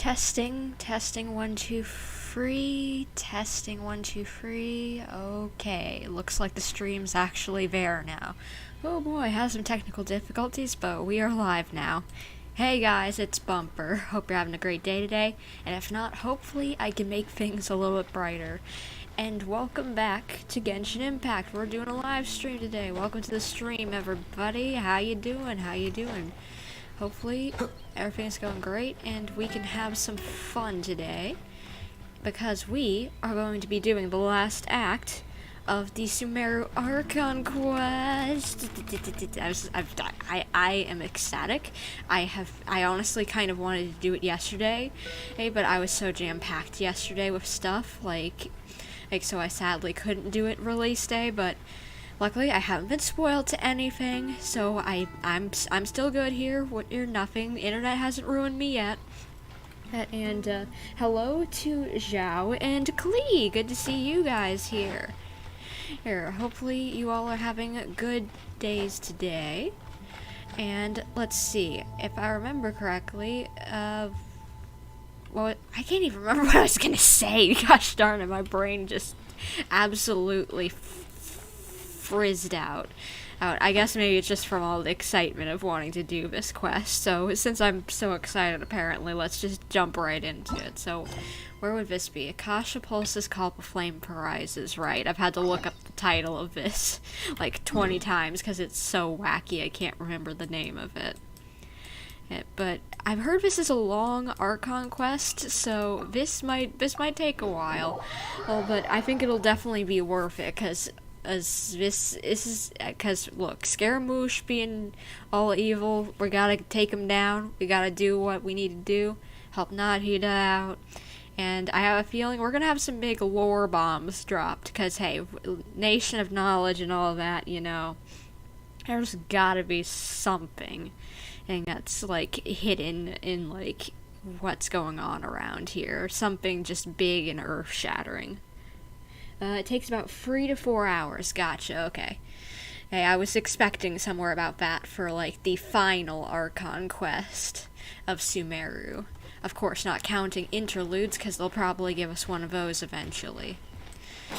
Testing 1 2 3. Testing 1 2 3. Okay, looks like the stream's actually there now. Oh boy, has some technical difficulties, but we are live now. Hey guys, it's Bumper. Hope you're having a great day today, and if not, hopefully I can make things a little bit brighter. And welcome back to Genshin Impact. We're doing a live stream today. Welcome to the stream, everybody. How you doing? How you doing? Hopefully everything's going great and we can have some fun today, because we are going to be doing the last act of the Sumeru Archon quest. I am ecstatic. I honestly kind of wanted to do it yesterday, but I was so jam-packed yesterday with stuff, so I sadly couldn't do it release day, but luckily I haven't been spoiled to anything, so I'm still good here. You're nothing. The internet hasn't ruined me yet. And hello to Zhao and Klee. Good to see you guys here. Hopefully you all are having good days today. And let's see, if I remember correctly, well, I can't even remember what I was gonna say. Gosh darn it, my brain just absolutely frizzed out. I guess maybe it's just from all the excitement of wanting to do this quest. So since I'm so excited, apparently, let's just jump right into it. So where would this be? Akasha Pulse's Kalpa Flame Prizes, right? I've had to look up the title of this like 20 times because it's so wacky I can't remember the name of it. But I've heard this is a long Archon quest, so this might take a while. Well, but I think it'll definitely be worth it, because look, Scaramouche being all evil, we gotta take him down, we gotta do what we need to do, help nahida out, and I have a feeling we're gonna have some big lore bombs dropped, because hey, Nation of Knowledge and all that, you know, there's gotta be something that's like hidden in like what's going on around here, something just big and earth-shattering. It takes about 3 to 4 hours. Gotcha, okay. Hey, I was expecting somewhere about that for, like, the final Archon quest of Sumeru. Of course, not counting interludes, because they'll probably give us one of those eventually.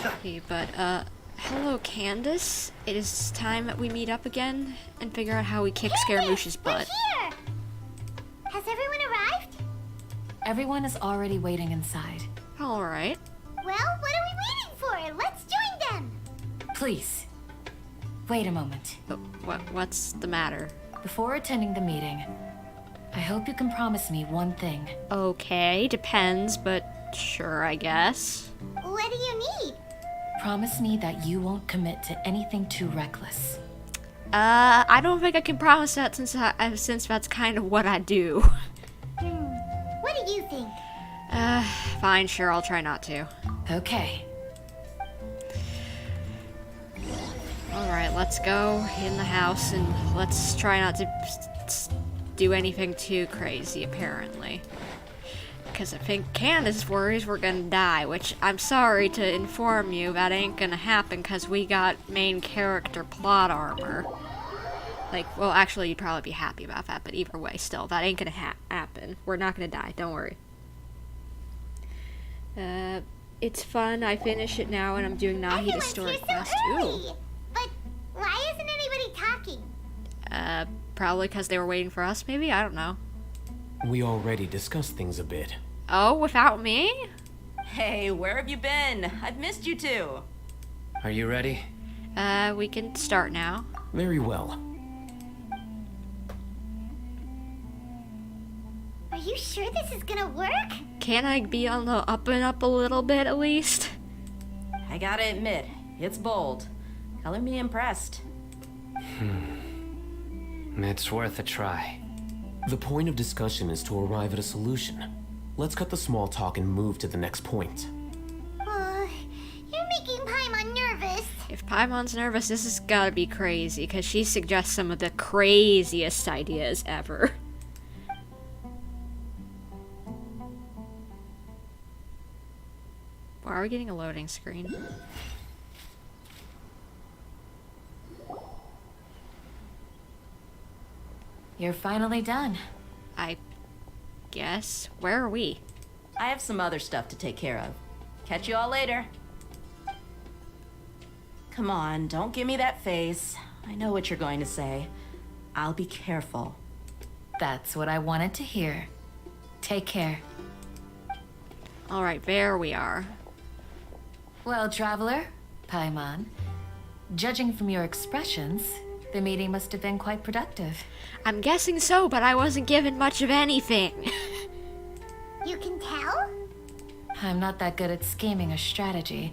Okay, but, hello, Candace. It is time that we meet up again and figure out how we kick Scaramouche's butt. We're here! Has everyone arrived? Everyone is already waiting inside. Alright. Well, what are we waiting for? Let's join them! Please, wait a moment. What's the matter? Before attending the meeting, I hope you can promise me one thing. Okay, depends, but sure, I guess. What do you need? Promise me that you won't commit to anything too reckless. I don't think I can promise that since that's kind of what I do. What do you think? Fine, sure, I'll try not to. Okay. Alright, let's go in the house and let's try not to do anything too crazy, apparently. Because I think Candace worries we're gonna die, which I'm sorry to inform you that ain't gonna happen because we got main character plot armor. Like, well, actually, you'd probably be happy about that, but either way, still, that ain't gonna happen. We're not gonna die, don't worry. It's fun. I finish it now, and I'm doing Nahida's story quest. Ooh. But why isn't anybody talking? Probably because they were waiting for us, maybe? I don't know. We already discussed things a bit. Oh, without me? Hey, where have you been? I've missed you too. Are you ready? We can start now. Very well. Are you sure this is gonna work? Can I be on the up and up a little bit, at least? I gotta admit, it's bold. Color me impressed. It's worth a try. The point of discussion is to arrive at a solution. Let's cut the small talk and move to the next point. You're making Paimon nervous. If Paimon's nervous, this has gotta be crazy, because she suggests some of the craziest ideas ever. Why are we getting a loading screen? You're finally done. I guess. Where are we? I have some other stuff to take care of. Catch you all later. Come on, don't give me that face. I know what you're going to say. I'll be careful. That's what I wanted to hear. Take care. Alright, there we are. Well, traveler, Paimon, judging from your expressions, the meeting must have been quite productive. I'm guessing so, but I wasn't given much of anything. You can tell? I'm not that good at scheming or strategy,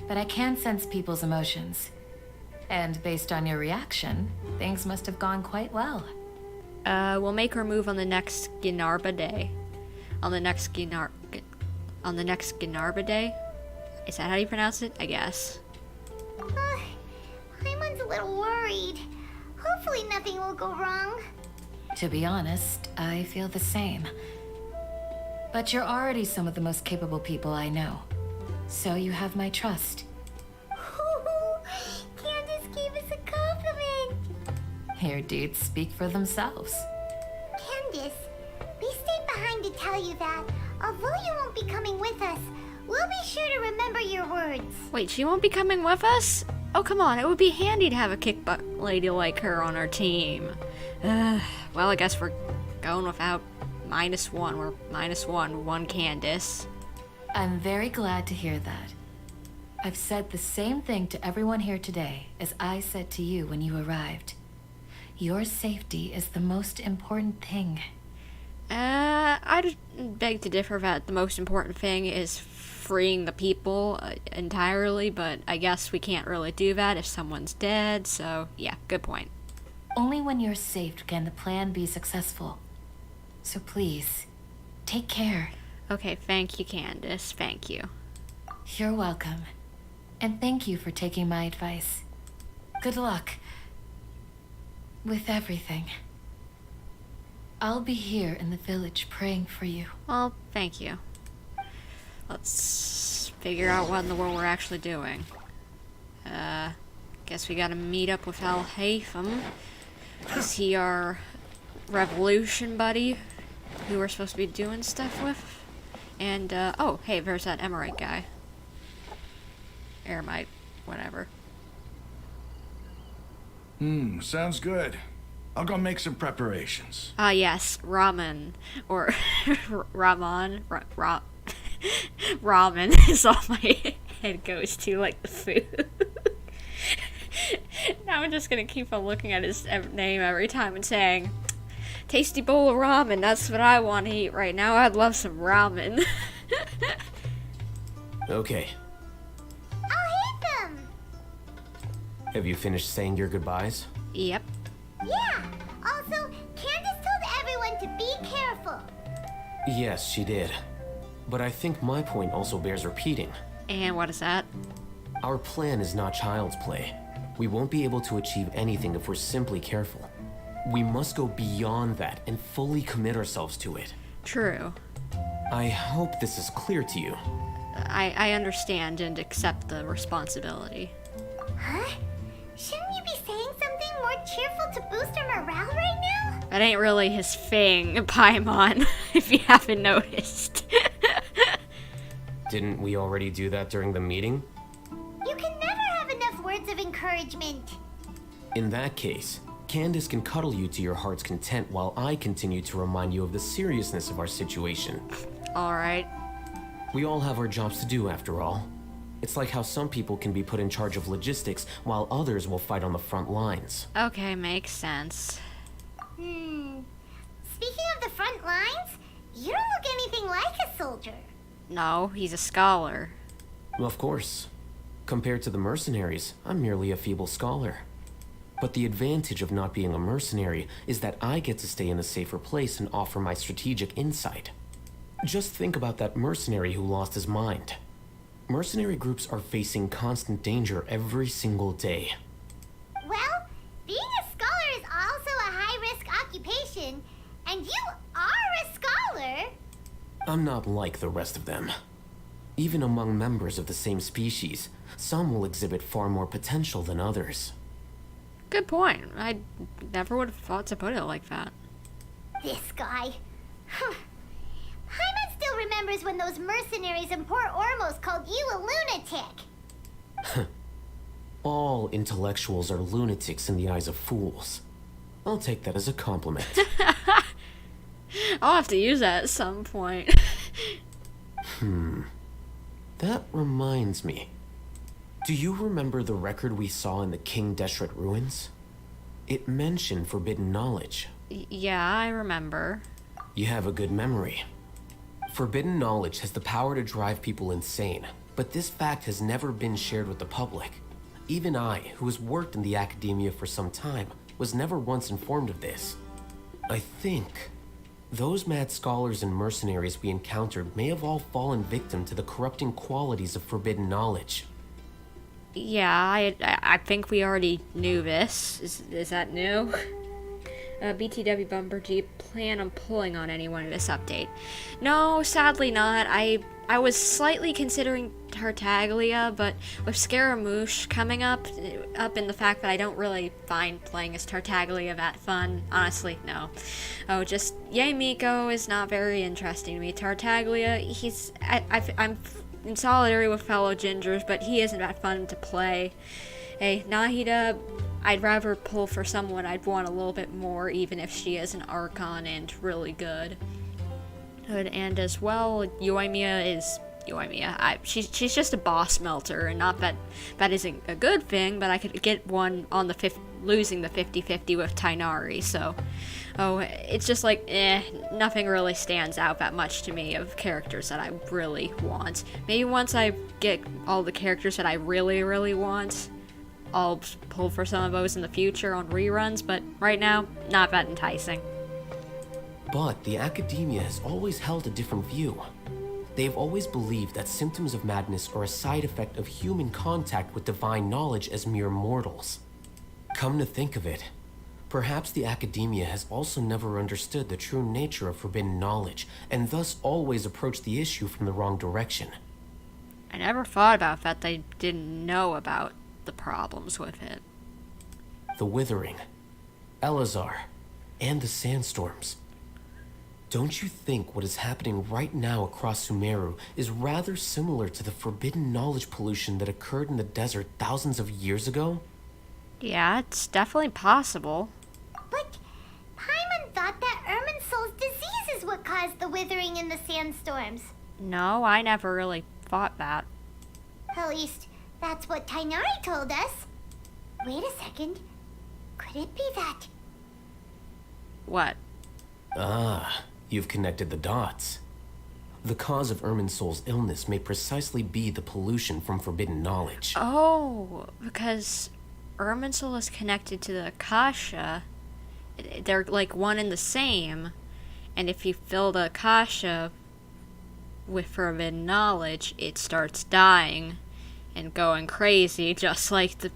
but I can sense people's emotions. And based on your reaction, things must have gone quite well. We'll make her move on the next Ginarba day. On the next Ginarba day? Is that how you pronounce it? I guess. Paimon's a little worried. Hopefully nothing will go wrong. To be honest, I feel the same. But you're already some of the most capable people I know. So you have my trust. Candace gave us a compliment. Your deeds speak for themselves. Candace, we stayed behind to tell you that, although you won't be coming with us, we'll be sure to remember your words. Wait, she won't be coming with us? Oh, come on, it would be handy to have a kick-butt lady like her on our team. Well, I guess we're going without -1. We're -1 Candace. I'm very glad to hear that. I've said the same thing to everyone here today as I said to you when you arrived. Your safety is the most important thing. I'd beg to differ that the most important thing is freeing the people entirely, but I guess we can't really do that if someone's dead, so yeah, good point. Only when you're safe can the plan be successful. So please, take care. Okay, thank you, Candace. Thank you. You're welcome. And thank you for taking my advice. Good luck. With everything. I'll be here in the village praying for you. Well, thank you. Let's figure out what in the world we're actually doing. Guess we gotta meet up with Al-Haithem. Is he our revolution buddy who we're supposed to be doing stuff with? And, oh, hey, there's that Emerite guy. Eremite, whatever. Sounds good. I'll go make some preparations. Ah, yes, ramen. Or, ramen. Ramen is all my head goes to, like the food. Now I'm just gonna keep on looking at his name every time and saying, tasty bowl of ramen, that's what I want to eat right now. I'd love some ramen. Okay. Al-Haithem! Have you finished saying your goodbyes? Yep. Yeah. Also, Candace told everyone to be careful. Yes, she did. But I think my point also bears repeating. And what is that? Our plan is not child's play. We won't be able to achieve anything if we're simply careful. We must go beyond that and fully commit ourselves to it. True. I hope this is clear to you. I understand and accept the responsibility. Huh? Shouldn't you be saying something more cheerful to boost our morale right now? That ain't really his thing, Paimon, if you haven't noticed. Didn't we already do that during the meeting? You can never have enough words of encouragement. In that case, Candace can cuddle you to your heart's content while I continue to remind you of the seriousness of our situation. Alright. We all have our jobs to do after all. It's like how some people can be put in charge of logistics while others will fight on the front lines. Okay, makes sense. Speaking of the front lines, you don't look anything like a soldier. No, he's a scholar. Of course. Compared to the mercenaries, I'm merely a feeble scholar. But the advantage of not being a mercenary is that I get to stay in a safer place and offer my strategic insight. Just think about that mercenary who lost his mind. Mercenary groups are facing constant danger every single day. Well, being a scholar is also a high-risk occupation, and you are a scholar. I'm not like the rest of them. Even among members of the same species, some will exhibit far more potential than others. Good point. I never would have thought to put it like that. This guy. remembers when those mercenaries in Port Ormos called you a lunatic. All intellectuals are lunatics in the eyes of fools. I'll take that as a compliment. I'll have to use that at some point. That reminds me. Do you remember the record we saw in the King Deshret ruins? It mentioned forbidden knowledge. Yeah, I remember. You have a good memory. Forbidden knowledge has the power to drive people insane, but this fact has never been shared with the public. Even I, who has worked in the academia for some time, was never once informed of this. I think those mad scholars and mercenaries we encountered may have all fallen victim to the corrupting qualities of forbidden knowledge. Yeah, I think we already knew this. Is that new? BTW Bumper, do you plan on pulling on anyone in this update? No, sadly not. I was slightly considering Tartaglia, but with Scaramouche coming up in the fact that I don't really find playing as Tartaglia that fun. Honestly, no. Oh, just Yay Miko is not very interesting to me. Tartaglia, I'm in solidarity with fellow Gingers, but he isn't that fun to play. Hey, Nahida, I'd rather pull for someone I'd want a little bit more, even if she is an Archon and really good. And as well, Yoimiya is Yoimiya. She's just a boss melter, and not that isn't a good thing, but I could get one on the losing the 50-50 with Tignari, so... Oh, it's just like, nothing really stands out that much to me of characters that I really want. Maybe once I get all the characters that I really, really want, I'll pull for some of those in the future on reruns, but right now, not that enticing. But the academia has always held a different view. They've always believed that symptoms of madness are a side effect of human contact with divine knowledge as mere mortals. Come to think of it, perhaps the academia has also never understood the true nature of forbidden knowledge, and thus always approached the issue from the wrong direction. I never thought about that they didn't know about the problems with it. The Withering, Elazar, and the Sandstorms. Don't you think what is happening right now across Sumeru is rather similar to the forbidden knowledge pollution that occurred in the desert thousands of years ago? Yeah, it's definitely possible. But Paimon thought that Irminsul's disease is what caused the withering in the sandstorms. No, I never really thought that. At least, that's what Tignari told us. Wait a second. Could it be that? What? Ah, you've connected the dots. The cause of Irminsul's illness may precisely be the pollution from forbidden knowledge. Oh, because Irminsul is connected to the Akasha. They're like one and the same. And if you fill the Akasha with forbidden knowledge, it starts dying and going crazy, just like the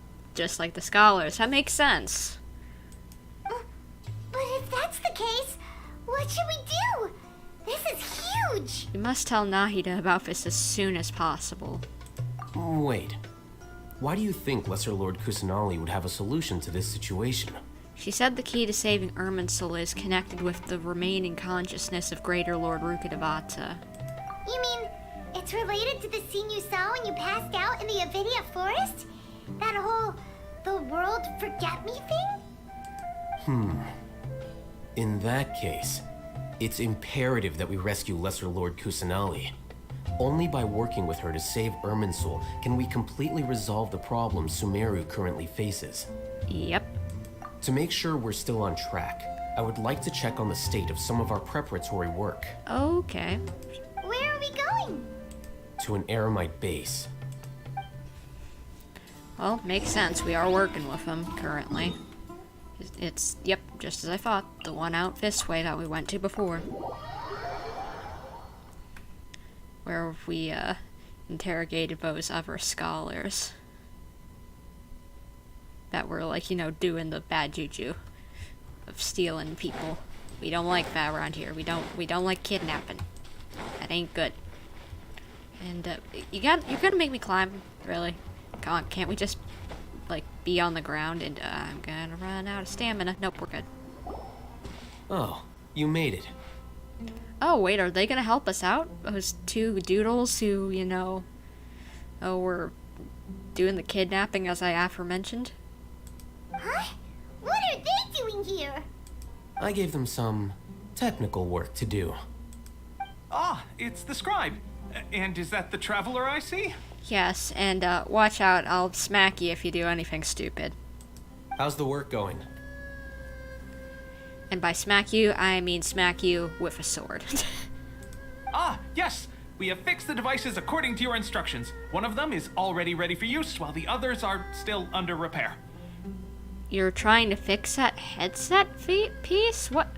scholars. That makes sense. But if that's the case, what should we do? This is huge! We must tell Nahida about this as soon as possible. Wait. Why do you think Lesser Lord Kusanali would have a solution to this situation? She said the key to saving Irminsul is connected with the remaining consciousness of Greater Lord Rukkhadevata. You mean it's related to the scene you saw when you passed out in the Avidia forest? That whole the world forget me thing? In that case, it's imperative that we rescue Lesser Lord Kusanali. Only by working with her to save Irminsul can we completely resolve the problems Sumeru currently faces. Yep. To make sure we're still on track, I would like to check on the state of some of our preparatory work. Okay. Where are we going? To an Eremite base. Well, makes sense. We are working with them currently. It's, yep, just as I thought. The one out this way that we went to before. Where we, interrogated those other scholars. That were, like, you know, doing the bad juju of stealing people. We don't like that around here. We don't like kidnapping. That ain't good. And, you're gonna make me climb, really? Come on, can't we just, like, be on the ground and, I'm gonna run out of stamina. Nope, we're good. Oh, you made it. Oh, wait, are they gonna help us out? Those two doodles who, you know, were doing the kidnapping as I aforementioned? Huh? What are they doing here? I gave them some technical work to do. Ah, it's the scribe. And is that the traveler I see? Yes, and watch out, I'll smack you if you do anything stupid. How's the work going? And by smack you, I mean smack you with a sword. Ah, yes. We have fixed the devices according to your instructions. One of them is already ready for use, while the others are still under repair. You're trying to fix that headset piece? What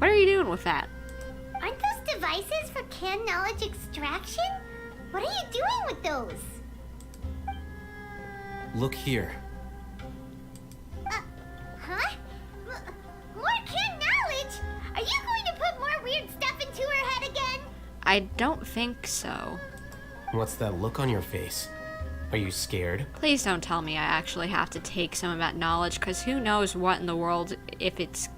are you doing with that? Aren't those devices for canned knowledge extraction? What are you doing with those? Look here. Huh? More canned knowledge? Are you going to put more weird stuff into her head again? I don't think so. What's that look on your face? Are you scared? Please don't tell me I actually have to take some of that knowledge, because who knows what in the world if it's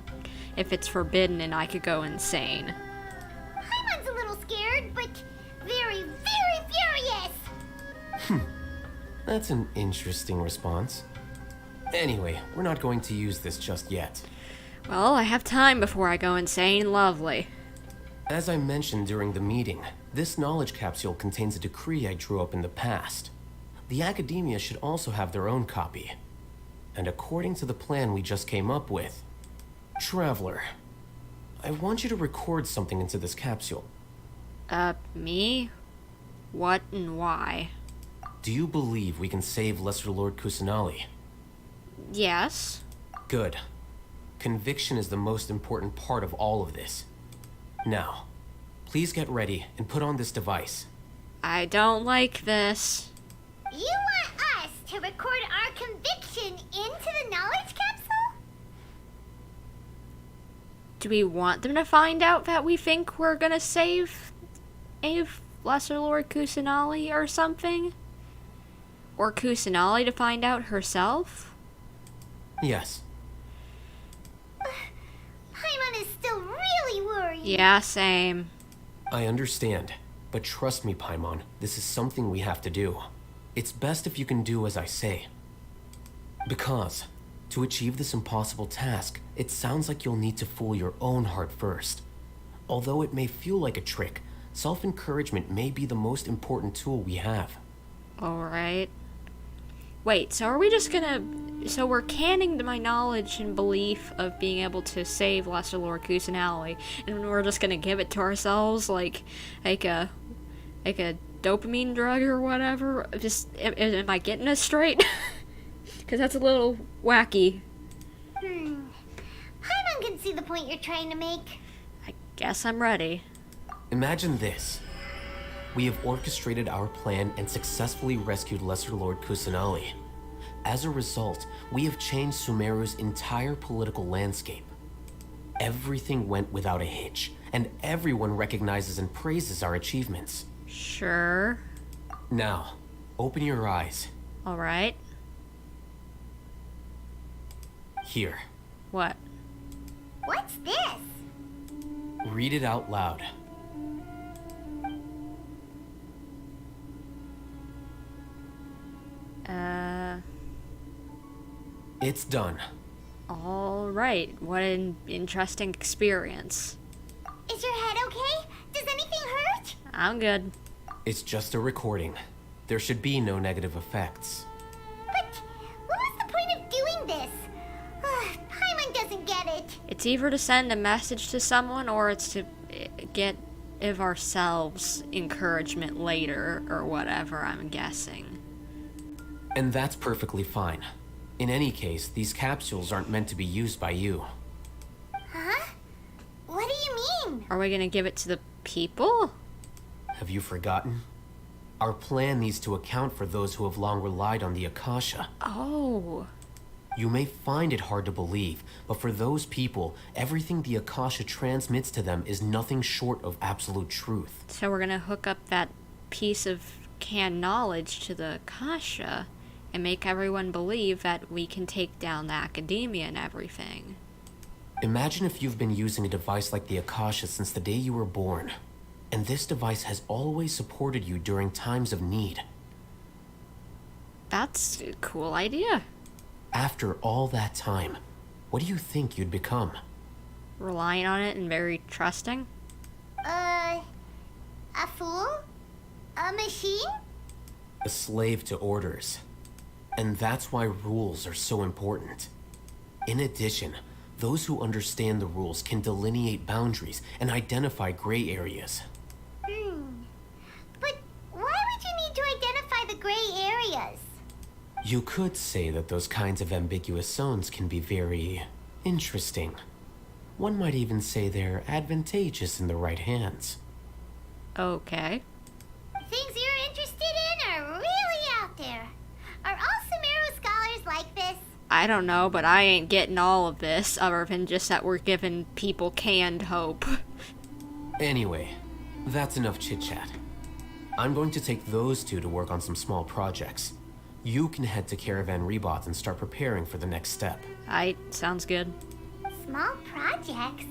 forbidden and I could go insane. Paimon's a little scared, but very, very furious. That's an interesting response. Anyway, we're not going to use this just yet. Well, I have time before I go insane. Lovely. As I mentioned during the meeting, this knowledge capsule contains a decree I drew up in the past. The academia should also have their own copy. And according to the plan we just came up with, Traveler, I want you to record something into this capsule. Me? What and why? Do you believe we can save Lesser Lord Kusanali? Yes. Good. Conviction is the most important part of all of this. Now, please get ready and put on this device. I don't like this. You want us to record our conviction into the knowledge capsule? Do we want them to find out that we think we're gonna save Lesser Lord Kusanali or something? Or Kusanali to find out herself? Yes. Paimon is still really worried. Yeah, same. I understand, but trust me, Paimon, this is something we have to do. It's best if you can do as I say. Because, to achieve this impossible task, it sounds like you'll need to fool your own heart first. Although it may feel like a trick, self-encouragement may be the most important tool we have. Alright. Wait, so are we just gonna... So we're canning my knowledge and belief of being able to save Lesser Lord Kusanali, and we're just gonna give it to ourselves like a dopamine drug or whatever? Just, am I getting this straight? Because that's a little wacky. Paimon can see the point you're trying to make. I guess I'm ready. Imagine this. We have orchestrated our plan and successfully rescued Lesser Lord Kusanali. As a result, we have changed Sumeru's entire political landscape. Everything went without a hitch, and everyone recognizes and praises our achievements. Sure. Now, open your eyes. Alright. Here. What? What's this? Read it out loud. It's done. Alright. What an interesting experience. Is your head okay? Does anything hurt? I'm good. It's just a recording. There should be no negative effects. But what was the point of doing this? Paimon doesn't get it. It's either to send a message to someone or it's to give ourselves encouragement later or whatever, I'm guessing. And that's perfectly fine. In any case, these capsules aren't meant to be used by you. Huh? What do you mean? Are we gonna give it to the people? Have you forgotten? Our plan needs to account for those who have long relied on the Akasha. Oh. You may find it hard to believe, but for those people, everything the Akasha transmits to them is nothing short of absolute truth. So we're gonna hook up that piece of canned knowledge to the Akasha and make everyone believe that we can take down the academia and everything. Imagine if you've been using a device like the Akasha since the day you were born, and this device has always supported you during times of need. That's a cool idea. After all that time, what do you think you'd become? Relying on it and very trusting. A fool? A machine? A slave to orders. And that's why rules are so important. In addition, those who understand the rules can delineate boundaries and identify gray areas. But why would you need to identify the gray areas? You could say that those kinds of ambiguous zones can be very interesting. One might even say they're advantageous in the right hands. Okay. Things you're interested in are really out there. Are all Sumeru scholars like this? I don't know, but I ain't getting all of this, other than just that we're giving people canned hope. Anyway, that's enough chit-chat. I'm going to take those two to work on some small projects. You can head to Caravan Rebot and start preparing for the next step. Sounds good. Small projects?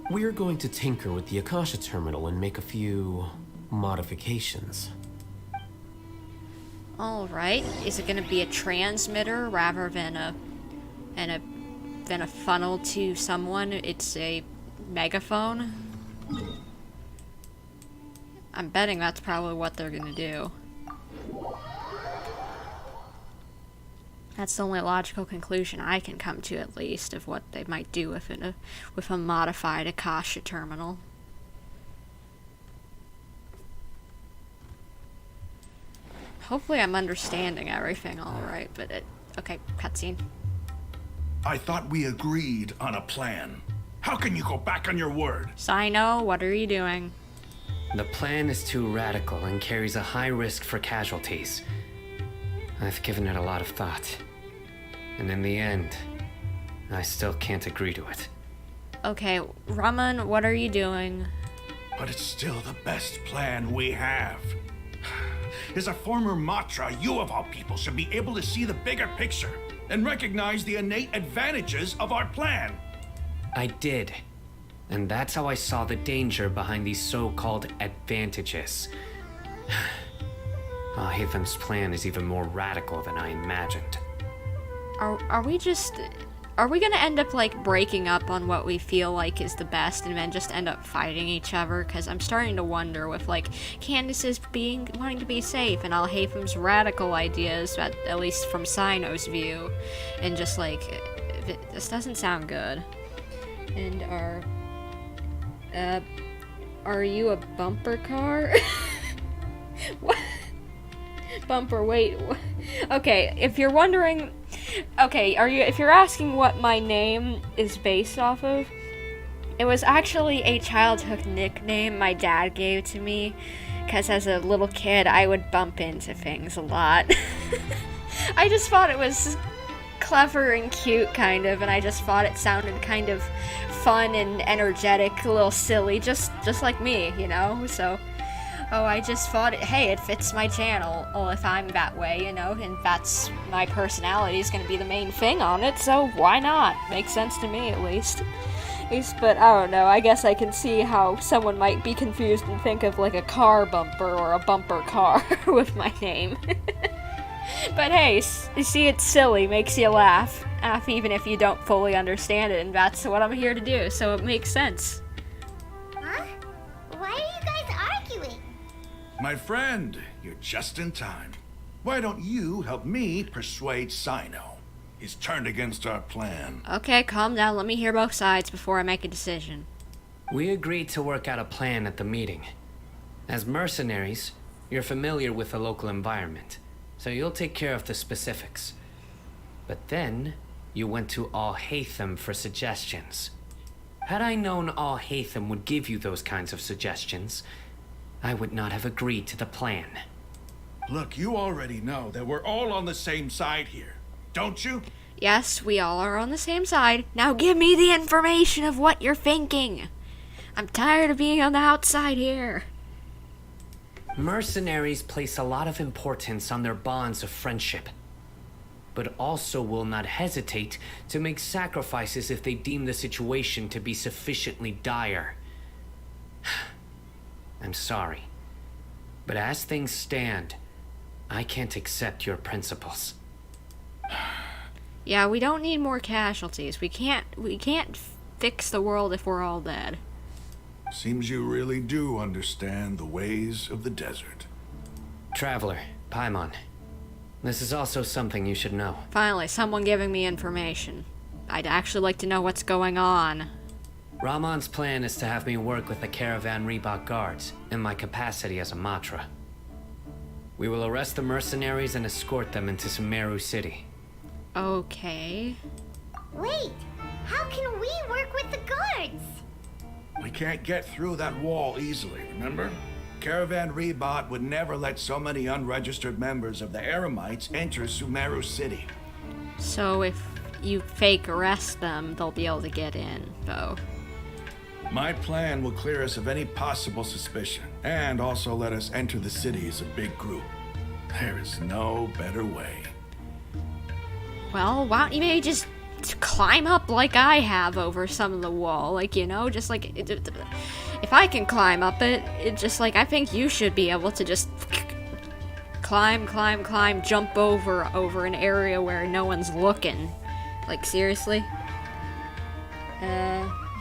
We're going to tinker with the Akasha terminal and make a few modifications. Alright, is it gonna be a transmitter rather than a funnel to someone? It's a megaphone? I'm betting that's probably what they're gonna do. That's the only logical conclusion I can come to, at least, of what they might do with a modified Akasha terminal. Hopefully I'm understanding everything alright, but okay, cutscene. I thought we agreed on a plan. How can you go back on your word? Cyno, what are you doing? The plan is too radical and carries a high risk for casualties. I've given it a lot of thought. And in the end, I still can't agree to it. Okay, Raman, what are you doing? But it's still the best plan we have. As a former Matra, you of all people should be able to see the bigger picture and recognize the innate advantages of our plan. I did. And that's how I saw the danger behind these so-called advantages. Al-Haithem's plan is even more radical than I imagined. Are we gonna end up, like, breaking up on what we feel like is the best and then just end up fighting each other? Because I'm starting to wonder with, like, Candace's wanting to be safe and Al-Haithem's radical ideas, at least from Cyno's view, and just, like, this doesn't sound good. And are you a bumper car? What? Bumper, wait. Okay, if you're wondering... Okay, if you're asking what my name is based off of, it was actually a childhood nickname my dad gave to me, because as a little kid, I would bump into things a lot. I just thought it was clever and cute, kind of, and I just thought it sounded kind of fun and energetic, a little silly, just like me, you know? So... Oh, I just thought, hey, it fits my channel. Well, if I'm that way, you know, and that's my personality is going to be the main thing on it, so why not? Makes sense to me, at least. But I don't know, I guess I can see how someone might be confused and think of, like, a car bumper or a bumper car with my name. But hey, you see, it's silly, makes you laugh, even if you don't fully understand it, and that's what I'm here to do, so it makes sense. Huh? Why are you guys arguing? My friend, you're just in time. Why don't you help me persuade Cyno? He's turned against our plan. Okay, calm down. Let me hear both sides before I make a decision. We agreed to work out a plan at the meeting. As mercenaries, you're familiar with the local environment, so you'll take care of the specifics. But then, you went to Al-Haithem for suggestions. Had I known Al-Haithem would give you those kinds of suggestions, I would not have agreed to the plan. Look, you already know that we're all on the same side here, don't you? Yes, we all are on the same side. Now give me the information of what you're thinking. I'm tired of being on the outside here. Mercenaries place a lot of importance on their bonds of friendship. but also will not hesitate to make sacrifices if they deem the situation to be sufficiently dire. I'm sorry, but as things stand, I can't accept your principles. Yeah, we don't need more casualties. We can't fix the world if we're all dead. Seems you really do understand the ways of the desert. Traveler, Paimon, this is also something you should know. Finally, someone giving me information. I'd actually like to know what's going on. Ramon's plan is to have me work with the Caravan Reebok guards in my capacity as a Matra. We will arrest the mercenaries and escort them into Sumeru City. Okay. Wait, how can we work with the guards? We can't get through that wall easily, remember? Caravan Reebok would never let so many unregistered members of the Eremites enter Sumeru City. So if you fake arrest them, they'll be able to get in, though. My plan will clear us of any possible suspicion, and also let us enter the city as a big group. There is no better way. Well, why don't you maybe just climb up like I have over some of the wall? Like, you know, just like... If I can climb up it, just like, I think you should be able to just climb, jump over an area where no one's looking. Like, seriously?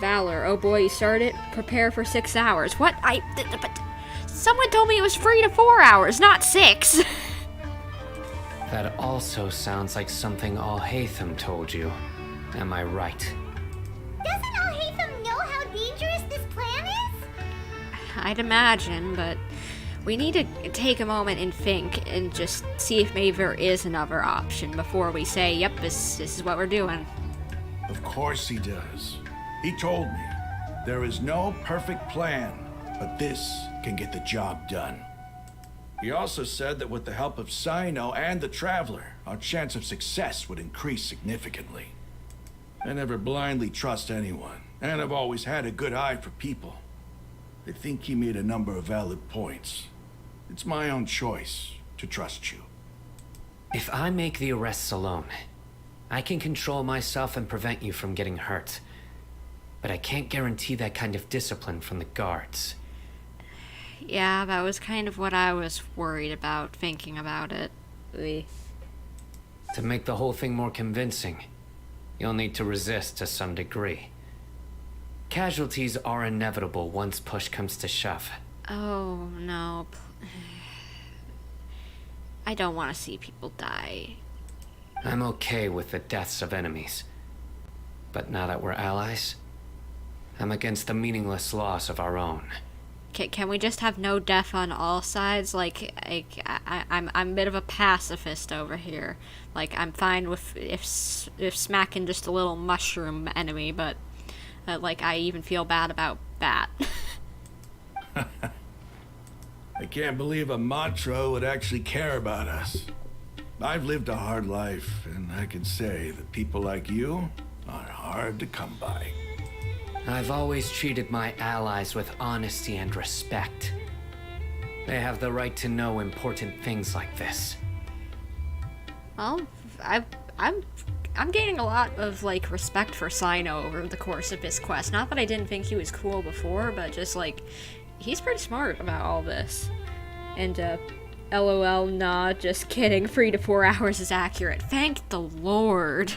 Valor. Oh boy, you started? Prepare for 6 hours. What? But someone told me it was 3 to 4 hours, not 6. That also sounds like something Al-Haithem told you. Am I right? Doesn't Al-Haithem know how dangerous this plan is? I'd imagine, but we need to take a moment and think and just see if maybe there is another option before we say, yep, this is what we're doing. Of course he does. He told me, there is no perfect plan, but this can get the job done. He also said that with the help of Cyno and the Traveler, our chance of success would increase significantly. I never blindly trust anyone, and I've always had a good eye for people. I think he made a number of valid points. It's my own choice to trust you. If I make the arrests alone, I can control myself and prevent you from getting hurt. But I can't guarantee that kind of discipline from the guards. Yeah, that was kind of what I was worried about, thinking about it. To make the whole thing more convincing, you'll need to resist to some degree. Casualties are inevitable once push comes to shove. Oh, no. I don't want to see people die. I'm okay with the deaths of enemies. But now that we're allies, I'm against the meaningless loss of our own. Can we just have no death on all sides? Like I'm a bit of a pacifist over here. Like, I'm fine with if smacking just a little mushroom enemy, but like, I even feel bad about that. I can't believe a Matra would actually care about us. I've lived a hard life, and I can say that people like you are hard to come by. I've always treated my allies with honesty and respect. They have the right to know important things like this. Well, I'm gaining a lot of, like, respect for Cyno over the course of this quest. Not that I didn't think he was cool before, but just, like, he's pretty smart about all this. And, LOL, nah, just kidding. 3 to 4 hours is accurate. Thank the Lord.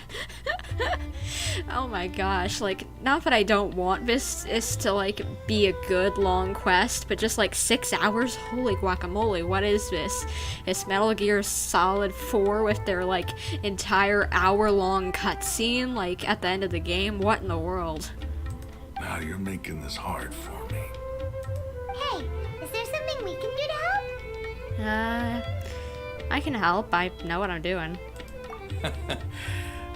Oh my gosh, like, not that I don't want this is to, like, be a good long quest, but just, like, 6 hours? Holy guacamole, what is this? It's Metal Gear Solid 4 with their, like, entire hour-long cutscene, like, at the end of the game? What in the world? Now you're making this hard for me. Hey, is there something we can do to help? I can help. I know what I'm doing.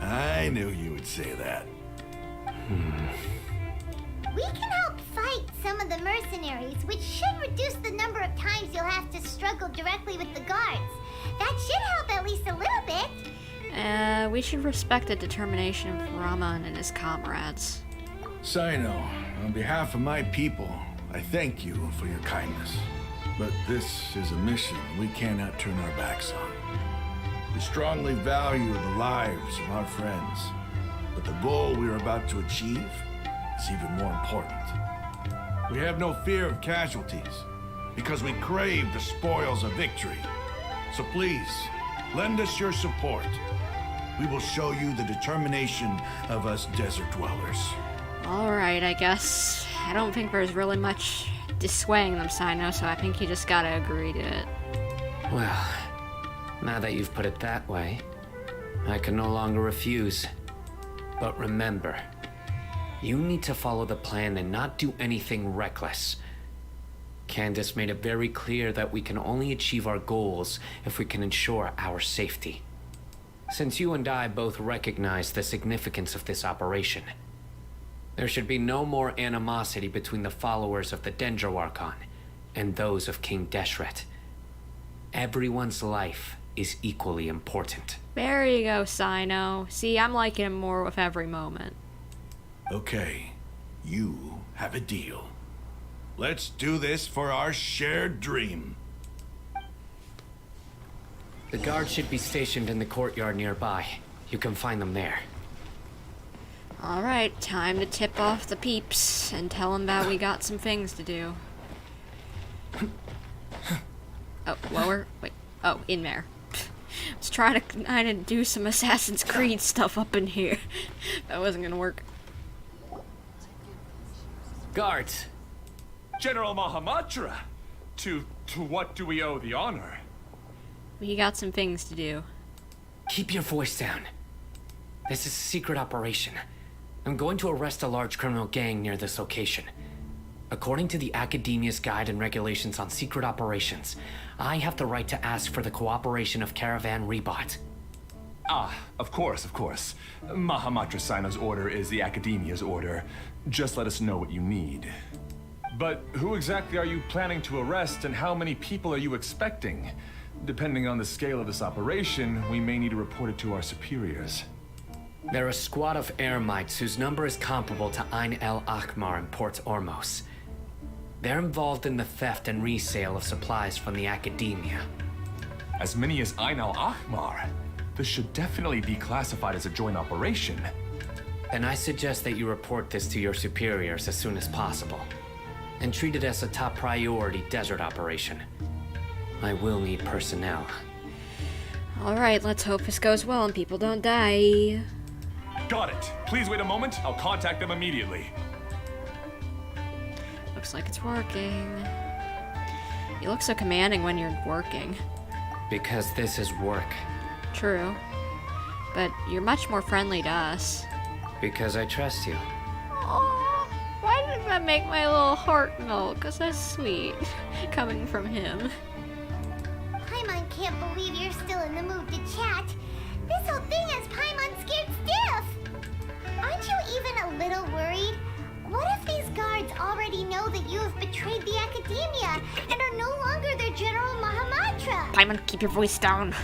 I knew you would say that. We can help fight some of the mercenaries, which should reduce the number of times you'll have to struggle directly with the guards. That should help at least a little bit. We should respect the determination of Raman and his comrades. Cyno, on behalf of my people, I thank you for your kindness. But this is a mission we cannot turn our backs on. We strongly value the lives of our friends, but the goal we are about to achieve is even more important. We have no fear of casualties, because we crave the spoils of victory. So please, lend us your support. We will show you the determination of us desert dwellers. Alright, I guess. I don't think there's really much dissuading them, Cyno, so I think you just gotta agree to it. Well, now that you've put it that way, I can no longer refuse. But remember, you need to follow the plan and not do anything reckless. Candace made it very clear that we can only achieve our goals if we can ensure our safety. Since you and I both recognize the significance of this operation, there should be no more animosity between the followers of the Dendro Archon and those of King Deshret. Everyone's life is equally important. There you go, Cyno. See, I'm liking him more with every moment. Okay, you have a deal. Let's do this for our shared dream. The guards should be stationed in the courtyard nearby. You can find them there. Alright, time to tip off the peeps and tell them that we got some things to do. Oh, lower? Wait. Oh, in there. I was trying to kind of do some Assassin's Creed stuff up in here. That wasn't gonna work. Guards! General Mahamatra! To what do we owe the honor? We got some things to do. Keep your voice down. This is a secret operation. I'm going to arrest a large criminal gang near this location. According to the Academia's Guide and Regulations on Secret Operations, I have the right to ask for the cooperation of Caravan Rebot. Ah, of course. Mahamatra Cyno's order is the Academia's order. Just let us know what you need. But who exactly are you planning to arrest, and how many people are you expecting? Depending on the scale of this operation, we may need to report it to our superiors. They're a squad of Eremites whose number is comparable to Ain El Akhmar in Port Ormos. They're involved in the theft and resale of supplies from the Academia. As many as Ain al-Ahmar? This should definitely be classified as a joint operation. Then I suggest that you report this to your superiors as soon as possible, and treat it as a top priority desert operation. I will need personnel. Alright, let's hope this goes well and people don't die. Got it. Please wait a moment. I'll contact them immediately. Looks like it's working. You look so commanding when you're working. Because this is work. True. But you're much more friendly to us. Because I trust you. Aww, why did that make my little heart melt? Because that's sweet. Coming from him. Paimon can't believe you're still in the mood to chat. This whole thing has Paimon scared stiff. Aren't you even a little worried? What if these guards already know that you have betrayed the Academia and are no longer their General Mahamatra? Paimon, keep your voice down.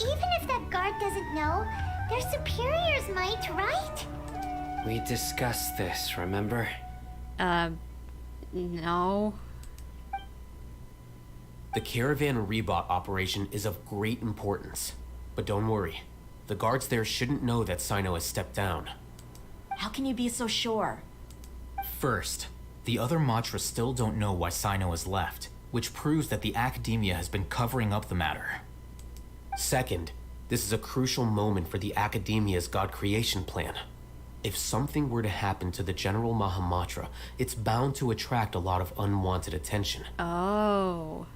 Even if that guard doesn't know, their superiors might, right? We discussed this, remember? No. The Caravan Rebot operation is of great importance. But don't worry, the guards there shouldn't know that Cyno has stepped down. How can you be so sure? First, the other Matra still don't know why Cyno has left, which proves that the Academia has been covering up the matter. Second, this is a crucial moment for the Academia's God creation plan. If something were to happen to the General Mahamatra, it's bound to attract a lot of unwanted attention. Oh.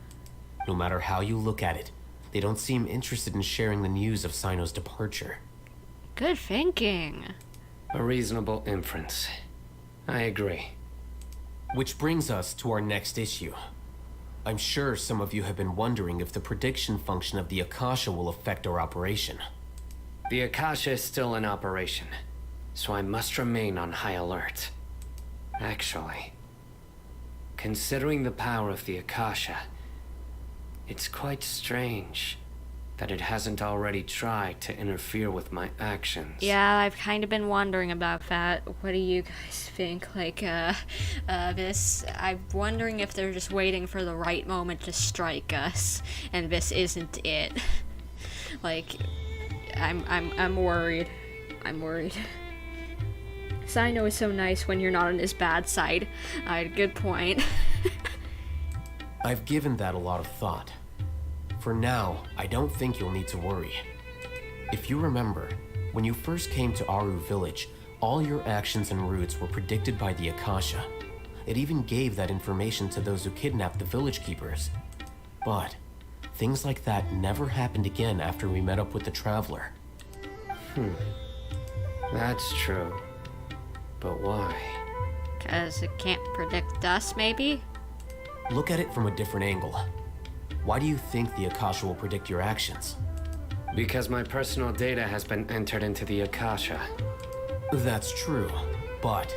No matter how you look at it, they don't seem interested in sharing the news of Cyno's departure. Good thinking. A reasonable inference. I agree. Which brings us to our next issue. I'm sure some of you have been wondering if the prediction function of the Akasha will affect our operation. The Akasha is still in operation, so I must remain on high alert. Actually, considering the power of the Akasha, it's quite strange that it hasn't already tried to interfere with my actions. Yeah, I've kind of been wondering about that. What do you guys think? Like, this... I'm wondering if they're just waiting for the right moment to strike us, and this isn't it. Like, I'm worried. I'm worried. Cyno is so nice when you're not on his bad side. Good point. I've given that a lot of thought. For now, I don't think you'll need to worry. If you remember, when you first came to Aru Village, all your actions and routes were predicted by the Akasha. It even gave that information to those who kidnapped the village keepers. But things like that never happened again after we met up with the Traveler. That's true. But why? 'Cause it can't predict us, maybe? Look at it from a different angle. Why do you think the Akasha will predict your actions? Because my personal data has been entered into the Akasha. That's true, but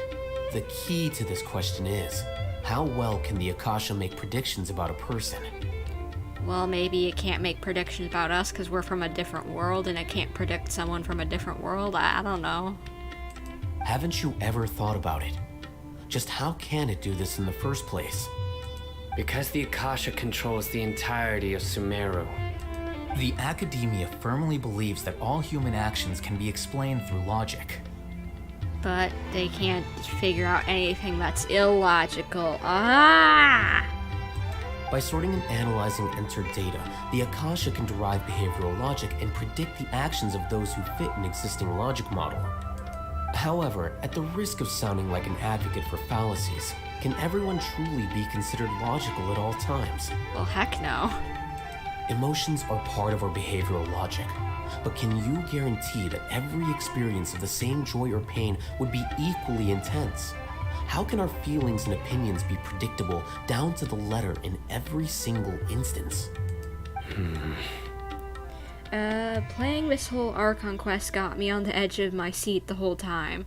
the key to this question is, how well can the Akasha make predictions about a person? Well, maybe it can't make predictions about us because we're from a different world and it can't predict someone from a different world. I don't know. Haven't you ever thought about it? Just how can it do this in the first place? Because the Akasha controls the entirety of Sumeru. The Academia firmly believes that all human actions can be explained through logic. But they can't figure out anything that's illogical. Ah! By sorting and analyzing entered data, the Akasha can derive behavioral logic and predict the actions of those who fit an existing logic model. However, at the risk of sounding like an advocate for fallacies, can everyone truly be considered logical at all times? Well, heck no. Emotions are part of our behavioral logic, but can you guarantee that every experience of the same joy or pain would be equally intense? How can our feelings and opinions be predictable down to the letter in every single instance? Playing this whole Archon quest got me on the edge of my seat the whole time.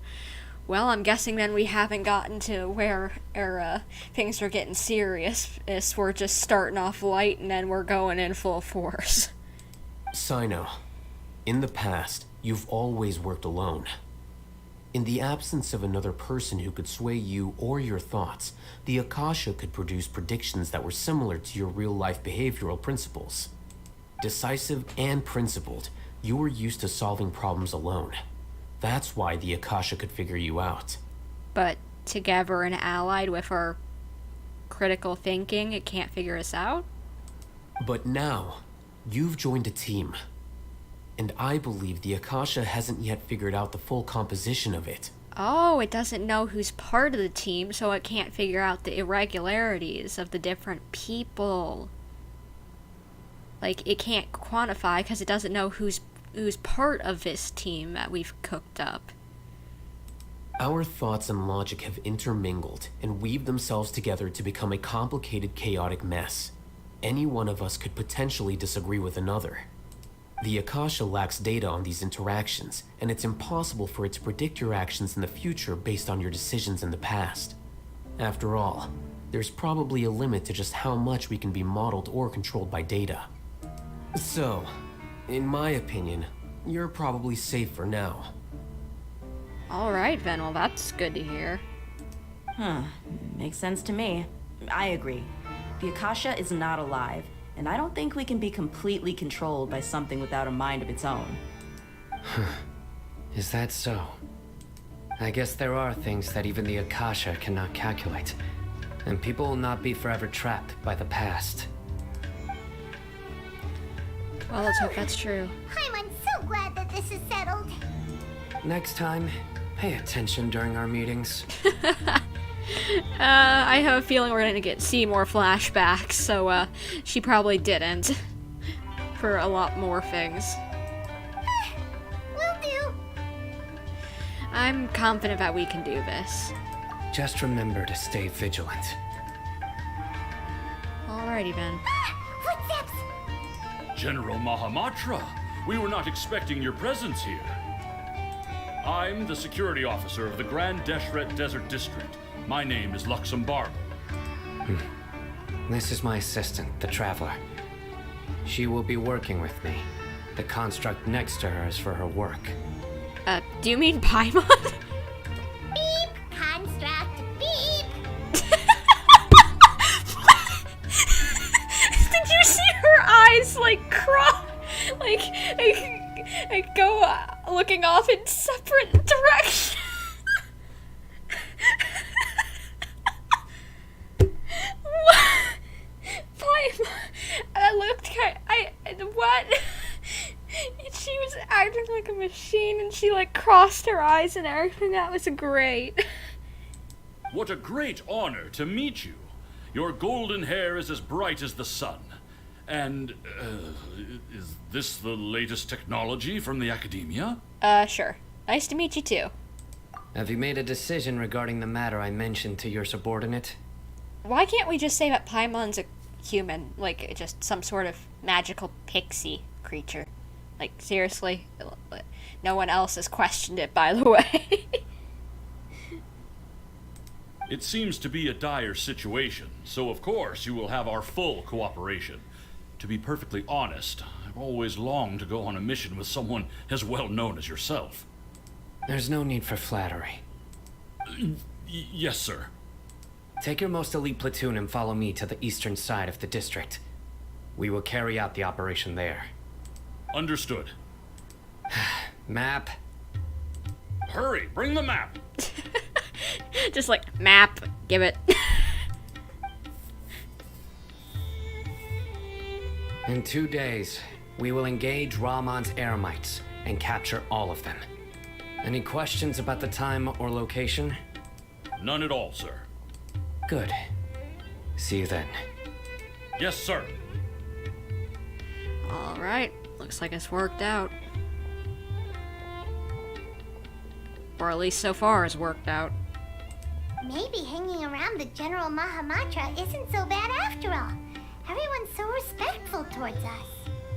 Well, I'm guessing then we haven't gotten to where things are getting serious. We're just starting off light and then we're going in full force. Cyno, in the past, you've always worked alone. In the absence of another person who could sway you or your thoughts, the Akasha could produce predictions that were similar to your real-life behavioral principles. Decisive and principled, you were used to solving problems alone. That's why the Akasha could figure you out. But together and allied with our critical thinking, it can't figure us out? But now, you've joined a team. And I believe the Akasha hasn't yet figured out the full composition of it. Oh, it doesn't know who's part of the team, so it can't figure out the irregularities of the different people. Like, it can't quantify because it doesn't know who's part of this team that we've cooked up. Our thoughts and logic have intermingled and weaved themselves together to become a complicated, chaotic mess. Any one of us could potentially disagree with another. The Akasha lacks data on these interactions, and it's impossible for it to predict your actions in the future based on your decisions in the past. After all, there's probably a limit to just how much we can be modeled or controlled by data. So, in my opinion, you're probably safe for now. Alright, then, well, that's good to hear. Makes sense to me. I agree. The Akasha is not alive, and I don't think we can be completely controlled by something without a mind of its own. Is that so? I guess there are things that even the Akasha cannot calculate, and people will not be forever trapped by the past. Well, let's hope that's true. I'm so glad that this is settled. Next time, pay attention during our meetings. I have a feeling we're gonna see more flashbacks, so, she probably didn't. For a lot more things. Will do. I'm confident that we can do this. Just remember to stay vigilant. Alrighty then. Footsteps! General Mahamatra, we were not expecting your presence here. I'm the security officer of the Grand Deshret Desert District. My name is Luxembourg. This is my assistant, the Traveler. She will be working with me. The construct next to her is for her work. Do you mean Paimon? Beep! Construct, beep! Did you see her eyes, like, I go looking off in separate directions. What? She was acting like a machine and she like crossed her eyes and everything. That was great. What a great honor to meet you. Your golden hair is as bright as the sun. And, is this the latest technology from the Academia? Sure. Nice to meet you too. Have you made a decision regarding the matter I mentioned to your subordinate? Why can't we just say that Paimon's a human? Like, just some sort of magical pixie creature. Like, seriously? No one else has questioned it, by the way. It seems to be a dire situation, so of course you will have our full cooperation. To be perfectly honest, I've always longed to go on a mission with someone as well known as yourself. There's no need for flattery. Yes, sir. Take your most elite platoon and follow me to the eastern side of the district. We will carry out the operation there. Understood. Map. Hurry, bring the map! Just like, map, give it. In 2 days, we will engage Rahman's Eremites and capture all of them. Any questions about the time or location? None at all, sir. Good. See you then. Yes, sir. Alright, looks like it's worked out. Or at least so far it's worked out. Maybe hanging around the General Mahamatra isn't so bad after all. Everyone's so respectful towards us.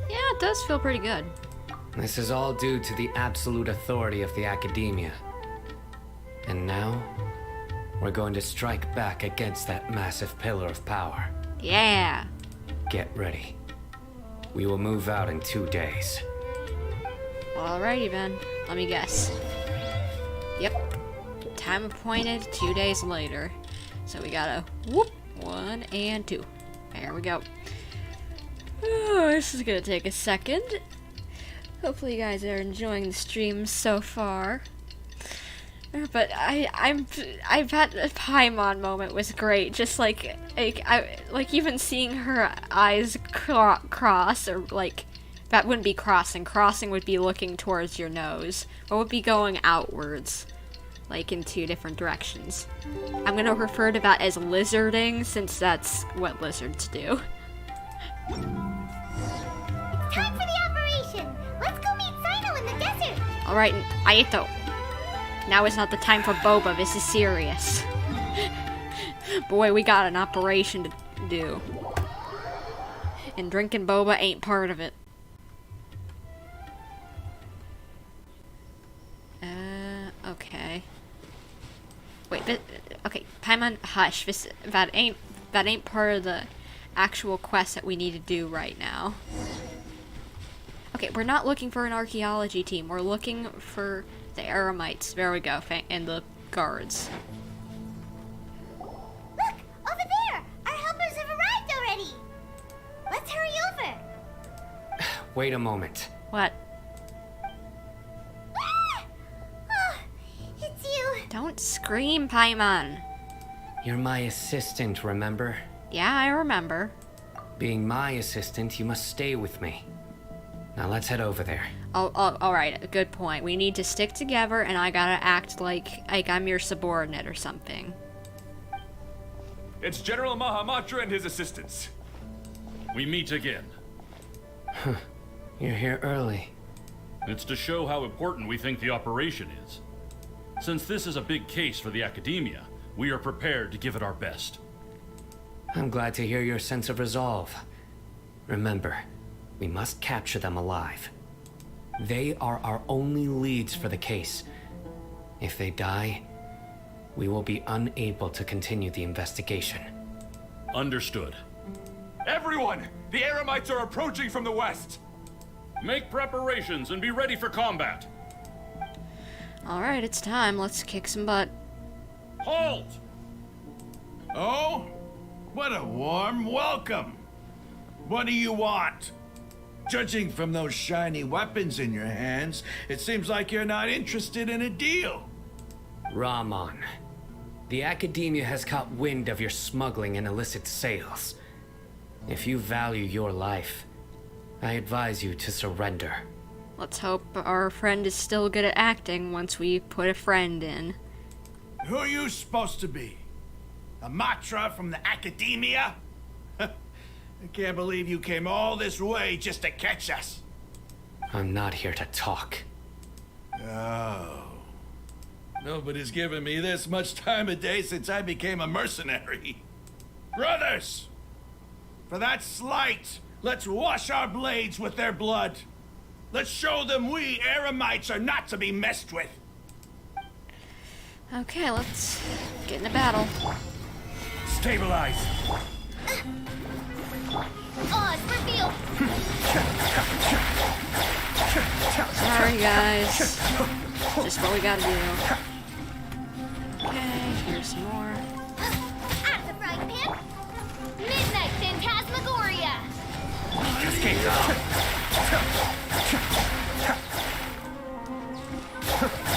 Yeah, it does feel pretty good. This is all due to the absolute authority of the Academia. And now, we're going to strike back against that massive pillar of power. Yeah. Get ready. We will move out in 2 days. Alrighty then. Let me guess. Yep. Time appointed, 2 days later. So we gotta whoop 1 and 2. There we go. Oh, this is gonna take a second. Hopefully you guys are enjoying the stream so far. But I've had a Paimon moment was great. Just like even seeing her eyes cross, or like that wouldn't be crossing. Crossing would be looking towards your nose, or would be going outwards, like in 2 different directions. I'm gonna refer to that as lizarding, since that's what lizards do. Time for the operation! Let's go meet Cyno in the desert! Alright, Aito. Now is not the time for boba, this is serious. Boy, we got an operation to do. And drinking boba ain't part of it. Okay. Wait, but, okay, Paimon, hush. That ain't part of the actual quest that we need to do right now. Okay, we're not looking for an archaeology team. We're looking for the Eremites. There we go, and the guards. Look! Over there! Our helpers have arrived already! Let's hurry over! Wait a moment. What? Ah! Oh, it's you! Don't scream, Paimon. You're my assistant, remember? Yeah, I remember. Being my assistant, you must stay with me. Now let's head over there. Oh, alright, good point. We need to stick together, and I gotta act like I'm your subordinate or something. It's General Mahamatra and his assistants. We meet again. You're here early. It's to show how important we think the operation is. Since this is a big case for the Academia, we are prepared to give it our best. I'm glad to hear your sense of resolve. Remember, we must capture them alive. They are our only leads for the case. If they die, we will be unable to continue the investigation. Understood. Everyone! The Eremites are approaching from the west! Make preparations and be ready for combat. Alright, it's time. Let's kick some butt. Halt! Oh? What a warm welcome. What do you want? Judging from those shiny weapons in your hands, it seems like you're not interested in a deal. Rahman, the Academia has caught wind of your smuggling and illicit sales. If you value your life, I advise you to surrender. Let's hope our friend is still good at acting once we put a friend in. Who are you supposed to be? A Matra from the Academia? I can't believe you came all this way just to catch us. I'm not here to talk. Oh. Nobody's given me this much time of day since I became a mercenary. Brothers! For that slight, let's wash our blades with their blood. Let's show them we Eremites are not to be messed with. Okay, let's get in a battle. Stabilize. Oz, reveal! Sorry, guys. Just what we gotta do. Okay, here's some more. At the frying pan! Midnight Phantasmagoria!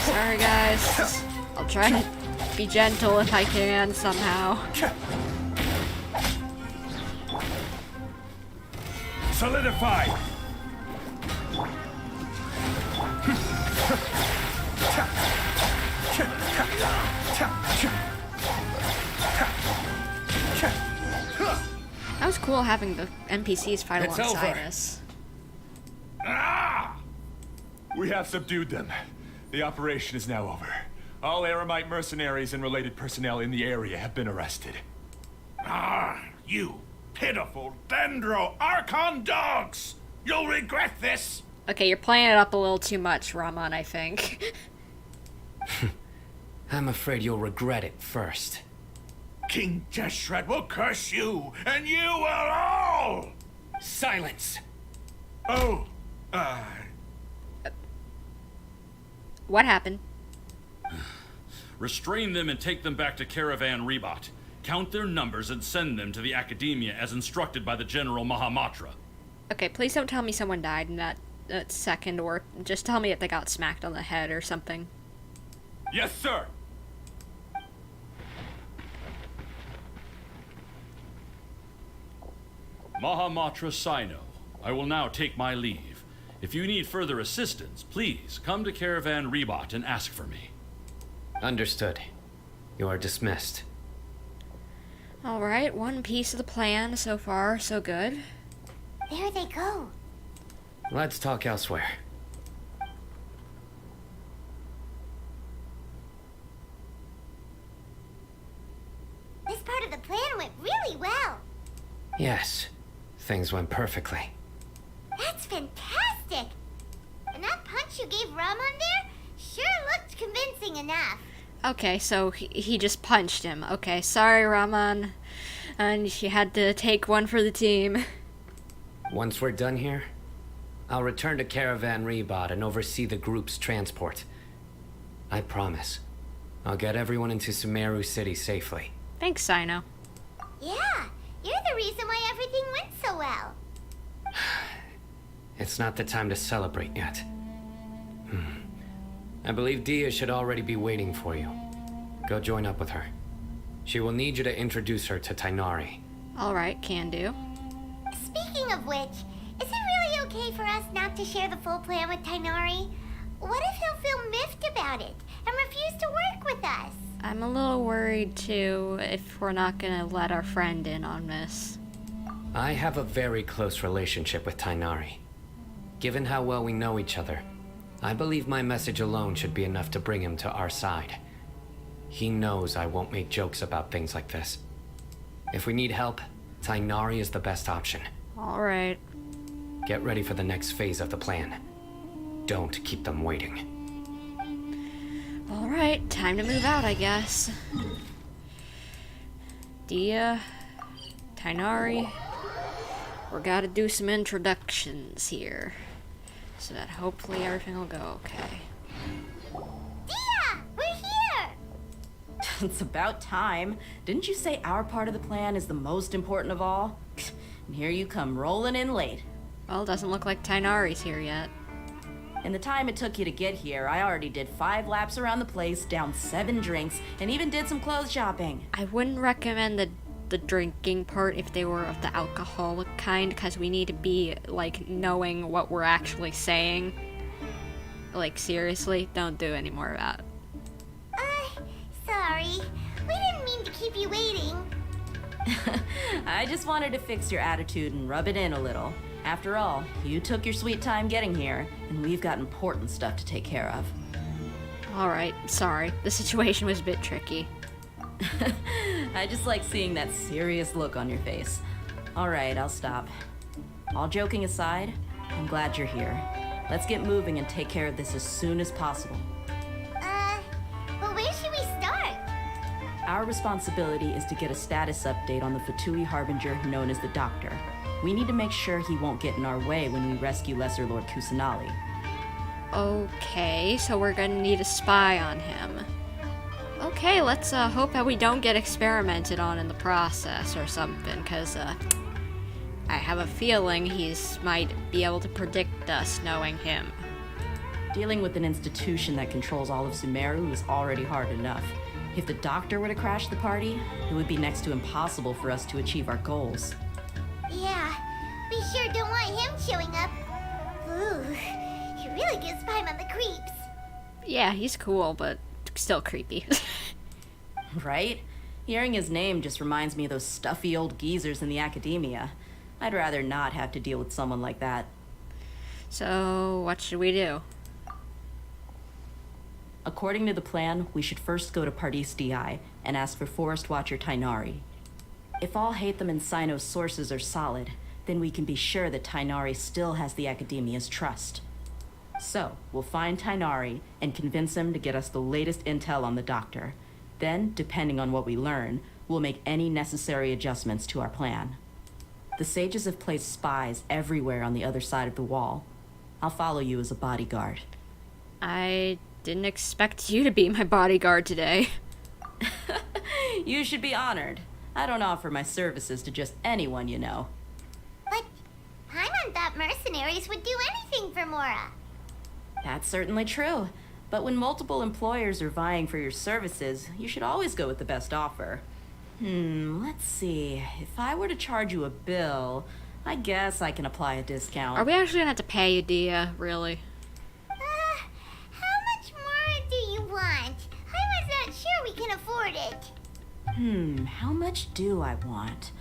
Sorry, guys. I'll try to be gentle if I can somehow. Solidify! That was cool having the NPCs fight It's alongside over. us. Ah! We have subdued them. The operation is now over. All Eremite mercenaries and related personnel in the area have been arrested. Ah, you pitiful Dendro Archon dogs! You'll regret this! Okay, you're playing it up a little too much, Rahman, I think. I'm afraid you'll regret it first. King Deshret will curse you, and you will all! Silence! Oh, What happened? Restrain them and take them back to Caravan Rebot. Count their numbers and send them to the Academia as instructed by the General Mahamatra. Okay, please don't tell me someone died in that second, or just tell me if they got smacked on the head or something. Yes, sir! Mahamatra Cyno, I will now take my leave. If you need further assistance, please come to Caravan Rebot and ask for me. Understood. You are dismissed. Alright, one piece of the plan so far, so good. There they go. Let's talk elsewhere. This part of the plan went really well. Yes, things went perfectly. That's fantastic! And that punch you gave Rahman there sure looked convincing enough. Okay, so he just punched him. Okay, sorry, Rahman. And you had to take one for the team. Once we're done here, I'll return to Caravan Rebot and oversee the group's transport. I promise. I'll get everyone into Sumeru City safely. Thanks, Cyno. Yeah, you're the reason why everything went so well. It's not the time to celebrate yet. I believe Dehya should already be waiting for you. Go join up with her. She will need you to introduce her to Tignari. Alright, can do. Speaking of which, is it really okay for us not to share the full plan with Tignari? What if he'll feel miffed about it and refuse to work with us? I'm a little worried, too, if we're not gonna let our friend in on this. I have a very close relationship with Tignari. Given how well we know each other, I believe my message alone should be enough to bring him to our side. He knows I won't make jokes about things like this. If we need help, Tignari is the best option. Alright. Get ready for the next phase of the plan. Don't keep them waiting. Alright, time to move out, I guess. Dehya, Tignari. We gotta do some introductions here, so that hopefully everything will go okay. Dehya, we're here! It's about time. Didn't you say our part of the plan is the most important of all? And here you come rolling in late. Well, doesn't look like Tignari's here yet. In the time it took you to get here, I already did 5 laps around the place, downed 7 drinks, and even did some clothes shopping. I wouldn't recommend the drinking part if they were of the alcoholic kind, because we need to be, like, knowing what we're actually saying. Like, seriously, don't do any more of that. Sorry. We didn't mean to keep you waiting. I just wanted to fix your attitude and rub it in a little. After all, you took your sweet time getting here, and we've got important stuff to take care of. Alright, sorry. The situation was a bit tricky. I just like seeing that serious look on your face. Alright, I'll stop. All joking aside, I'm glad you're here. Let's get moving and take care of this as soon as possible. But where should we start? Our responsibility is to get a status update on the Fatui Harbinger known as the Doctor. We need to make sure he won't get in our way when we rescue Lesser Lord Kusanali. Okay, so we're gonna need a spy on him. Okay, let's hope that we don't get experimented on in the process or something, because I have a feeling might be able to predict us knowing him. Dealing with an institution that controls all of Sumeru is already hard enough. If the Doctor were to crash the party, it would be next to impossible for us to achieve our goals. Yeah, we sure don't want him showing up. Ooh, he really gives Paimon the creeps. Yeah, he's cool, but still creepy. Right? Hearing his name just reminds me of those stuffy old geezers in the academia. I'd rather not have to deal with someone like that. So, what should we do? According to the plan, we should first go to Pardis Di and ask for Forest Watcher Tignari. If Al-Haithem and Cyno's sources are solid, then we can be sure that Tignari still has the Academia's trust. So, we'll find Tignari and convince him to get us the latest intel on the Doctor. Then, depending on what we learn, we'll make any necessary adjustments to our plan. The sages have placed spies everywhere on the other side of the wall. I'll follow you as a bodyguard. I didn't expect you to be my bodyguard today. You should be honored. I don't offer my services to just anyone you know. But Paimon thought mercenaries would do anything for Mora. That's certainly true. But when multiple employers are vying for your services, you should always go with the best offer. Let's see. If I were to charge you a bill, I guess I can apply a discount. Are we actually gonna have to pay you, Dehya? Really? How much more do you want? I was not sure we can afford it. How much do I want?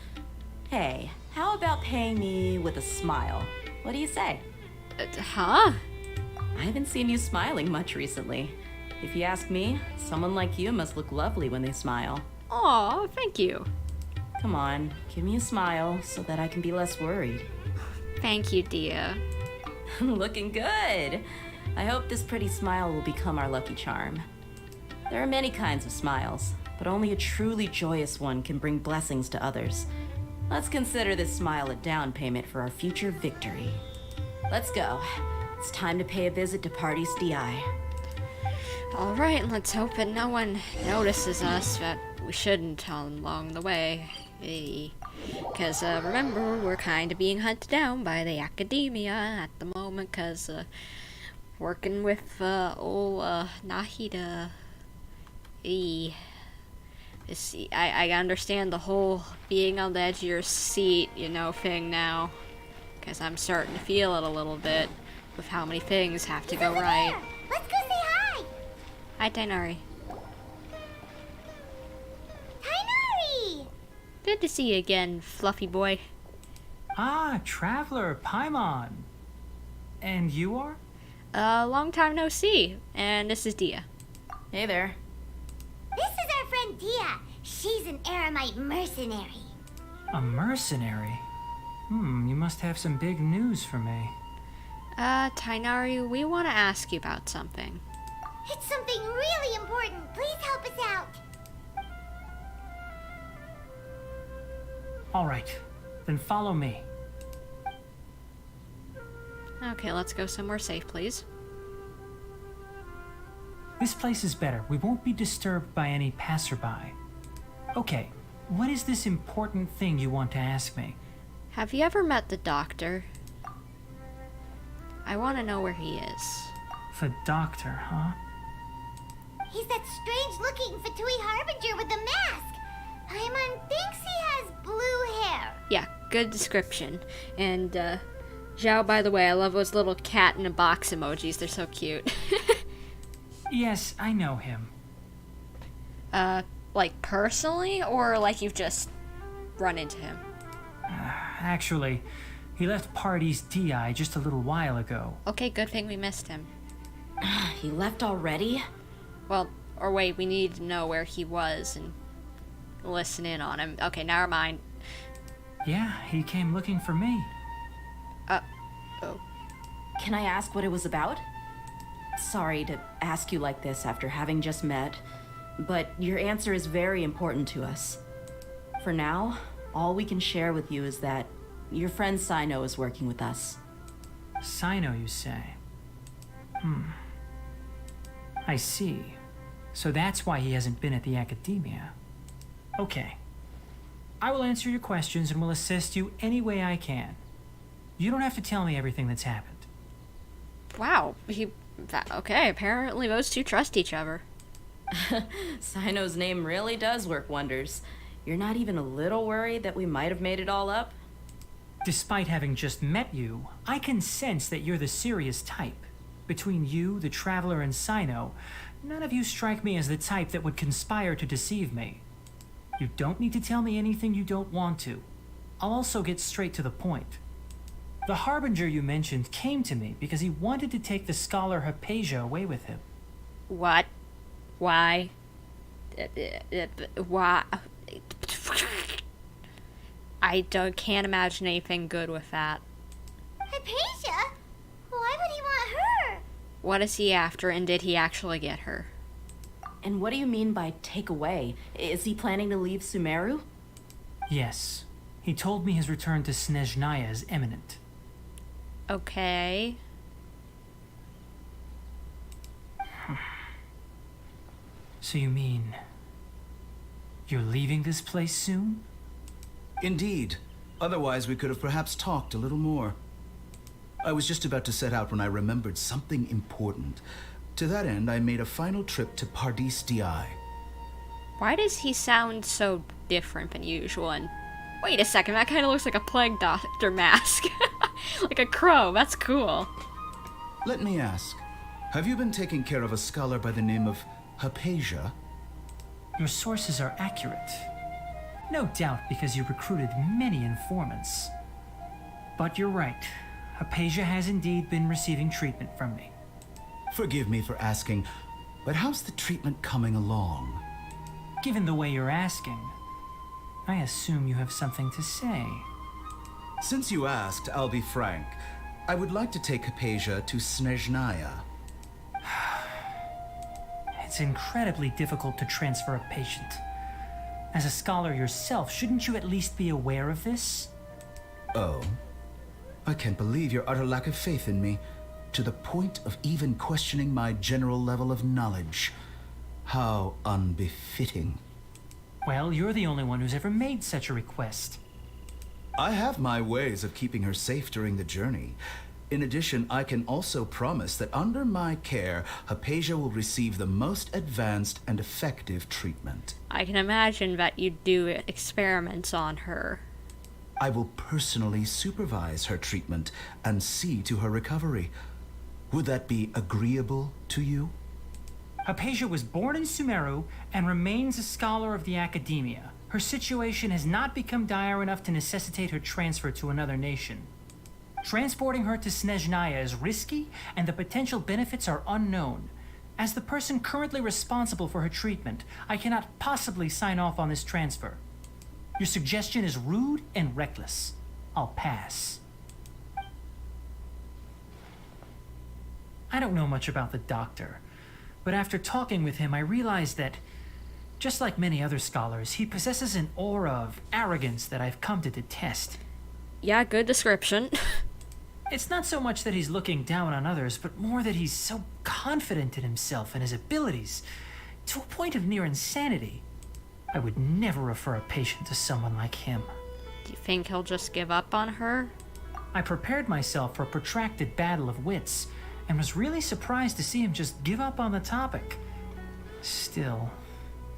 Hey, how about paying me with a smile? What do you say? Huh? I haven't seen you smiling much recently. If you ask me, someone like you must look lovely when they smile. Aw, thank you. Come on, give me a smile so that I can be less worried. Thank you, Dehya. Looking good. I hope this pretty smile will become our lucky charm. There are many kinds of smiles, but only a truly joyous one can bring blessings to others. Let's consider this smile a down payment for our future victory. Let's go. It's time to pay a visit to Pardis Di. Alright, let's hope that no one notices us, but we shouldn't along the way. Because, remember, we're kind of being hunted down by the academia at the moment, because, working with, old, nahida. I understand the whole being on the edge of your seat, thing now. Because I'm starting to feel it a little bit with how many things have to go right. Let's go say hi. Hi, Tignari. Tignari! Good to see you again, fluffy boy. Ah, Traveler, Paimon. And you are? Long time no see. And this is Dehya. Hey there. This is our friend Dehya. She's an Aramite mercenary. A mercenary? You must have some big news for me. Tignari, we want to ask you about something. It's something really important. Please help us out. All right, then follow me. Okay, let's go somewhere safe, please. This place is better. We won't be disturbed by any passerby. Okay, what is this important thing you want to ask me? Have you ever met the Doctor? I want to know where he is. The doctor, huh? He's that strange-looking Fatui Harbinger with the mask. Paimon thinks he has blue hair. Yeah, good description. And, Zhao, by the way, I love those little cat in a box emojis. They're so cute. Yes, I know him. Like personally, or like you've just run into him? Actually, he left Party's DI just a little while ago. Okay, good thing we missed him. He left already? Well, or wait, we need to know where he was and listen in on him. Okay, never mind. Yeah, he came looking for me. Oh. Can I ask what it was about? Sorry to ask you like this after having just met, but your answer is very important to us. For now, all we can share with you is that your friend Cyno is working with us. Cyno, you say? I see. So that's why he hasn't been at the academia. Okay. I will answer your questions and will assist you any way I can. You don't have to tell me everything that's happened. Wow, okay, apparently those two trust each other. Cyno's name really does work wonders. You're not even a little worried that we might have made it all up? Despite having just met you, I can sense that you're the serious type. Between you, the Traveler, and Cyno, none of you strike me as the type that would conspire to deceive me. You don't need to tell me anything you don't want to. I'll also get straight to the point. The Harbinger you mentioned came to me because he wanted to take the scholar Hypatia away with him. What? Why? Why? Can't imagine anything good with that. Hypatia? Why would he want her? What is he after, and did he actually get her? And what do you mean by take away? Is he planning to leave Sumeru? Yes. He told me his return to Snezhnaya is imminent. Okay. So you mean... you're leaving this place soon? Indeed. Otherwise, we could have perhaps talked a little more. I was just about to set out when I remembered something important. To that end, I made a final trip to Pardis Di. Why does he sound so different than usual? And wait a second, that kind of looks like a plague doctor mask. Like a crow, that's cool. Let me ask, have you been taking care of a scholar by the name of Hypatia? Your sources are accurate. No doubt because you recruited many informants. But you're right. Hypatia has indeed been receiving treatment from me. Forgive me for asking, but how's the treatment coming along? Given the way you're asking, I assume you have something to say. Since you asked, I'll be frank. I would like to take Hypatia to Snezhnaya. It's incredibly difficult to transfer a patient. As a scholar yourself, shouldn't you at least be aware of this? Oh? I can't believe your utter lack of faith in me, to the point of even questioning my general level of knowledge. How unbefitting. Well, you're the only one who's ever made such a request. I have my ways of keeping her safe during the journey. In addition, I can also promise that under my care, Hypatia will receive the most advanced and effective treatment. I can imagine that you do experiments on her. I will personally supervise her treatment and see to her recovery. Would that be agreeable to you? Hypatia was born in Sumeru and remains a scholar of the academia. Her situation has not become dire enough to necessitate her transfer to another nation. Transporting her to Snezhnaya is risky, and the potential benefits are unknown. As the person currently responsible for her treatment, I cannot possibly sign off on this transfer. Your suggestion is rude and reckless. I'll pass. I don't know much about the doctor, but after talking with him, I realized that, just like many other scholars, he possesses an aura of arrogance that I've come to detest. Yeah, good description. It's not so much that he's looking down on others, but more that he's so confident in himself and his abilities, to a point of near insanity. I would never refer a patient to someone like him. Do you think he'll just give up on her? I prepared myself for a protracted battle of wits, and was really surprised to see him just give up on the topic. Still,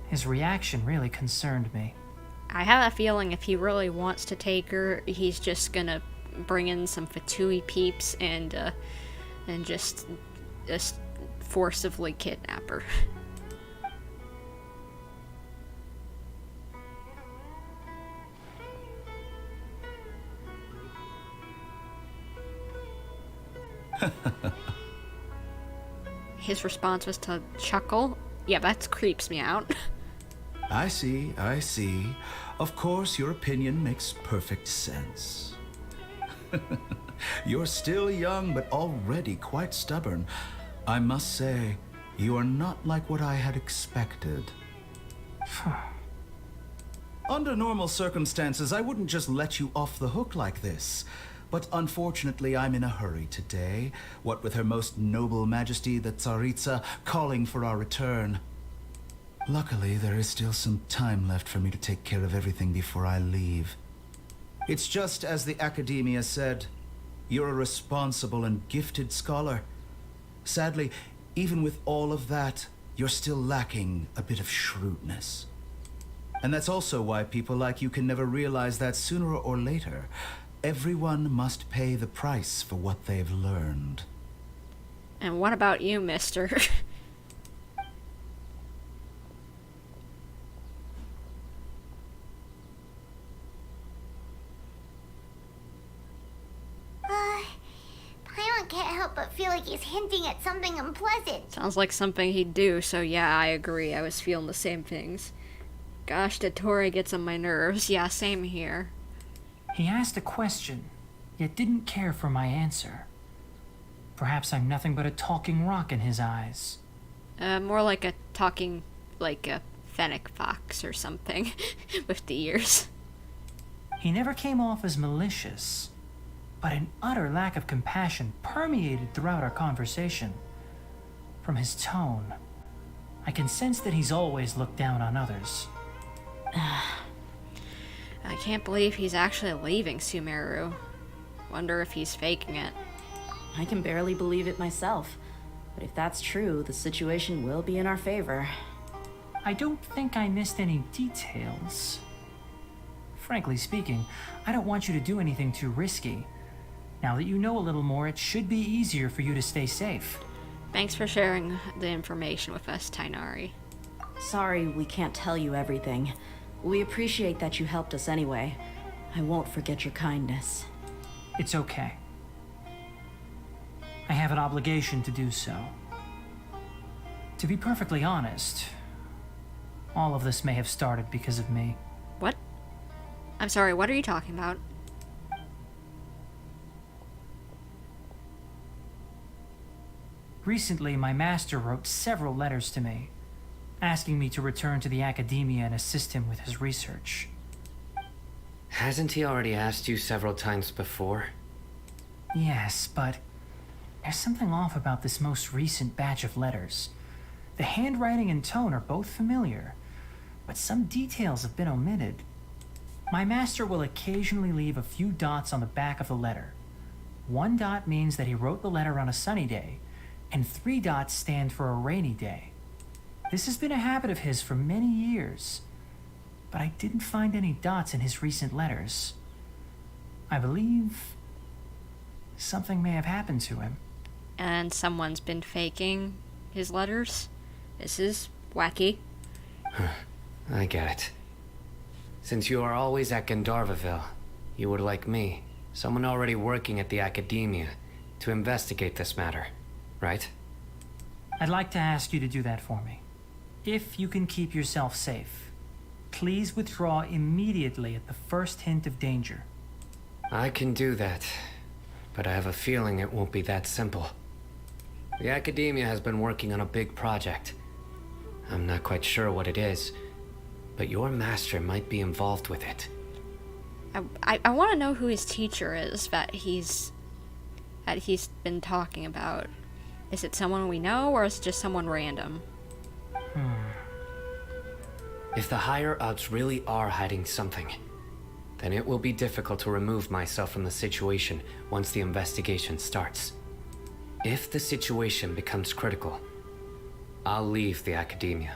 his reaction really concerned me. I have a feeling if he really wants to take her, he's just gonna bring in some Fatui peeps and just forcibly kidnap her. His response was to chuckle. Yeah, that creeps me out. I see, I see. Of course, your opinion makes perfect sense. You're still young, but already quite stubborn. I must say, you are not like what I had expected. Under normal circumstances, I wouldn't just let you off the hook like this. But unfortunately, I'm in a hurry today, what with Her Most Noble Majesty the Tsaritsa calling for our return. Luckily, there is still some time left for me to take care of everything before I leave. It's just as the Academia said, you're a responsible and gifted scholar. Sadly, even with all of that, you're still lacking a bit of shrewdness. And that's also why people like you can never realize that sooner or later, everyone must pay the price for what they've learned. And what about you, mister? Paimon can't help but feel like he's hinting at something unpleasant. Sounds like something he'd do, so yeah, I agree. I was feeling the same things. Gosh, dottore gets on my nerves. Yeah, same here. He asked a question, yet didn't care for my answer. Perhaps I'm nothing but a talking rock in his eyes. More like a talking, like a fennec fox or something, with the ears. He never came off as malicious, but an utter lack of compassion permeated throughout our conversation. From his tone, I can sense that he's always looked down on others. I can't believe he's actually leaving Sumeru. Wonder if he's faking it. I can barely believe it myself. But if that's true, the situation will be in our favor. I don't think I missed any details. Frankly speaking, I don't want you to do anything too risky. Now that you know a little more, it should be easier for you to stay safe. Thanks for sharing the information with us, Tignari. Sorry we can't tell you everything. We appreciate that you helped us anyway. I won't forget your kindness. It's okay. I have an obligation to do so. To be perfectly honest, all of this may have started because of me. What? I'm sorry, what are you talking about? Recently, my master wrote several letters to me, asking me to return to the Academia and assist him with his research. Hasn't he already asked you several times before? Yes, but there's something off about this most recent batch of letters. The handwriting and tone are both familiar, but some details have been omitted. My master will occasionally leave a few dots on the back of the letter. 1 dot means that he wrote the letter on a sunny day, and 3 dots stand for a rainy day. This has been a habit of his for many years, but I didn't find any dots in his recent letters. I believe something may have happened to him. And someone's been faking his letters? This is wacky. I get it. Since you are always at Gandharvaville, you would like me, someone already working at the Academia, to investigate this matter, right? I'd like to ask you to do that for me. If you can keep yourself safe, please withdraw immediately at the first hint of danger. I can do that, but I have a feeling it won't be that simple. The Academia has been working on a big project. I'm not quite sure what it is, but your master might be involved with it. I want to know who his teacher is that he's been talking about. Is it someone we know, or is it just someone random? If the higher-ups really are hiding something, then it will be difficult to remove myself from the situation once the investigation starts. If the situation becomes critical, I'll leave the academia.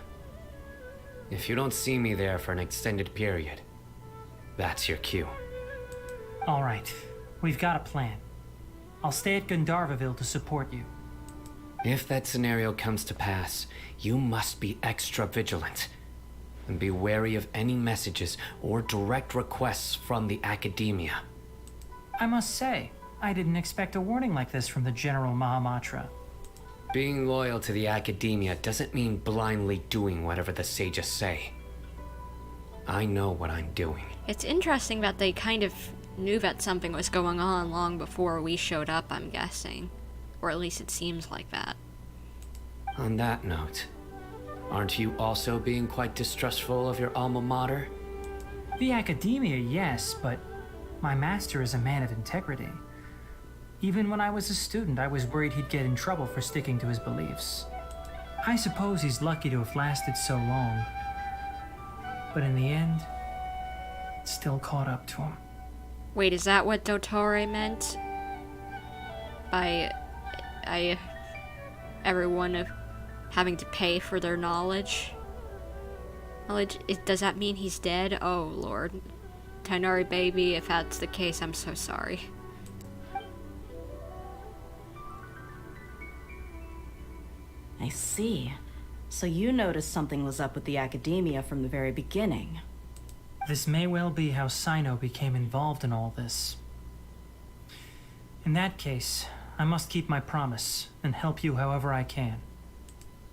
If you don't see me there for an extended period, that's your cue. All right, we've got a plan. I'll stay at Gandharvaville to support you. If that scenario comes to pass, you must be extra vigilant. And be wary of any messages or direct requests from the academia. I must say, I didn't expect a warning like this from the General Mahamatra. Being loyal to the academia doesn't mean blindly doing whatever the sages say. I know what I'm doing. It's interesting that they kind of knew that something was going on long before we showed up, I'm guessing. Or at least it seems like that. On that note, aren't you also being quite distrustful of your alma mater? The academia, yes, but my master is a man of integrity. Even when I was a student, I was worried he'd get in trouble for sticking to his beliefs. I suppose he's lucky to have lasted so long. But in the end, it still caught up to him. Wait, is that what dottore meant? By everyone having to pay for their knowledge? Does that mean he's dead? Oh, Lord. Tignari baby, if that's the case, I'm so sorry. I see. So you noticed something was up with the academia from the very beginning. This may well be how Cyno became involved in all this. In that case, I must keep my promise and help you however I can.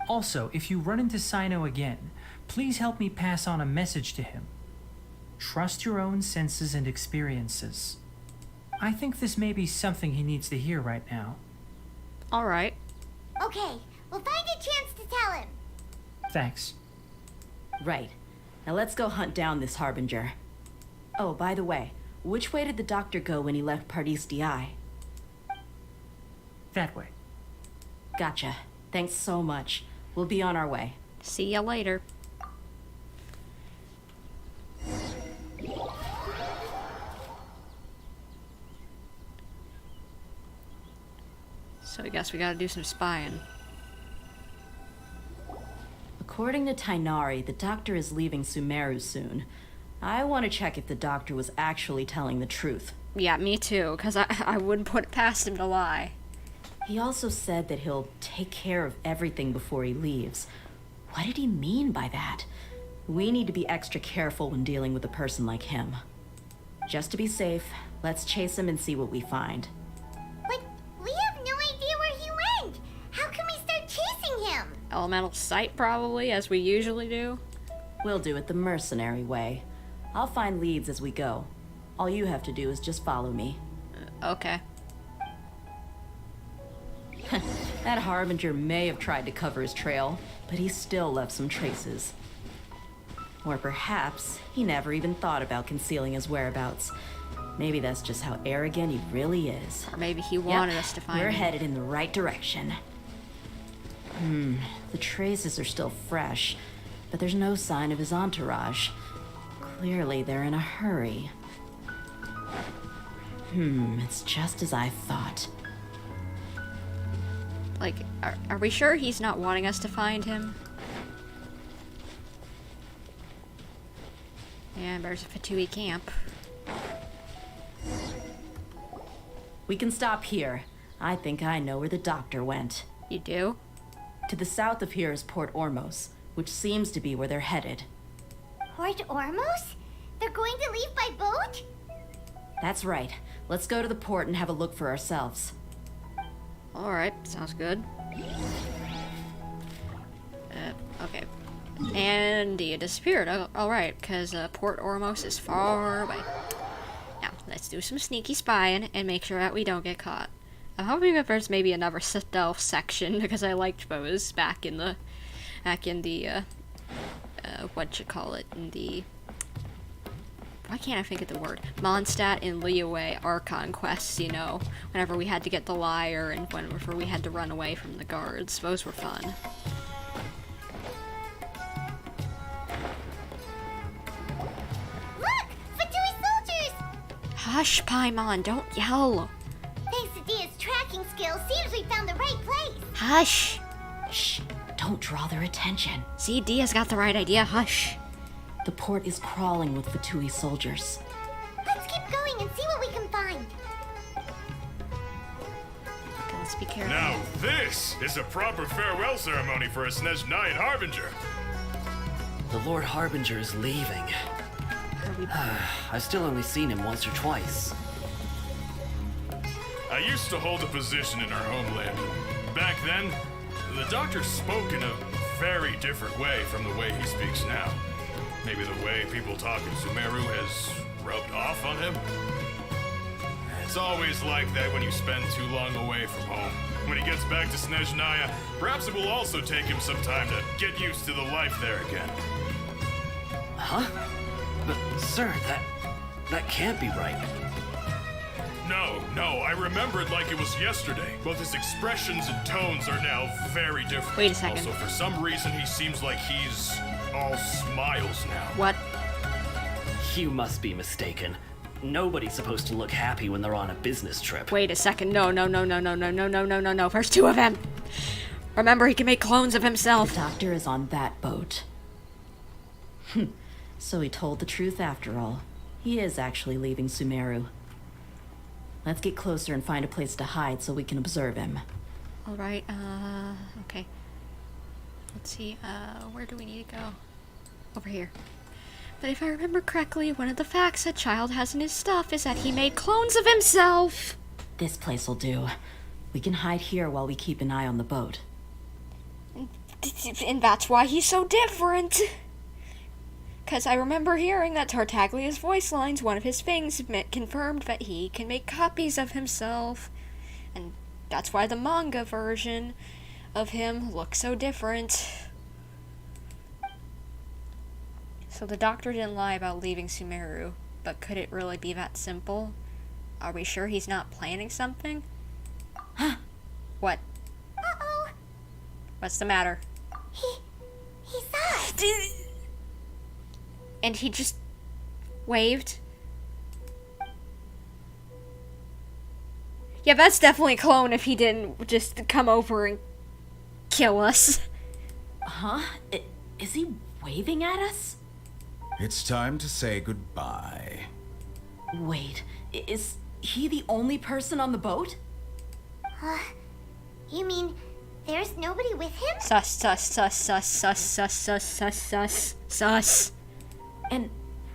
Also, if you run into Cyno again, please help me pass on a message to him. Trust your own senses and experiences. I think this may be something he needs to hear right now. Alright. Okay, we'll find a chance to tell him. Thanks. Right. Now let's go hunt down this Harbinger. Oh, by the way, which way did the doctor go when he left Pardis Di? That way. Gotcha. Thanks so much. We'll be on our way. See ya later. So I guess we gotta do some spying. According to Tignari, the doctor is leaving Sumeru soon. I want to check if the doctor was actually telling the truth. Yeah, me too, because I wouldn't put it past him to lie. He also said that he'll take care of everything before he leaves. What did he mean by that? We need to be extra careful when dealing with a person like him. Just to be safe, let's chase him and see what we find. But we have no idea where he went. How can we start chasing him? Elemental sight, probably, as we usually do. We'll do it the mercenary way. I'll find leads as we go. All you have to do is just follow me. Okay. That Harbinger may have tried to cover his trail, but he still left some traces. Or perhaps he never even thought about concealing his whereabouts. Maybe that's just how arrogant he really is. Or maybe he wanted us to find We're him. headed in the right direction. The traces are still fresh, but there's no sign of his entourage. Clearly they're in a hurry. It's just as I thought. Like, are we sure he's not wanting us to find him? Yeah, there's a Fatui camp. We can stop here. I think I know where the doctor went. You do? To the south of here is Port Ormos, which seems to be where they're headed. Port Ormos? They're going to leave by boat? That's right. Let's go to the port and have a look for ourselves. Alright, sounds good. Okay. And he disappeared. Alright, because Port Ormos is far away. Now, let's do some sneaky spying and make sure that we don't get caught. I'm hoping that there's maybe another stealth section, because I liked those back in the why can't I think of the word? Mondstadt and Liyue Archon quests, you know, whenever we had to get the lyre and whenever we had to run away from the guards. Those were fun. Look! Fatui soldiers! Hush, Paimon, don't yell. Thanks to Dehya's tracking skills, seems we found the right place. Hush. Shh, don't draw their attention. See, Dehya's got the right idea. Hush. The port is crawling with Fatui soldiers. Let's keep going and see what we can find. Okay, let's be careful. Now this is a proper farewell ceremony for a Snezhnayan Harbinger. The Lord Harbinger is leaving. I've still only seen him once or twice. I used to hold a position in our homeland. Back then, the doctor spoke in a very different way from the way he speaks now. Maybe the way people talk in Sumeru has rubbed off on him. It's always like that when you spend too long away from home. When he gets back to Snezhnaya, perhaps it will also take him some time to get used to the life there again. Huh? But, sir, that can't be right. No, I remember it like it was yesterday. Both his expressions and tones are now very different. Wait a second. Also, for some reason, he seems like he's all smiles now. What? You must be mistaken. Nobody's supposed to look happy when they're on a business trip. Wait a second. No. There's two of him. Remember, he can make clones of himself. The doctor is on that boat. So he told the truth after all. He is actually leaving Sumeru. Let's get closer and find a place to hide so we can observe him. Alright, okay. Let's see, where do we need to go? Over here. But if I remember correctly, one of the facts that Child has in his stuff is that he made clones of himself! This place will do. We can hide here while we keep an eye on the boat. And that's why he's so different! Because I remember hearing that Tartaglia's voice lines, one of his things, confirmed that he can make copies of himself. And that's why the manga version of him looks so different. So the doctor didn't lie about leaving Sumeru, but could it really be that simple? Are we sure he's not planning something? Huh? What? Uh-oh. What's the matter? He saw us. And he just waved. Yeah, that's definitely a clone if he didn't just come over and kill us. Huh? Is he waving at us? It's time to say goodbye. Wait, is he the only person on the boat? You mean there's nobody with him? Sus. And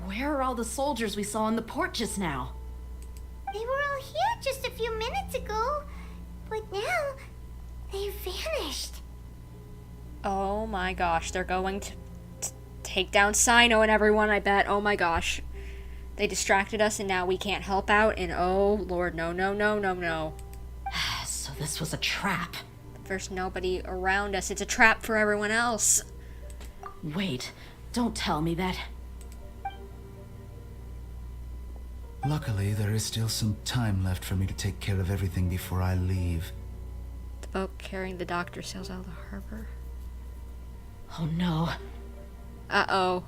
where are all the soldiers we saw in the port just now? They were all here just a few minutes ago, but now they've vanished. Oh my gosh, they're going to take down Cyno and everyone, I bet. Oh my gosh. They distracted us and now we can't help out, and oh lord, no. So this was a trap. There's nobody around us. It's a trap for everyone else. Wait, don't tell me that. Luckily, there is still some time left for me to take care of everything before I leave. The boat carrying the doctor sails out of the harbor. Oh no. Uh-oh.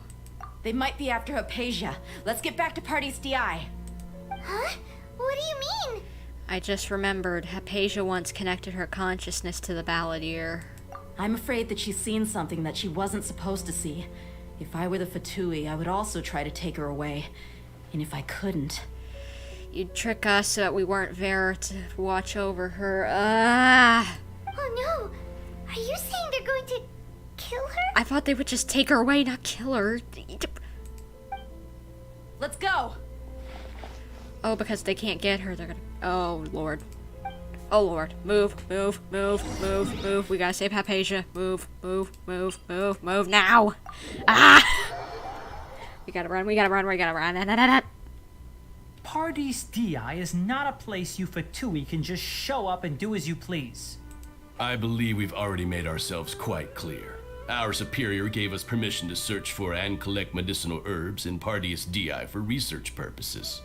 They might be after Hypatia. Let's get back to Party's DI. Huh? What do you mean? I just remembered Hypatia once connected her consciousness to the balladeer. I'm afraid that she's seen something that she wasn't supposed to see. If I were the Fatui, I would also try to take her away. And if I couldn't... You'd trick us so that we weren't there to watch over her. Oh no! Are you saying they're going to kill her? I thought they would just take her away, not kill her. Let's go! Oh, because they can't get her, they're gonna... Oh, Lord. Oh, Lord. Move. We gotta save Hypatia. Move now! Ah! We gotta run. Party's DI is not a place you Fatui can just show up and do as you please. I believe we've already made ourselves quite clear. Our superior gave us permission to search for and collect medicinal herbs in Party's DI for research purposes.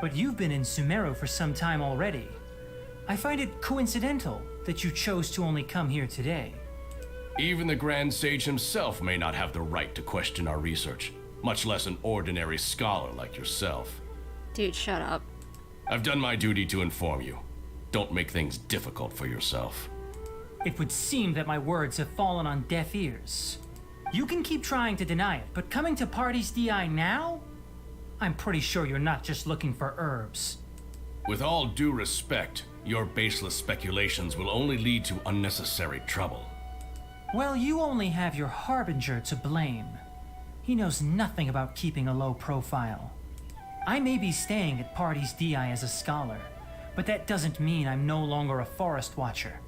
But you've been in Sumeru for some time already. I find it coincidental that you chose to only come here today. Even the Grand Sage himself may not have the right to question our research, much less an ordinary scholar like yourself. Dude, shut up. I've done my duty to inform you. Don't make things difficult for yourself. It would seem that my words have fallen on deaf ears. You can keep trying to deny it, but coming to Party's DI now? I'm pretty sure you're not just looking for herbs. With all due respect, your baseless speculations will only lead to unnecessary trouble. Well, you only have your Harbinger to blame. He knows nothing about keeping a low profile. I may be staying at Party's DI as a scholar, but that doesn't mean I'm no longer a forest watcher.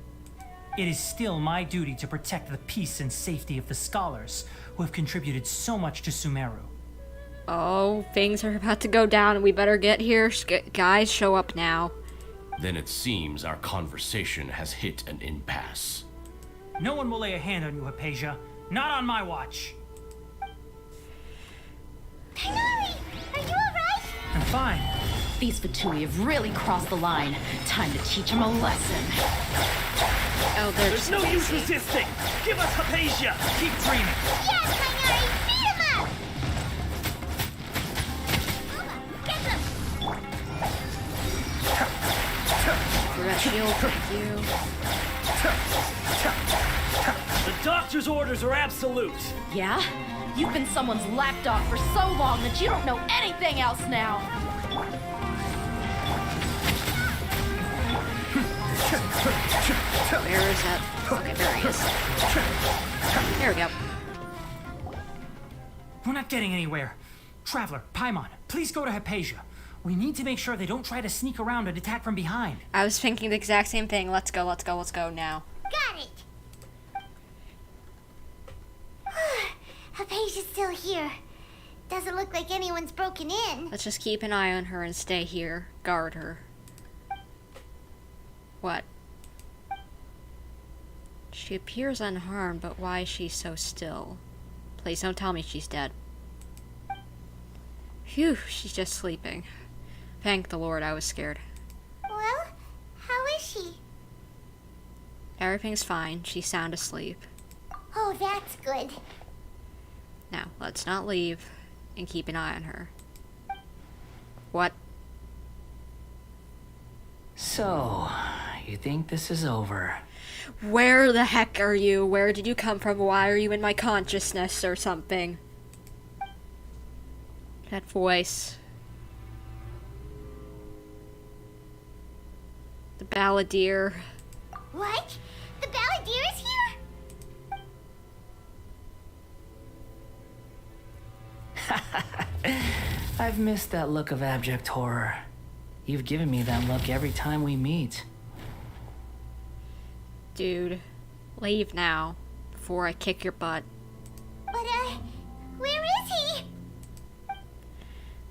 It is still my duty to protect the peace and safety of the scholars who have contributed so much to Sumeru. Oh, things are about to go down. We better get here. Guys, show up now. Then it seems our conversation has hit an impasse. No one will lay a hand on you, Hypatia. Not on my watch. Tignari, are you alright? I'm fine. These Fatui have really crossed the line. Time to teach them a lesson. Oh, there's no use resisting! Give us Hypatia! Keep dreaming! Yes, Tignari! Beat him up! Get them! Shield, thank you. The doctor's orders are absolute! Yeah? You've been someone's lapdog for so long that you don't know anything else now! Where is that? Okay, there he is. There we go. We're not getting anywhere. Traveler, Paimon, please go to Hypatia. We need to make sure they don't try to sneak around and attack from behind. I was thinking the exact same thing. Let's go, let's go, let's go now. Got it! Hypatia's still here. Doesn't look like anyone's broken in. Let's just keep an eye on her and stay here. Guard her. What? She appears unharmed, but why is she so still? Please don't tell me she's dead. Phew, she's just sleeping. Thank the Lord, I was scared. Well, how is she? Everything's fine. She's sound asleep. Oh, that's good. Now, let's not leave and keep an eye on her. What? So, you think this is over? Where the heck are you? Where did you come from? Why are you in my consciousness or something? That voice. The balladeer. What? The balladeer is here? I've missed that look of abject horror. You've given me that look every time we meet. Dude, leave now, before I kick your butt. But, where is he?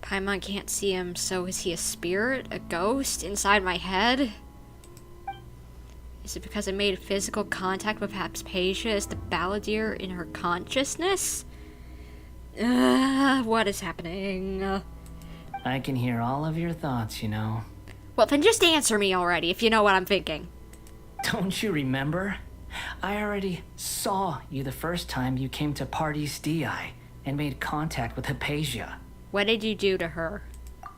Paimon can't see him, so is he a spirit? A ghost? Inside my head? Is it because I made physical contact with Hypatia? Is the balladeer in her consciousness? What is happening? I can hear all of your thoughts, you know. Well, then just answer me already, if you know what I'm thinking. Don't you remember? I already saw you the first time you came to Party's DI and made contact with Hypatia. What did you do to her?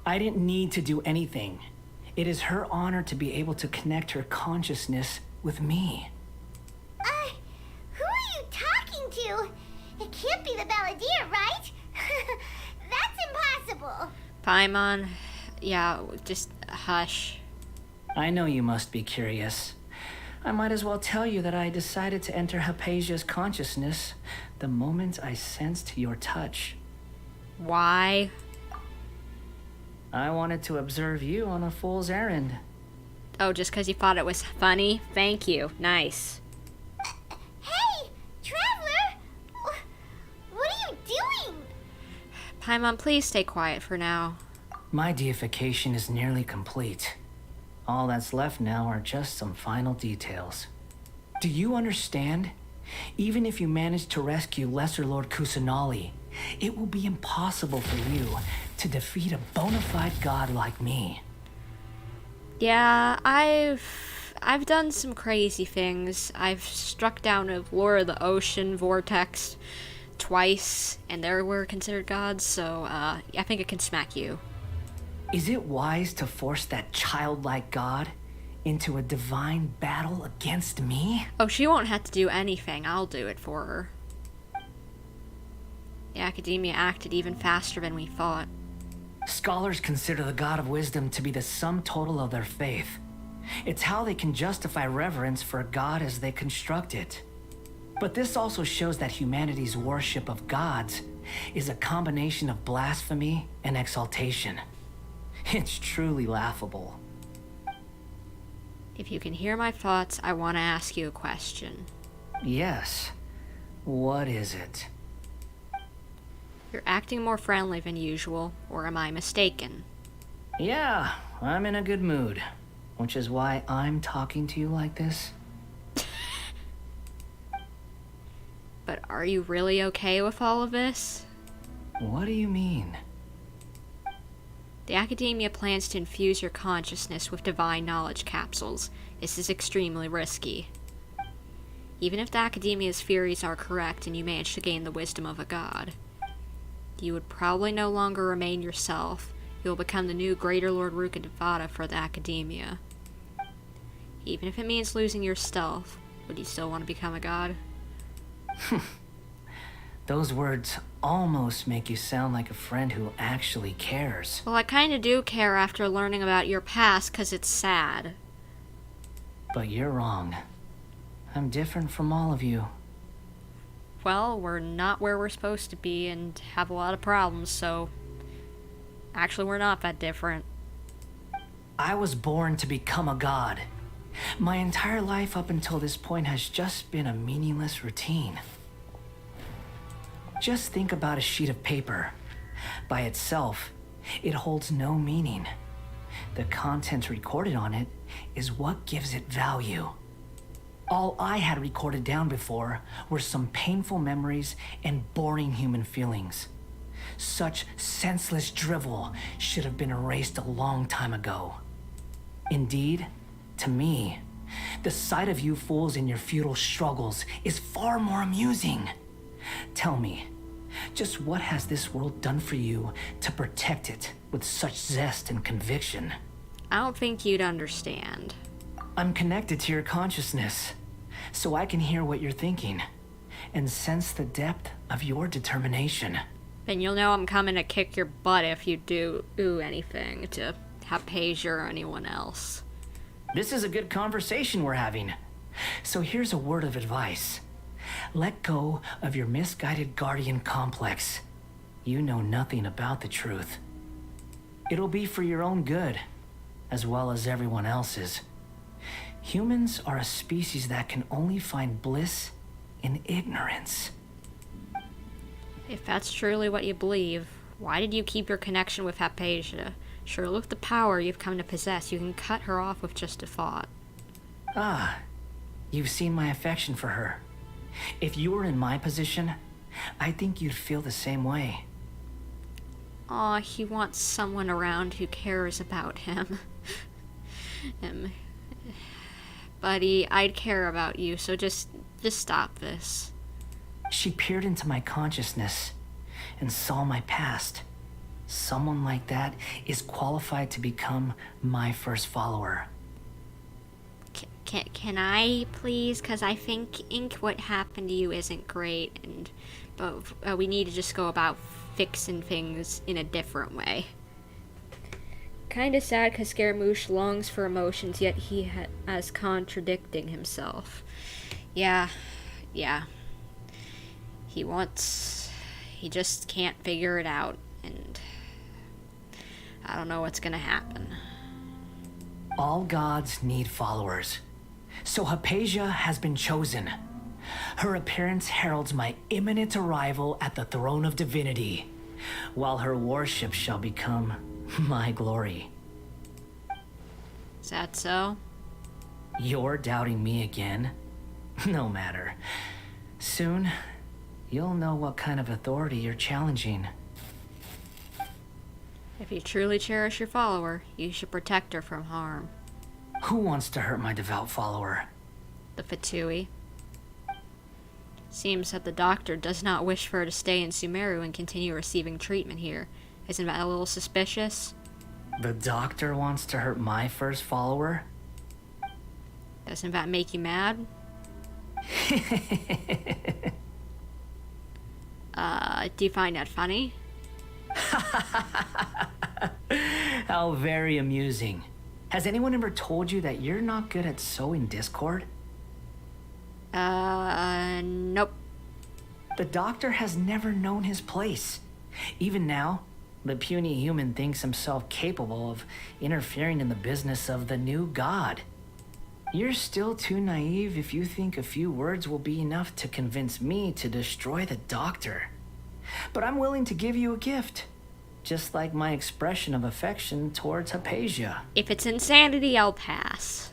I didn't need to do anything. It is her honor to be able to connect her consciousness with me. Who are you talking to? It can't be the balladeer, right? That's impossible. Paimon, yeah, just hush. I know you must be curious. I might as well tell you that I decided to enter Hypatia's consciousness the moment I sensed your touch. Why? I wanted to observe you on a fool's errand. Oh, just because you thought it was funny? Thank you. Nice. Hey, Traveler! What are you doing? Paimon, please stay quiet for now. My deification is nearly complete. All that's left now are just some final details. Do you understand? Even if you manage to rescue Lesser Lord Kusanali, it will be impossible for you to defeat a bona fide god like me. Yeah, I've done some crazy things. I've struck down a Lord of the Ocean vortex twice, and they were considered gods, so I think it can smack you. Is it wise to force that childlike god into a divine battle against me? Oh, she won't have to do anything. I'll do it for her. The Academia acted even faster than we thought. Scholars consider the God of Wisdom to be the sum total of their faith. It's how they can justify reverence for a god as they construct it. But this also shows that humanity's worship of gods is a combination of blasphemy and exaltation. It's truly laughable. If you can hear my thoughts, I want to ask you a question. Yes. What is it? You're acting more friendly than usual, or am I mistaken? Yeah, I'm in a good mood, which is why I'm talking to you like this. But are you really okay with all of this? What do you mean? The Academia plans to infuse your consciousness with divine knowledge capsules. This is extremely risky. Even if the Academia's theories are correct and you manage to gain the wisdom of a god, you would probably no longer remain yourself. You'll become the new Greater Lord Rukkhadevata for the Academia. Even if it means losing your stealth, would you still want to become a god? Those words almost make you sound like a friend who actually cares. Well, I kinda do care after learning about your past, 'cause it's sad. But you're wrong. I'm different from all of you. Well, we're not where we're supposed to be and have a lot of problems, so... Actually, we're not that different. I was born to become a god. My entire life up until this point has just been a meaningless routine. Just think about a sheet of paper. By itself, it holds no meaning. The content recorded on it is what gives it value. All I had recorded down before were some painful memories and boring human feelings. Such senseless drivel should have been erased a long time ago. Indeed, to me, the sight of you fools in your futile struggles is far more amusing. Tell me, just what has this world done for you to protect it with such zest and conviction? I don't think you'd understand. I'm connected to your consciousness, so I can hear what you're thinking and sense the depth of your determination. Then you'll know I'm coming to kick your butt if you do anything to Hypatia or anyone else. This is a good conversation we're having. So here's a word of advice. Let go of your misguided guardian complex. You know nothing about the truth. It'll be for your own good, as well as everyone else's. Humans are a species that can only find bliss in ignorance. If that's truly what you believe, why did you keep your connection with Hypatia? Surely with the power you've come to possess, you can cut her off with just a thought. Ah, you've seen my affection for her. If you were in my position, I think you'd feel the same way. Aw, he wants someone around who cares about him. Buddy, I'd care about you, so just stop this. She peered into my consciousness and saw my past. Someone like that is qualified to become my first follower. Can I, please? Because I think what happened to you isn't great, but we need to just go about fixing things in a different way. Kinda sad because Scaramouche longs for emotions, yet he has contradicting himself. Yeah. He just can't figure it out, and I don't know what's gonna happen. All gods need followers. So Hypatia has been chosen. Her appearance heralds my imminent arrival at the throne of divinity, while her worship shall become my glory. Is that so? You're doubting me again? No matter. Soon, you'll know what kind of authority you're challenging. If you truly cherish your follower, you should protect her from harm. Who wants to hurt my devout follower? The Fatui. Seems that the doctor does not wish for her to stay in Sumeru and continue receiving treatment here. Isn't that a little suspicious? The doctor wants to hurt my first follower? Doesn't that make you mad? Do you find that funny? How very amusing. Has anyone ever told you that you're not good at sowing discord? Nope. The doctor has never known his place. Even now, the puny human thinks himself capable of interfering in the business of the new god. You're still too naive if you think a few words will be enough to convince me to destroy the doctor. But I'm willing to give you a gift, just like my expression of affection towards Hypatia. If it's insanity, I'll pass.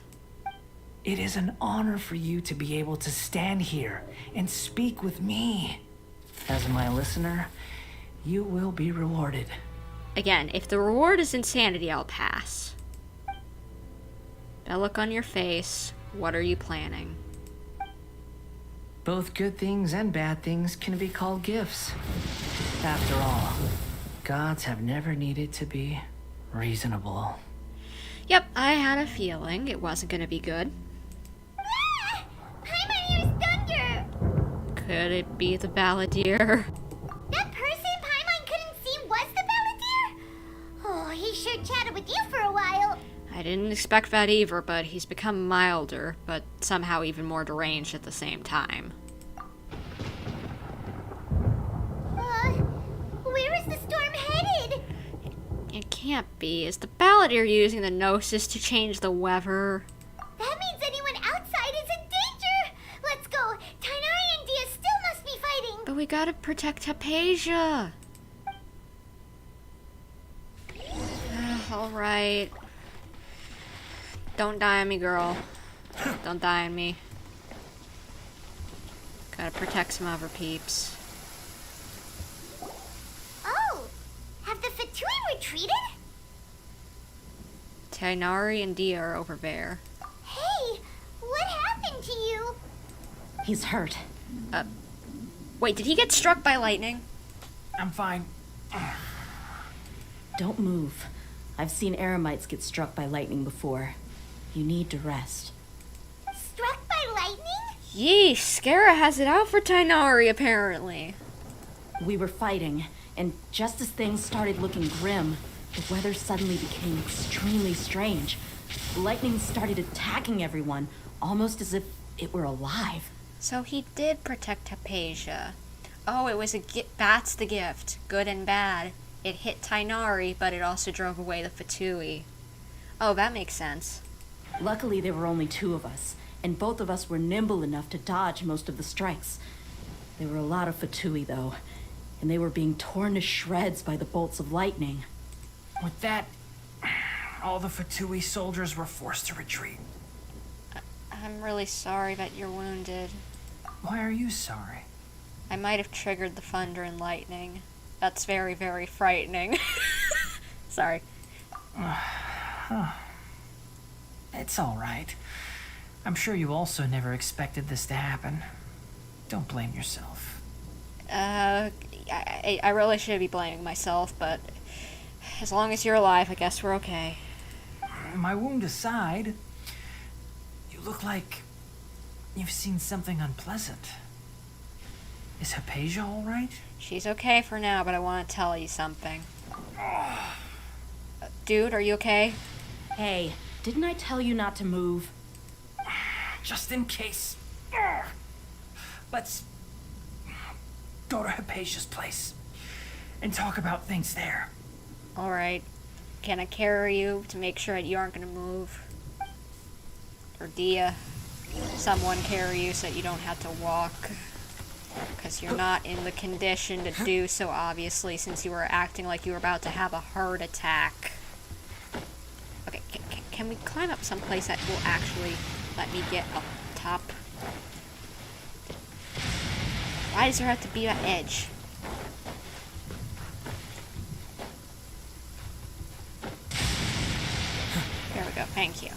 It is an honor for you to be able to stand here and speak with me. As my listener, you will be rewarded. Again, if the reward is insanity, I'll pass. That look on your face, what are you planning? Both good things and bad things can be called gifts. After all, gods have never needed to be reasonable. Yep, I had a feeling it wasn't gonna be good. Ah! Paimon hears thunder! Could it be the balladeer? That person Paimon couldn't see was the balladeer? Oh, he sure chatted with you for a while. I didn't expect that either, but he's become milder, but somehow even more deranged at the same time. Where is the storm headed? It can't be. Is the balladeer using the gnosis to change the weather? That means anyone outside is in danger! Let's go! Tignari and Dehya still must be fighting! But we gotta protect Hypatia! Alright. Don't die on me, girl. Don't die on me. Gotta protect some other peeps. Oh! Have the Fatui retreated? Tignari and Dehya are over there. Hey! What happened to you? He's hurt. Wait, did he get struck by lightning? I'm fine. Don't move. I've seen eremites get struck by lightning before. You need to rest. Struck by lightning? Yeesh, Skara has it out for Tignari, apparently. We were fighting, and just as things started looking grim, the weather suddenly became extremely strange. Lightning started attacking everyone, almost as if it were alive. So he did protect Hypatia. Oh, it was that's the gift. Good and bad. It hit Tignari, but it also drove away the Fatui. Oh, that makes sense. Luckily, there were only two of us, and both of us were nimble enough to dodge most of the strikes. There were a lot of Fatui, though, and they were being torn to shreds by the bolts of lightning. With that, all the Fatui soldiers were forced to retreat. I'm really sorry that you're wounded. Why are you sorry? I might have triggered the thunder and lightning. That's very, very frightening. Sorry. It's all right. I'm sure you also never expected this to happen. Don't blame yourself. I really should be blaming myself, but as long as you're alive, I guess we're okay. My wound aside, you look like you've seen something unpleasant. Is Hypatia all right? She's okay for now, but I want to tell you something. Dude, are you okay? Hey, didn't I tell you not to move? Just in case. Let's go to Hypatia's place and talk about things there. Alright. Can I carry you to make sure that you aren't going to move? Or Dehya, someone carry you so that you don't have to walk? Because you're not in the condition to do so, obviously, since you were acting like you were about to have a heart attack. Okay, can we climb up someplace that will actually let me get up top? Why does there have to be an edge? There we go, thank you.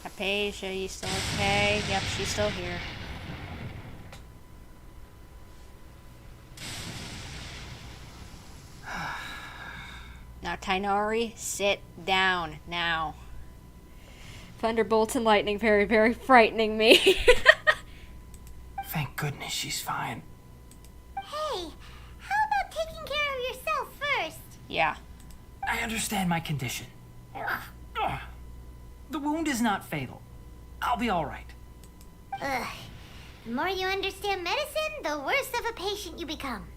Hypatia, you still okay? Yep, she's still here. Now, Tignari, sit down now. Thunderbolts and lightning very, very frightening me. Thank goodness she's fine. Hey, how about taking care of yourself first? Yeah. I understand my condition. The wound is not fatal. I'll be all right. Ugh. The more you understand medicine, the worse of a patient you become.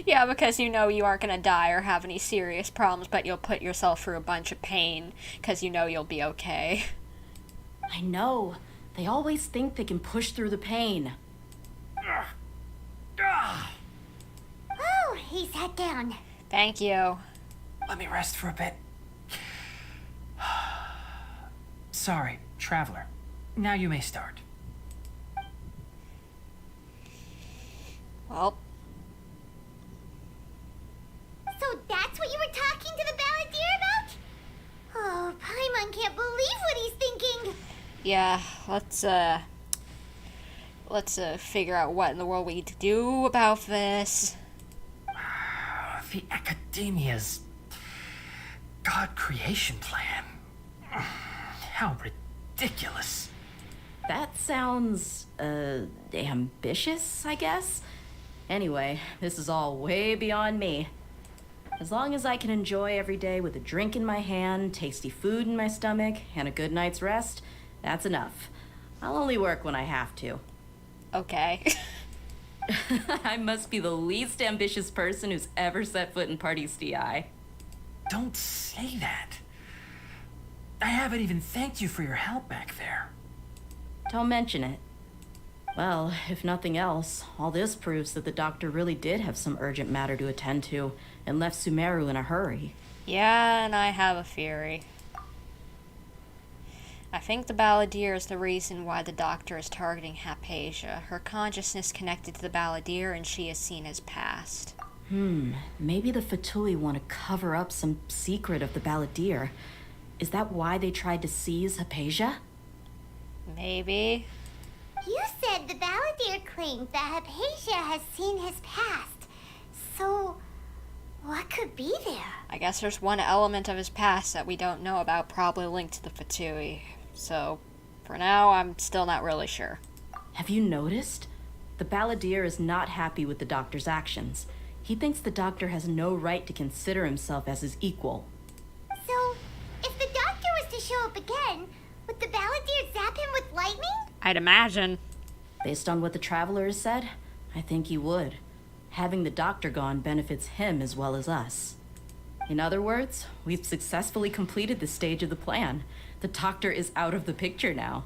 Yeah, because you know you aren't going to die or have any serious problems, but you'll put yourself through a bunch of pain because you know you'll be okay. I know. They always think they can push through the pain. Oh, he sat down. Thank you. Let me rest for a bit. Sorry, traveler. Now you may start. Well. So that's what you were talking to the balladeer about? Oh, Paimon can't believe what he's thinking. Yeah, let's figure out what in the world we need to do about this. The Academia's God creation plan. How ridiculous. That sounds, ambitious, I guess? Anyway, this is all way beyond me. As long as I can enjoy every day with a drink in my hand, tasty food in my stomach, and a good night's rest, that's enough. I'll only work when I have to. Okay. I must be the least ambitious person who's ever set foot in Party's DI. Don't say that. I haven't even thanked you for your help back there. Don't mention it. Well, if nothing else, all this proves that the doctor really did have some urgent matter to attend to and left Sumeru in a hurry. Yeah, and I have a theory. I think the balladeer is the reason why the doctor is targeting Hypatia. Her consciousness connected to the balladeer and she is seen as past. Maybe the Fatui want to cover up some secret of the balladeer. Is that why they tried to seize Hypatia? Maybe. You said the balladeer claimed that Hypatia has seen his past. So, what could be there? I guess there's one element of his past that we don't know about, probably linked to the Fatui. So, for now, I'm still not really sure. Have you noticed? The balladeer is not happy with the doctor's actions. He thinks the doctor has no right to consider himself as his equal. So, if the doctor was to show up again, would the balladeer zap him with lightning? I'd imagine. Based on what the traveler has said, I think he would. Having the doctor gone benefits him as well as us. In other words, we've successfully completed this stage of the plan. The doctor is out of the picture now.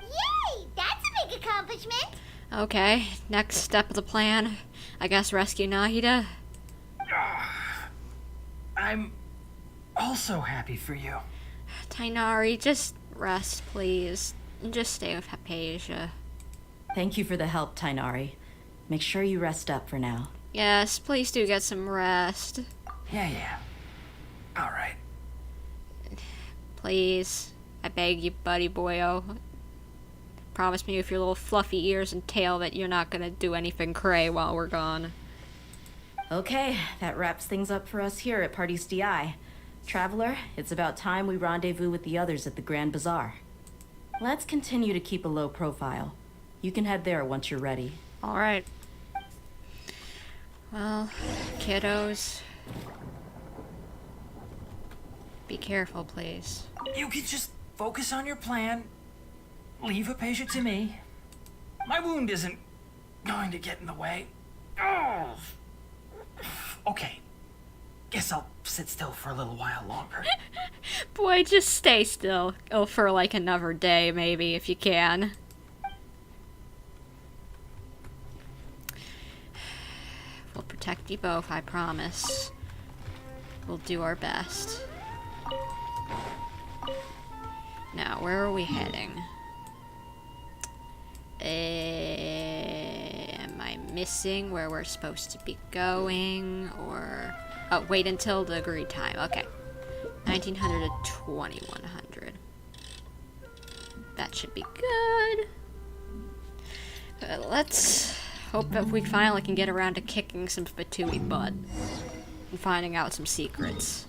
Yay! That's a big accomplishment! Okay, next step of the plan. I guess rescue Nahida. I'm also happy for you. Tignari, just rest, please. And just stay with Hypatia. Thank you for the help, Tignari. Make sure you rest up for now. Yes, please do get some rest. Yeah. All right. Please. I beg you, buddy boyo. Promise me with your little fluffy ears and tail that you're not gonna do anything cray while we're gone. Okay, that wraps things up for us here at Party's DI. Traveler, it's about time we rendezvous with the others at the Grand Bazaar. Let's continue to keep a low profile. You can head there once you're ready. Alright. Well, kiddos. Be careful, please. You can just focus on your plan. Leave Hypatia to me. My wound isn't going to get in the way. Oh. Okay. Guess I'll sit still for a little while longer. Boy, just stay still. Oh, for like another day, maybe, if you can. We'll protect you both, I promise. We'll do our best. Now, where are we heading? Am I missing where we're supposed to be going? Or... oh, wait until the agreed time. Okay. 1900 to 2100. That should be good. But let's hope that we finally can get around to kicking some Fatui butt. and finding out some secrets.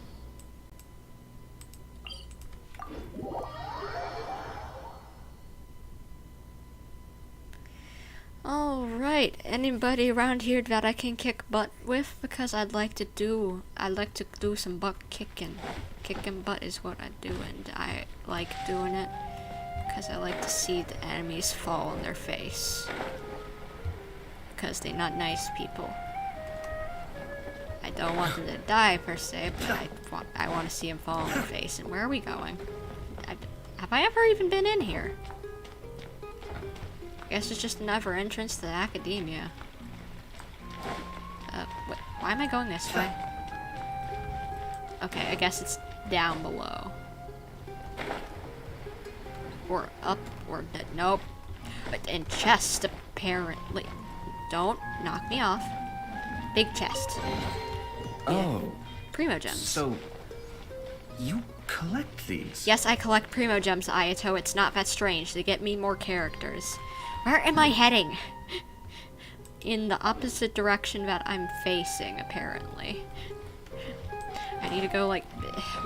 Alright, anybody around here that I can kick butt with? Because I'd like to do some butt kicking. Kicking butt is what I do, and I like doing it because I like to see the enemies fall on their face. Because they're not nice people. I don't want them to die per se, but I want to see them fall on their face. And where are we going? Have I ever even been in here? I guess it's just another entrance to the academia. Why am I going this way? Okay, I guess it's down below. Or up, or nope. And chest, apparently. Don't knock me off. Big chest. Oh. Primo gems. So, you collect these? Yes, I collect Primo gems, Ayato. It's not that strange. They get me more characters. Where am I heading? In the opposite direction that I'm facing, apparently. I need to go like...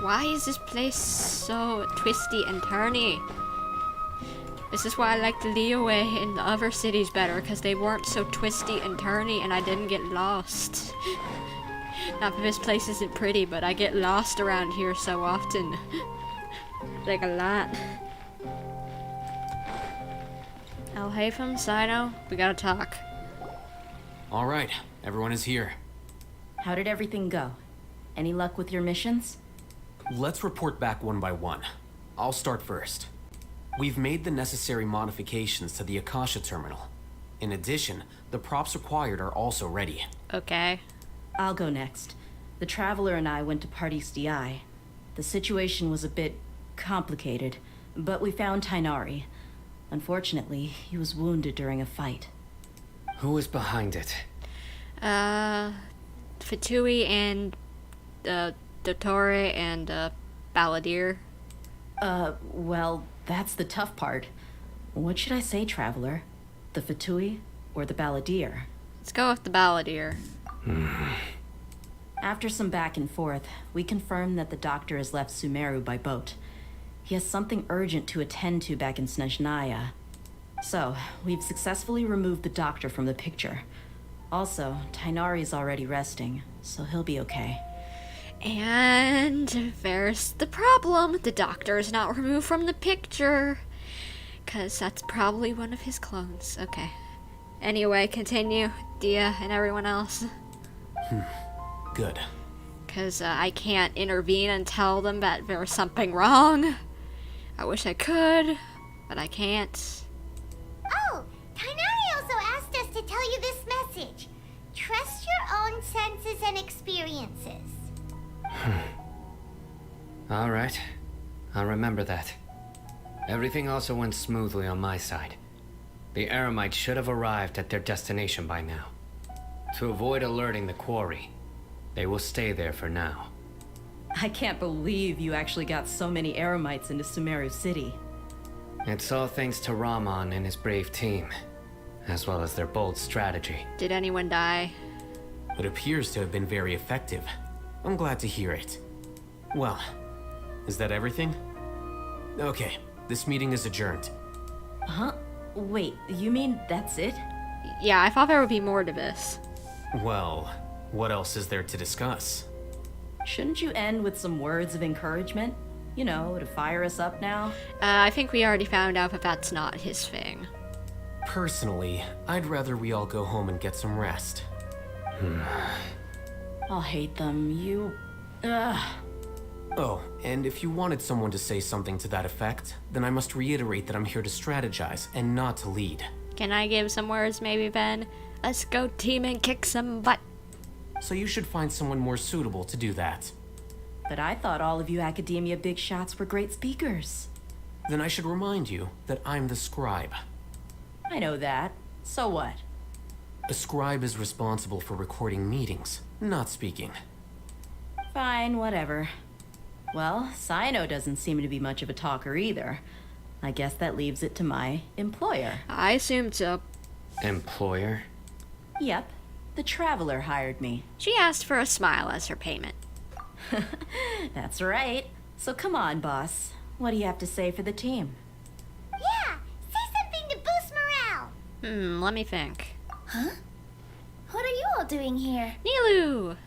Why is this place so twisty and turny? This is why I like the Liyue in the other cities better, because they weren't so twisty and turny and I didn't get lost. Not that this place isn't pretty, but I get lost around here so often. Like a lot. Al-Haithem, Cyno, we gotta talk. Alright, everyone is here. How did everything go? Any luck with your missions? Let's report back one by one. I'll start first. We've made the necessary modifications to the Akasha terminal. In addition, the props required are also ready. Okay. I'll go next. The Traveler and I went to Party's DI. The situation was a bit complicated, but we found Tignari. Unfortunately, he was wounded during a fight. Who was behind it? Fatui and, dottore and, Balladeer. Well, that's the tough part. What should I say, Traveler? The Fatui or the Balladeer? Let's go with the Balladeer. After some back and forth, we confirmed that the doctor has left Sumeru by boat. He has something urgent to attend to back in Snezhnaya. So, we've successfully removed the doctor from the picture. Also, Tignari's already resting, so he'll be okay. And there's the problem. The doctor is not removed from the picture. 'Cause that's probably one of his clones. Okay. Anyway, continue, Dehya and everyone else. Good. 'Cause I can't intervene and tell them that there's something wrong. I wish I could, but I can't. Oh, Tignari also asked us to tell you this message. Trust your own senses and experiences. Alright. I'll remember that. Everything also went smoothly on my side. The Eremites should have arrived at their destination by now. To avoid alerting the quarry, they will stay there for now. I can't believe you actually got so many Eremites into Sumeru City. It's all thanks to Rahman and his brave team, as well as their bold strategy. Did anyone die? It appears to have been very effective. I'm glad to hear it. Well, is that everything? Okay, this meeting is adjourned. Huh? Wait, you mean that's it? Yeah, I thought there would be more to this. Well, what else is there to discuss? Shouldn't you end with some words of encouragement? You know, to fire us up now? I think we already found out that that's not his thing. Personally, I'd rather we all go home and get some rest. Al-Haithem, you... Ugh. Oh, and if you wanted someone to say something to that effect, then I must reiterate that I'm here to strategize and not to lead. Can I give some words maybe, Ben? Let's go team and kick some butt. So you should find someone more suitable to do that. But I thought all of you academia big shots were great speakers. Then I should remind you that I'm the scribe. I know that. So what? A scribe is responsible for recording meetings, not speaking. Fine, whatever. Well, Cyno doesn't seem to be much of a talker either. I guess that leaves it to my employer. I assumed so. Employer? Yep. The Traveler hired me. She asked for a smile as her payment. That's right. So come on, boss. What do you have to say for the team? Yeah, say something to boost morale. Let me think. Huh? What are you all doing here? Nilou!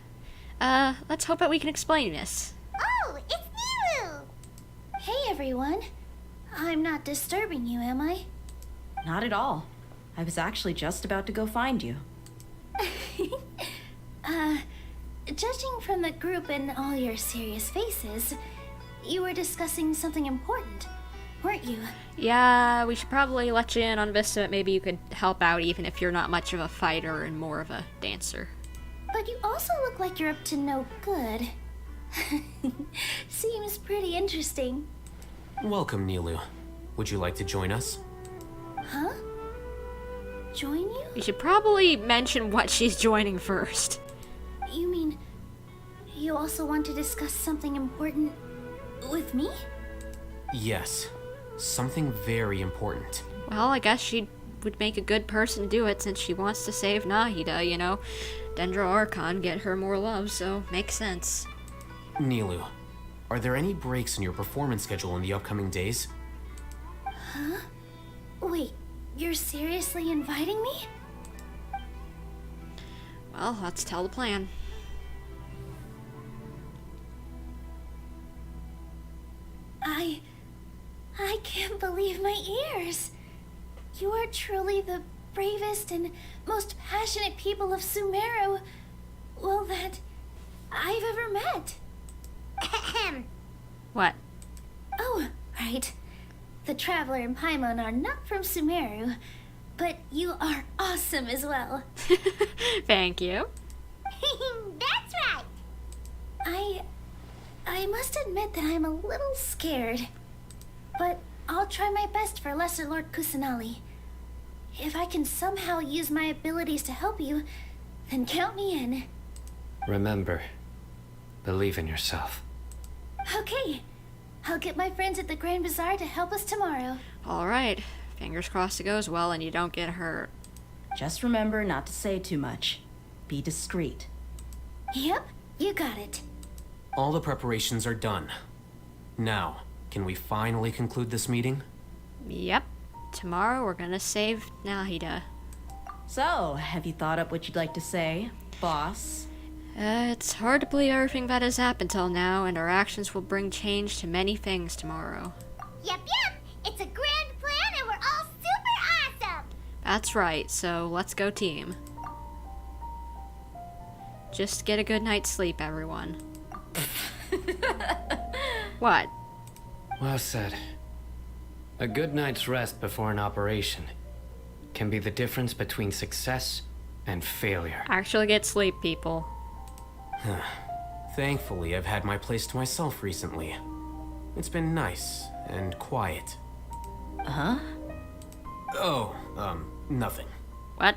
Let's hope that we can explain this. Oh, it's Nilou! Hey, everyone. I'm not disturbing you, am I? Not at all. I was actually just about to go find you. Judging from the group and all your serious faces, you were discussing something important, weren't you? Yeah, we should probably let you in on this so that maybe you could help out even if you're not much of a fighter and more of a dancer. But you also look like you're up to no good. Seems pretty interesting. Welcome, Nilou. Would you like to join us? Huh? Join you? You should probably mention what she's joining first. You mean you also want to discuss something important with me? Yes. Something very important. Well, I guess she would make a good person to do it since she wants to save Nahida, you know. Dendro Archon get her more love, so makes sense. Nilou, are there any breaks in your performance schedule in the upcoming days? Huh? Wait, you're seriously inviting me? Well, let's tell the plan. I can't believe my ears. You are truly the bravest and most passionate people of Sumeru, well, that I've ever met. Ahem. What? Oh, right. The Traveler and Paimon are not from Sumeru, but you are awesome as well. Thank you. That's right. I must admit that I'm a little scared, but I'll try my best for Lesser Lord Kusanali. If I can somehow use my abilities to help you, then count me in. Remember, believe in yourself. Okay. I'll get my friends at the Grand Bazaar to help us tomorrow. Alright. Fingers crossed it goes well and you don't get hurt. Just remember not to say too much. Be discreet. Yep, you got it. All the preparations are done. Now, can we finally conclude this meeting? Yep. Tomorrow we're gonna save Nahida. So, have you thought up what you'd like to say, boss? It's hard to believe everything that has happened till now, and our actions will bring change to many things tomorrow. Yep. It's a grand plan and we're all super awesome. That's right, so let's go team. Just get a good night's sleep, everyone. What? Well said. A good night's rest before an operation can be the difference between success and failure. Actually get sleep, people. Thankfully, I've had my place to myself recently. It's been nice and quiet. Huh? Oh, nothing. What?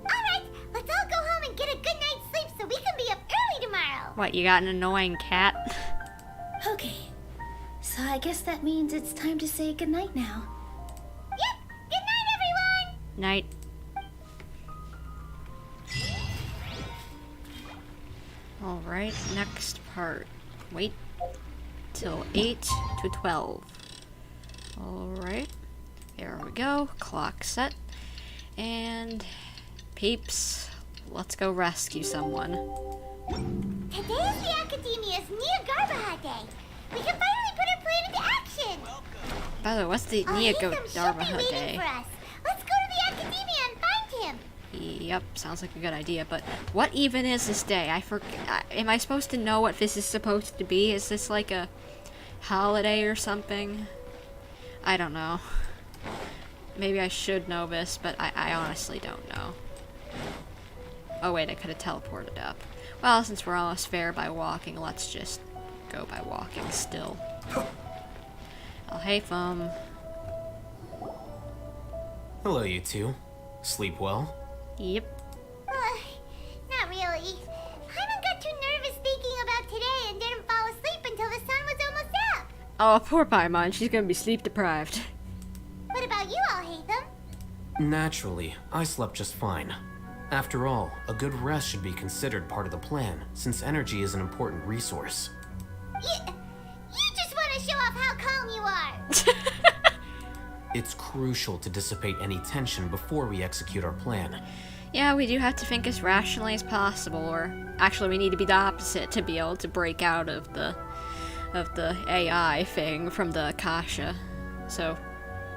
Alright, let's all go home and get a good night's sleep so we can be up early tomorrow. What, you got an annoying cat? Okay, so I guess that means it's time to say goodnight now. Yep, good night, everyone! Night. Alright, next part. Wait till 8 to 12. Alright, there we go. Clock set. And peeps, let's go rescue someone. Today is the Academia's Nia Garbaha Day. We can finally put our plan into action. By the way, what's the Nia Garbaha Day? For us. Let's go to the Academia and find him. Yep, sounds like a good idea, but what even is this day? I forgot. Am I supposed to know what this is supposed to be? Is this like a holiday or something? I don't know. Maybe I should know this, but I honestly don't know. Oh wait, I could have teleported up. Well, since we're almost there by walking, let's just go by walking still. Al-Haithem. Hello, you two. Sleep well? Yep. Not really. Paimon got too nervous thinking about today and didn't fall asleep until the sun was almost up. Oh, poor Paimon. She's gonna be sleep deprived. What about you, Al-Haithem? Naturally, I slept just fine. After all, a good rest should be considered part of the plan, since energy is an important resource. You just want to show off how calm you are. It's crucial to dissipate any tension before we execute our plan. Yeah, we do have to think as rationally as possible, or actually we need to be the opposite to be able to break out of the AI thing from the Akasha. So,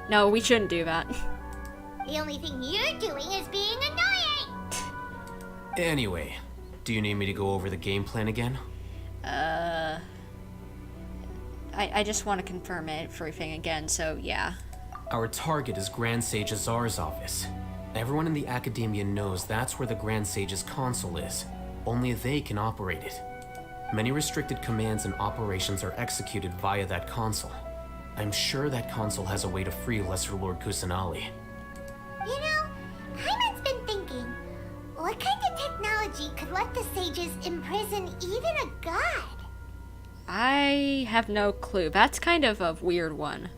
no, we shouldn't do that. The only thing you're doing is being annoying. Anyway, do you need me to go over the game plan again? I just want to confirm everything again, so yeah. Our target is Grand Sage Azar's office. Everyone in the Academia knows that's where the Grand Sage's console is. Only they can operate it. Many restricted commands and operations are executed via that console. I'm sure that console has a way to free Lesser Lord Kusanali. You know, Paimon's been thinking, what kind of technology could let the sages imprison even a god? I have no clue. That's kind of a weird one.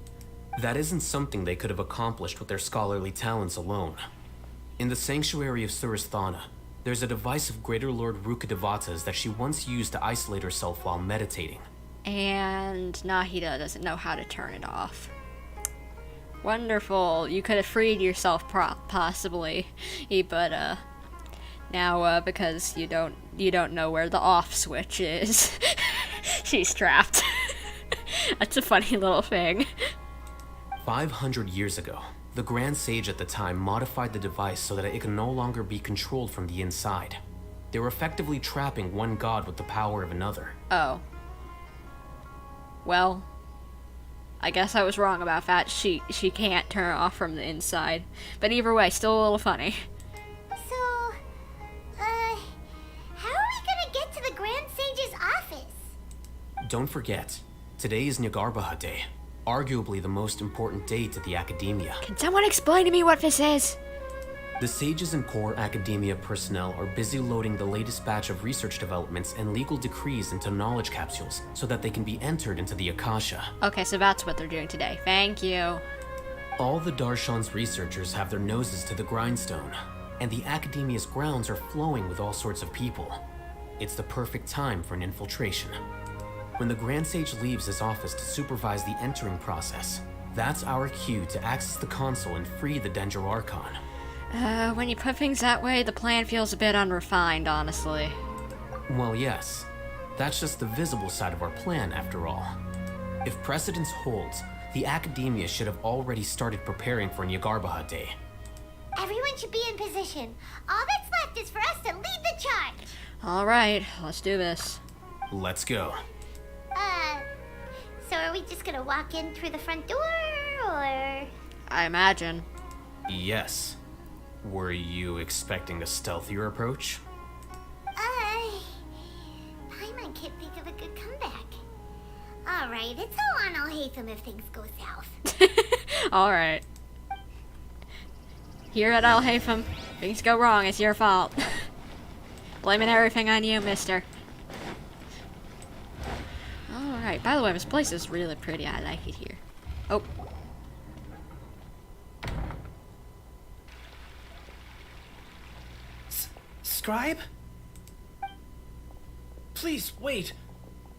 That isn't something they could have accomplished with their scholarly talents alone. In the Sanctuary of Suristhana, there's a device of Greater Lord Rukadevata's that she once used to isolate herself while meditating. And Nahida doesn't know how to turn it off. Wonderful. You could have freed yourself possibly, but now because you don't know where the off switch is, she's trapped. That's a funny little thing. 500 years ago, the Grand Sage at the time modified the device so that it can no longer be controlled from the inside. They were effectively trapping one god with the power of another. Oh. Well, I guess I was wrong about that. She can't turn it off from the inside. But either way, still a little funny. So, how are we gonna get to the Grand Sage's office? Don't forget, today is Nyagarbha Day, arguably the most important day to the Academia. Can someone explain to me what this is? The sages and core Academia personnel are busy loading the latest batch of research developments and legal decrees into knowledge capsules so that they can be entered into the Akasha. Okay, so that's what they're doing today. Thank you. All the Darshan's researchers have their noses to the grindstone, and the Academia's grounds are flowing with all sorts of people. It's the perfect time for an infiltration. When the Grand Sage leaves his office to supervise the entering process, that's our cue to access the console and free the Danger Archon. When you put things that way, the plan feels a bit unrefined, honestly. Well, yes. That's just the visible side of our plan, after all. If precedence holds, the Academia should have already started preparing for Nyagarbha Day. Everyone should be in position. All that's left is for us to lead the charge. Alright, let's do this. Let's go. So are we just gonna walk in through the front door, or...? I imagine. Yes. Were you expecting a stealthier approach? Paimon can't think of a good comeback. Alright, it's all on Al-Haithem if things go south. Alright. Here at Al-Haithem, things go wrong, it's your fault. Blaming everything on you, mister. Alright, by the way, this place is really pretty. I like it here. Oh. Scribe? Please, wait.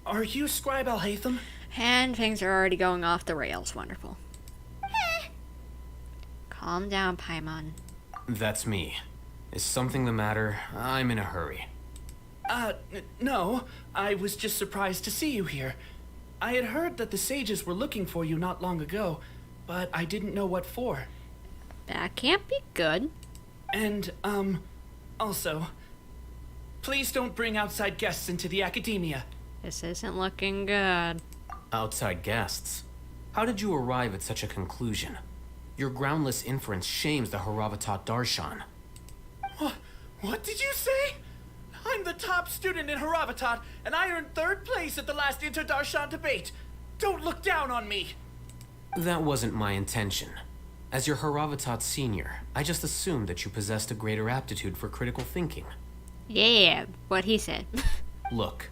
Are you Scribe Al-Haithem? And things are already going off the rails. Wonderful. Calm down, Paimon. That's me. Is something the matter? I'm in a hurry. No. I was just surprised to see you here. I had heard that the sages were looking for you not long ago, but I didn't know what for. That can't be good. And, also, please don't bring outside guests into the Academia. This isn't looking good. Outside guests? How did you arrive at such a conclusion? Your groundless inference shames the Haravatat Darshan. What did you say? I'm the top student in Haravatat, and I earned 3rd place at the last Inter-Darshan debate. Don't look down on me. That wasn't my intention. As your Haravatat senior, I just assumed that you possessed a greater aptitude for critical thinking. Yeah, what he said. Look,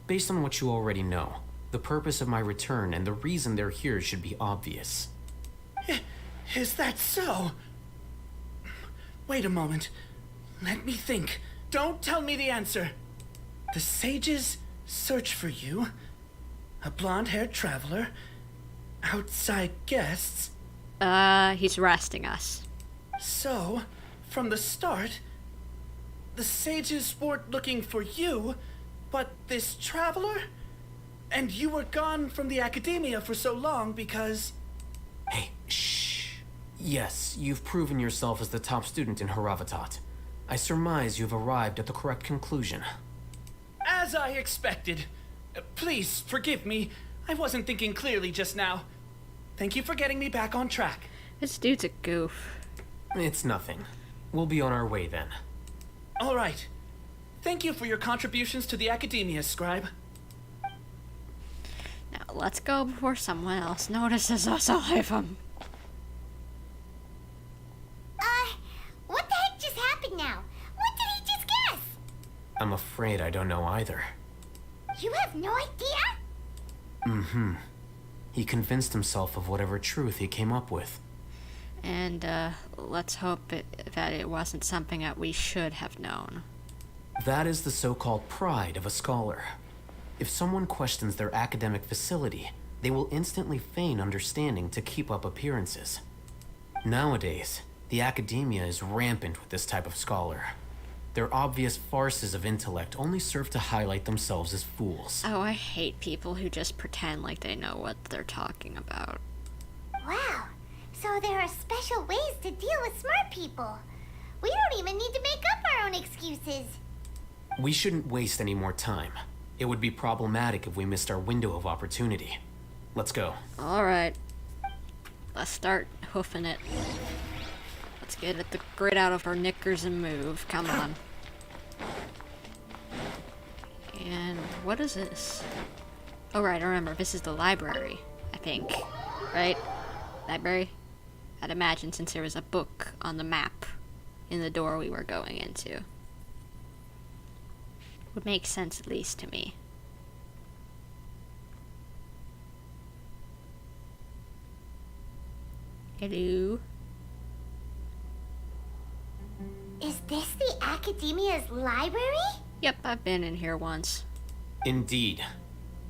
based on what you already know, the purpose of my return and the reason they're here should be obvious. Is that so? Wait a moment. Let me think. Don't tell me the answer. The sages search for you. A blonde-haired traveler. Outside guests. He's arresting us. So, from the start, the sages weren't looking for you, but this traveler? And you were gone from the academia for so long because... Hey, shh. Yes, you've proven yourself as the top student in Haravatat. I surmise you've arrived at the correct conclusion. As I expected. Please, forgive me. I wasn't thinking clearly just now. Thank you for getting me back on track. This dude's a goof. It's nothing. We'll be on our way then. All right. Thank you for your contributions to the academia, Scribe. Now, let's go before someone else notices us, Al-Haithem. What the heck just happened now? What did he just guess? I'm afraid I don't know either. You have no idea? Mm-hmm. He convinced himself of whatever truth he came up with. And, let's hope that it wasn't something that we should have known. That is the so-called pride of a scholar. If someone questions their academic facility, they will instantly feign understanding to keep up appearances. Nowadays, the academia is rampant with this type of scholar. Their obvious farces of intellect only serve to highlight themselves as fools. Oh, I hate people who just pretend like they know what they're talking about. Wow, so there are special ways to deal with smart people. We don't even need to make up our own excuses. We shouldn't waste any more time. It would be problematic if we missed our window of opportunity. Let's go. Alright. Let's start hoofing it. Let's get the grit out of our knickers and move. Come on. And what is this? Oh right, I remember. This is the library, I think. Right? Library? I'd imagine, since there was a book on the map in the door we were going into. Would make sense, at least to me. Hello? Is this the Academia's library? Yep, I've been in here once. Indeed.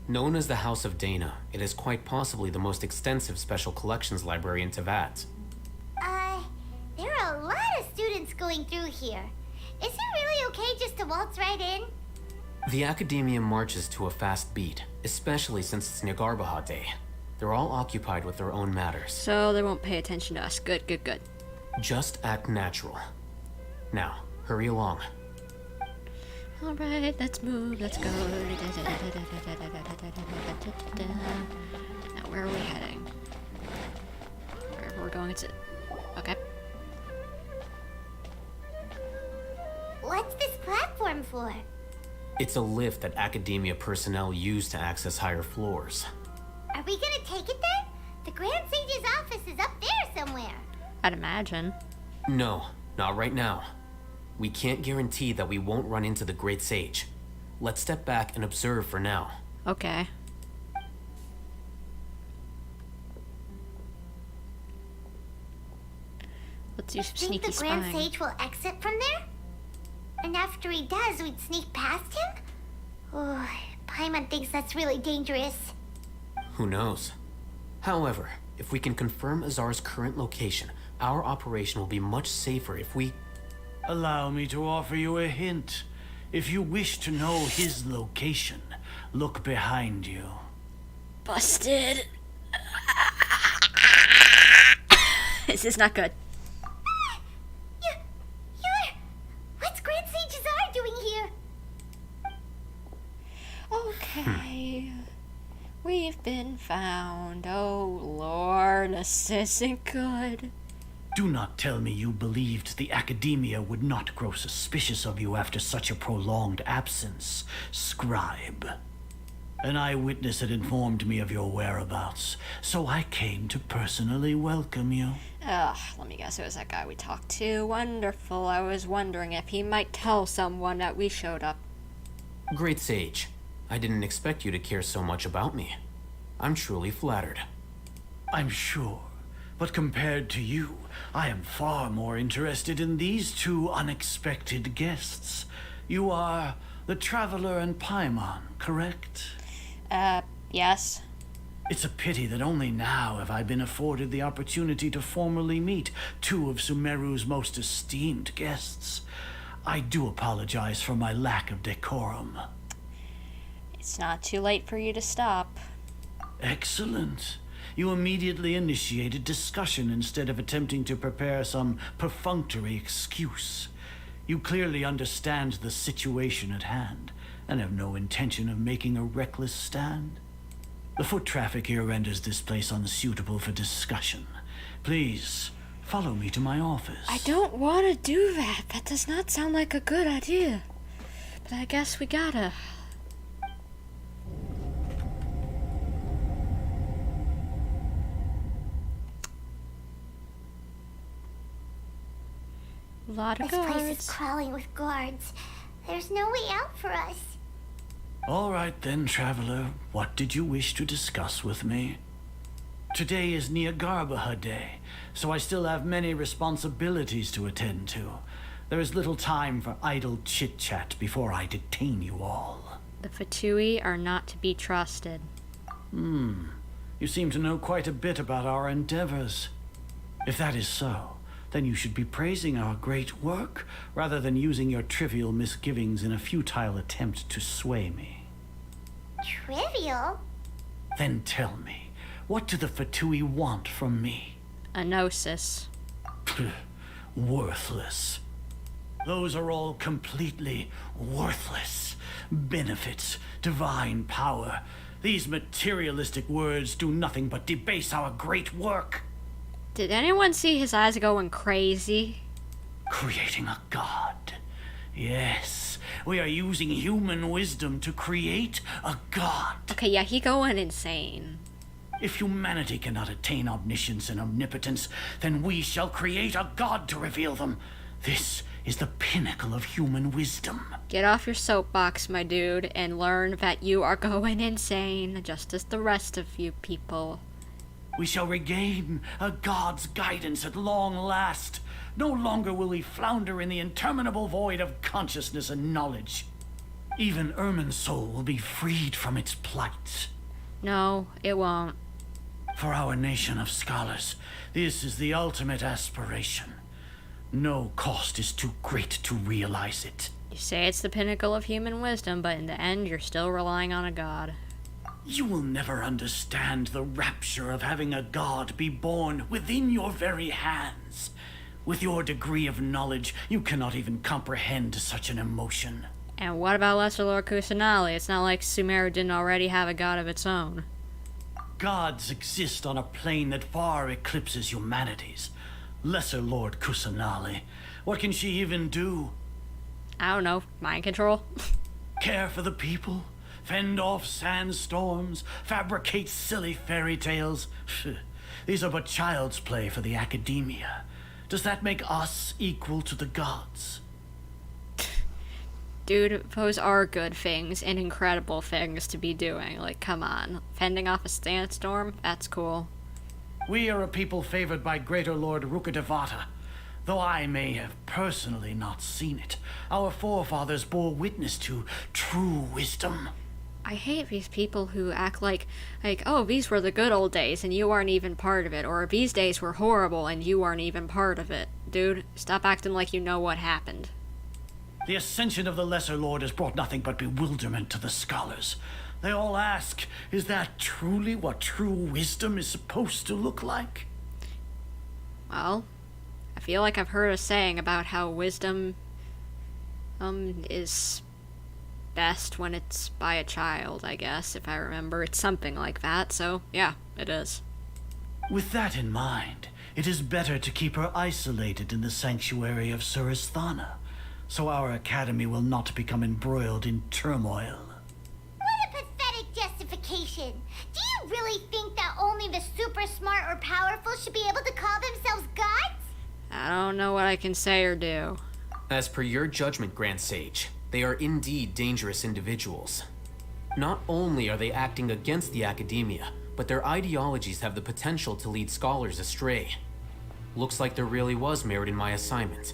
Known as the House of Dehya, it is quite possibly the most extensive special collections library in Teyvat. There are a lot of students going through here. Is it really okay just to waltz right in? The Academia marches to a fast beat, especially since it's Nagarbaha Day. They're all occupied with their own matters. So they won't pay attention to us. Good, good, good. Just act natural. Now, hurry along. Alright, let's move, let's go. Now, where are we heading? Wherever we're going, it's it. Okay. What's this platform for? It's a lift that Academia personnel use to access higher floors. Are we gonna take it then? The Grand Sage's office is up there somewhere. I'd imagine. No, not right now. We can't guarantee that we won't run into the Great Sage. Let's step back and observe for now. Okay. Let's do some sneaky Think the Grand spying. Sage will exit from there? And after he does, we'd sneak past him? Oh, Paimon thinks that's really dangerous. Who knows? However, if we can confirm Azar's current location, our operation will be much safer if we... Allow me to offer you a hint. If you wish to know his location, look behind you. Busted. This is not good. What's Grand Sage Azar doing here? Okay. We've been found. Oh, Lord, this isn't good. Do not tell me you believed the Academia would not grow suspicious of you after such a prolonged absence, Scribe. An eyewitness had informed me of your whereabouts, so I came to personally welcome you. Ugh, let me guess, it was that guy we talked to. Wonderful. I was wondering if he might tell someone that we showed up. Great Sage, I didn't expect you to care so much about me. I'm truly flattered. I'm sure. But compared to you, I am far more interested in these two unexpected guests. You are the Traveler and Paimon, correct? Yes. It's a pity that only now have I been afforded the opportunity to formally meet two of Sumeru's most esteemed guests. I do apologize for my lack of decorum. It's not too late for you to stop. Excellent. You immediately initiated discussion instead of attempting to prepare some perfunctory excuse. You clearly understand the situation at hand and have no intention of making a reckless stand. The foot traffic here renders this place unsuitable for discussion. Please, follow me to my office. I don't want to do that. That does not sound like a good idea. But I guess we gotta. A lot of This place guards. is crawling with guards. There's no way out for us. All right then, Traveler. What did you wish to discuss with me? Today is Niagarbaha Day, so I still have many responsibilities to attend to. There is little time for idle chit-chat before I detain you all. The Fatui are not to be trusted. You seem to know quite a bit about our endeavors. If that is so, then you should be praising our great work rather than using your trivial misgivings in a futile attempt to sway me. Trivial? Then tell me, what do the Fatui want from me? A gnosis. Worthless. Those are all completely worthless. Benefits, divine power. These materialistic words do nothing but debase our great work. Did anyone see his eyes going crazy? Creating a god. Yes, we are using human wisdom to create a god. Okay, yeah, he going insane. If humanity cannot attain omniscience and omnipotence, then we shall create a god to reveal them. This is the pinnacle of human wisdom. Get off your soapbox, my dude, and learn that you are going insane, just as the rest of you people. We shall regain a god's guidance at long last. No longer will we flounder in the interminable void of consciousness and knowledge. Even Ermin's soul will be freed from its plight. No, it won't. For our nation of scholars, this is the ultimate aspiration. No cost is too great to realize it. You say it's the pinnacle of human wisdom, but in the end, you're still relying on a god. You will never understand the rapture of having a god be born within your very hands. With your degree of knowledge, you cannot even comprehend such an emotion. And what about Lesser Lord Kusanali? It's not like Sumeru didn't already have a god of its own. Gods exist on a plane that far eclipses humanity's. Lesser Lord Kusanali, what can she even do? I don't know, mind control? Care for the people? Fend off sandstorms? Fabricate silly fairy tales? These are but child's play for the academia. Does that make us equal to the gods? Dude, those are good things and incredible things to be doing. Like, come on. Fending off a sandstorm? That's cool. We are a people favored by Greater Lord Rukadevata. Though I may have personally not seen it, our forefathers bore witness to true wisdom. I hate these people who act like, oh, these were the good old days and you aren't even part of it, or these days were horrible and you aren't even part of it. Dude, stop acting like you know what happened. The ascension of the Lesser Lord has brought nothing but bewilderment to the scholars. They all ask, is that truly what true wisdom is supposed to look like? Well, I feel like I've heard a saying about how wisdom, is best when it's by a child, I guess, if I remember. It's something like that, so yeah, it is. With that in mind, it is better to keep her isolated in the sanctuary of Surasthana, so our academy will not become embroiled in turmoil. What a pathetic justification. Do you really think that only the super smart or powerful should be able to call themselves gods? I don't know what I can say or do. As per your judgment, Grand Sage, they are indeed dangerous individuals. Not only are they acting against the academia, but their ideologies have the potential to lead scholars astray. Looks like there really was merit in my assignment.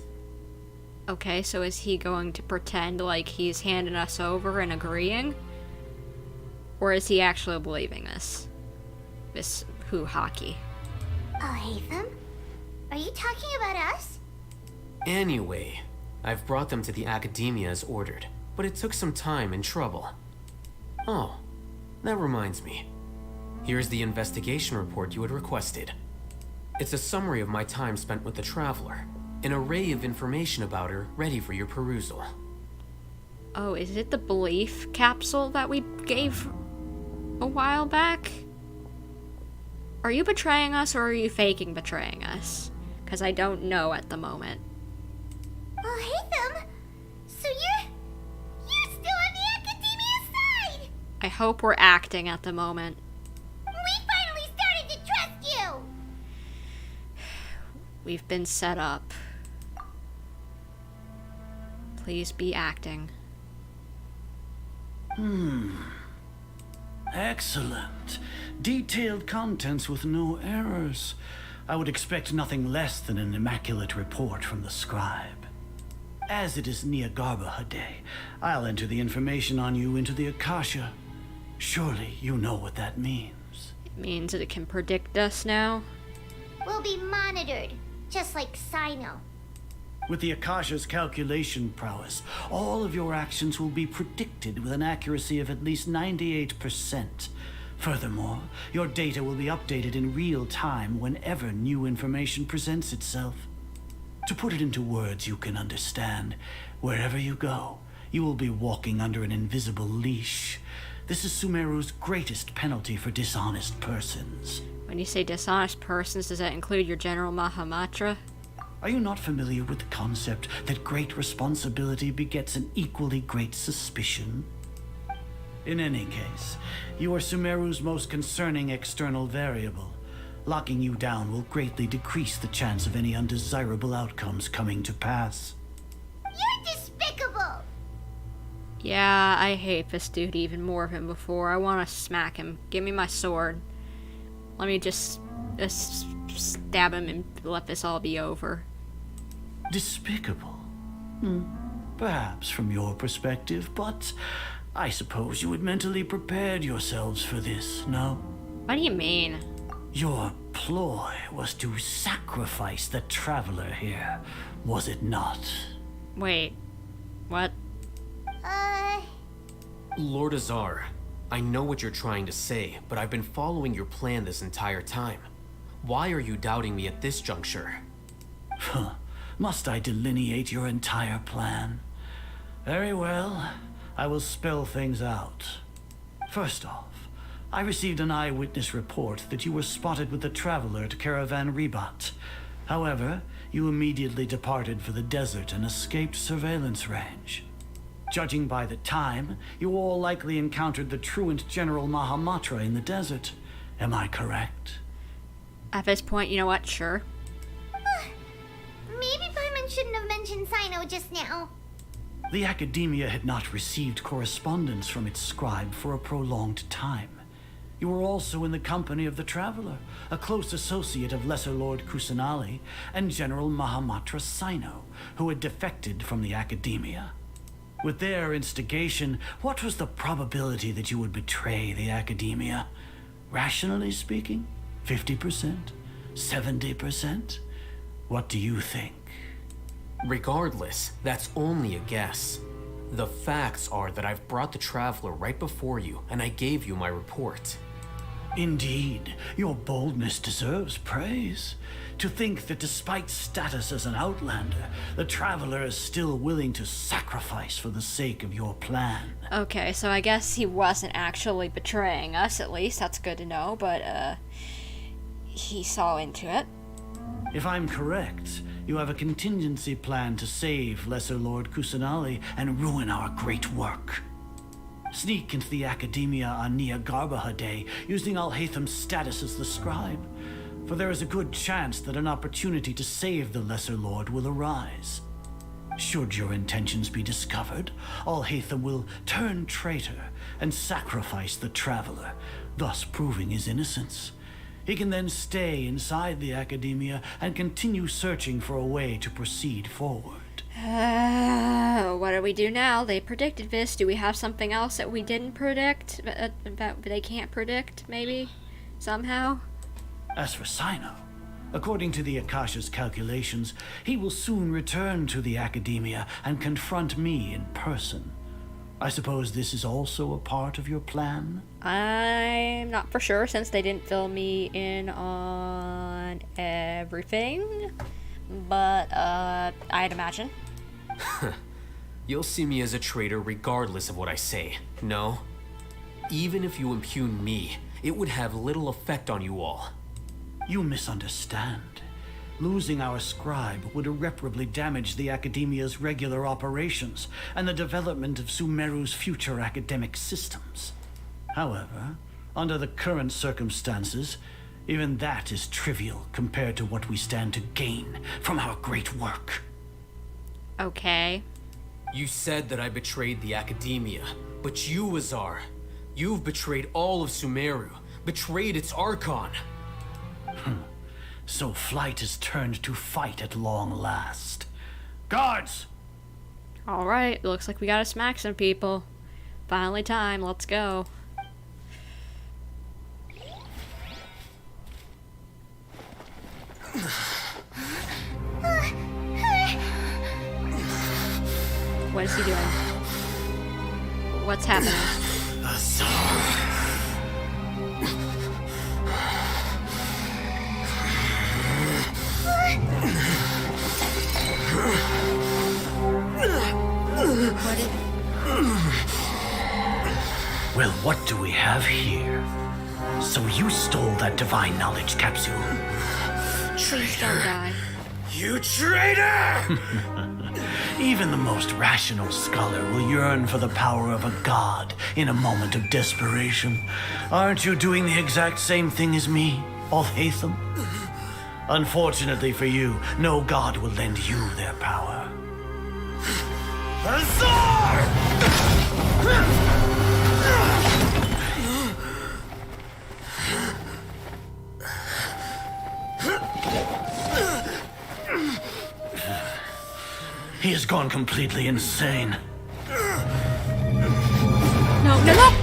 Okay, so is he going to pretend like he's handing us over and agreeing? Or is he actually believing this? This hockey. Al-Haithem? Are you talking about us? Anyway, I've brought them to the Academia as ordered, but it took some time and trouble. Oh, that reminds me. Here's the investigation report you had requested. It's a summary of my time spent with the Traveler. An array of information about her ready for your perusal. Oh, is it the belief capsule that we gave a while back? Are you betraying us or are you faking betraying us? Because I don't know at the moment. Al-Haithem? So you're still on the Academia's side! I hope we're acting at the moment. We finally started to trust you! We've been set up. Please be acting. Excellent. Detailed contents with no errors. I would expect nothing less than an immaculate report from the scribe. As it is Niagarba Day, I'll enter the information on you into the Akasha. Surely you know what that means. It means that it can predict us now? We'll be monitored, just like Cyno. With the Akasha's calculation prowess, all of your actions will be predicted with an accuracy of at least 98%. Furthermore, your data will be updated in real time whenever new information presents itself. To put it into words you can understand, wherever you go, you will be walking under an invisible leash. This is Sumeru's greatest penalty for dishonest persons. When you say dishonest persons, does that include your General Mahamatra? Are you not familiar with the concept that great responsibility begets an equally great suspicion? In any case, you are Sumeru's most concerning external variable. Locking you down will greatly decrease the chance of any undesirable outcomes coming to pass. You're despicable! Yeah, I hate this dude even more than before. I want to smack him. Give me my sword. Let me just stab him and let this all be over. Despicable? Perhaps from your perspective, but I suppose you had mentally prepared yourselves for this, no? What do you mean? Your ploy was to sacrifice the Traveler here, was it not? Wait, what? Lord Azar, I know what you're trying to say, but I've been following your plan this entire time. Why are you doubting me at this juncture? Must I delineate your entire plan? Very well, I will spell things out. First off, I received an eyewitness report that you were spotted with the Traveler at Caravan Ribat. However, you immediately departed for the desert and escaped surveillance range. Judging by the time, you all likely encountered the truant General Mahamatra in the desert. Am I correct? At this point, you know what? Sure. Maybe Paimon shouldn't have mentioned Cyno just now. The Academia had not received correspondence from its scribe for a prolonged time. You were also in the company of the Traveler, a close associate of Lesser Lord Kusanali and General Mahamatra Cyno, who had defected from the Academia. With their instigation, what was the probability that you would betray the Academia? Rationally speaking, 50%? 70%? What do you think? Regardless, that's only a guess. The facts are that I've brought the Traveler right before you, and I gave you my report. Indeed, your boldness deserves praise. To think that despite status as an outlander, the Traveler is still willing to sacrifice for the sake of your plan. Okay, so I guess he wasn't actually betraying us, at least. That's good to know, but, he saw into it. If I'm correct, you have a contingency plan to save Lesser Lord Kusanali and ruin our great work. Sneak into the Academia on Niagarba Day using Al-Haithem's status as the scribe, for there is a good chance that an opportunity to save the Lesser Lord will arise. Should your intentions be discovered, Al-Haithem will turn traitor and sacrifice the traveler, thus proving his innocence. He can then stay inside the academia and continue searching for a way to proceed forward. What do we do now? They predicted this. Do we have something else that we didn't predict? That they can't predict, maybe? Somehow? As for Cyno, according to the Akasha's calculations, he will soon return to the academia and confront me in person. I suppose this is also a part of your plan? I'm not for sure, since they didn't fill me in on everything. But, I'd imagine. You'll see me as a traitor regardless of what I say, no? Even if you impugn me, it would have little effect on you all. You misunderstand. Losing our scribe would irreparably damage the Academia's regular operations and the development of Sumeru's future academic systems. However, under the current circumstances, even that is trivial compared to what we stand to gain from our great work. Okay. You said that I betrayed the Academia, but you, Azar, you've betrayed all of Sumeru, betrayed its Archon. So flight is turned to fight at long last. Guards! Alright, looks like we gotta smack some people. Finally time, let's go. What is he doing? What's happening? Well, what do we have here? So you stole that divine knowledge capsule? Please don't die. You traitor! Even the most rational scholar will yearn for the power of a god in a moment of desperation. Aren't you doing the exact same thing as me, Al-Haithem? Unfortunately for you, no god will lend you their power. Azar! He has gone completely insane. No, no, no!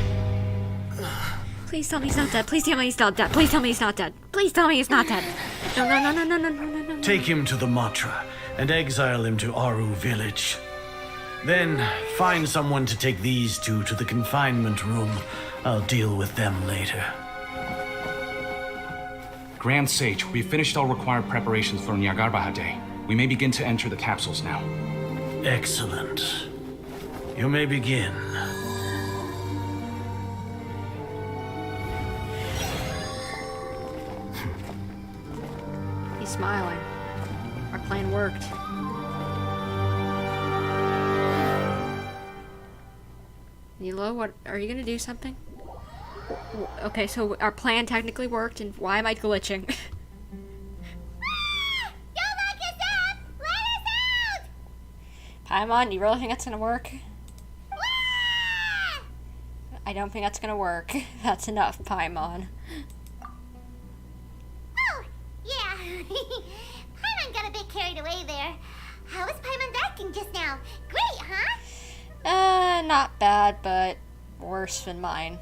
Please tell me he's not dead. Please tell me he's not dead. Please tell me he's not dead. Please tell me he's not dead. No, no, no, no, no, no, no, no, no. Take him to the Matra and exile him to Aru village. Then find someone to take these two to the confinement room. I'll deal with them later. Grand Sage, we've finished all required preparations for Nyagarbha Day. We may begin to enter the capsules now. Excellent. You may begin. He's smiling. Our plan worked. Nilou, what are you gonna do something? Okay, so our plan technically worked, and why am I glitching? Paimon, you really think that's gonna work? I don't think that's gonna work. That's enough, Paimon. Oh, yeah. Paimon got a bit carried away there. How was Paimon's acting just now? Great, huh? Not bad, but worse than mine.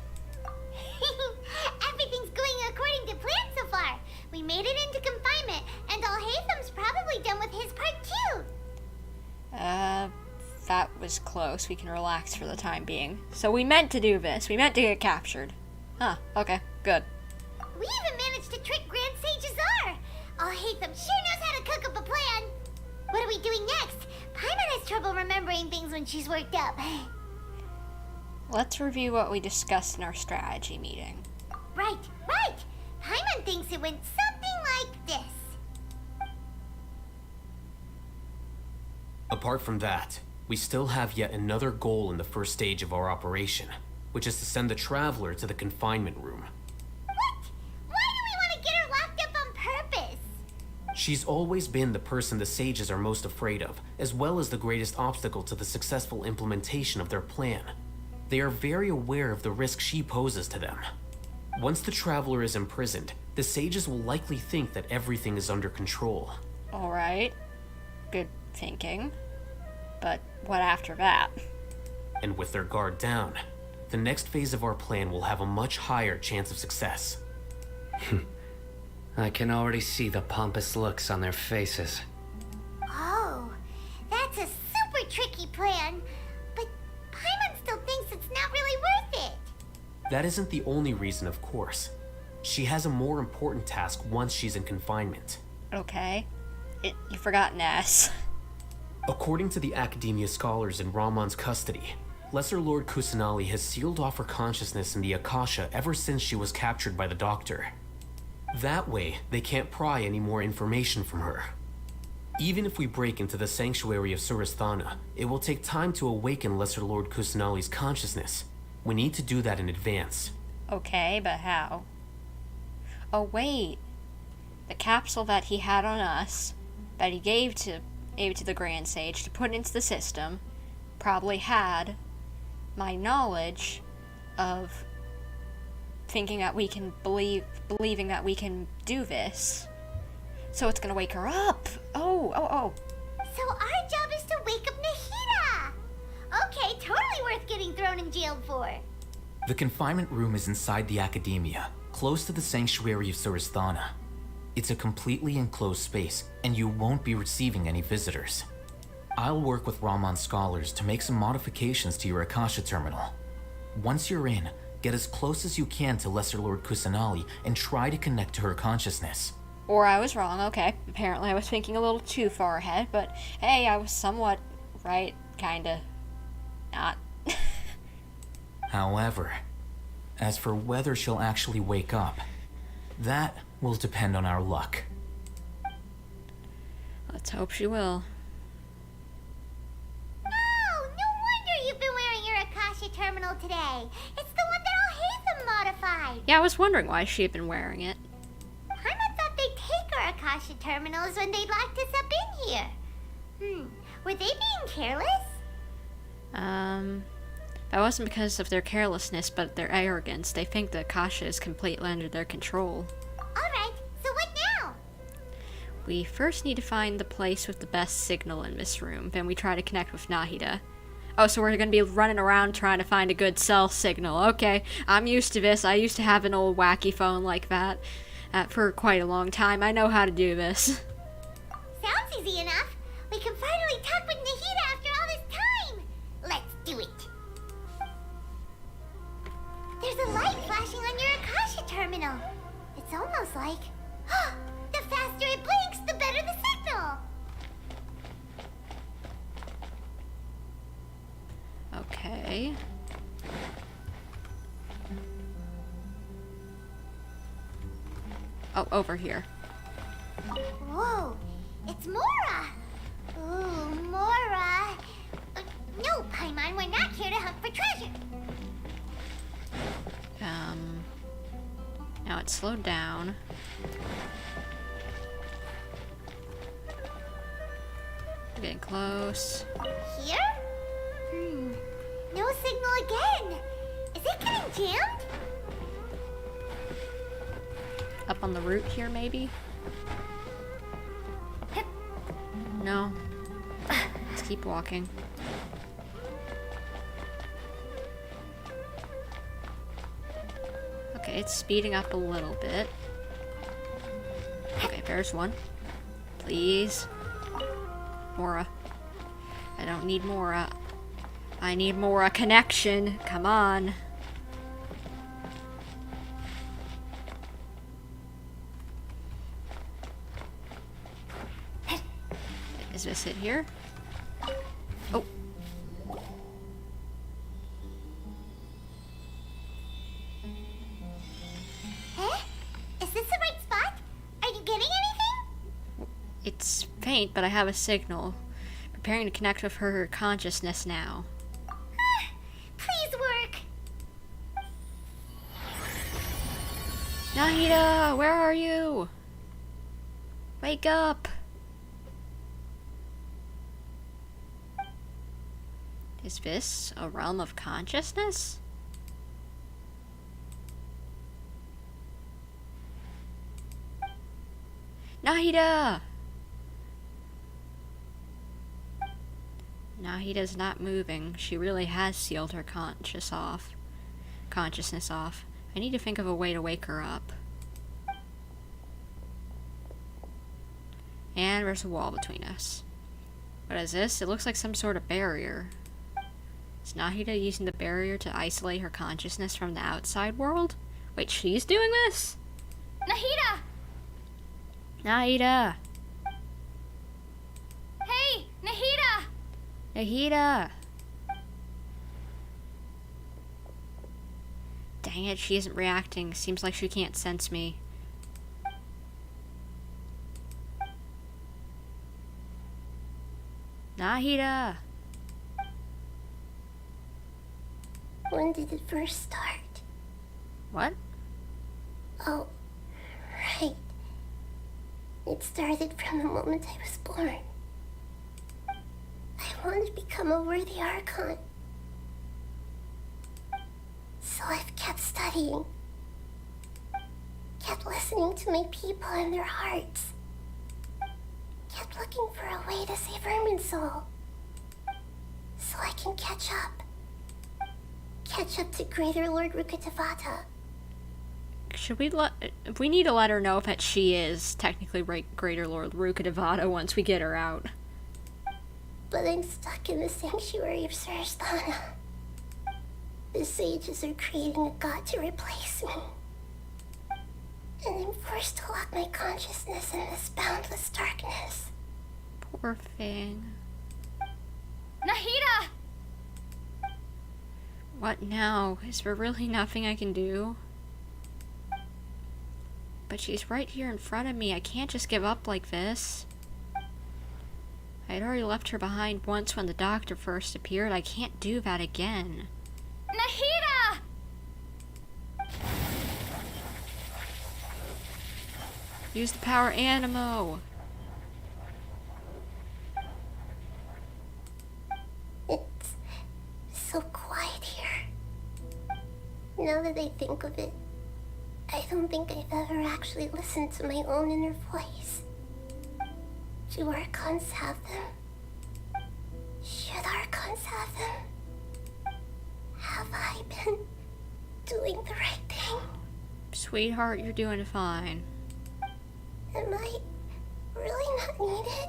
Everything's going according to plan so far. We made it into confinement, and Al-Haithem's probably done with his part too. That was close. We can relax for the time being. So we meant to do this. We meant to get captured. Huh, okay, good. We even managed to trick Grand Sage Azar. Al-Haithem sure knows how to cook up a plan. What are we doing next? Paimon has trouble remembering things when she's worked up. Let's review what we discussed in our strategy meeting. Right. Paimon thinks it went something like this. Apart from that, we still have yet another goal in the first stage of our operation, which is to send the Traveler to the confinement room. What? Why do we want to get her locked up on purpose? She's always been the person the sages are most afraid of, as well as the greatest obstacle to the successful implementation of their plan. They are very aware of the risk she poses to them. Once the traveler is imprisoned, the sages will likely think that everything is under control. Alright. Good thinking. But what after that? And with their guard down, the next phase of our plan will have a much higher chance of success. I can already see the pompous looks on their faces. Oh, that's a super tricky plan. But Paimon still thinks it's not really worth it. That isn't the only reason, of course. She has a more important task once she's in confinement. Okay. You forgot an S. According to the Academia scholars in Ramon's custody, Lesser Lord Kusanali has sealed off her consciousness in the Akasha ever since she was captured by the Doctor. That way, they can't pry any more information from her. Even if we break into the sanctuary of Surasthana, it will take time to awaken Lesser Lord Kusanali's consciousness. We need to do that in advance. Okay, but how? Oh wait. The capsule that he had on us, that he gave to the Grand Sage to put into the system, probably had my knowledge of thinking that we can believing that we can do this. So it's gonna wake her up. Oh. So our job is to wake up Nahida. Okay, totally worth getting thrown in jail for. The confinement room is inside the Academia, close to the sanctuary of Surasthana. It's a completely enclosed space, and you won't be receiving any visitors. I'll work with Ramon's scholars to make some modifications to your Akasha terminal. Once you're in, get as close as you can to Lesser Lord Kusanali and try to connect to her consciousness. Or I was wrong, okay. Apparently I was thinking a little too far ahead, but hey, I was somewhat right, kinda. Not. However, as for whether she'll actually wake up, that will depend on our luck. Let's hope she will. Oh, no wonder you've been wearing your Akasha terminal today. It's the one that Al-Haithem modified. Yeah, I was wondering why she had been wearing it. Paimon thought they'd take our Akasha terminals when they locked us up in here. Were they being careless? That wasn't because of their carelessness, but their arrogance. They think the Akasha is completely under their control. Alright, so what now? We first need to find the place with the best signal in this room. Then we try to connect with Nahida. Oh, so we're gonna be running around trying to find a good cell signal. Okay, I'm used to this. I used to have an old wacky phone like that for quite a long time. I know how to do this. Sounds easy enough. We can finally talk with Nahida after all this time. Let's do it. There's a light flashing on your Akasha terminal. It's almost like... the faster it blinks, the better the signal. Okay. Oh, over here. Whoa, it's Mora. Ooh, Mora. No, Paimon, we're not here to hunt for treasure. Now it's slowed down. We're getting close. Here? No signal again. Is it getting jammed? Up on the root here, maybe? No. Let's keep walking. Okay, it's speeding up a little bit. Okay, there's one. Please. Mora. I don't need Mora. I need Mora connection. Come on. Is this it here? Oh. Is this the right spot? Are you getting anything? It's faint, but I have a signal. Preparing to connect with her consciousness now. Please work. Nahida, where are you? Wake up! Is this a realm of consciousness? Nahida! Nahida's not moving. She really has sealed her consciousness off. I need to think of a way to wake her up. And there's a wall between us. What is this? It looks like some sort of barrier. Is Nahida using the barrier to isolate her consciousness from the outside world? Wait, she's doing this? Nahida! Nahida! Hey, Nahida! Nahida! Dang it, she isn't reacting. Seems like she can't sense me. Nahida! When did it first start? What? Oh, right. It started from the moment I was born. I wanted to become a worthy Archon. So I've kept studying. Kept listening to my people and their hearts. Kept looking for a way to save Irminsul. So I can catch up. Catch up to Greater Lord Rukkhadevata. We need to let her know that she is technically Greater Lord Rukkhadevata once we get her out. But I'm stuck in the sanctuary of Suristhana. The sages are creating a god to replace me. And I'm forced to lock my consciousness in this boundless darkness. Poor thing. Nahida! What now? Is there really nothing I can do? But she's right here in front of me. I can't just give up like this. I had already left her behind once when the doctor first appeared. I can't do that again. Nahida! Use the power animo. It's so quiet here. Now that I think of it, I don't think I've ever actually listened to my own inner voice. Do Archons have them? Should Archons have them? Have I been doing the right thing? Sweetheart, you're doing fine. Am I really not needed?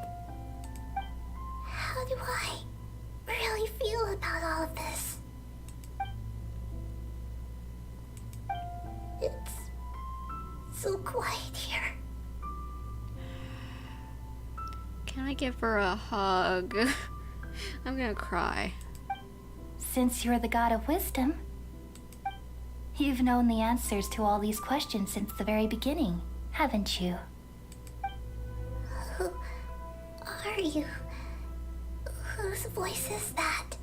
How do I really feel about all of this? It's so quiet here. Can I give her a hug? I'm gonna cry. Since you're the god of wisdom, you've known the answers to all these questions since the very beginning, haven't you? Who are you? Whose voice is that?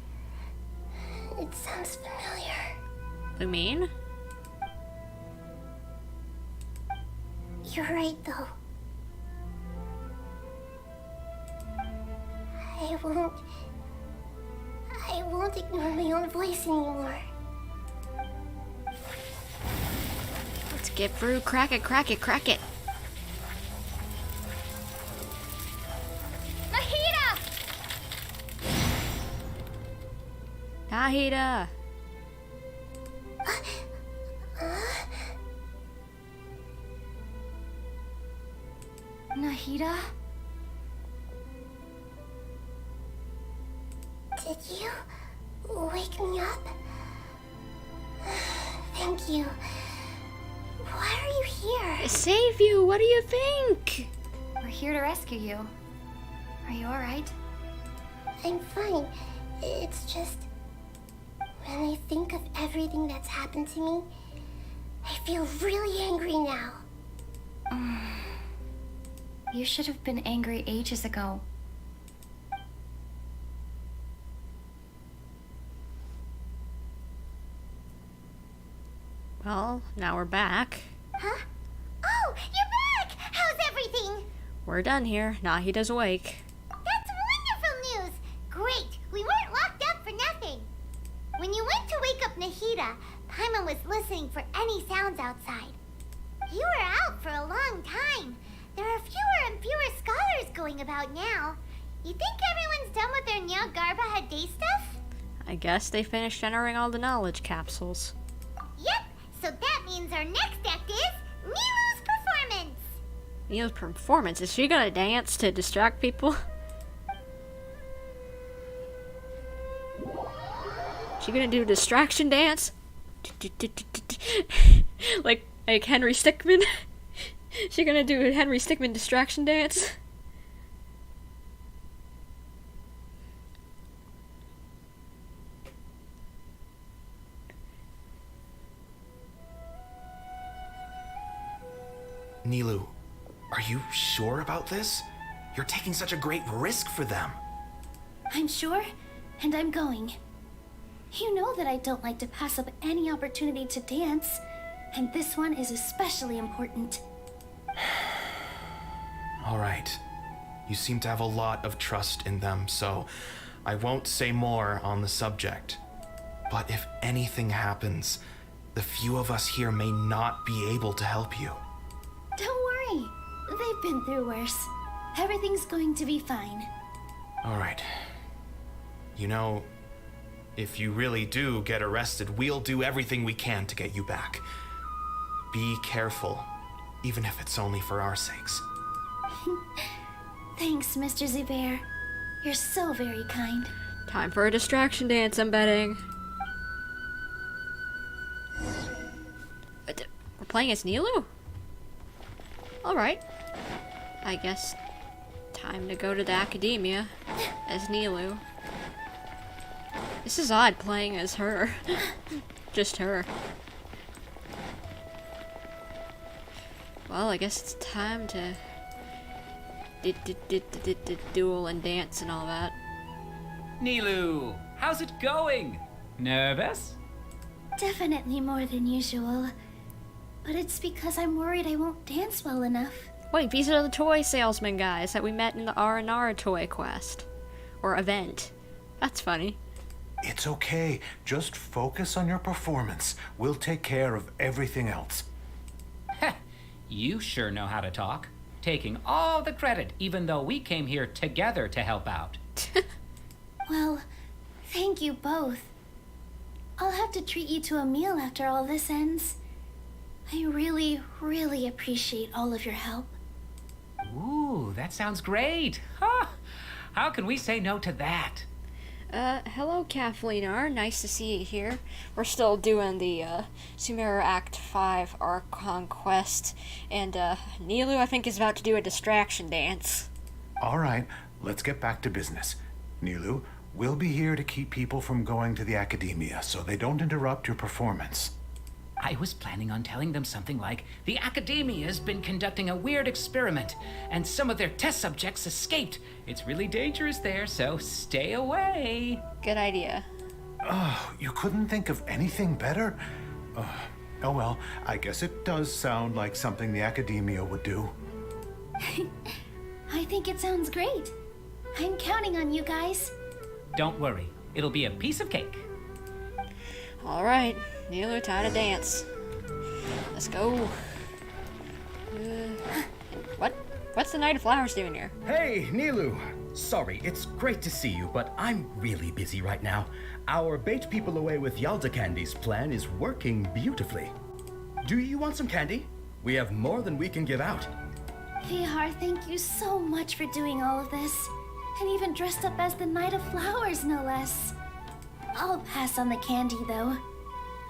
It sounds familiar. Lumine? You're right, though. I won't ignore my own voice anymore. Let's get through. Crack it, crack it, crack it. Nahida! Nahida! Nahida? Did you wake me up? Thank you. Why are you here? To save you! What do you think? We're here to rescue you. Are you alright? I'm fine. It's just... when I think of everything that's happened to me, I feel really angry now. You should have been angry ages ago. Well, now we're back. Huh? Oh, you're back! How's everything? We're done here. Nahida's awake. That's wonderful news! Great! We weren't locked up for nothing! When you went to wake up Nahida, Paimon was listening for any sounds outside. You were out for a long time. There are fewer and fewer scholars going about now. You think everyone's done with their Nyargarba day stuff? I guess they finished entering all the knowledge capsules. Yep, so that means our next act is Nilou's performance! Nilou's performance? Is she gonna dance to distract people? She gonna do a distraction dance? like Henry Stickmin? She gonna do a Henry Stickmin distraction dance? Nilou, are you sure about this? You're taking such a great risk for them. I'm sure, and I'm going. You know that I don't like to pass up any opportunity to dance, and this one is especially important. All right. You seem to have a lot of trust in them, so I won't say more on the subject. But if anything happens, the few of us here may not be able to help you. Don't worry. They've been through worse. Everything's going to be fine. All right. You know, if you really do get arrested, we'll do everything we can to get you back. Be careful, even if it's only for our sakes. Thanks, Mr. Zubair. You're so very kind. Time for a distraction dance, I'm betting. We're playing as Nilou? Alright. I guess time to go to the academia as Nilou. This is odd playing as her. Just her. Well, I guess it's time to duel and dance and all that. Nilou, how's it going? Nervous? Definitely more than usual. But it's because I'm worried I won't dance well enough. Wait, these are the toy salesman guys that we met in the R&R toy quest. Or event. That's funny. It's okay. Just focus on your performance. We'll take care of everything else. Heh, you sure know how to talk. Taking all the credit, even though we came here together to help out. Well, thank you both. I'll have to treat you to a meal after all this ends. I really, really appreciate all of your help. Ooh, that sounds great. Huh. How can we say no to that? Hello, Kathleen. Nice to see you here. We're still doing the, Sumeru Act 5 Archon quest, and, Nilou, I think, is about to do a distraction dance. All right, let's get back to business. Nilou, we'll be here to keep people from going to the academia so they don't interrupt your performance. I was planning on telling them something like, the Academia has been conducting a weird experiment, and some of their test subjects escaped. It's really dangerous there, so stay away. Good idea. Oh, you couldn't think of anything better? Oh well, I guess it does sound like something the Academia would do. I think it sounds great. I'm counting on you guys. Don't worry, it'll be a piece of cake. All right, Nilou, time to dance. Let's go. What's the Knight of Flowers doing here? Hey, Nilou. Sorry, it's great to see you, but I'm really busy right now. Our bait people away with Yalda Candy's plan is working beautifully. Do you want some candy? We have more than we can give out. Vihar, thank you so much for doing all of this. And even dressed up as the Knight of Flowers, no less. I'll pass on the candy, though.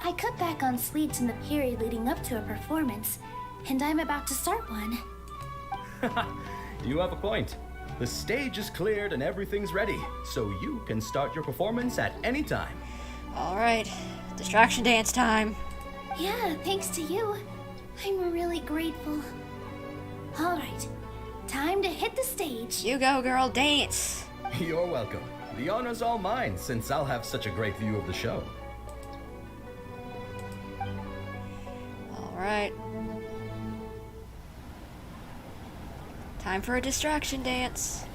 I cut back on sweets in the period leading up to a performance, and I'm about to start one. You have a point. The stage is cleared and everything's ready, so you can start your performance at any time. All right, distraction dance time. Yeah, thanks to you. I'm really grateful. All right, time to hit the stage. You go, girl, dance. You're welcome. The honor's all mine, since I'll have such a great view of the show. All right. Time for a distraction dance.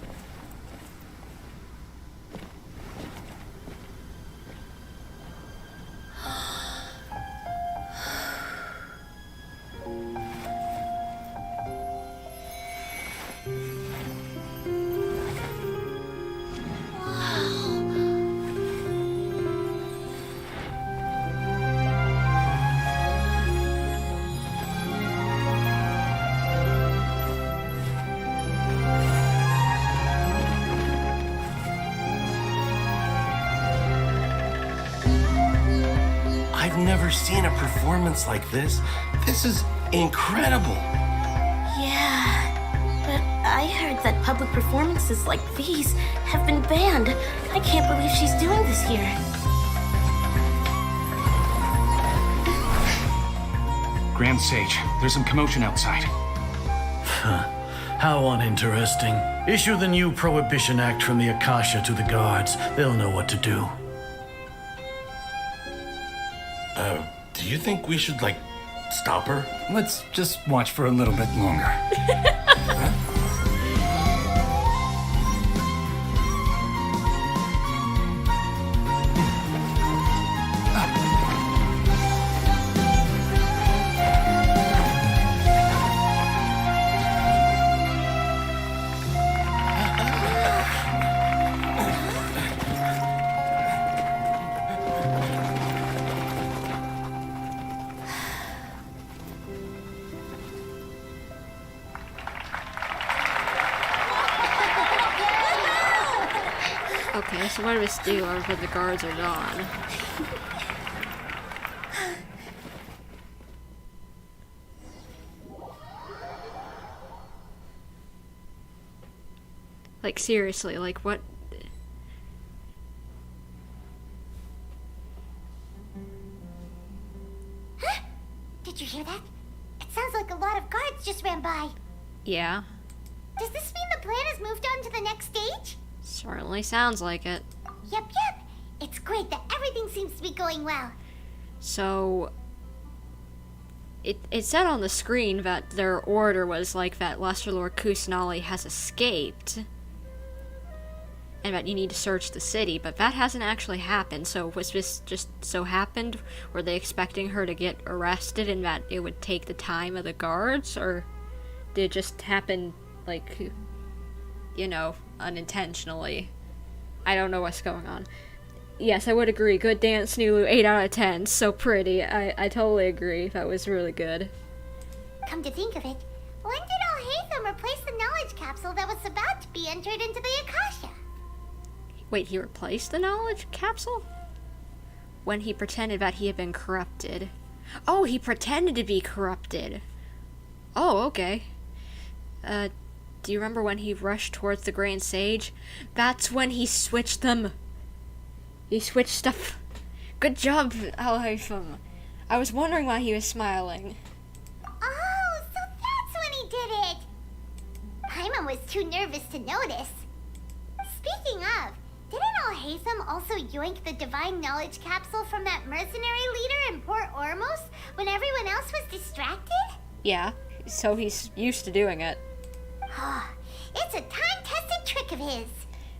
I've never seen a performance like this. This is incredible. Yeah, but I heard that public performances like these have been banned. I can't believe she's doing this here. Grand Sage, there's some commotion outside. How uninteresting. Issue the new Prohibition Act from the Akasha to the guards. They'll know what to do. Do you think we should, like, stop her? Let's just watch for a little bit longer. Okay, so what do we do when the guards are gone? Like, seriously, like, what? Huh? Did you hear that? It sounds like a lot of guards just ran by. Yeah, Does this mean the plan has moved on to the next stage? certainly sounds like it. Yep. It's great that everything seems to be going well. So, it said on the screen that their order was like that Lesser Lord Kusanali has escaped, and that you need to search the city, but that hasn't actually happened. So was this just so happened? Were they expecting her to get arrested and that it would take the time of the guards, or did it just happen, like, you know, unintentionally? I don't know what's going on. Yes, I would agree. Good dance, Nilou. 8 out of 10. So pretty. I totally agree. That was really good. Come to think of it, when did Al-Haithem replace the knowledge capsule that was about to be entered into the Akasha? Wait, he replaced the knowledge capsule? When he pretended that he had been corrupted. Oh, he pretended to be corrupted. Oh, okay. Do you remember when he rushed towards the Grand Sage? That's when he switched them. He switched stuff. Good job, Al-Haithem. I was wondering why he was smiling. Oh, so that's when he did it! Paimon was too nervous to notice. Speaking of, didn't Al-Haithem also yoink the divine knowledge capsule from that mercenary leader in Port Ormos when everyone else was distracted? Yeah, so he's used to doing it. It's a time-tested trick of his.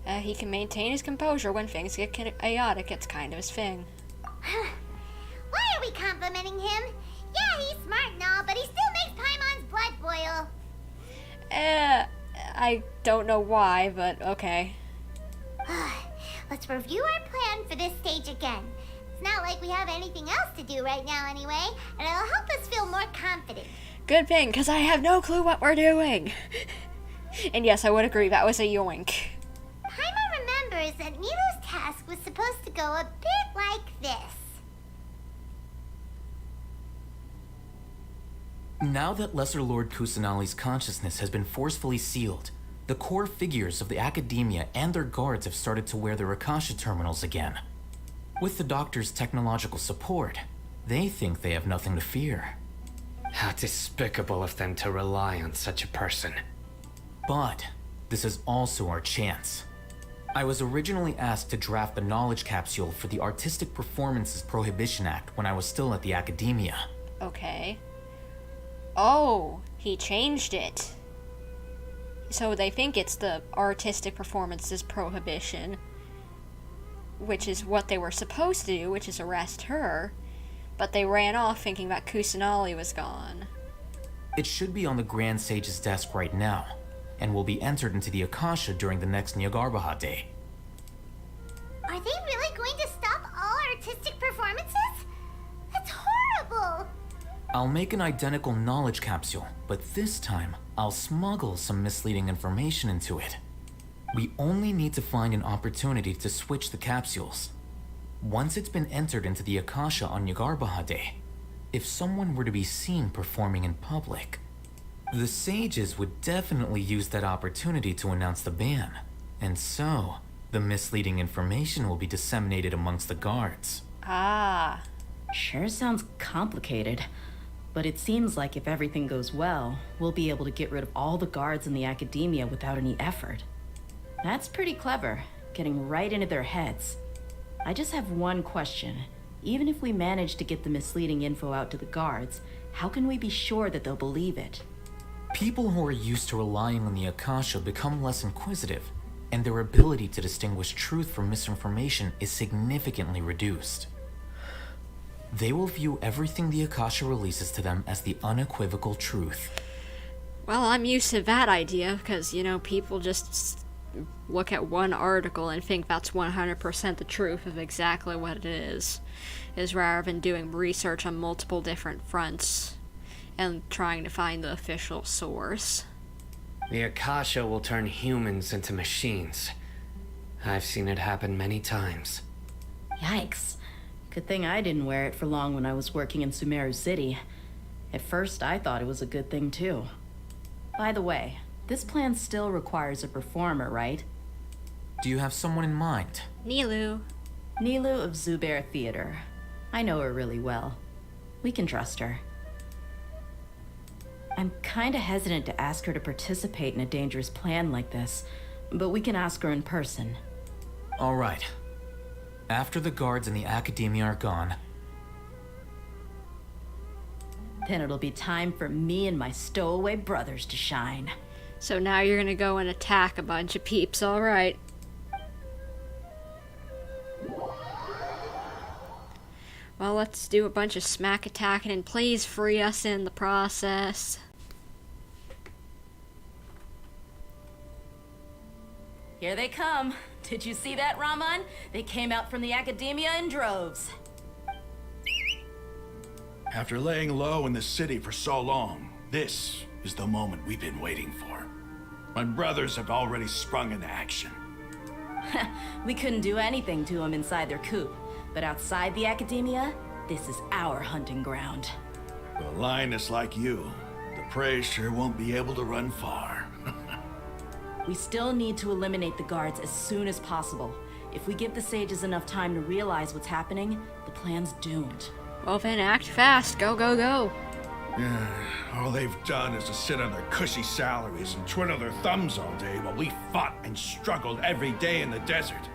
He can maintain his composure when things get chaotic. It's kind of his thing. Why are we complimenting him? Yeah, he's smart and all, but he still makes Paimon's blood boil. I don't know why, but okay. Let's review our plan for this stage again. It's not like we have anything else to do right now anyway, and it'll help us feel more confident. Good thing, because I have no clue what we're doing. And yes, I would agree, that was a yoink. Paimon remembers that Nilou's task was supposed to go a bit like this. Now that Lesser Lord Kusanali's consciousness has been forcefully sealed, the core figures of the Academia and their guards have started to wear their Akasha terminals again. With the Doctor's technological support, they think they have nothing to fear. How despicable of them to rely on such a person. But this is also our chance. I was originally asked to draft the knowledge capsule for the Artistic Performances Prohibition Act when I was still at the Academia. Okay. Oh, he changed it. So they think it's the artistic performances prohibition, which is what they were supposed to do, which is arrest her. But they ran off thinking that Kusanali was gone. It should be on the Grand Sage's desk right now, and will be entered into the Akasha during the next Nyagarbha Day. Are they really going to stop all artistic performances? That's horrible! I'll make an identical knowledge capsule, but this time, I'll smuggle some misleading information into it. We only need to find an opportunity to switch the capsules. Once it's been entered into the Akasha on Nyagarbha Day, if someone were to be seen performing in public, the sages would definitely use that opportunity to announce the ban, and so the misleading information will be disseminated amongst the guards. Ah. Sure sounds complicated, but it seems like if everything goes well, we'll be able to get rid of all the guards in the academia without any effort. That's pretty clever, getting right into their heads. I just have one question. Even if we manage to get the misleading info out to the guards, how can we be sure that they'll believe it? People who are used to relying on the Akasha become less inquisitive, and their ability to distinguish truth from misinformation is significantly reduced. They will view everything the Akasha releases to them as the unequivocal truth. Well, I'm used to that idea, because, you know, people just look at one article and think that's 100% the truth of exactly what it is rather than doing research on multiple different fronts and trying to find the official source. The Akasha will turn humans into machines. I've seen it happen many times. Yikes. Good thing I didn't wear it for long when I was working in Sumeru City. At first, I thought it was a good thing too. By the way, this plan still requires a performer, right? Do you have someone in mind? Nilou. Nilou of Zubair Theater. I know her really well. We can trust her. I'm kinda hesitant to ask her to participate in a dangerous plan like this, but we can ask her in person. All right. After the guards in the academia are gone, then it'll be time for me and my stowaway brothers to shine. So now you're gonna go and attack a bunch of peeps, alright. Well, let's do a bunch of smack attacking and please free us in the process. Here they come. Did you see that, Raman? They came out from the academia in droves. After laying low in the city for so long, this is the moment we've been waiting for. My brothers have already sprung into action. We couldn't do anything to them inside their coop, but outside the academia, this is our hunting ground. With a lioness like you, the prey sure won't be able to run far. We still need to eliminate the guards as soon as possible. If we give the sages enough time to realize what's happening, the plan's doomed. Well then, act fast. Go, go, go. All they've done is to sit on their cushy salaries and twiddle their thumbs all day while we fought and struggled every day in the desert.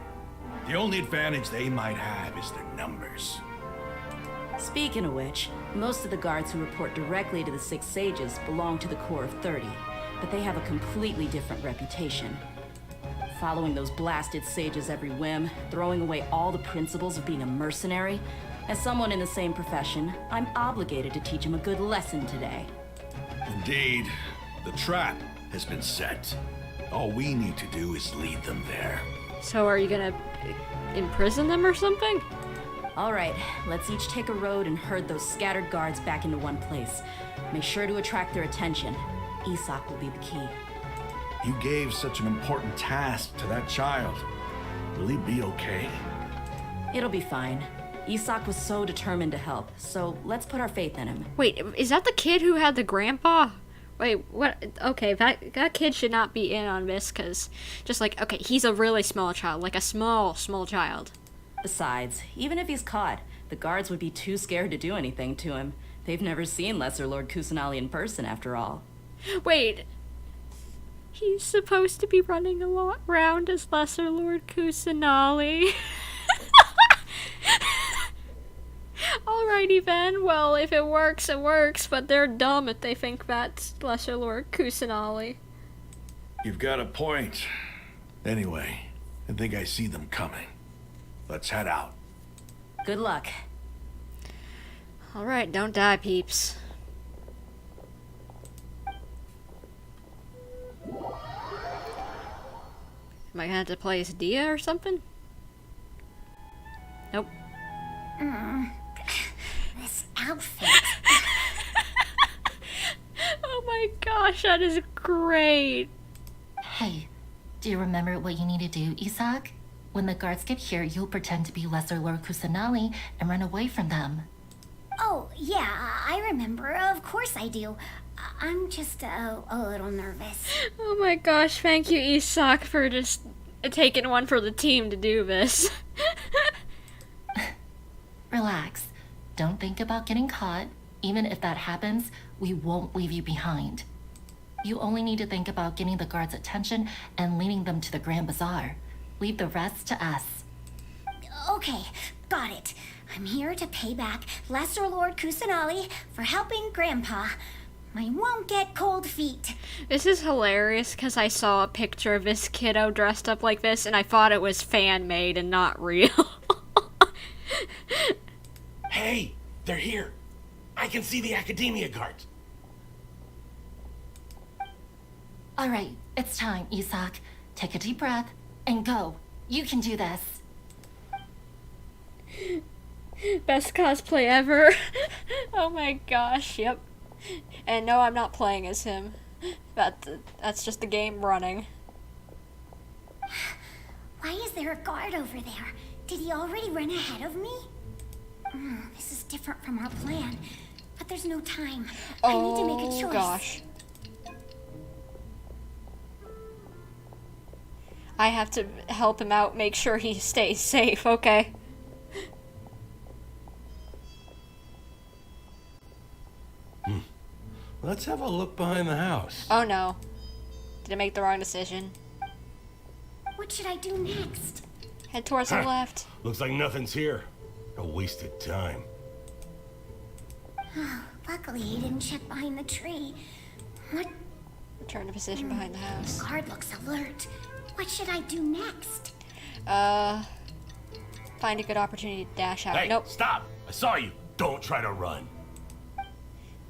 The only advantage they might have is their numbers. Speaking of which, most of the guards who report directly to the Six Sages belong to the Corps of 30, but they have a completely different reputation. Following those blasted sages every whim, throwing away all the principles of being a mercenary. As someone in the same profession, I'm obligated to teach them a good lesson today. Indeed, the trap has been set. All we need to do is lead them there. So are you gonna imprison them or something? All right, let's each take a road and herd those scattered guards back into one place. Make sure to attract their attention. Isak will be the key. You gave such an important task to that child. Will he be okay? It'll be fine. Isak was so determined to help, so let's put our faith in him. Wait, is that the kid who had the grandpa? Wait, what? Okay, that kid should not be in on this, because just like, okay, he's a really small child, like a small child. Besides, even if he's caught, the guards would be too scared to do anything to him. They've never seen Lesser Lord Kusanali in person, after all. Wait, he's supposed to be running around as Lesser Lord Kusanali. Alrighty then, well, if it works, it works, but they're dumb if they think that's Lesser Lord Kusanali. You've got a point. Anyway, I think I see them coming. Let's head out. Good luck. Alright, don't die, peeps. Am I gonna have to play as Dehya or something? Nope. This outfit. Oh my gosh, that is great. Hey, do you remember what you need to do, Isak? When the guards get here, you'll pretend to be Lesser Lord Kusanali and run away from them. Oh, yeah, I remember. Of course I do. I'm just a little nervous. Oh my gosh, thank you, Isak, for just taking one for the team to do this. Relax. Don't think about getting caught. Even if that happens, we won't leave you behind. You only need to think about getting the guards' attention and leading them to the Grand Bazaar. Leave the rest to us. Okay, got it. I'm here to pay back Lesser Lord Kusanali for helping Grandpa. I won't get cold feet. This is hilarious because I saw a picture of this kiddo dressed up like this and I thought it was fan-made and not real. Hey, they're here. I can see the Academia guards. All right, it's time, Isak. Take a deep breath and go. You can do this. Best cosplay ever. Oh my gosh, yep. And no, I'm not playing as him. That's just the game running. Why is there a guard over there? Did he already run ahead of me? This is different from our plan. But there's no time. I need to make a choice. Gosh. I have to help him out, make sure he stays safe, okay? Let's have a look behind the house. Oh no. Did I make the wrong decision? What should I do next? Head towards the left. Looks like nothing's here. A wasted time. Oh, luckily he didn't check behind the tree. What? Return to position behind the house. The guard looks alert. What should I do next? Find a good opportunity to dash out. Hey, Nope. stop! I saw you. Don't try to run.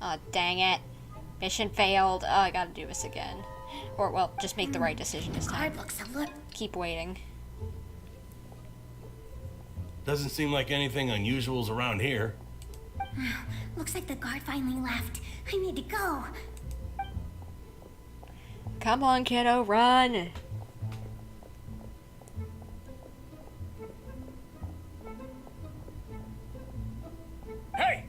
Aw, dang it. Mission failed. Oh, I gotta do this again. Or, well, just make the right decision this time. Guard looks alert. Keep waiting. Doesn't seem like anything unusual's around here. Looks like the guard finally left. I need to go. Come on, kiddo, run! Hey!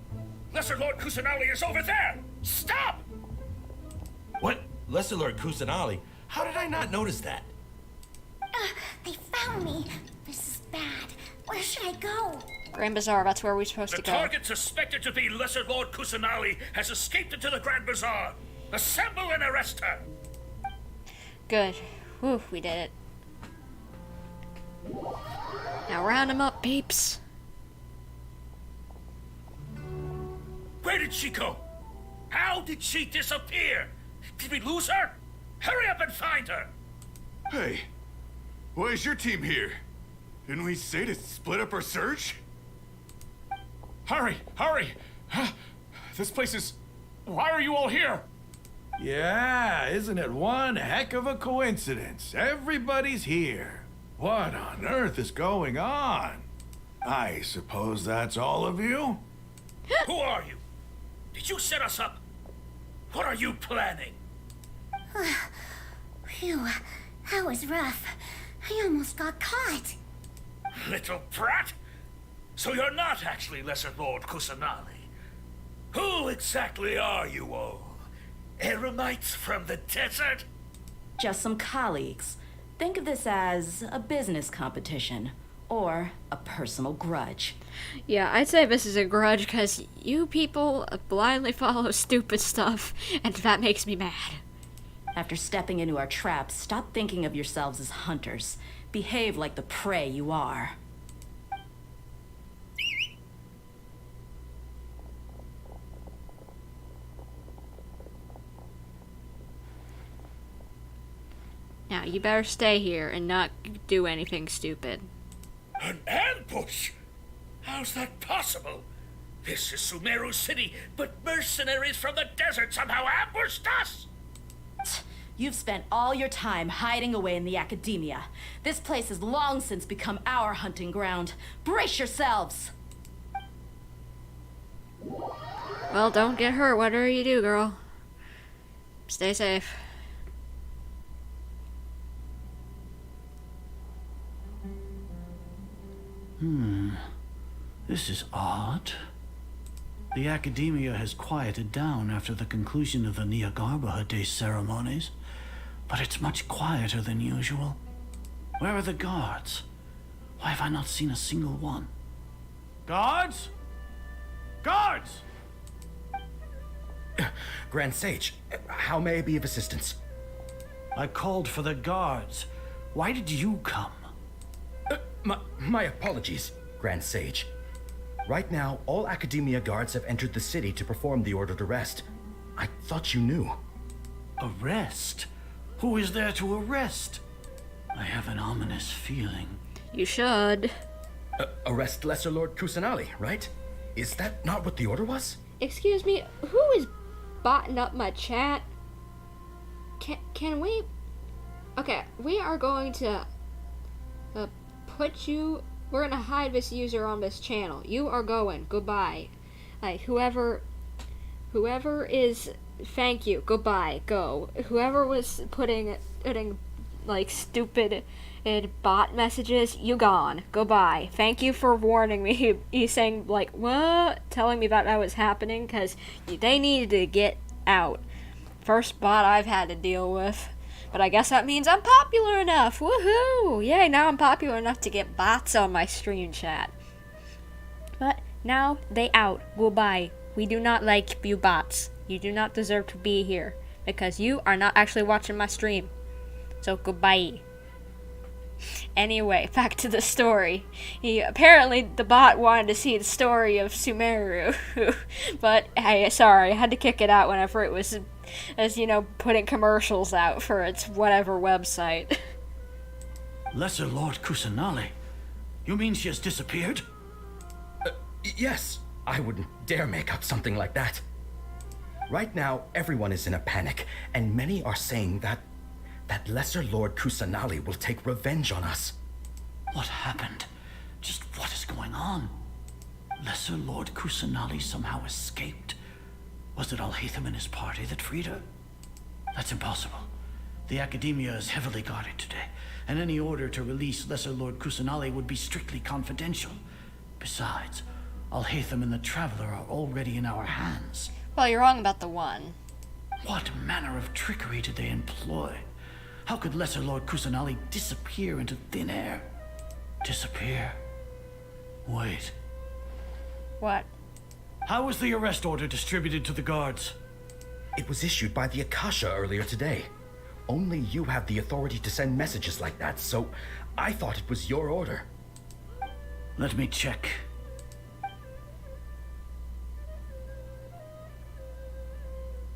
Lesser Lord Kusanali is over there! Stop! What? Lesser Lord Kusanali? How did I not notice that? They found me. This is bad. Where should I go? Grand Bazaar, that's where we're supposed to go. The target suspected to be Lesser Lord Kusanali has escaped into the Grand Bazaar. Assemble and arrest her! Good. Whew, we did it. Now round them up, peeps. Where did she go? How did she disappear? Did we lose her? Hurry up and find her! Hey, why is your team here? Didn't we say to split up our search? Hurry! Hurry! This place is... Why are you all here? Yeah, isn't it one heck of a coincidence? Everybody's here. What on earth is going on? I suppose that's all of you? Who are you? Did you set us up? What are you planning? Phew, that was rough. I almost got caught. Little brat! So you're not actually Lesser Lord Kusanali. Who exactly are you all? Eremites from the desert? Just some colleagues. Think of this as a business competition or a personal grudge. Yeah, I'd say this is a grudge because you people blindly follow stupid stuff, and that makes me mad. After stepping into our traps, stop thinking of yourselves as hunters. Behave like the prey you are. Now, you better stay here and not do anything stupid. An ambush? How's that possible? This is Sumeru City, but mercenaries from the desert somehow ambushed us! You've spent all your time hiding away in the academia. This place has long since become our hunting ground. Brace yourselves! Well, don't get hurt, whatever you do, girl. Stay safe. This is odd. The academia has quieted down after the conclusion of the Nyagarbha Day ceremonies, but it's much quieter than usual. Where are the guards? Why have I not seen a single one? Guards? Guards! Grand Sage, how may I be of assistance? I called for the guards. Why did you come? My apologies, Grand Sage. Right now, all Academia guards have entered the city to perform the ordered arrest. I thought you knew. Arrest? Who is there to arrest? I have an ominous feeling. You should. Arrest Lesser Lord Kusanali, right? Is that not what the order was? Excuse me, who is botting up my chat? Can we... Okay, we are going to put you... We're gonna hide this user on this channel. You are going. Goodbye. Like, whoever is... Thank you. Goodbye. Go. Whoever was putting like, stupid bot messages, you gone. Goodbye. Thank you for warning me. He's saying, like, what? Telling me that was happening, because they needed to get out. First bot I've had to deal with. But I guess that means I'm popular enough. Woohoo! Yay, now I'm popular enough to get bots on my stream chat. But now they out. Goodbye. We do not like you bots. You do not deserve to be here. Because you are not actually watching my stream. So goodbye. Anyway, back to the story. Apparently the bot wanted to see the story of Sumeru. But hey, sorry, I had to kick it out whenever it was, as you know, putting commercials out for its whatever website. Lesser Lord Kusanali? You mean she has disappeared? Yes. I wouldn't dare make up something like that. Right now, everyone is in a panic, and many are saying that Lesser Lord Kusanali will take revenge on us. What happened? Just what is going on? Lesser Lord Kusanali somehow escaped? Was it Al-Haithem and his party that freed her? That's impossible. The Academia is heavily guarded today, and any order to release Lesser Lord Kusanali would be strictly confidential. Besides, Al-Haithem and the Traveler are already in our hands. Well, you're wrong about the one. What manner of trickery did they employ? How could Lesser Lord Kusanali disappear into thin air? Disappear? Wait. What? How was the arrest order distributed to the guards? It was issued by the Akasha earlier today. Only you have the authority to send messages like that, so I thought it was your order. Let me check.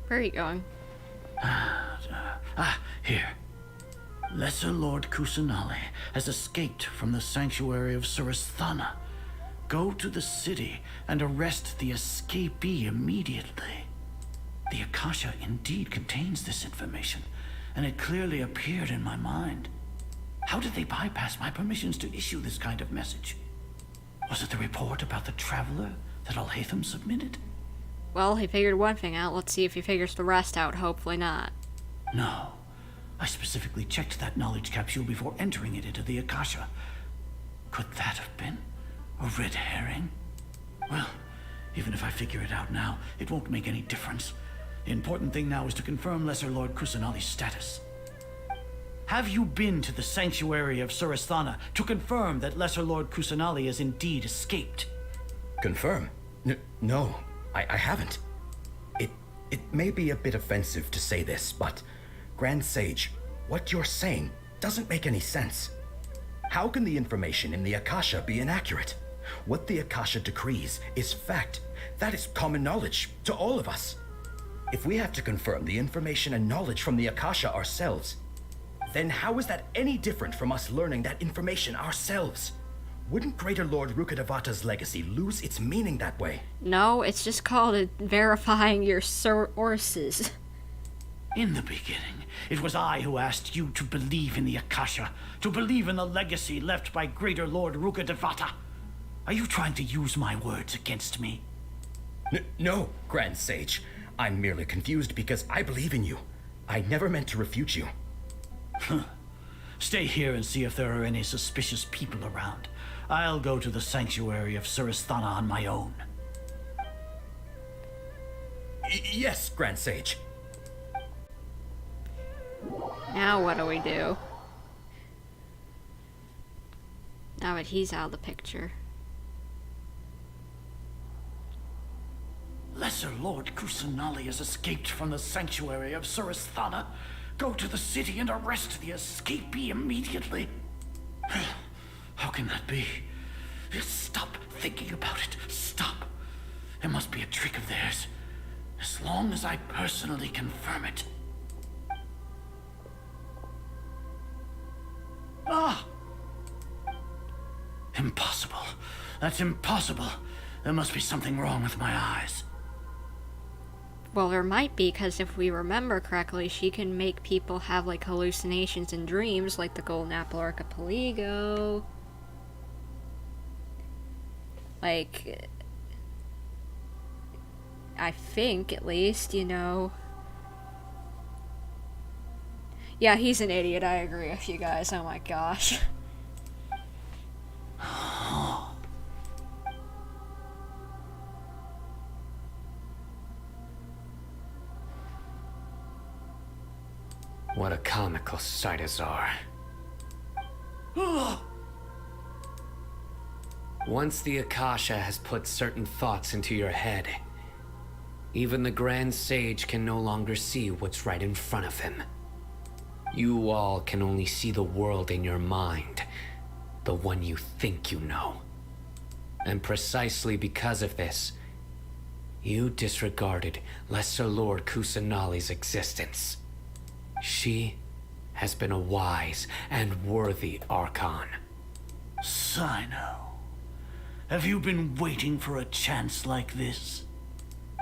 Where are you going? Here. Lesser Lord Kusanali has escaped from the sanctuary of Surasthana. Go to the city and arrest the escapee immediately. The Akasha indeed contains this information, and it clearly appeared in my mind. How did they bypass my permissions to issue this kind of message? Was it the report about the Traveler that Al-Haithem submitted? Well, he figured one thing out. Let's see if he figures the rest out. Hopefully not. No. I specifically checked that knowledge capsule before entering it into the Akasha. Could that have been a red herring? Well, even if I figure it out now, it won't make any difference. The important thing now is to confirm Lesser Lord Kusanali's status. Have you been to the sanctuary of Surasthana to confirm that Lesser Lord Kusanali has indeed escaped? Confirm? No, I haven't. It may be a bit offensive to say this, but Grand Sage, what you're saying doesn't make any sense. How can the information in the Akasha be inaccurate? What the Akasha decrees is fact. That is common knowledge to all of us. If we have to confirm the information and knowledge from the Akasha ourselves, then how is that any different from us learning that information ourselves? Wouldn't Greater Lord Rukkhadevata's legacy lose its meaning that way? No, it's just called verifying your sources. In the beginning, it was I who asked you to believe in the Akasha, to believe in the legacy left by Greater Lord Rukkhadevata. Are you trying to use my words against me? No, Grand Sage. I'm merely confused because I believe in you. I never meant to refute you. Stay here and see if there are any suspicious people around. I'll go to the sanctuary of Surasthana on my own. Yes, Grand Sage. Now what do we do? Now that he's out of the picture. Lesser Lord Kusanali has escaped from the sanctuary of Surasthana. Go to the city and arrest the escapee immediately. How can that be? Stop thinking about it. Stop. It must be a trick of theirs. As long as I personally confirm it. Ah! Impossible. That's impossible. There must be something wrong with my eyes. Well, there might be, because if we remember correctly, she can make people have, like, hallucinations and dreams, like the Golden Apple Archipelago. Like, I think, at least, you know. Yeah, he's an idiot, I agree with you guys, oh my gosh. What a comical sight, Azar. Once the Akasha has put certain thoughts into your head, even the Grand Sage can no longer see what's right in front of him. You all can only see the world in your mind, the one you think you know. And precisely because of this, you disregarded Lesser Lord Kusanali's existence. She has been a wise and worthy Archon. Cyno, have you been waiting for a chance like this?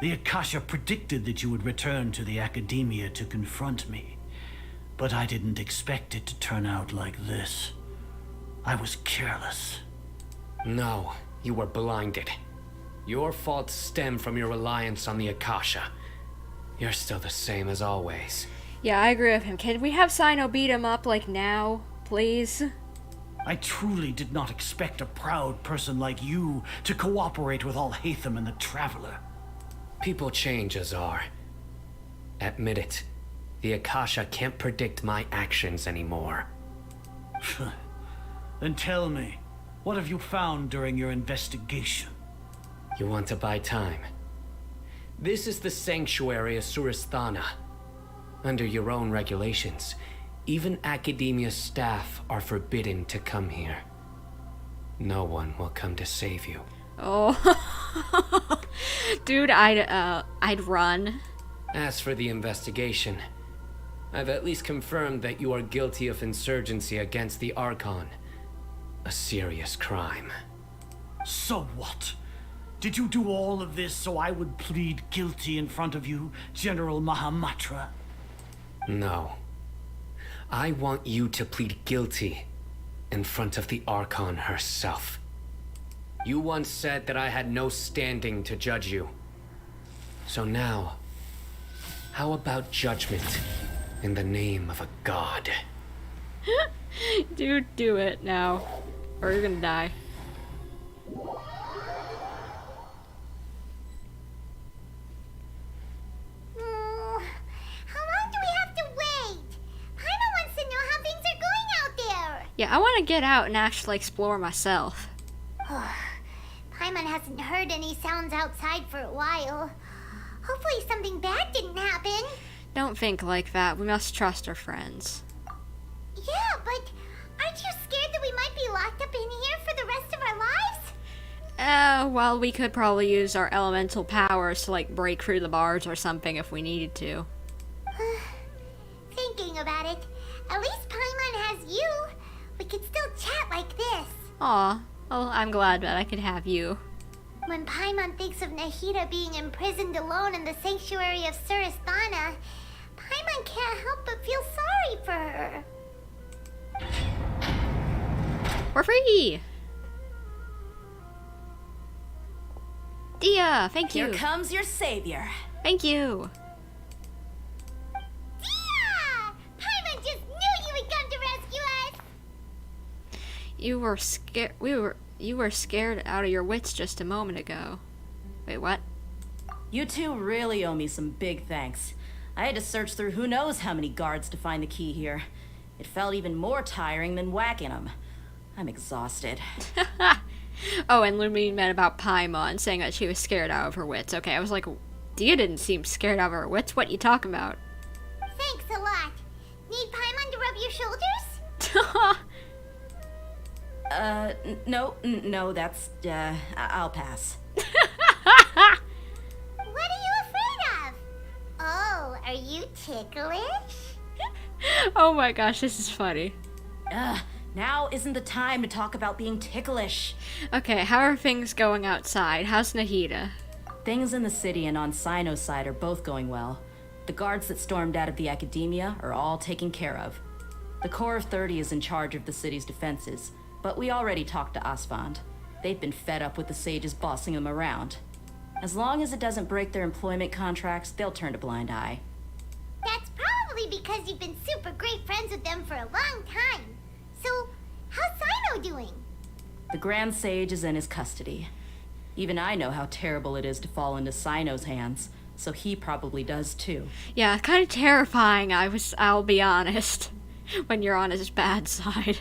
The Akasha predicted that you would return to the Academia to confront me, but I didn't expect it to turn out like this. I was careless. No, you were blinded. Your faults stem from your reliance on the Akasha. You're still the same as always. Yeah, I agree with him. Can we have Cyno beat him up, like, now, please? I truly did not expect a proud person like you to cooperate with Al-Haithem and the Traveler. People change, Azar. Admit it. The Akasha can't predict my actions anymore. Then tell me, what have you found during your investigation? You want to buy time? This is the sanctuary of Surasthana. Under your own regulations, even Academia staff are forbidden to come here. No one will come to save you. Oh, dude, I'd run. As for the investigation, I've at least confirmed that you are guilty of insurgency against the Archon. A serious crime. So what? Did you do all of this so I would plead guilty in front of you, General Mahamatra? No. I want you to plead guilty in front of the Archon herself. You once said that I had no standing to judge you. So now, how about judgment in the name of a god? Dude, do it now, or you're gonna die. Yeah, I want to get out and actually explore myself. Paimon hasn't heard any sounds outside for a while. Hopefully something bad didn't happen. Don't think like that. We must trust our friends. Yeah, but aren't you scared that we might be locked up in here for the rest of our lives? Well, we could probably use our elemental powers to, like, break through the bars or something if we needed to. Thinking about it, at least Paimon Aw, well, I'm glad that I could have you. When Paimon thinks of Nahida being imprisoned alone in the sanctuary of Surasthana, Paimon can't help but feel sorry for her. We're free! Dehya, thank you. Here comes your savior. Thank you. Dehya! Paimon just knew you would come to rescue us! You were scared. You were scared out of your wits just a moment ago. Wait, what? You two really owe me some big thanks. I had to search through who knows how many guards to find the key here. It felt even more tiring than whacking them. I'm exhausted. Oh, and Lumine meant about Paimon, saying that she was scared out of her wits. Okay, I was like, Dehya didn't seem scared out of her wits. What you talking about? Thanks a lot. Need Paimon to rub your shoulders? No, that's, I'll pass. What are you afraid of? Oh, are you ticklish? Oh my gosh, this is funny. Now isn't the time to talk about being ticklish. Okay, how are things going outside? How's Nahida? Things in the city and on Cyno's side are both going well. The guards that stormed out of the academia are all taken care of. The Corps of 30 is in charge of the city's defenses, but we already talked to Asfand. They've been fed up with the sages bossing them around. As long as it doesn't break their employment contracts, they'll turn a blind eye. That's probably because you've been super great friends with them for a long time. So, how's Cyno doing? The Grand Sage is in his custody. Even I know how terrible it is to fall into Cyno's hands, so he probably does too. Yeah, kind of terrifying, I'll be honest, when you're on his bad side.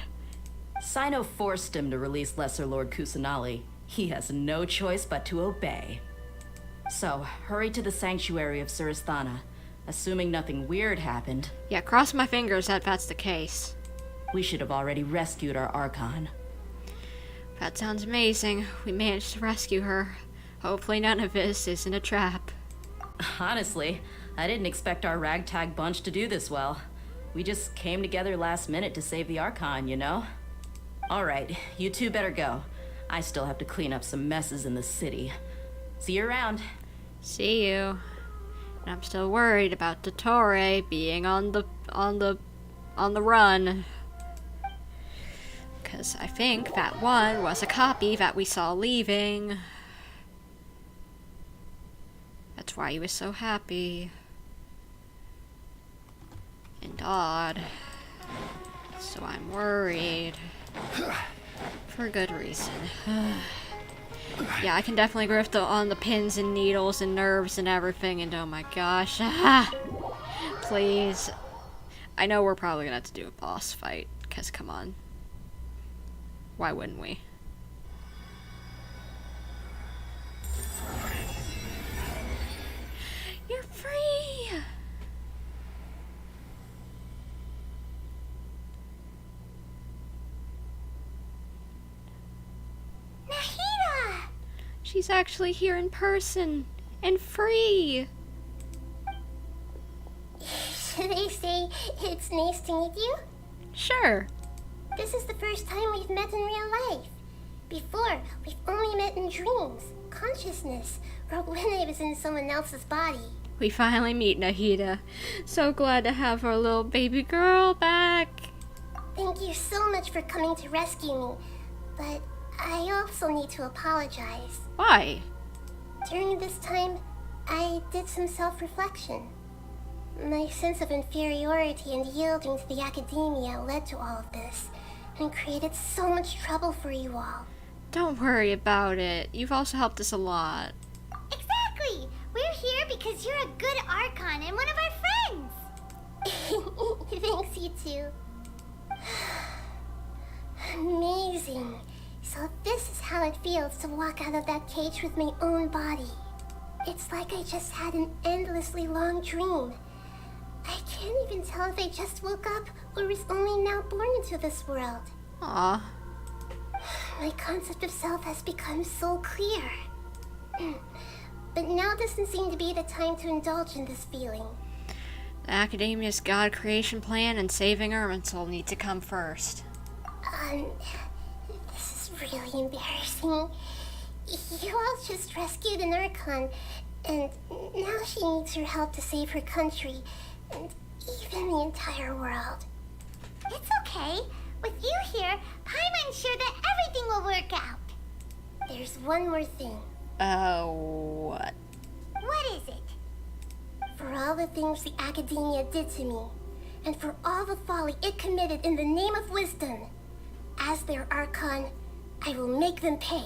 Cyno forced him to release Lesser Lord Kusanali. He has no choice but to obey. So, hurry to the sanctuary of Surasthana. Assuming nothing weird happened. Yeah, cross my fingers that that's the case. We should have already rescued our Archon. That sounds amazing. We managed to rescue her. Hopefully none of this isn't a trap. Honestly, I didn't expect our ragtag bunch to do this well. We just came together last minute to save the Archon, you know? Alright, you two better go. I still have to clean up some messes in the city. See you around. See you. And I'm still worried about dottore being on the run. Because I think that one was a copy that we saw leaving. That's why he was so happy. And odd. So I'm worried. For good reason. Yeah, I can definitely grip on the pins and needles and nerves and everything, and oh my gosh. Please. I know we're probably gonna have to do a boss fight, because come on. Why wouldn't we? You're free! Nahida! She's actually here in person and free. Should they say it's nice to meet you? Sure. This is the first time we've met in real life. Before, we've only met in dreams, consciousness, or when I was in someone else's body. We finally meet Nahida. So glad to have our little baby girl back. Thank you so much for coming to rescue me, but I also need to apologize. Why? During this time, I did some self-reflection. My sense of inferiority and yielding to the academia led to all of this, and created so much trouble for you all. Don't worry about it. You've also helped us a lot. Exactly! We're here because you're a good Archon and one of our friends! Thanks, you two. Amazing. So this is how it feels to walk out of that cage with my own body. It's like I just had an endlessly long dream. I can't even tell if I just woke up or was only now born into this world. Aww. My concept of self has become so clear. But now doesn't seem to be the time to indulge in this feeling. The Academia's God creation plan and saving Irminsul need to come first. This is really embarrassing. You all just rescued an Archon, and now she needs your help to save her country, and even the entire world. It's okay. With you here, Paimon's sure that everything will work out. There's one more thing. What? What is it? For all the things the Academia did to me, and for all the folly it committed in the name of wisdom, as their Archon, I will make them pay.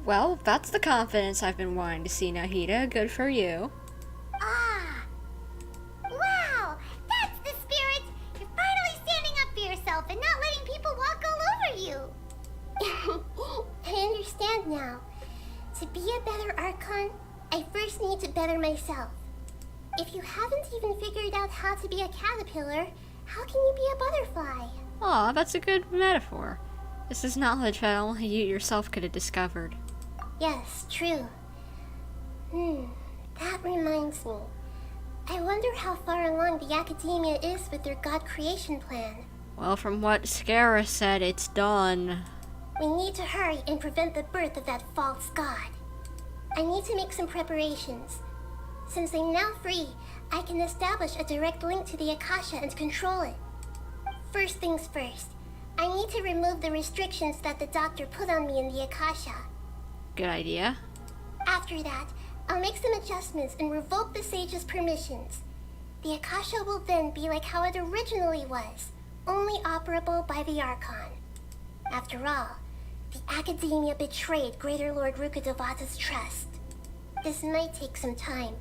Well, that's the confidence I've been wanting to see, Nahida. Good for you. Ah! Wow! That's the spirit! You're finally standing up for yourself and not letting people walk all over you! I understand now. To be a better Archon, I first need to better myself. If you haven't even figured out how to be a caterpillar, how can you be a butterfly? Aw, that's a good metaphor. This is knowledge that only you yourself could have discovered. Yes, true. That reminds me. I wonder how far along the Academia is with their God creation plan. Well, from what Scara said, it's done. We need to hurry and prevent the birth of that false god. I need to make some preparations. Since I'm now free, I can establish a direct link to the Akasha and control it. First things first, I need to remove the restrictions that the doctor put on me in the Akasha. Good idea. After that, I'll make some adjustments and revoke the sage's permissions. The Akasha will then be like how it originally was, only operable by the Archon. After all, the Academia betrayed Greater Lord Rukkhadevata's trust. This might take some time.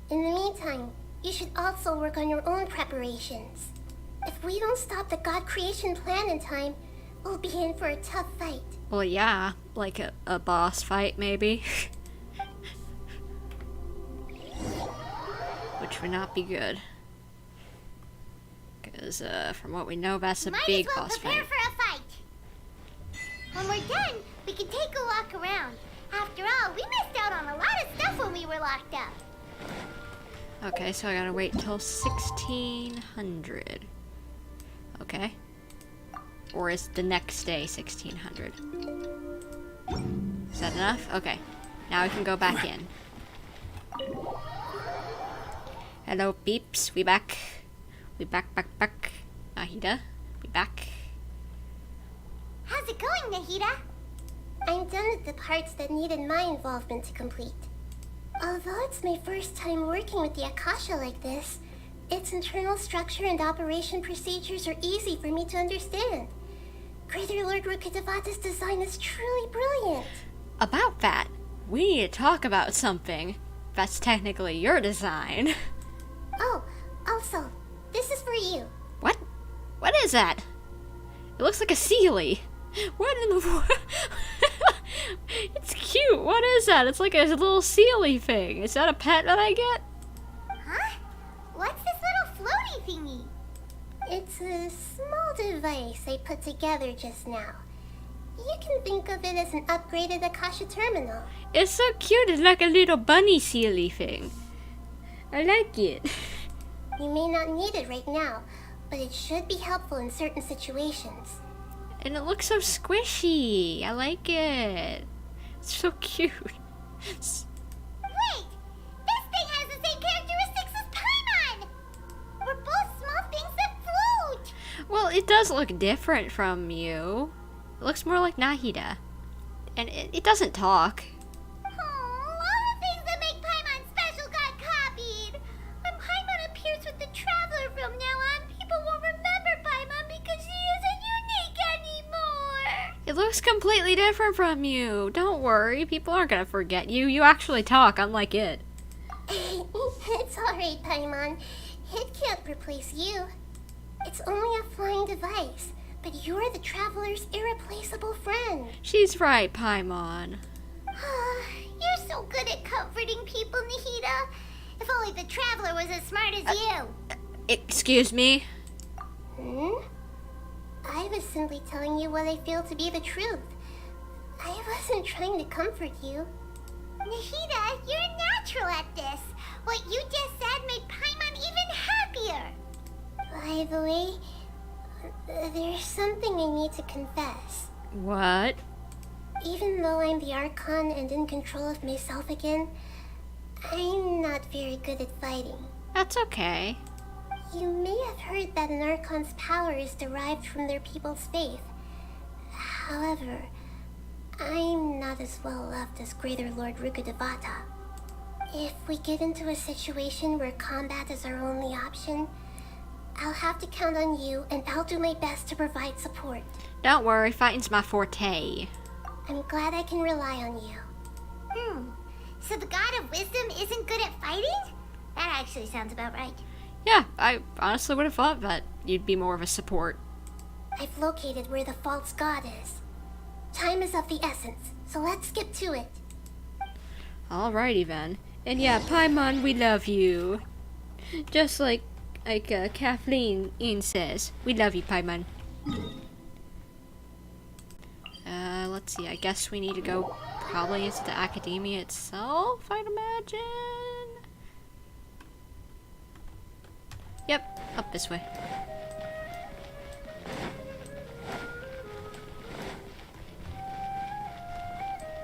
In the meantime, you should also work on your own preparations. If we don't stop the God creation plan in time, we'll be in for a tough fight. Well, yeah, like a boss fight, maybe. Which would not be good. Because, from what we know, that's a big boss fight. Might as well prepare for a fight. When we're done, we can take a walk around. After all, we missed out on a lot of stuff when we were locked up. Okay, so I gotta wait until 1600. Okay. Or is the next day 1600? Is that enough? Okay. Now we can go back in. Hello, peeps. We back. We back. Nahida, we back. How's it going, Nahida? I'm done with the parts that needed my involvement to complete. Although it's my first time working with the Akasha like this, its internal structure and operation procedures are easy for me to understand. Greater Lord Rukkhadevata's design is truly brilliant. About that, we need to talk about something. That's technically your design. Oh, also, this is for you. What? What is that? It looks like a Sealy. What in the world? It's cute. What is that? It's like a little Sealy thing. Is that a pet that I get? Huh? What's this little floaty thingy? It's a small device I put together just now. You can think of it as an upgraded Akasha terminal. It's so cute. It's like a little bunny Sealy thing. I like it. You may not need it right now, but it should be helpful in certain situations. And it looks so squishy. I like it. It's so cute. Wait! This thing has the same characteristics as Paimon! We're both small things that float! Well, it does look different from you. It looks more like Nahida. And it doesn't talk. All the things that make Paimon special got copied! When Paimon appears with the Traveler from now on, people won't remember Paimon because she isn't unique anymore! It looks completely different from you. Don't worry, people aren't gonna forget you. You actually talk, unlike it. It's alright, Paimon. It can't replace you. It's only a flying device, but you're the Traveler's irreplaceable friend. She's right, Paimon. You're so good at comforting people, Nahida. If only the Traveler was as smart as you. Excuse me? I was simply telling you what I feel to be the truth. I wasn't trying to comfort you. Nahida, you're natural at this. What you just said made Paimon even happier. By the way, there's something I need to confess. What? Even though I'm the Archon and in control of myself again, I'm not very good at fighting. That's okay. You may have heard that an Archon's power is derived from their people's faith. However, I'm not as well loved as Greater Lord Rukudevata. If we get into a situation where combat is our only option, I'll have to count on you, and I'll do my best to provide support. Don't worry, fighting's my forte. I'm glad I can rely on you. So the God of Wisdom isn't good at fighting? That actually sounds about right. Yeah, I honestly would have thought that you'd be more of a support. I've located where the false god is. Time is of the essence, so let's get to it. Alrighty then. And yeah, Paimon, we love you. Just like Kathleen says. We love you, Paimon. Let's see, I guess we need to go probably into the academia itself, I'd imagine. Yep, up this way.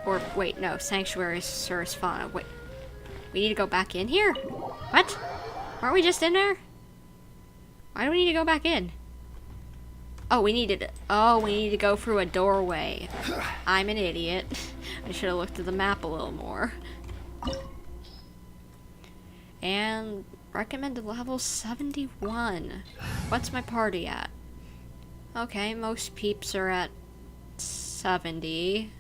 Or, wait, no, Sanctuary Suristhana. Wait, we need to go back in here? What? Weren't we just in there? Why do we need to go back in? Oh, we need to go through a doorway. I'm an idiot. I should have looked at the map a little more. And recommended level 71. What's my party at? Okay, most peeps are at 70.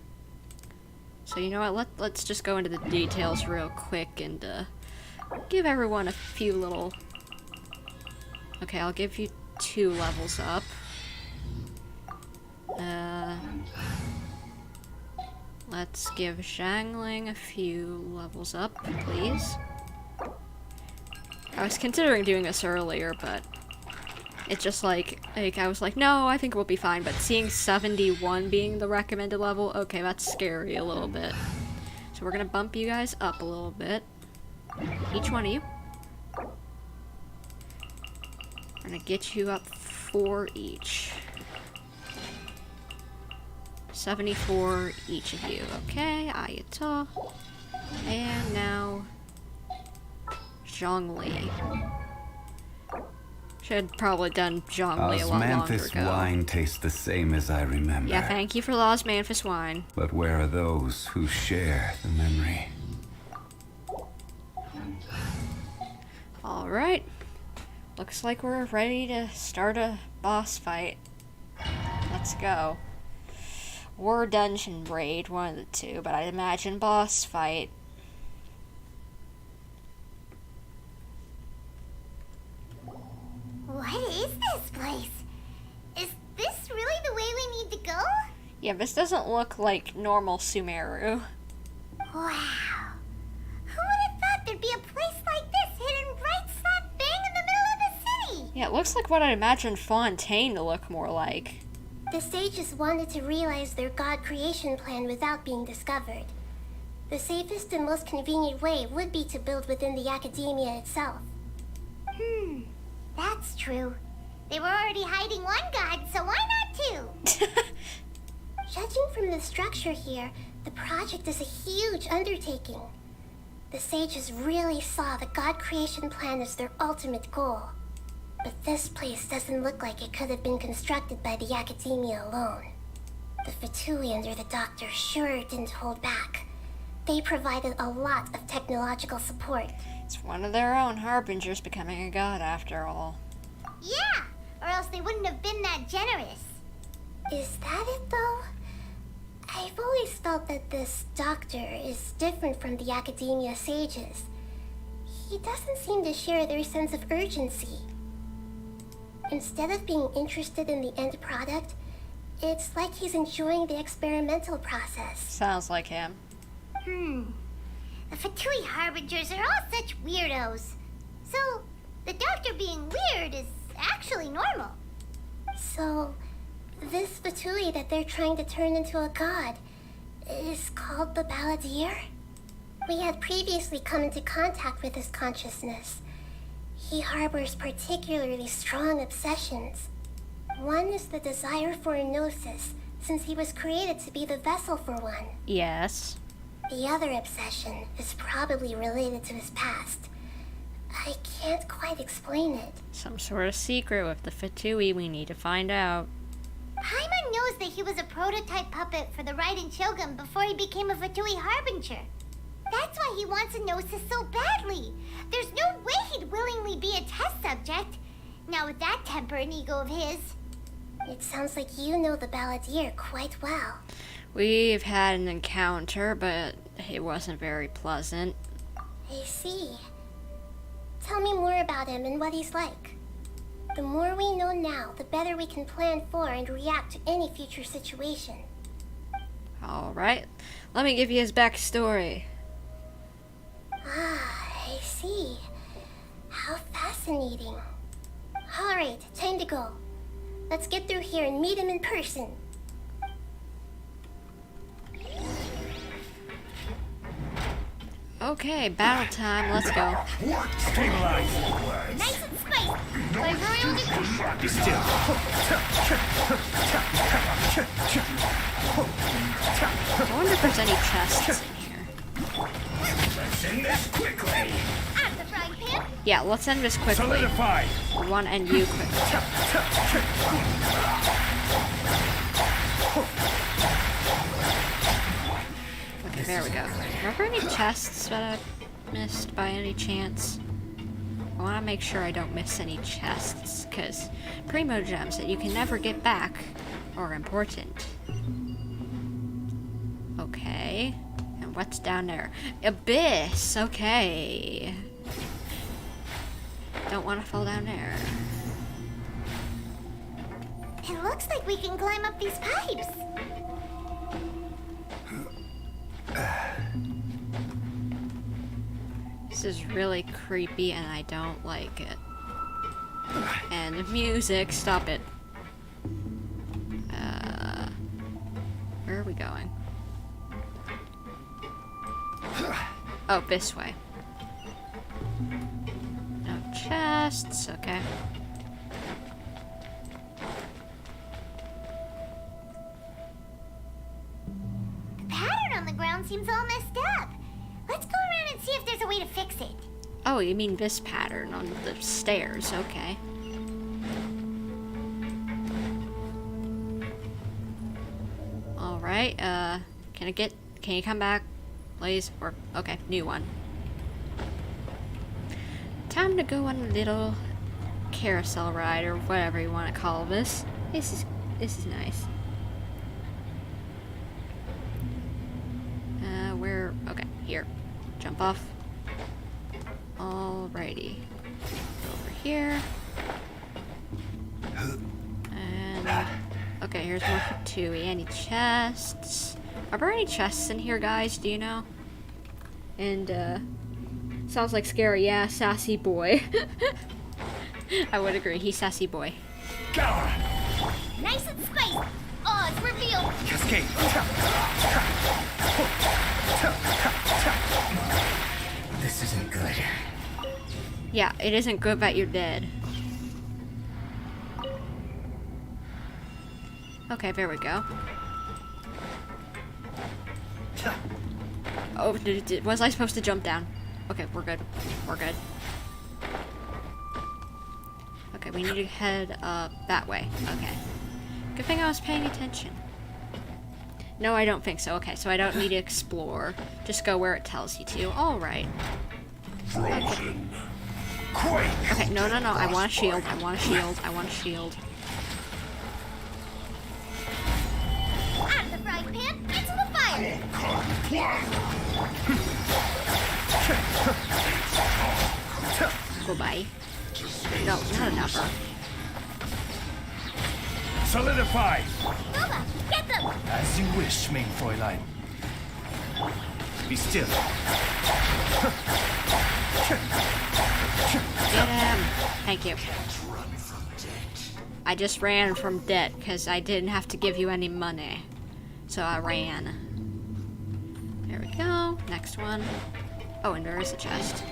So you know what, let's just go into the details real quick and give everyone a few little... Okay, I'll give you 2 levels up. Let's give Zhangling a few levels up, please. I was considering doing this earlier, but it's just like I was like, no, I think we'll be fine, but seeing 71 being the recommended level, okay, that's scary a little bit. So we're gonna bump you guys up a little bit. Each one of you. I'm gonna get you up 4 each. 74 each of you. Okay, Ayata. And now Zhongli. Should probably done Zhongli a lot longer Osmanthus ago. wine tastes the same as I remember. Yeah, thank you for the Osmanthus wine. But where are those who share the memory? Alright. Looks like we're ready to start a boss fight. Let's go. Or dungeon raid, one of the two, but I'd imagine boss fight. What is this place? Is this really the way we need to go? Yeah, this doesn't look like normal Sumeru. Wow. Who would have thought there'd be a place like this hidden right slap bang in the middle of the city? Yeah, it looks like what I imagined Fontaine to look more like. The sages wanted to realize their god creation plan without being discovered. The safest and most convenient way would be to build within the academia itself. That's true. They were already hiding one god, so why not 2? Judging from the structure here, the project is a huge undertaking. The sages really saw the god creation plan as their ultimate goal. But this place doesn't look like it could have been constructed by the academia alone. The Fatui under the doctor sure didn't hold back. They provided a lot of technological support. It's one of their own harbingers becoming a god after all. Yeah, or else they wouldn't have been that generous. Is that it though? I've always felt that this doctor is different from the academia sages. He doesn't seem to share their sense of urgency. Instead of being interested in the end product, it's like he's enjoying the experimental process. Sounds like him. The Fatui Harbingers are all such weirdos. So, the doctor being weird is actually normal. So, this Fatui that they're trying to turn into a god is called the Balladeer? We had previously come into contact with his consciousness. He harbors particularly strong obsessions. One is the desire for a gnosis, since he was created to be the vessel for one. Yes. The other obsession is probably related to his past. I can't quite explain it. Some sort of secret with the Fatui we need to find out. Paimon knows that he was a prototype puppet for the Raiden Shogun before he became a Fatui Harbinger. That's why he wants a Gnosis so badly. There's no way he'd willingly be a test subject. Now with that temper and ego of his. It sounds like you know the Balladeer quite well. We've had an encounter, but it wasn't very pleasant. I see. Tell me more about him and what he's like. The more we know now, the better we can plan for and react to any future situation. Alright, let me give you his backstory. Ah, I see. How fascinating. Alright, time to go. Let's get through here and meet him in person. Okay, battle time, let's go. Stabilize. Nice and spicy. By royal decree. Be still. I wonder if there's any chests in here. Let's end this quickly. At the frying pan. Yeah, let's end this quickly. Solidify. We want to end you quickly. Okay, there we go. Are there any chests that I missed by any chance? I want to make sure I don't miss any chests, because Primo Gems that you can never get back are important. Okay. And what's down there? Abyss! Okay. Don't want to fall down there. It looks like we can climb up these pipes. This is really creepy and I don't like it. And the music, stop it. Where are we going? Oh, this way. No chests, okay. The pattern on the ground seems all messed up. Let's go around and see if there's a way to fix it. Oh, you mean this pattern on the stairs, okay. Alright, can you come back, please? Or, okay, new one. Time to go on a little carousel ride, or whatever you want to call this. This is nice. Okay, here. Jump off. Alrighty. Go over here. And, okay, here's more for Tui. Any chests? Are there any chests in here, guys? Do you know? And, sounds like scary. Yeah, sassy boy. I would agree. He's sassy boy. Nice and spicy. Oh, it's revealed. Cascade. This isn't good. Yeah, it isn't good that you're dead. Okay, there we go. Oh, was I supposed to jump down? Okay, we're good. We're good. Okay, we need to head up that way. Okay. Good thing I was paying attention. No, I don't think so. Okay, so I don't need to explore. Just go where it tells you to. Alright. Okay. Okay, no. I want a shield. I want a shield. I want a shield. Out of the frying pan, into the fire. Goodbye. No, not enough. Solidify. Nova, get them. As you wish, main Fräulein. Be still. Get him. Thank you. I just ran from debt because I didn't have to give you any money. So I ran. There we go. Next one. Oh, and there is a chest.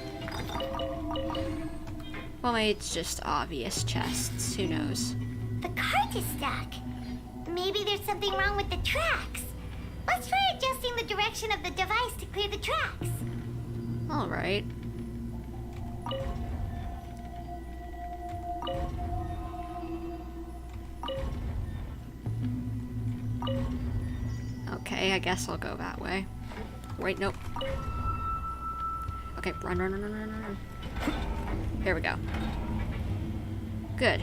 Well, maybe it's just obvious chests. Who knows? The cart is stuck. maybe there's something wrong with the tracks. Let's try adjusting the direction of the device to clear the tracks. Alright. Okay, I guess I'll go that way. Wait, nope. Okay, run, run, run, run, run, run. Here we go. Good.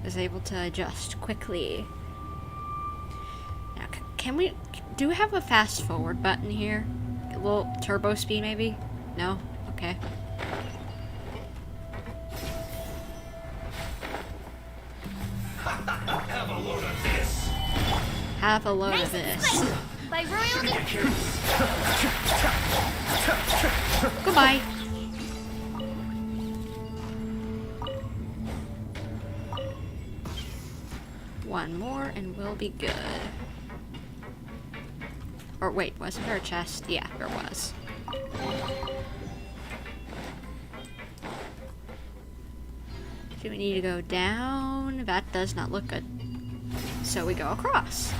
Was able to adjust quickly. Now, can we... Do we have a fast forward button here? A little turbo speed, maybe? No? Okay. Have a load of this. Have a load of this. By royalty. Goodbye. One more and we'll be good. Or wait, wasn't there a chest? Yeah, there was. Do we need to go down? That does not look good. So we go across.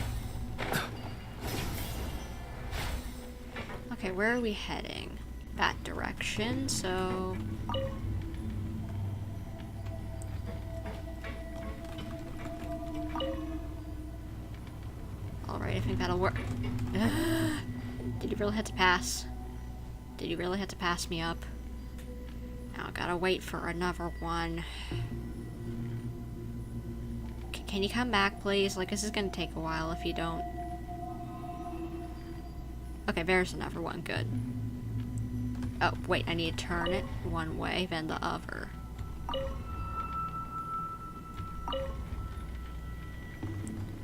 Okay, where are we heading? That direction, so... Alright, I think that'll work. Did you really have to pass? Did you really have to pass me up? Now I gotta wait for another one. Can you come back, please? Like, this is gonna take a while if you don't. Okay, there's another one. Good. Oh, wait, I need to turn it one way, then the other.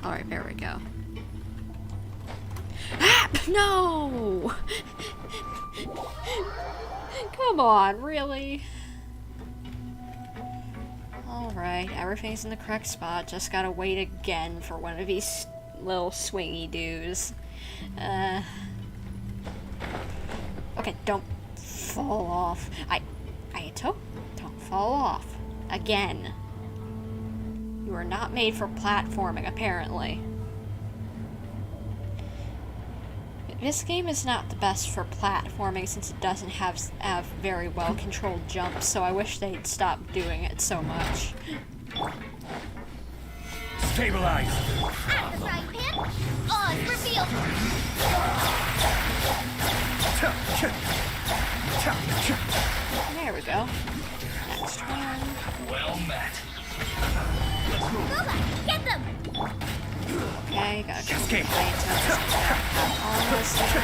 Alright, there we go. Ah! No! Come on, really? Alright, everything's in the correct spot. Just gotta wait again for one of these little swingy dudes. Okay, don't fall off. I told, don't fall off. Again. You are not made for platforming, apparently. This game is not the best for platforming since it doesn't have very well controlled jumps, so I wish they'd stop doing it so much. Stabilize! At the frying pan, on reveal! There we go. Next one. Well met. Kalpa, get them! Okay, gotta Cascade. Almost there.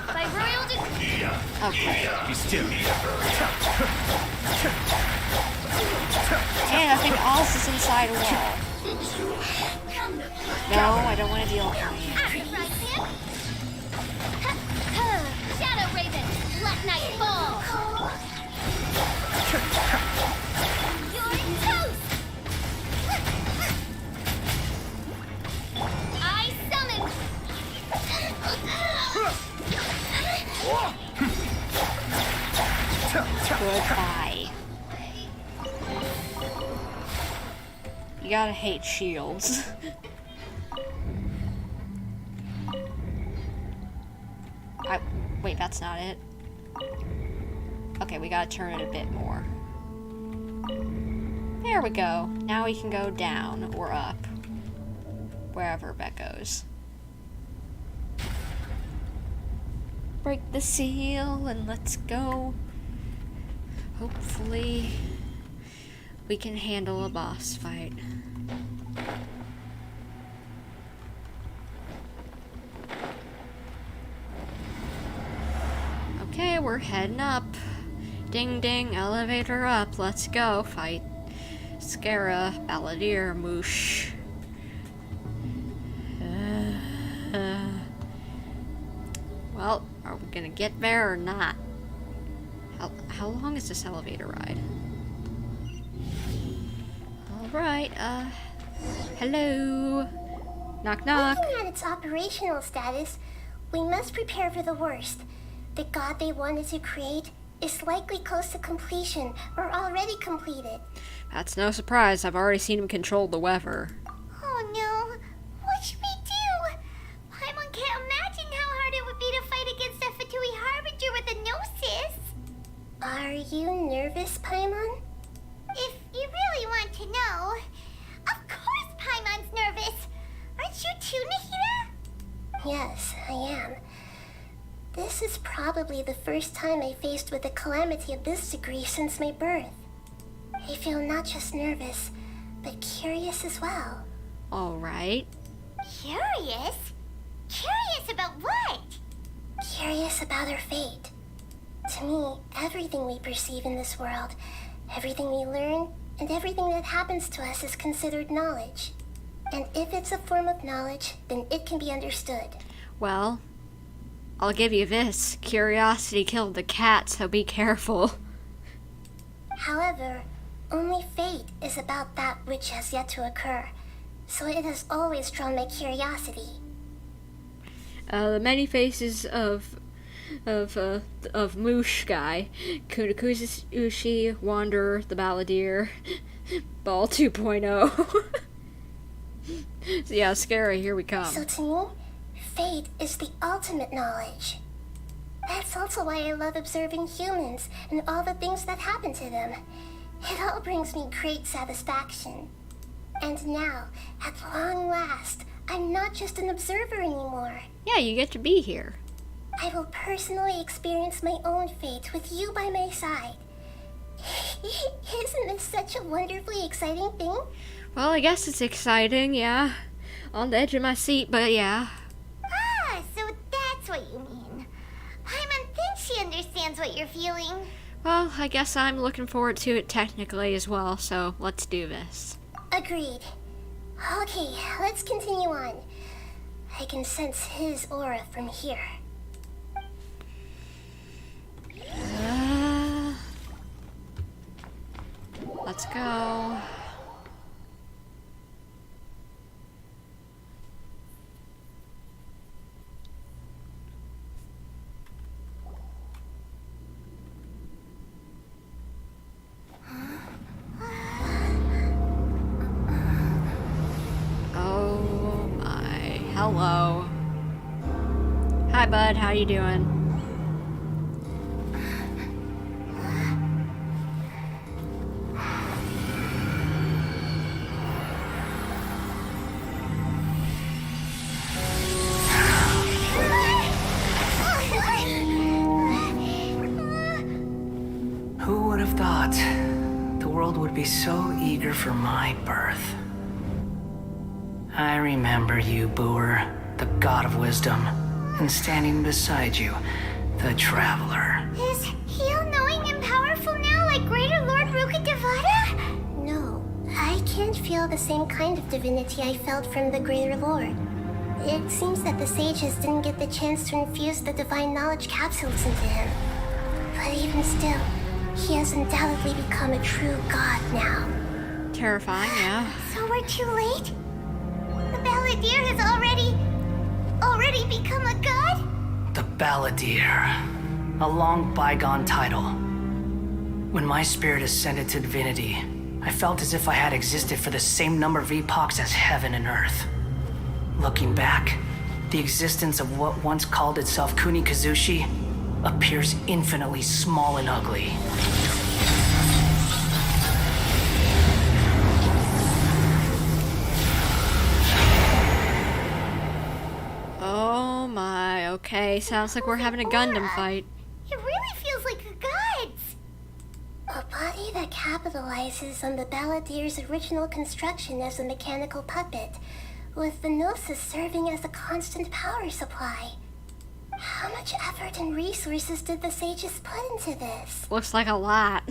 By royalty. Okay. Be still. And I think Oz is inside a wall. No, I don't want to deal with him. At the frying pan. Shadow Raven, let night fall. You're toast. I summon. Goodbye. You gotta hate shields. Wait, that's not it. Okay, we gotta turn it a bit more. There we go. Now we can go down or up. Wherever that goes. Break the seal and let's go. Hopefully we can handle a boss fight. Okay, we're heading up. Ding ding, elevator up. Let's go fight scaramouche. Well, are we gonna get there or not? How long is this elevator ride? Alright, hello? Knock knock. Looking at its operational status, we must prepare for the worst. The god they wanted to create is likely close to completion or already completed. That's no surprise. I've already seen him control the weather. Oh no, what should we do? Paimon can't imagine how hard it would be to fight against a Fatui Harbinger with a Gnosis. Are you nervous, Paimon? If you really want to know, of course Paimon's nervous. Aren't you too, Nahida? Yes, I am. This is probably the first time I faced with a calamity of this degree since my birth. I feel not just nervous, but curious as well. Alright. Curious? Curious about what? Curious about our fate. To me, everything we perceive in this world, everything we learn, and everything that happens to us is considered knowledge. And if it's a form of knowledge, then it can be understood. Well, I'll give you this. Curiosity killed the cat, so be careful. However, only fate is about that which has yet to occur, so it has always drawn my curiosity. The many faces of Moosh guy, Kunakuzushi, Wanderer, the Balladeer, Ball 2.0. So yeah, scary, here we come. So to me, fate is the ultimate knowledge. That's also why I love observing humans and all the things that happen to them. It all brings me great satisfaction. And now, at long last, I'm not just an observer anymore. Yeah, you get to be here. I will personally experience my own fate with you by my side. Isn't this such a wonderfully exciting thing? Well, I guess it's exciting, yeah. On the edge of my seat, but yeah. Ah, so that's what you mean. Paimon thinks she understands what you're feeling. Well, I guess I'm looking forward to it technically as well, so let's do this. Agreed. Okay, let's continue on. I can sense his aura from here. Let's go. Oh my. Hello. Hi, bud. How you doing? Who would have thought the world would be so eager for my birth? I remember you, Booer, the god of wisdom, and standing beside you, the traveler. Is he all-knowing and powerful now like Greater Lord Rukkhadevata? No, I can't feel the same kind of divinity I felt from the Greater Lord. It seems that the sages didn't get the chance to infuse the divine knowledge capsules into him. But even still, he has undoubtedly become a true god now. Terrifying, yeah. So we're too late? The Balladeer has already become a god? The Balladeer, a long bygone title. When my spirit ascended to divinity, I felt as if I had existed for the same number of epochs as heaven and earth. Looking back, the existence of what once called itself Kunikazushi appears infinitely small and ugly. Oh my, okay. Sounds like we're having a Gundam fight. It really feels like the gods. A body that capitalizes on the Balladeer's original construction as a mechanical puppet, with the Gnosis serving as a constant power supply. How much effort and resources did the sages put into this? Looks like a lot.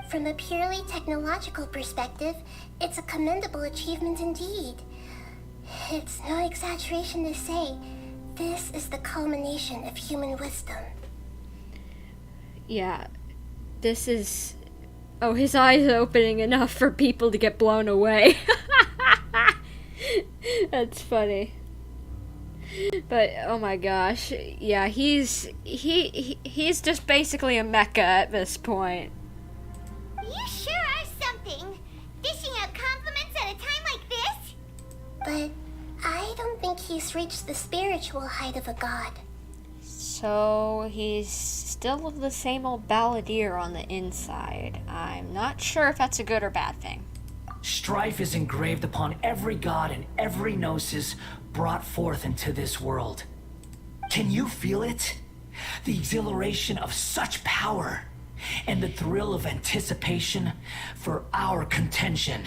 From a purely technological perspective, it's a commendable achievement indeed. It's no exaggeration to say, this is the culmination of human wisdom. Yeah, this is... Oh, his eyes are opening enough for people to get blown away. That's funny. But oh my gosh, yeah, he's just basically a mecha at this point. You sure are something. Dishing out compliments at a time like this? But I don't think he's reached the spiritual height of a god. So he's still the same old balladeer on the inside. I'm not sure if that's a good or bad thing. Strife is engraved upon every god and every gnosis brought forth into this world. Can you feel it? The exhilaration of such power and the thrill of anticipation for our contention.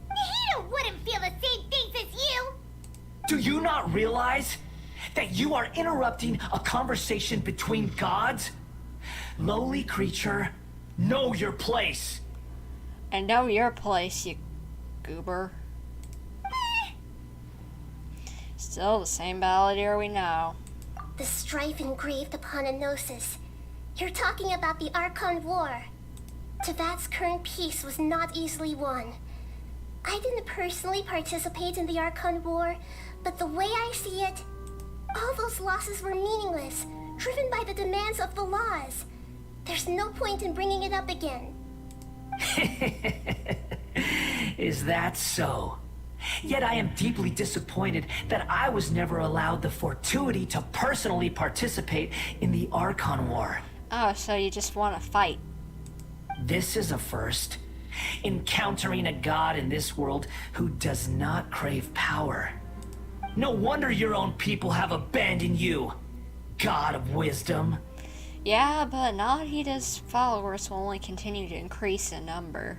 Nahida wouldn't feel the same things as you. Do you not realize that you are interrupting a conversation between gods? Lowly creature, know your place. And know your place, you goober. Still the same balladeer we know. The strife engraved upon a gnosis. You're talking about the Archon War. Tevat's current peace was not easily won. I didn't personally participate in the Archon War, but the way I see it, all those losses were meaningless, driven by the demands of the laws. There's no point in bringing it up again. Is that so? Yet I am deeply disappointed that I was never allowed the fortuity to personally participate in the Archon War. Oh, so you just want to fight. This is a first. Encountering a god in this world who does not crave power. No wonder your own people have abandoned you, God of Wisdom. Yeah, but Nahida's followers will only continue to increase in number.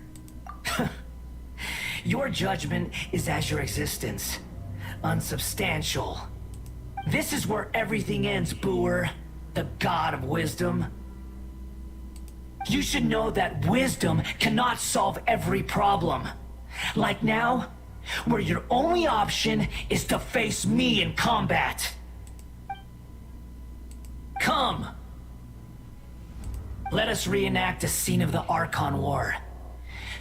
Your judgment is as your existence, unsubstantial. This is where everything ends, Booer, the God of Wisdom. You should know that wisdom cannot solve every problem. Like now, where your only option is to face me in combat. Come. Let us reenact a scene of the Archon War.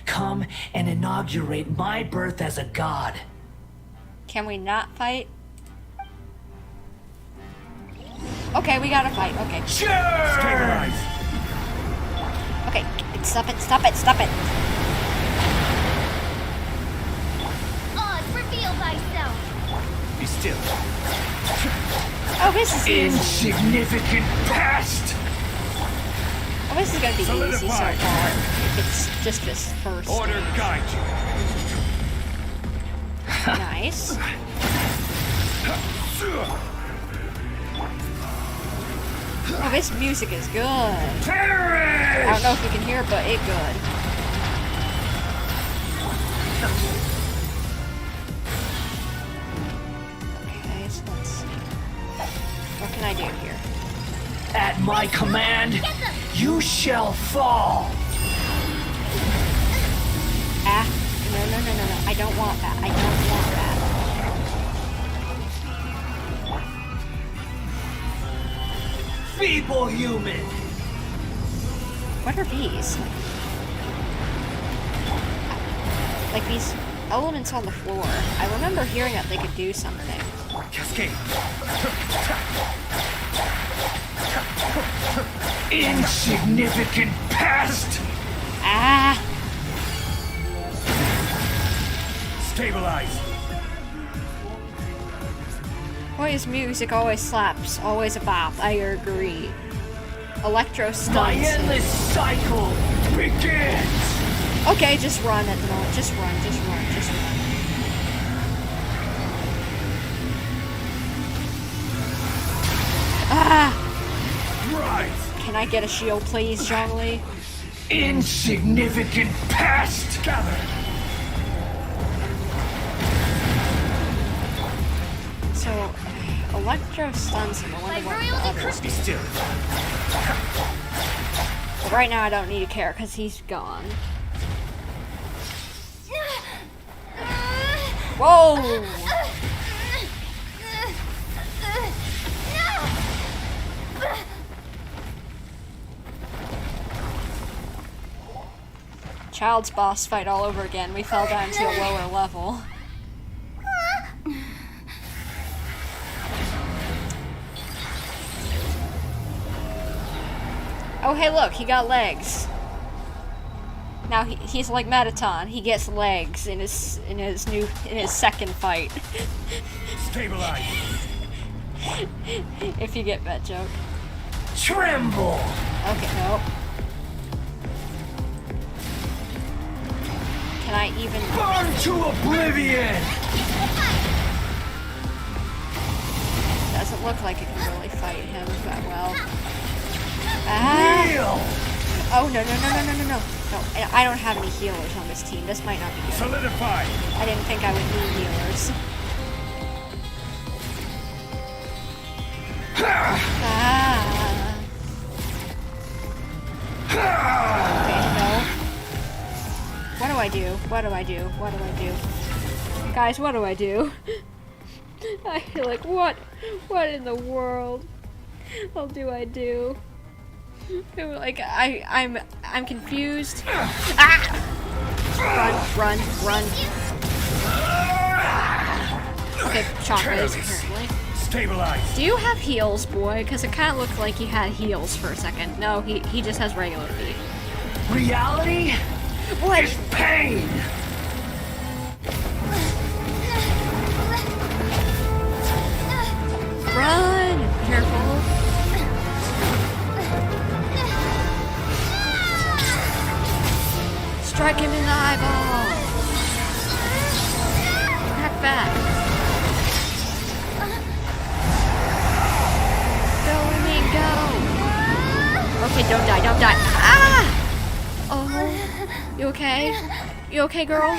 Come and inaugurate my birth as a god. Can we not fight? Okay, we gotta fight. Okay. Sure! Stabilize! Okay, stop it, stop it, stop it. Oz, reveal thyself. Be still. Oh, this is easy. Insignificant pest! Oh, this is gonna be easy so far. If it's just this first. Order guide you. Nice. Oh, this music is good. Terrorist! I don't know if you can hear it, but it's good. Okay, so let's see. What can I do here? At my command, you shall fall. Ah, no. I don't want that. I don't want that. Feeble human. What are these? Like these elements on the floor. I remember hearing that they could do something. Cascade. Insignificant pest! Ah! Stabilize. Boy, his music always slaps, always a bop. I agree. Electro stunts. My endless cycle begins! Okay, just run at the moment. Just run. Ah! Right. Can I get a shield, please, Zhongli? Insignificant pest! Gather. So, electro stuns him. I wonder what the others. Be still. But right now, I don't need to care because he's gone. Whoa! Child's boss fight all over again. We fell down to a lower level. Oh, hey, look, he got legs. Now he's like Metaton. He gets legs in his second fight. Stabilize. If you get that joke. Tremble. Okay, no. Can I even burn to oblivion? Doesn't look like it can really fight him that well. Ah! Oh no. No, I don't have any healers on this team. This might not be good. Solidify. I didn't think I would need healers. Ah. Okay, no. What do I do? What do I do? What do I do? Guys, what do I do? I feel like, what in the world? What do I do? Like, I'm confused. Ah! Run. Okay, chakras, apparently. Stabilize. Do you have heals, boy? Because it kind of looked like he had heals for a second. No, he just has regular feet. Reality? What? Is pain. Run! Careful. Strike him in the eyeball. Crack back. Go, Remy, go. Okay, don't die. Ah! Oh, you okay? You okay, girl?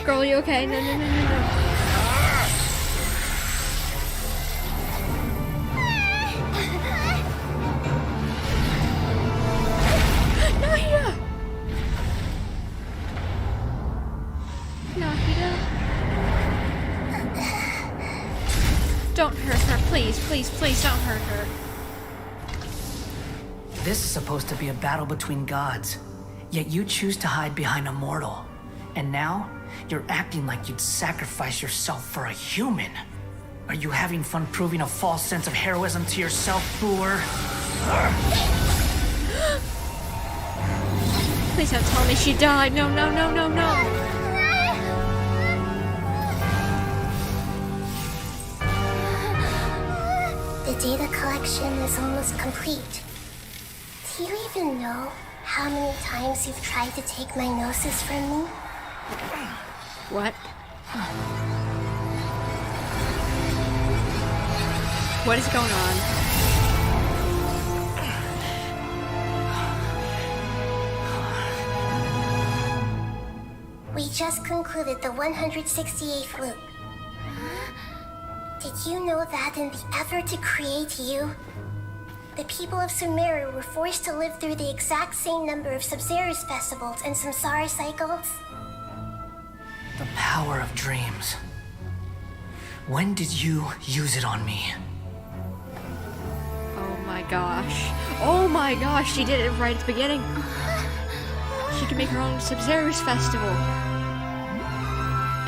Girl, you okay? No. Nahida? Don't hurt her, please don't hurt her. This is supposed to be a battle between gods, yet you choose to hide behind a mortal. And now, you're acting like you'd sacrifice yourself for a human. Are you having fun proving a false sense of heroism to yourself, Boor? Please don't tell me she died. No. The data collection is almost complete. Do you even know how many times you've tried to take my gnosis from me? What? What is going on? We just concluded the 168th loop. Did you know that in the effort to create you, the people of Sumeru were forced to live through the exact same number of Sub-Zerus festivals and samsara cycles? The power of dreams. When did you use it on me? Oh my gosh, she did it right at the beginning. She can make her own Sub-Zerus festival.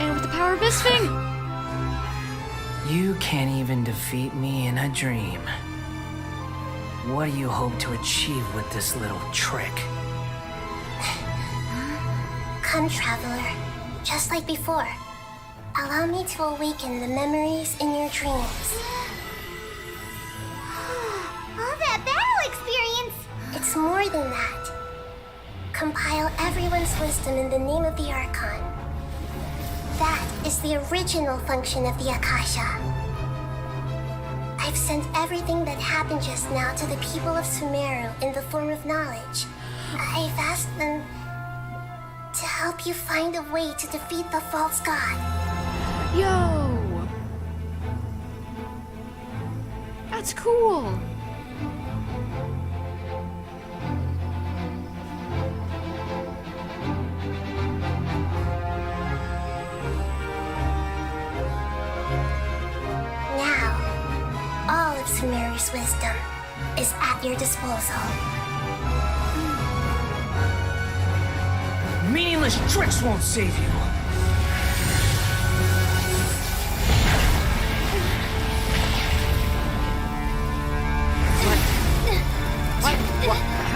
And with the power of this thing! You can't even defeat me in a dream. What do you hope to achieve with this little trick? Come, Traveler. Just like before. Allow me to awaken the memories in your dreams. All that battle experience! It's more than that. Compile everyone's wisdom in the name of the Archon. That is the original function of the Akasha. I've sent everything that happened just now to the people of Sumeru in the form of knowledge. I've asked them to help you find a way to defeat the false god. Yo! That's cool! Now, all of Sumeru's wisdom is at your disposal. Meaningless tricks won't save you.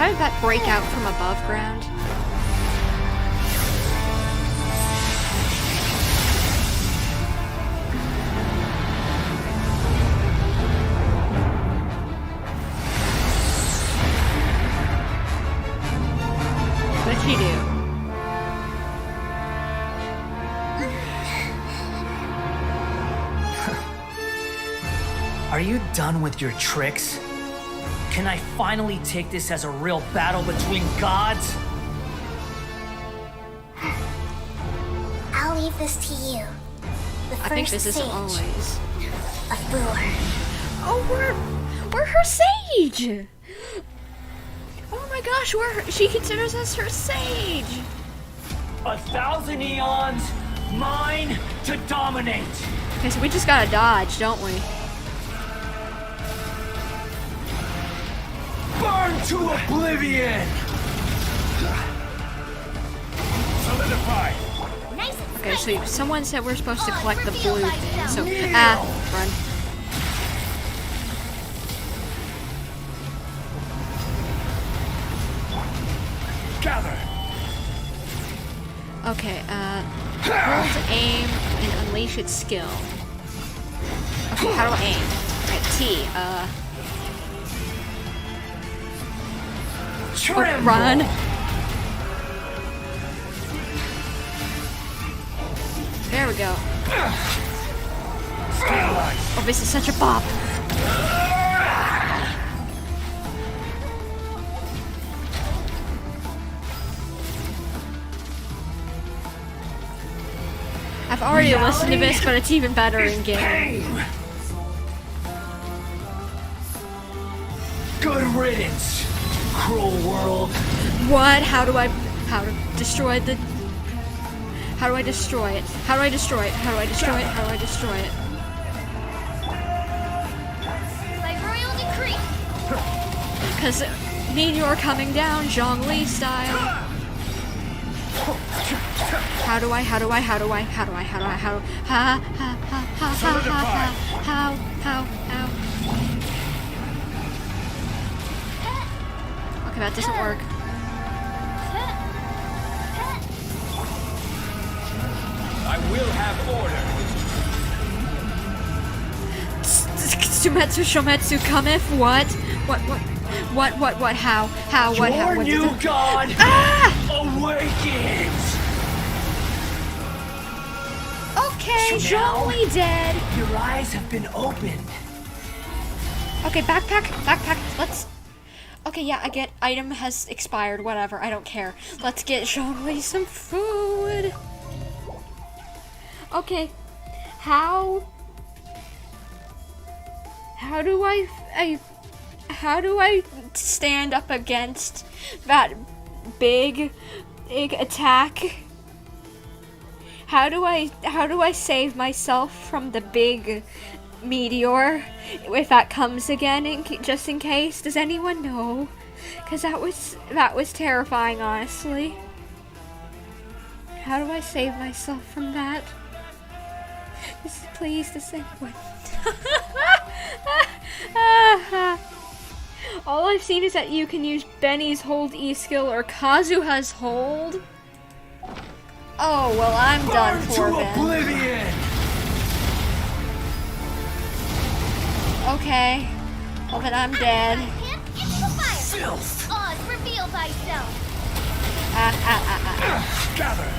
How did that break out from above ground? What did she do? Are you done with your tricks? Can I finally take this as a real battle between gods? I'll leave this to you. The I think this first isn't sage always. of Brewer. Oh, we're her sage! Oh my gosh, she considers us her sage! 1,000 eons, mine to dominate! Okay, so we just gotta dodge, don't we? Burn to oblivion! Solidify! Okay, so someone said we're supposed to collect the blue thing, so run. Gather! Okay, hold aim and unleash its skill. Okay, how do I aim? Alright, T, run! There we go. Oh, this is such a bop. I've already listened to this, but it's even better in game. Good riddance, cruel world. What? How to destroy it? How do I destroy it? How do I destroy it? How do I destroy it? How do I destroy it? By royal decree. Because meteor coming down, Zhongli style. How do I? Okay, that doesn't work. I will have order. Sumetsu Shometsu cometh. What? How? Your new god awakens! Okay, Zhongli dead. Your eyes have been opened. Okay, backpack, let's... Okay, yeah, I get item has expired, whatever, I don't care. Let's get Zhongli some food. Okay, how do I stand up against that big attack? How do I save myself from the big meteor if that comes again, just in case? Does anyone know? Because that was terrifying, honestly. How do I save myself from that? Please, does anyone? All I've seen is that you can use Benny's hold E skill or Kazuha's hold. Oh, well, I'm done for then. Oblivion! Okay. Well, then I'm dead. Filth! Oz, reveal thyself! Gather!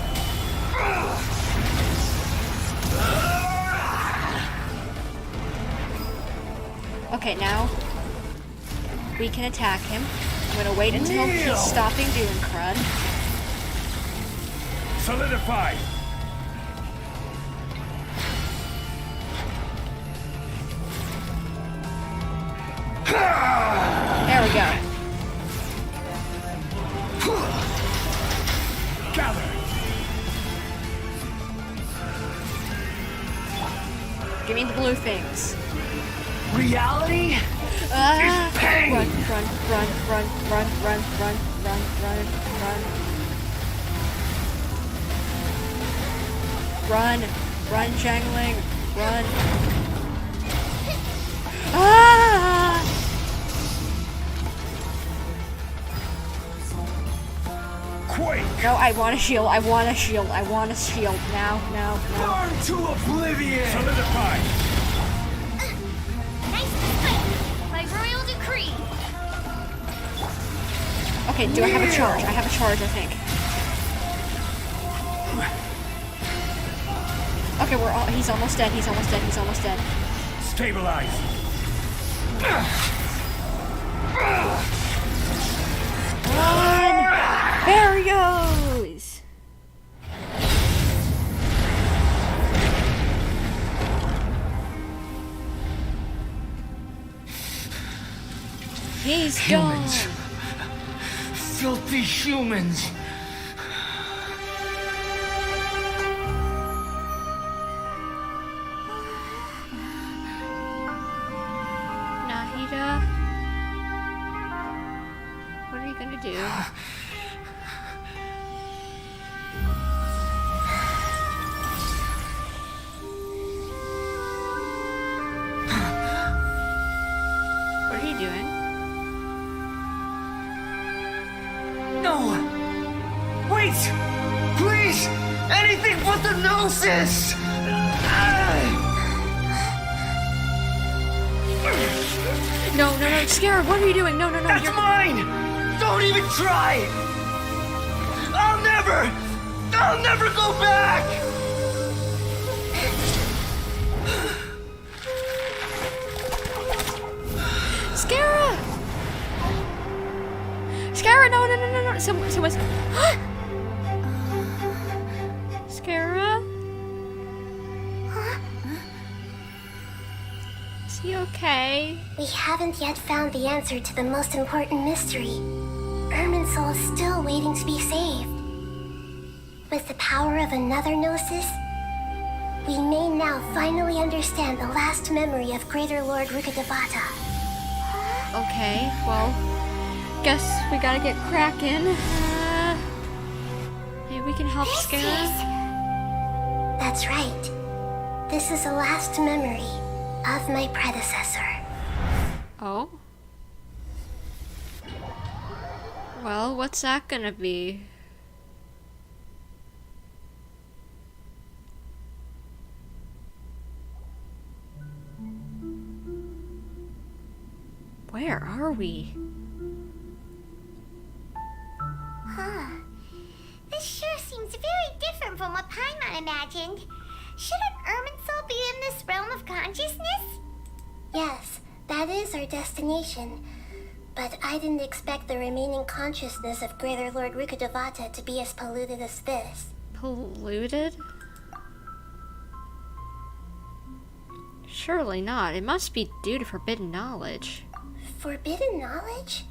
Okay, now we can attack him. I'm gonna wait until he's stopping doing crud. Solidify! There we go. Gather! Give me the blue things. Reality? Run, Jangling, run. No, I want a shield. I want a shield. I want a shield. Now. Burn to oblivion! Solidify! Nice fight! By royal decree! Okay, do I have a charge? I have a charge, I think. Okay, he's almost dead. He's almost dead. He's almost dead. Stabilize! Run! There he goes! He's Humans. gone! Filthy humans! Nahida? What are you gonna do? What are you doing? No! Wait! Please! Anything but the gnosis! No, Scarab, what are you doing? No, That's mine! Don't even try! I'll never go back! Scarab! Scarab, no. Someone's... Scarab? Is he okay? We haven't yet found the answer to the most important mystery. Irminsul is still waiting to be saved. With the power of another gnosis, we may now finally understand the last memory of Greater Lord Rukkhadevata. Okay, well, guess we gotta get cracking. Maybe we can help Scarab? That's right. This is the last memory of my predecessor. Oh? Well, what's that gonna be? Where are we? Huh. This sure seems very different from what Paimon imagined. Shouldn't Irminsul be in this realm of consciousness? Yes, that is our destination. But I didn't expect the remaining consciousness of Greater Lord Rukkhadevata to be as polluted as this. Polluted? Surely not. It must be due to forbidden knowledge. Forbidden knowledge?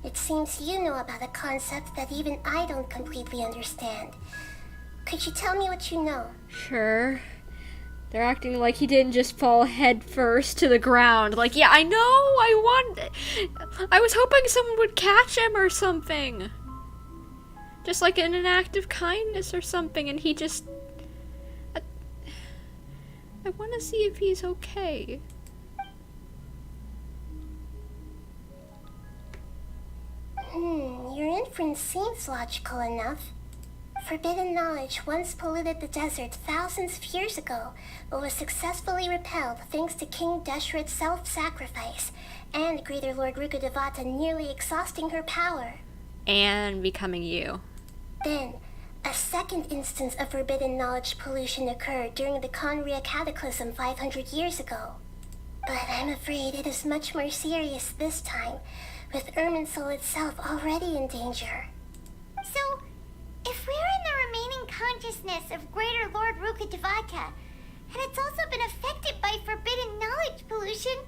It seems you know about a concept that even I don't completely understand. Could you tell me what you know? Sure. They're acting like he didn't just fall head first to the ground. Like, yeah, I know, I was hoping someone would catch him or something. Just like in an act of kindness or something, and he just... I want to see if he's okay. Your inference seems logical enough. Forbidden knowledge once polluted the desert thousands of years ago, but was successfully repelled thanks to King Deshret's self-sacrifice, and Greater Lord Rukkhadevata nearly exhausting her power. And becoming you. Then, a second instance of forbidden knowledge pollution occurred during the Conria Cataclysm 500 years ago. But I'm afraid it is much more serious this time, with Irminsul itself already in danger. So, if we're in the remaining consciousness of Greater Lord Rukkhadevata, and it's also been affected by forbidden knowledge pollution,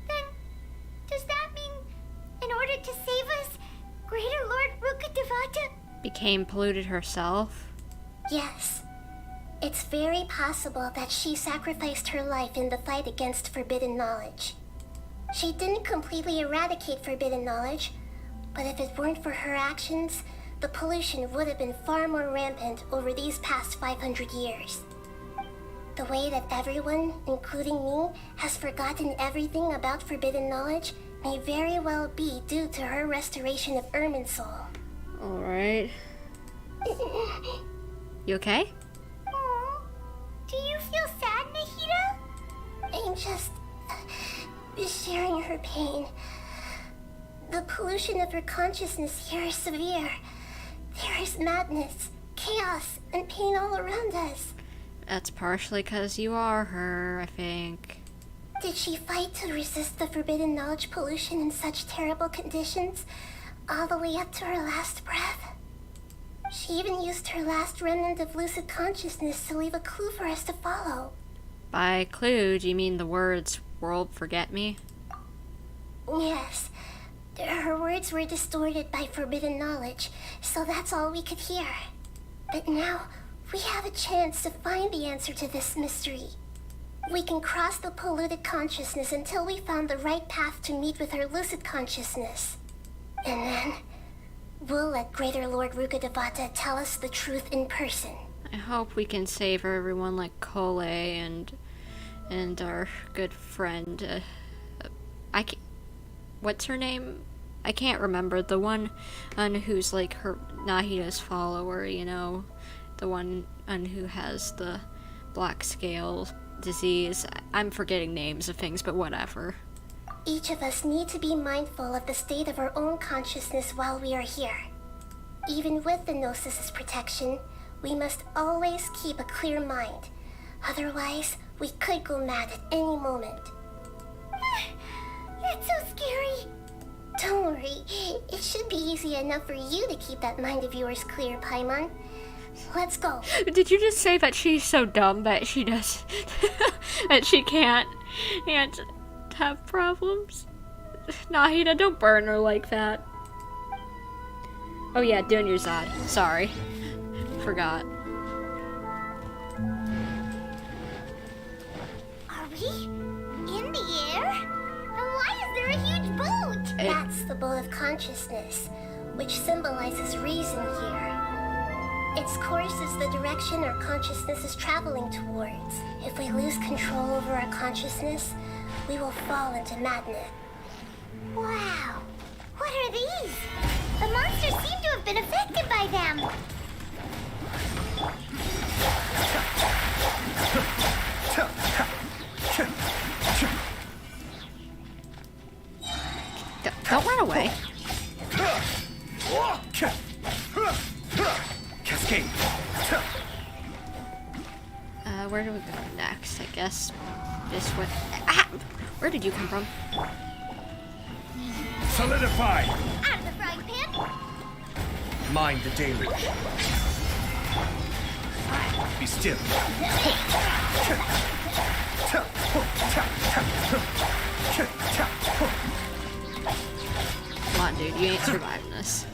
then does that mean, in order to save us, Greater Lord Rukkhadevata became polluted herself? Yes. It's very possible that she sacrificed her life in the fight against forbidden knowledge. She didn't completely eradicate forbidden knowledge, but if it weren't for her actions, the pollution would have been far more rampant over these past 500 years. The way that everyone, including me, has forgotten everything about forbidden knowledge may very well be due to her restoration of Irminsul. Alright. You okay? Aw. Do you feel sad, Nahida? I'm just sharing her pain. The pollution of her consciousness here is severe. There is madness, chaos, and pain all around us. That's partially because you are her, I think. Did she fight to resist the forbidden knowledge pollution in such terrible conditions, all the way up to her last breath? She even used her last remnant of lucid consciousness to leave a clue for us to follow. By clue, do you mean the words, "World, forget me"? Yes. Her words were distorted by forbidden knowledge, so that's all we could hear. But now, we have a chance to find the answer to this mystery. We can cross the polluted consciousness until we found the right path to meet with her lucid consciousness. And then, we'll let Greater Lord Rukkhadevata tell us the truth in person. I hope we can save everyone like Cole and our good friend. What's her name? I can't remember. The one who's like her Nahida's follower, you know, the one who has the black scale disease. I'm forgetting names of things, but whatever. Each of us need to be mindful of the state of our own consciousness while we are here. Even with the Gnosis' protection, we must always keep a clear mind. Otherwise, we could go mad at any moment. That's so scary. Don't worry, it should be easy enough for you to keep that mind of yours clear, Paimon. Let's go. Did you just say that she's so dumb that she does that she can't have problems? Nahida, don't burn her like that. Oh yeah, doing your Zod. Sorry. Forgot. Are we in the air? And why is there a huge boat? That's the boat of consciousness, which symbolizes reason here. Its course is the direction our consciousness is traveling towards. If we lose control over our consciousness, we will fall into madness. Wow. What are these? The monsters seem to have been affected by them. Don't run away. Cascade. Where do we go next? I guess this way. Ah! Where did you come from? Solidify. Out of the frying pan. Mind the deluge. Be still. Come on, dude. You ain't surviving this.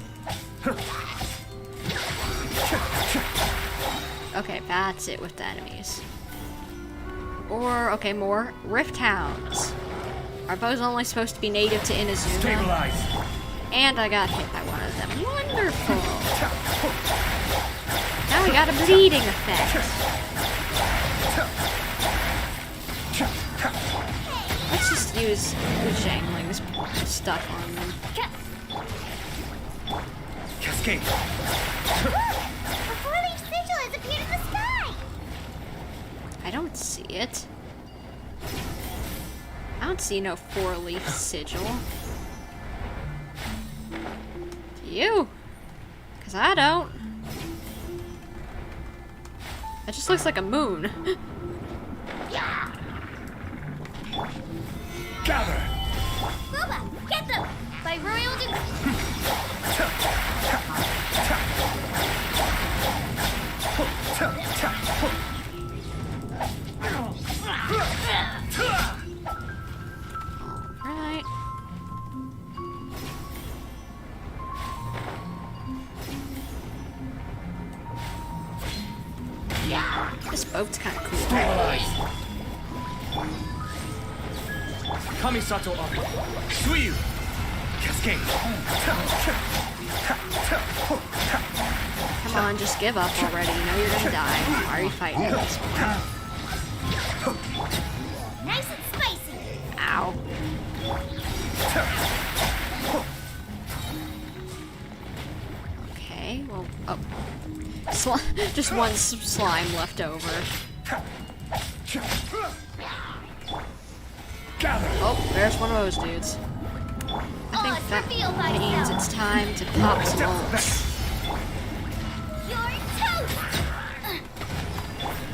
Okay, that's it with the enemies. Or, okay, more Rift Hounds. Are those only supposed to be native to Inazuma? Stabilize. And I got hit by one of them. Wonderful. Now we got a bleeding effect. Let's just use Zhangling's stuff on them. Cascade. A four-leaf sigil has appeared in the sky. I don't see it. I don't see no four-leaf sigil. Do you? Because I don't. That just looks like a moon. Gather. Boba, get them! By royal decree. Alright. This boat's kind of cool. Stabilize. Kamisato up. Suyu. Cascade. Come on, just give up already. You know you're gonna die. Why are you fighting at this point? Nice and spicy. Ow. Just one slime left over. Oh, there's one of those dudes. I think that means it's time to pop some bolts.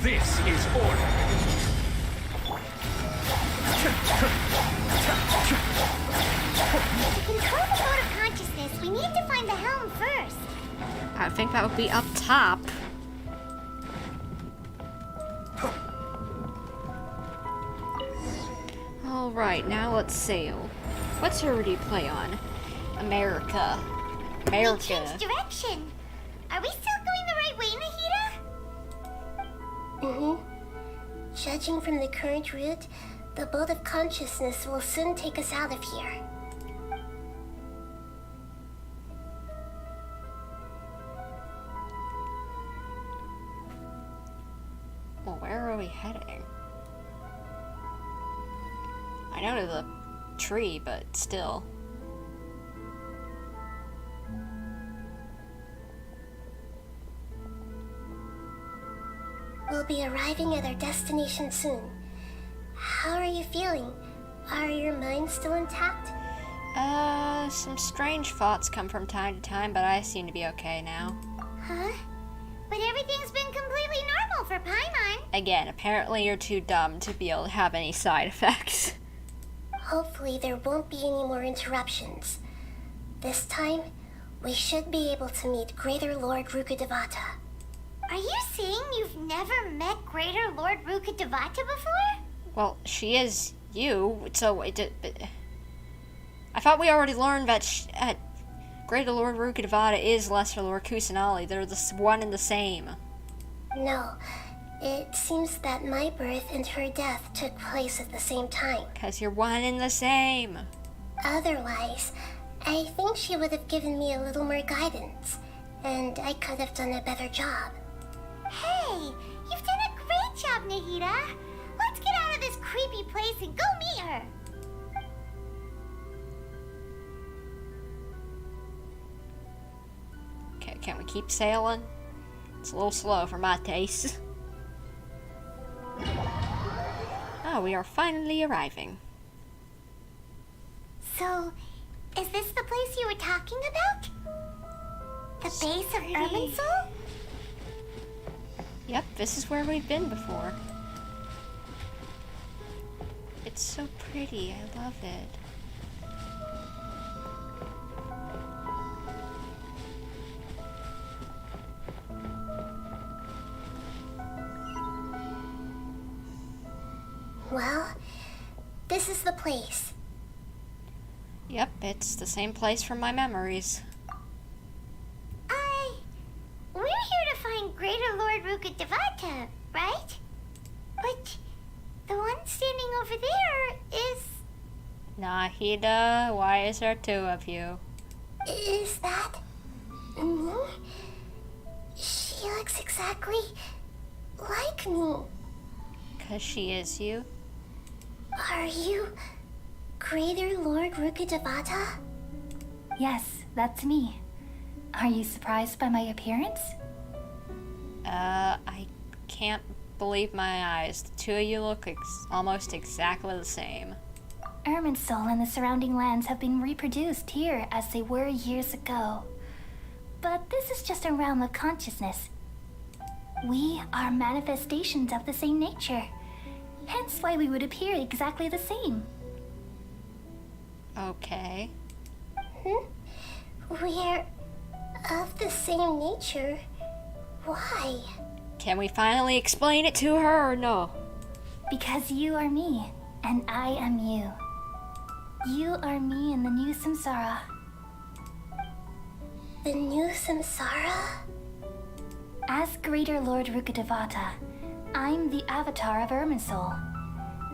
This is order. To control the mode of consciousness, we need to find the helm first. I think that would be up top. Alright, now let's sail. What server do you play on? America. We changed direction. Are we still going the right way, Nahida? Mm-hmm. Judging from the current route, the boat of consciousness will soon take us out of here. Well, where are we heading? I know to the tree, but still. We'll be arriving at our destination soon. How are you feeling? Are your minds still intact? Some strange thoughts come from time to time, but I seem to be okay now. Huh? But everything's been completely normal for Paimon. Again, apparently you're too dumb to be able to have any side effects. Hopefully there won't be any more interruptions. This time, we should be able to meet Greater Lord Rukkhadevata. Are you saying you've never met Greater Lord Rukkhadevata before? Well, she is you, so I thought we already learned that Greater Lord Rukkhadevata is Lesser Lord Kusanali. They're the one and the same. No, it seems that my birth and her death took place at the same time. 'Cause you're one and the same. Otherwise, I think she would have given me a little more guidance, and I could have done a better job. Hey, you've done a great job, Nahida. Let's get out of this creepy place and go meet her. Okay, can we keep sailing? It's a little slow for my taste. Oh, we are finally arriving. So, is this the place you were talking about? The base of Irminsul? Yep, this is where we've been before. It's so pretty, I love it. Well, this is the place. Yep, it's the same place from my memories. We're here to find Greater Lord Rukkhadevata, right? But the one standing over there is... Nahida, why is there two of you? Is that me? She looks exactly like me. 'Cause she is you? Are you Greater Lord Rukkhadevata? Yes, that's me. Are you surprised by my appearance? I can't believe my eyes. The two of you look almost exactly the same. Irminsul and the surrounding lands have been reproduced here as they were years ago. But this is just a realm of consciousness. We are manifestations of the same nature. Hence why we would appear exactly the same. Okay. We're of the same nature. Why? Can we finally explain it to her or no? Because you are me, and I am you. You are me in the new samsara. The new samsara? As Greater Lord Rukkhadevata, I'm the avatar of Irminsul,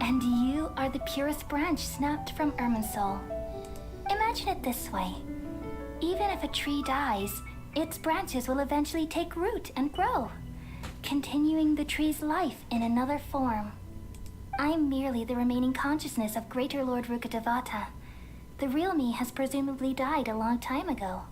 and you are the purest branch snapped from Irminsul. Imagine it this way. Even if a tree dies, its branches will eventually take root and grow, continuing the tree's life in another form. I'm merely the remaining consciousness of Greater Lord Rukkhadevata. The real me has presumably died a long time ago.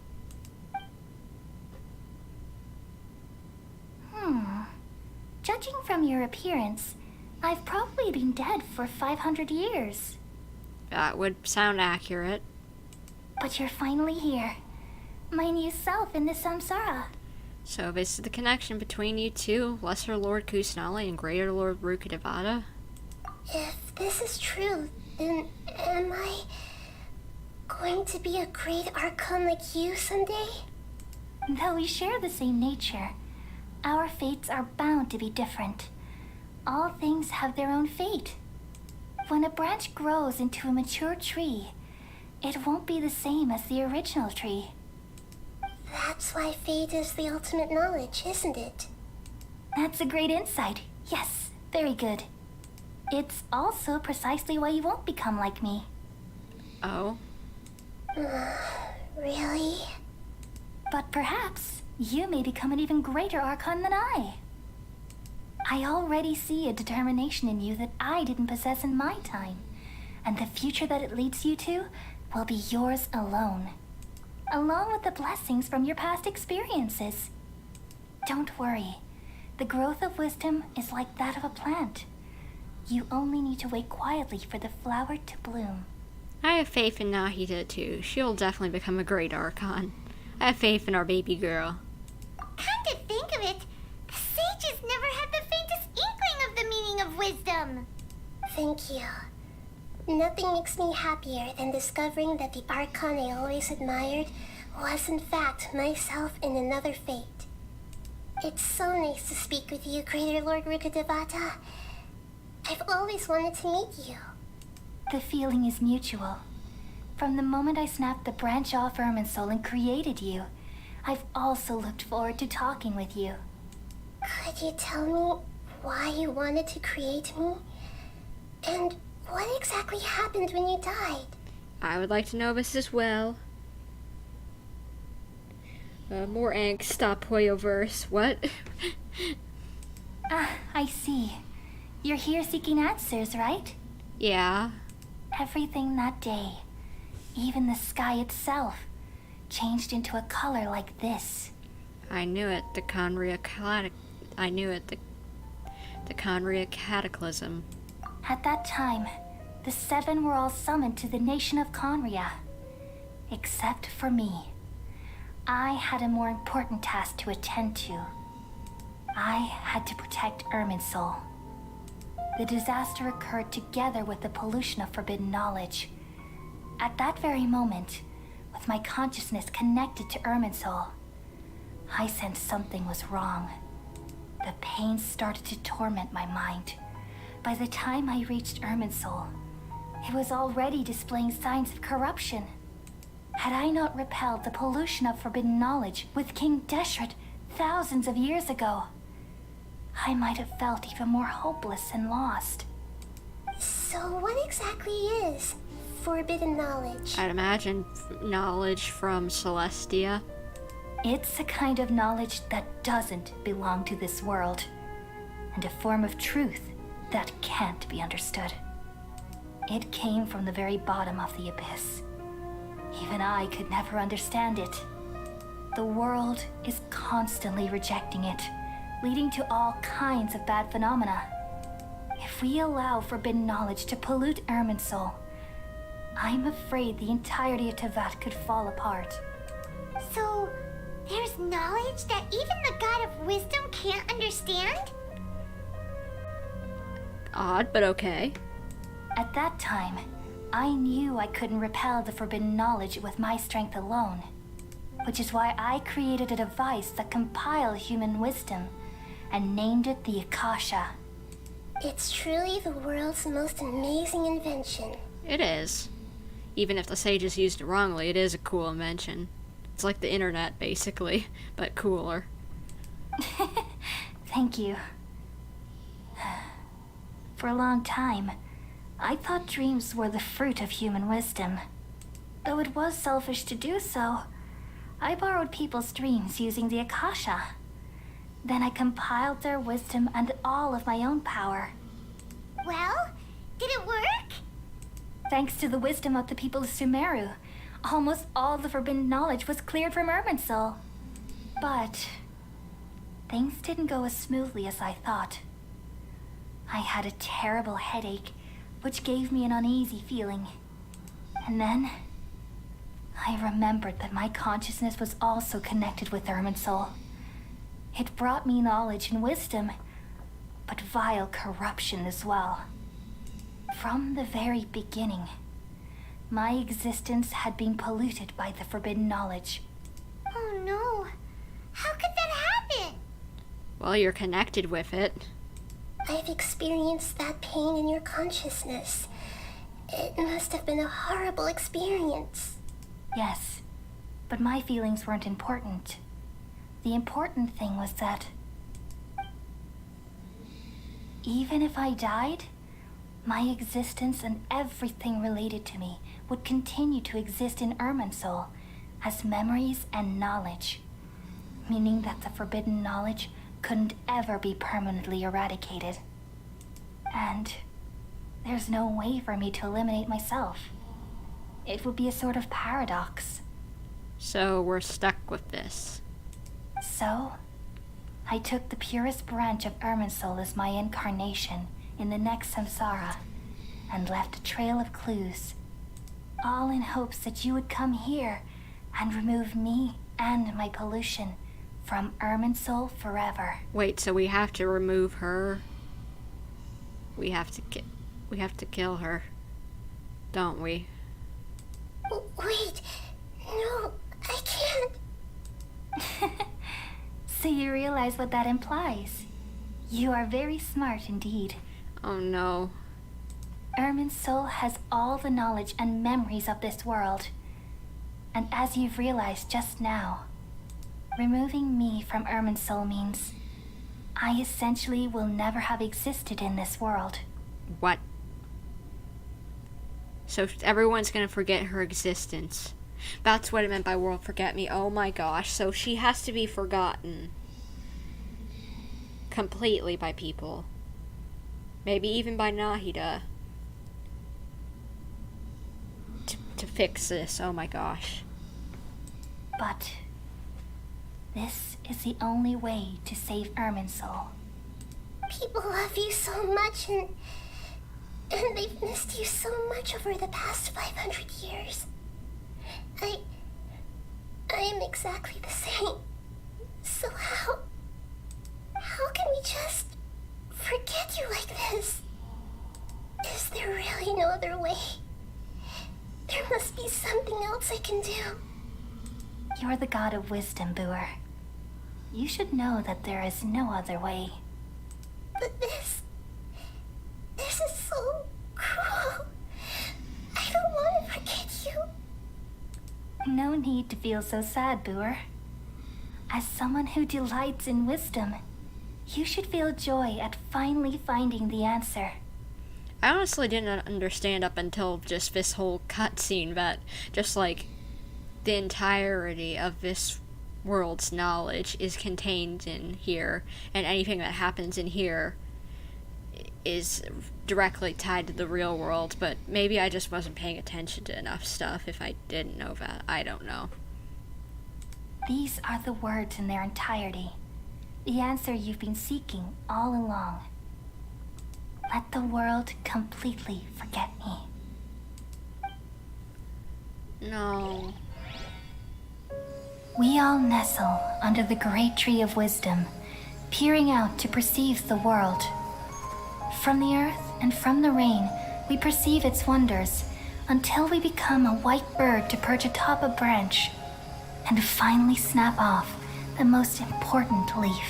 Judging from your appearance, I've probably been dead for 500 years. That would sound accurate. But you're finally here. My new self in the samsara. So this is the connection between you two, Lesser Lord Kusanali and Greater Lord Rukkhadevata? If this is true, then am I going to be a great Archon like you someday? Though we share the same nature, our fates are bound to be different. All things have their own fate. When a branch grows into a mature tree, it won't be the same as the original tree. That's why fate is the ultimate knowledge, isn't it? That's a great insight. Yes, very good. It's also precisely why you won't become like me. Oh? Really? But perhaps you may become an even greater Archon than I. I already see a determination in you that I didn't possess in my time, and the future that it leads you to will be yours alone, along with the blessings from your past experiences. Don't worry, the growth of wisdom is like that of a plant. You only need to wait quietly for the flower to bloom. I have faith in Nahida too. She'll definitely become a great Archon. I have faith in our baby girl. Come to think of it, the sages never had the faintest inkling of the meaning of wisdom. Thank you. Nothing makes me happier than discovering that the Archon I always admired was in fact myself in another fate. It's so nice to speak with you, Greater Lord Rukkhadevata. I've always wanted to meet you. The feeling is mutual. From the moment I snapped the branch off Irminsul and created you, I've also looked forward to talking with you. Could you tell me why you wanted to create me? And what exactly happened when you died? I would like to know this as well. More angst, stop Hoyoverse. What? I see. You're here seeking answers, right? Yeah. Everything that day, even the sky itself, changed into a color like this. I knew it. The Conria Cataclysm. At that time, the seven were all summoned to the nation of Conria. Except for me. I had a more important task to attend to. I had to protect Irminsul. The disaster occurred together with the pollution of forbidden knowledge. At that very moment, with my consciousness connected to Irminsul, I sensed something was wrong. The pain started to torment my mind. By the time I reached Irminsul, it was already displaying signs of corruption. Had I not repelled the pollution of forbidden knowledge with King Deshret thousands of years ago, I might have felt even more hopeless and lost. So what exactly is forbidden knowledge? I'd imagine knowledge from Celestia. It's a kind of knowledge that doesn't belong to this world, and a form of truth that can't be understood. It came from the very bottom of the abyss. Even I could never understand it. The world is constantly rejecting it, leading to all kinds of bad phenomena. If we allow forbidden knowledge to pollute Irminsul, I'm afraid the entirety of Tevat could fall apart. So, there's knowledge that even the God of Wisdom can't understand? Odd, but okay. At that time, I knew I couldn't repel the forbidden knowledge with my strength alone, which is why I created a device that compiled human wisdom and named it the Akasha. It's truly the world's most amazing invention. It is. Even if the sages used it wrongly, it is a cool invention. It's like the internet, basically, but cooler. Thank you. For a long time, I thought dreams were the fruit of human wisdom. Though it was selfish to do so, I borrowed people's dreams using the Akasha. Then I compiled their wisdom and all of my own power. Well, did it work? Thanks to the wisdom of the people of Sumeru, almost all the forbidden knowledge was cleared from Irminsul. But things didn't go as smoothly as I thought. I had a terrible headache, which gave me an uneasy feeling. And then, I remembered that my consciousness was also connected with Irminsul. It brought me knowledge and wisdom, but vile corruption as well. From the very beginning, my existence had been polluted by the forbidden knowledge. Oh no! How could that happen? Well, you're connected with it. I've experienced that pain in your consciousness. It must have been a horrible experience. Yes, but my feelings weren't important. The important thing was that even if I died, my existence and everything related to me would continue to exist in Irminsul as memories and knowledge, meaning that the forbidden knowledge couldn't ever be permanently eradicated. And there's no way for me to eliminate myself. It would be a sort of paradox. So we're stuck with this. So, I took the purest branch of Irminsul as my incarnation in the next samsara and left a trail of clues, all in hopes that you would come here and remove me and my pollution from Irminsul forever. Wait, so we have to remove her? We have to kill her, don't we? Wait, no, I can't. So you realize what that implies? You are very smart indeed. Oh no. Irminsul has all the knowledge and memories of this world. And as you've realized just now, removing me from Irminsul means I essentially will never have existed in this world. What? So everyone's gonna forget her existence. That's what it meant by world forget me. Oh my gosh. So she has to be forgotten completely by people. Maybe even by Nahida. To fix this. Oh my gosh. But this is the only way to save Irminsul. People love you so much, and they've missed you so much over the past 500 years. I am exactly the same. So how can we just forget you like this? Is there really no other way? There must be something else I can do. You're the god of wisdom, Boer. You should know that there is no other way. But this is so cruel. I don't want to forget you. No need to feel so sad, Boer. As someone who delights in wisdom, you should feel joy at finally finding the answer. I honestly didn't understand up until just this whole cutscene that just like the entirety of this world's knowledge is contained in here, and anything that happens in here is directly tied to the real world, but maybe I just wasn't paying attention to enough stuff if I didn't know that. I don't know. These are the words in their entirety. The answer you've been seeking all along. Let the world completely forget me. No. We all nestle under the great tree of wisdom, peering out to perceive the world. From the earth and from the rain, we perceive its wonders until we become a white bird to perch atop a branch and finally snap off the most important leaf.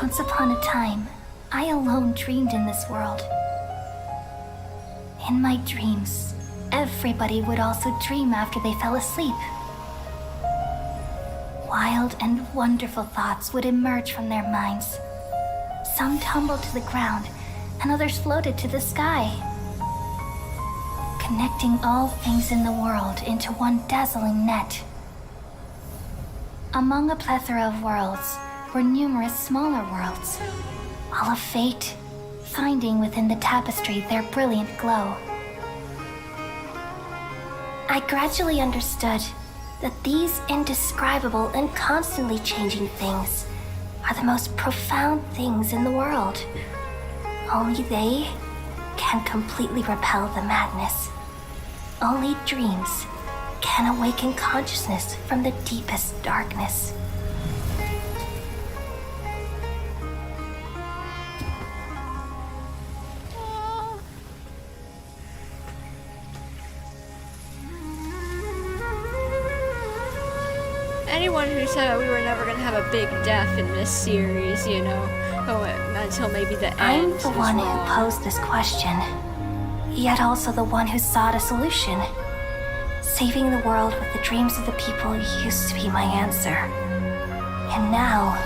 Once upon a time, I alone dreamed in this world. In my dreams, everybody would also dream after they fell asleep. Wild and wonderful thoughts would emerge from their minds. Some tumbled to the ground, and others floated to the sky, connecting all things in the world into one dazzling net. Among a plethora of worlds were numerous smaller worlds, all of fate, finding within the tapestry their brilliant glow. I gradually understood that these indescribable and constantly changing things are the most profound things in the world. Only they can completely repel the madness. Only dreams can awaken consciousness from the deepest darkness. Anyone who said we were never going to have a big death in this series, you know, until maybe the end. I'm the one who posed this question, yet also the one who sought a solution. Saving the world with the dreams of the people used to be my answer. And now,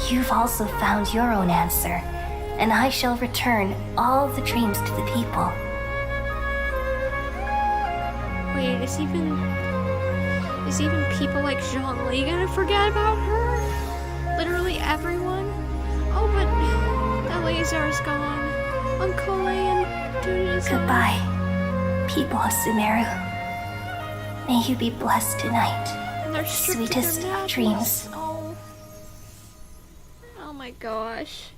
you've also found your own answer, and I shall return all the dreams to the people. Wait, is even people like Zhongli gonna forget about her? Literally everyone? Oh, but Eleazar's gone. Uncle and Dude is gone. Goodbye, people of Sumeru. May you be blessed tonight. Sweetest of dreams. Oh. Oh my gosh.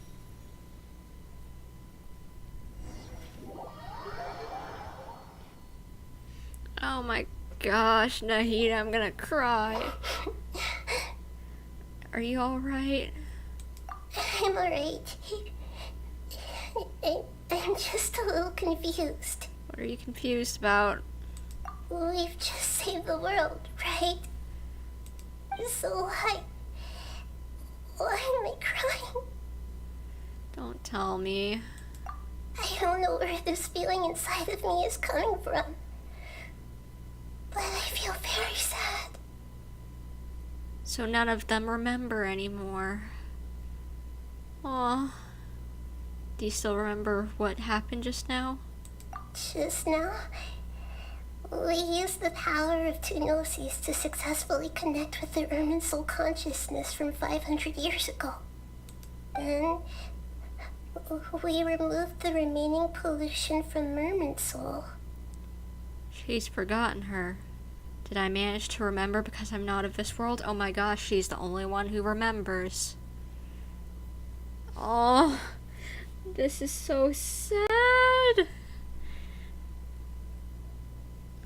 Oh my gosh, Nahida, I'm gonna cry. Are you alright? I'm alright. I'm just a little confused. What are you confused about? We've just saved the world, right? So why am I crying? Don't tell me. I don't know where this feeling inside of me is coming from, but I feel very sad. So none of them remember anymore. Aw. Do you still remember what happened just now? Just now, we used the power of two gnosis to successfully connect with the Ermin soul consciousness from 500 years ago. Then, we removed the remaining pollution from Merman soul. She's forgotten her. Did I manage to remember because I'm not of this world? Oh my gosh, she's the only one who remembers. Oh, this is so sad.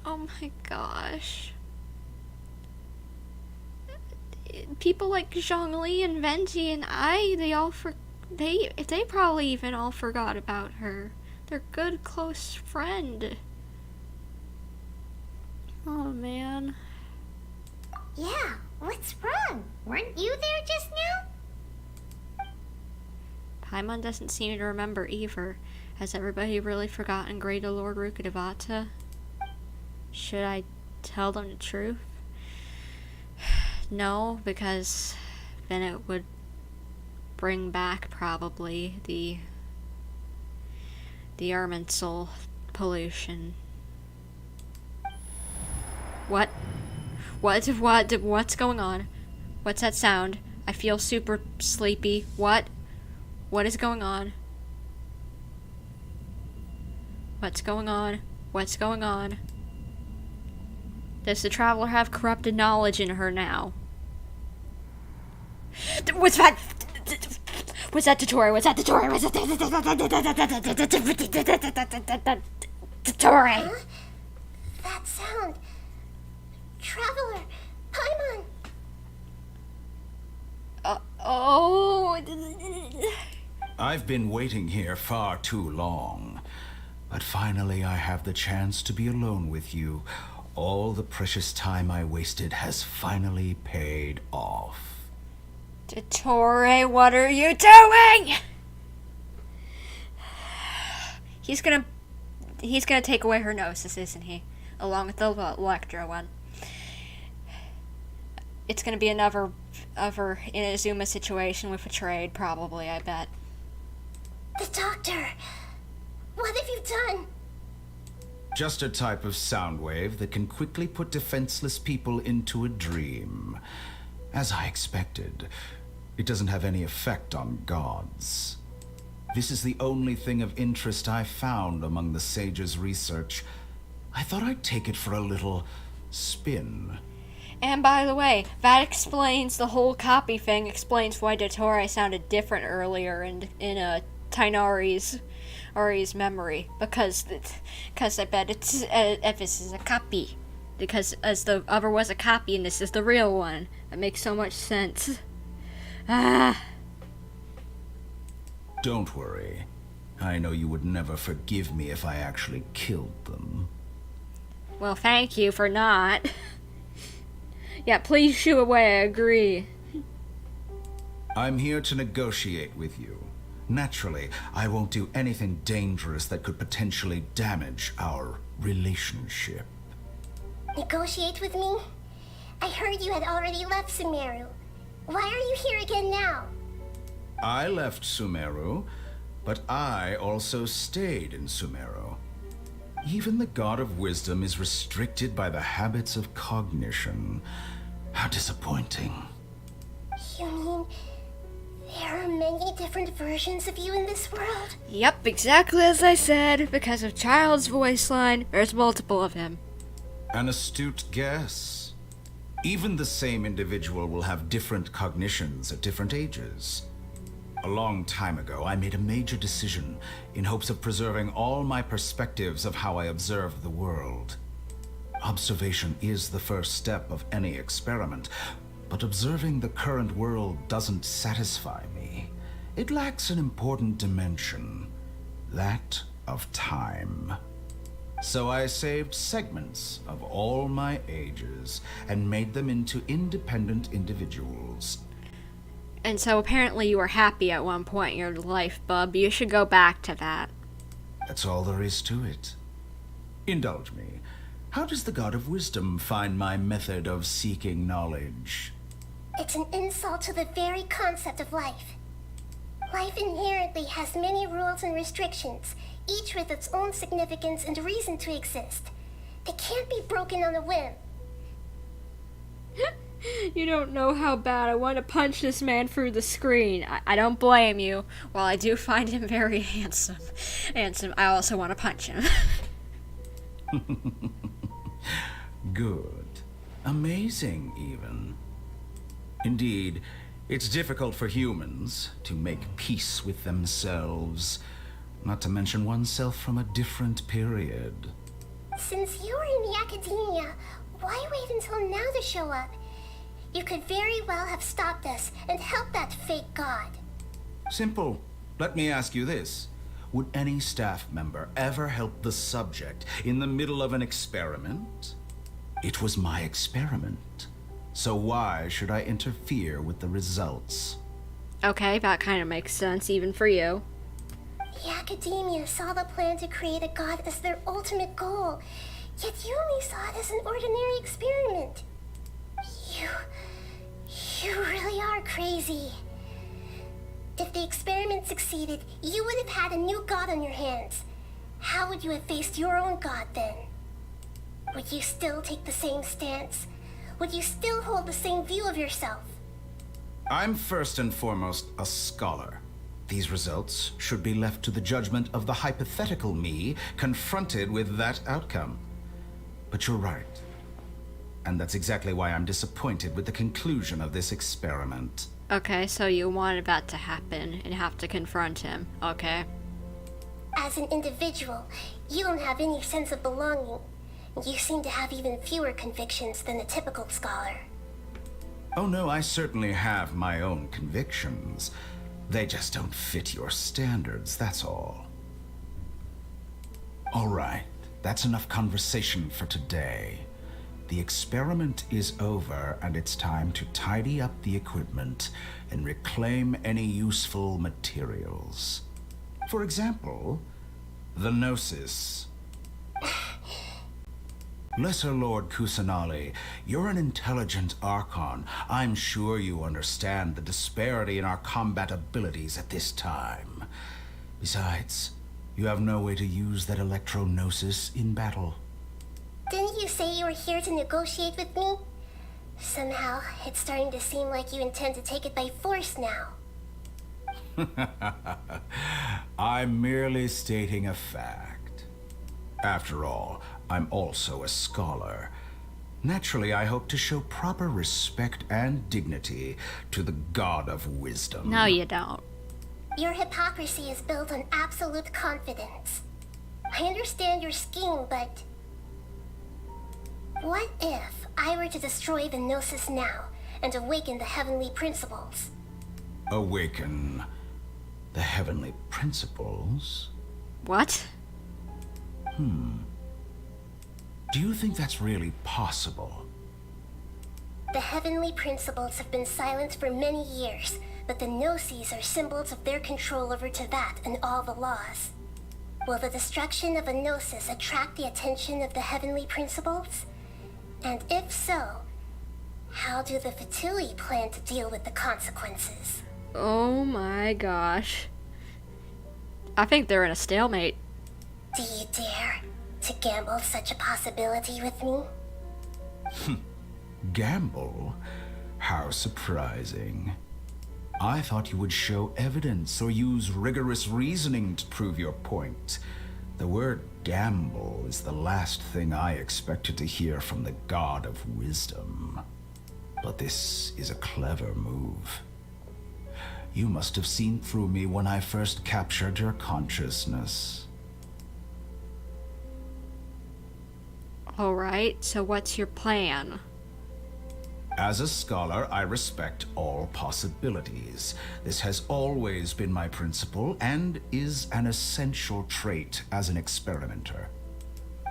Oh my gosh. People like Zhongli and Venti and they probably even all forgot about her. Their good close friend. Oh man. Yeah, what's wrong? Weren't you there just now? Paimon doesn't seem to remember either. Has everybody really forgotten Great Lord Rukkhadevata? Should I tell them the truth? No, because then it would bring back probably the Ermin soul pollution. What's going on? What's that sound? I feel super sleepy. What is going on? What's going on? What's going on? Does the traveler have corrupted knowledge in her now? What's that? What's that, dottore? What's that, dottore? What's that, dottore? Huh? That sound. Traveler, Paimon. I've been waiting here far too long, but finally I have the chance to be alone with you. All the precious time I wasted has finally paid off. Dottore, what are you doing? He's gonna take away her gnosis, isn't he? Along with the Electro one. It's gonna be another Inazuma situation with a trade, probably, I bet. The doctor! What have you done? Just a type of sound wave that can quickly put defenseless people into a dream. As I expected, it doesn't have any effect on gods. This is the only thing of interest I found among the sage's research. I thought I'd take it for a little spin. And by the way, that explains the whole copy thing, explains why dottore sounded different earlier in Tignari's memory. Because I bet it's if this is a copy. Because as the other was a copy and this is the real one. That makes so much sense. Don't worry. I know you would never forgive me if I actually killed them. Well, thank you for not. Yeah, please shoo away, I agree. I'm here to negotiate with you. Naturally, I won't do anything dangerous that could potentially damage our relationship. Negotiate with me? I heard you had already left Sumeru. Why are you here again now? I left Sumeru, but I also stayed in Sumeru. Even the God of Wisdom is restricted by the habits of cognition. How disappointing. You mean there are many different versions of you in this world? Yep, exactly as I said. Because of Child's voice line, there's multiple of him. An astute guess. Even the same individual will have different cognitions at different ages. A long time ago, I made a major decision in hopes of preserving all my perspectives of how I observe the world. Observation is the first step of any experiment, but observing the current world doesn't satisfy me. It lacks an important dimension, that of time. So I saved segments of all my ages and made them into independent individuals. And so apparently you were happy at one point in your life, bub. You should go back to that. That's all there is to it. Indulge me. How does the God of Wisdom find my method of seeking knowledge? It's an insult to the very concept of life. Life inherently has many rules and restrictions, each with its own significance and reason to exist. They can't be broken on a whim. You don't know how bad I want to punch this man through the screen. I don't blame you. While I do find him very handsome, I also want to punch him. Good. Amazing, even. Indeed, it's difficult for humans to make peace with themselves, not to mention oneself from a different period. Since you were in the academia, why wait until now to show up? You could very well have stopped us and helped that fake god. Simple. Let me ask you this. Would any staff member ever help the subject in the middle of an experiment? It was my experiment. So why should I interfere with the results? Okay, that kind of makes sense, even for you. The academia saw the plan to create a god as their ultimate goal, yet you only saw it as an ordinary experiment. You really are crazy. If the experiment succeeded, you would have had a new god on your hands. How would you have faced your own god then? Would you still take the same stance? Would you still hold the same view of yourself? I'm first and foremost a scholar. These results should be left to the judgment of the hypothetical me confronted with that outcome. But you're right. And that's exactly why I'm disappointed with the conclusion of this experiment. Okay, so you wanted that to happen and have to confront him. Okay. As an individual, you don't have any sense of belonging. You seem to have even fewer convictions than a typical scholar. Oh no, I certainly have my own convictions. They just don't fit your standards, that's all. All right, that's enough conversation for today. The experiment is over, and it's time to tidy up the equipment and reclaim any useful materials. For example, the Gnosis. Lesser Lord Kusanali, you're an intelligent Archon. I'm sure you understand the disparity in our combat abilities at this time. Besides, you have no way to use that Electro-Gnosis in battle. Didn't you say you were here to negotiate with me? Somehow, it's starting to seem like you intend to take it by force now. I'm merely stating a fact. After all, I'm also a scholar. Naturally, I hope to show proper respect and dignity to the God of Wisdom. No, you don't. Your hypocrisy is built on absolute confidence. I understand your scheme, but... what if I were to destroy the Gnosis now and awaken the heavenly principles? Awaken the heavenly principles? What? Do you think that's really possible? The heavenly principles have been silent for many years, but the Gnosis are symbols of their control over Teyvat and all the laws. Will the destruction of a Gnosis attract the attention of the heavenly principles? And if so, how do the Fatui plan to deal with the consequences? Oh my gosh. I think they're in a stalemate. Do you dare to gamble such a possibility with me? Gamble? How surprising. I thought you would show evidence or use rigorous reasoning to prove your point. The word gamble is the last thing I expected to hear from the God of Wisdom. But this is a clever move. You must have seen through me when I first captured your consciousness. Alright, so what's your plan? As a scholar, I respect all possibilities. This has always been my principle and is an essential trait as an experimenter.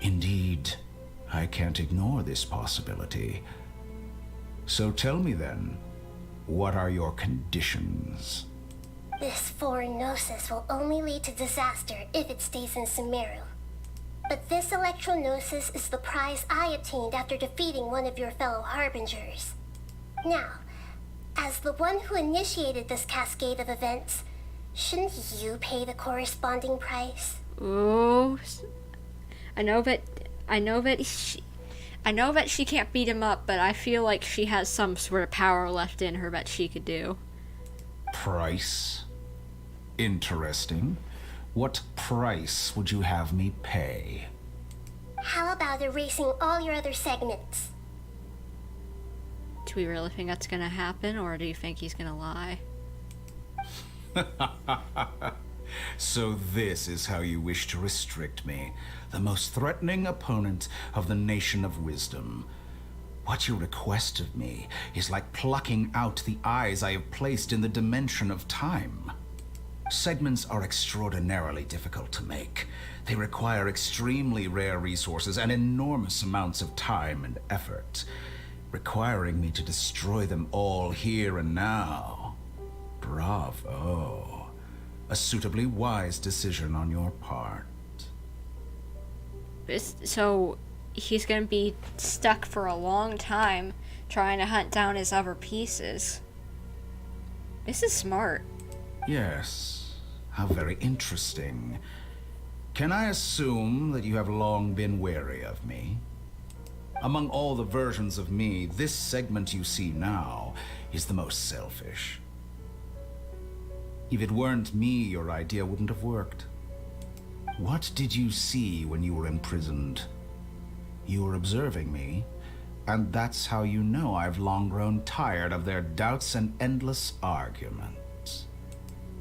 Indeed, I can't ignore this possibility. So tell me then, what are your conditions? This foreign Gnosis will only lead to disaster if it stays in Sumeru. But this electro-Gnosis is the prize I obtained after defeating one of your fellow Harbingers. Now, as the one who initiated this cascade of events, shouldn't you pay the corresponding price? Ooh. I know that she can't beat him up, but I feel like she has some sort of power left in her that she could do. Price? Interesting. What price would you have me pay? How about erasing all your other segments? Do we really think that's gonna happen, or do you think he's gonna lie? So this is how you wish to restrict me, the most threatening opponent of the Nation of Wisdom. What you request of me is like plucking out the eyes I have placed in the dimension of time. Segments are extraordinarily difficult to make. They require extremely rare resources and enormous amounts of time and effort, requiring me to destroy them all here and now. Bravo. A suitably wise decision on your part. So he's gonna be stuck for a long time trying to hunt down his other pieces. This is smart. Yes. How very interesting. Can I assume that you have long been wary of me? Among all the versions of me, this segment you see now is the most selfish. If it weren't me, your idea wouldn't have worked. What did you see when you were imprisoned? You were observing me, and that's how you know I've long grown tired of their doubts and endless arguments.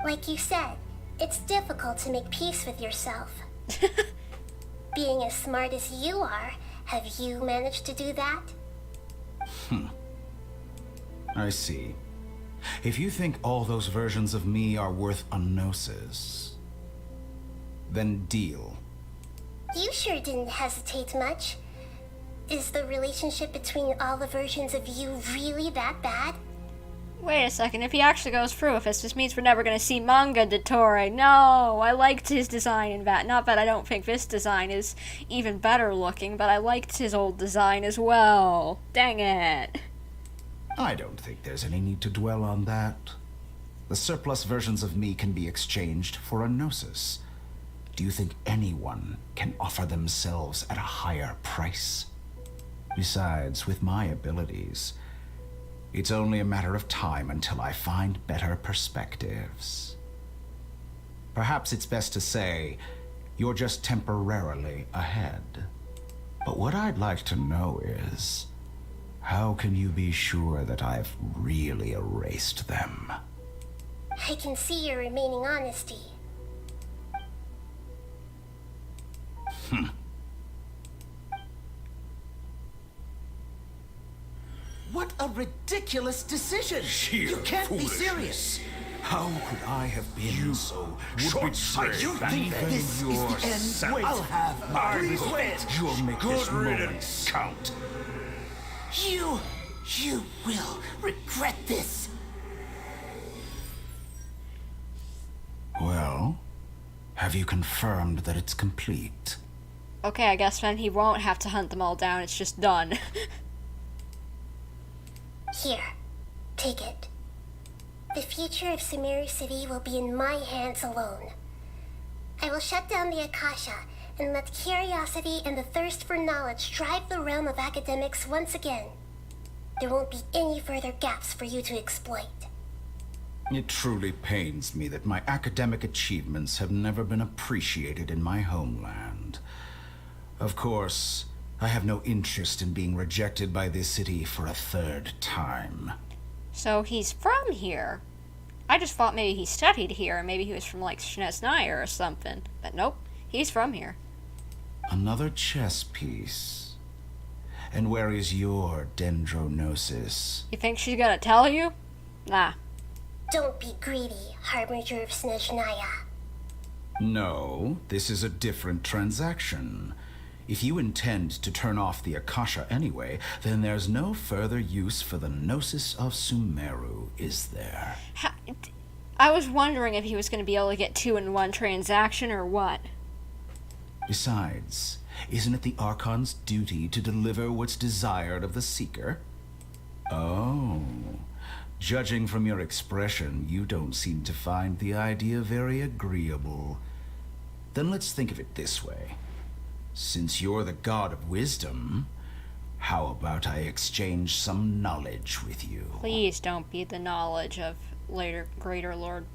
Like you said, it's difficult to make peace with yourself. Being as smart as you are, have you managed to do that? I see. If you think all those versions of me are worth a gnosis, then deal. You sure didn't hesitate much. Is the relationship between all the versions of you really that bad? Wait a second, if he actually goes through with this means we're never gonna see manga dottore. No, I liked his design in that. Not that I don't think this design is even better looking, but I liked his old design as well. Dang it. I don't think there's any need to dwell on that. The surplus versions of me can be exchanged for a gnosis. Do you think anyone can offer themselves at a higher price? Besides, with my abilities, it's only a matter of time until I find better perspectives. Perhaps it's best to say you're just temporarily ahead. But what I'd like to know is, How can you be sure that I've really erased them? I can see your remaining honesty. What a ridiculous decision! Sheer You can't be foolishness. serious! How could I have been so short-sighted. You think Even this is the end? yourself. Wait, I'll have my Please revenge. wait. You'll make this Good moment riddance. count. You will regret this. Well, have you confirmed that it's complete? Okay, I guess then he won't have to hunt them all down. It's just done. Here, take it. The future of Sumeru City will be in my hands alone. I will shut down the Akasha and let curiosity and the thirst for knowledge drive the realm of academics once again. There won't be any further gaps for you to exploit. It truly pains me that my academic achievements have never been appreciated in my homeland. Of course, I have no interest in being rejected by this city for a third time. So he's from here. I just thought maybe he studied here, maybe he was from like Shnesnaya or something. But nope, he's from here. Another chess piece. And where is your dendronosis? You think she's gonna tell you? Nah. Don't be greedy, Harbinger of Snezhnaya. No, this is a different transaction. If you intend to turn off the Akasha anyway, then there's no further use for the Gnosis of Sumeru, is there? I was wondering if he was going to be able to get 2 in 1 transaction or what. Besides, isn't it the Archon's duty to deliver what's desired of the Seeker? Oh, judging from your expression, you don't seem to find the idea very agreeable. Then let's think of it this way. Since you're the god of wisdom, how about I exchange some knowledge with you? Please don't be the knowledge of Greater Lord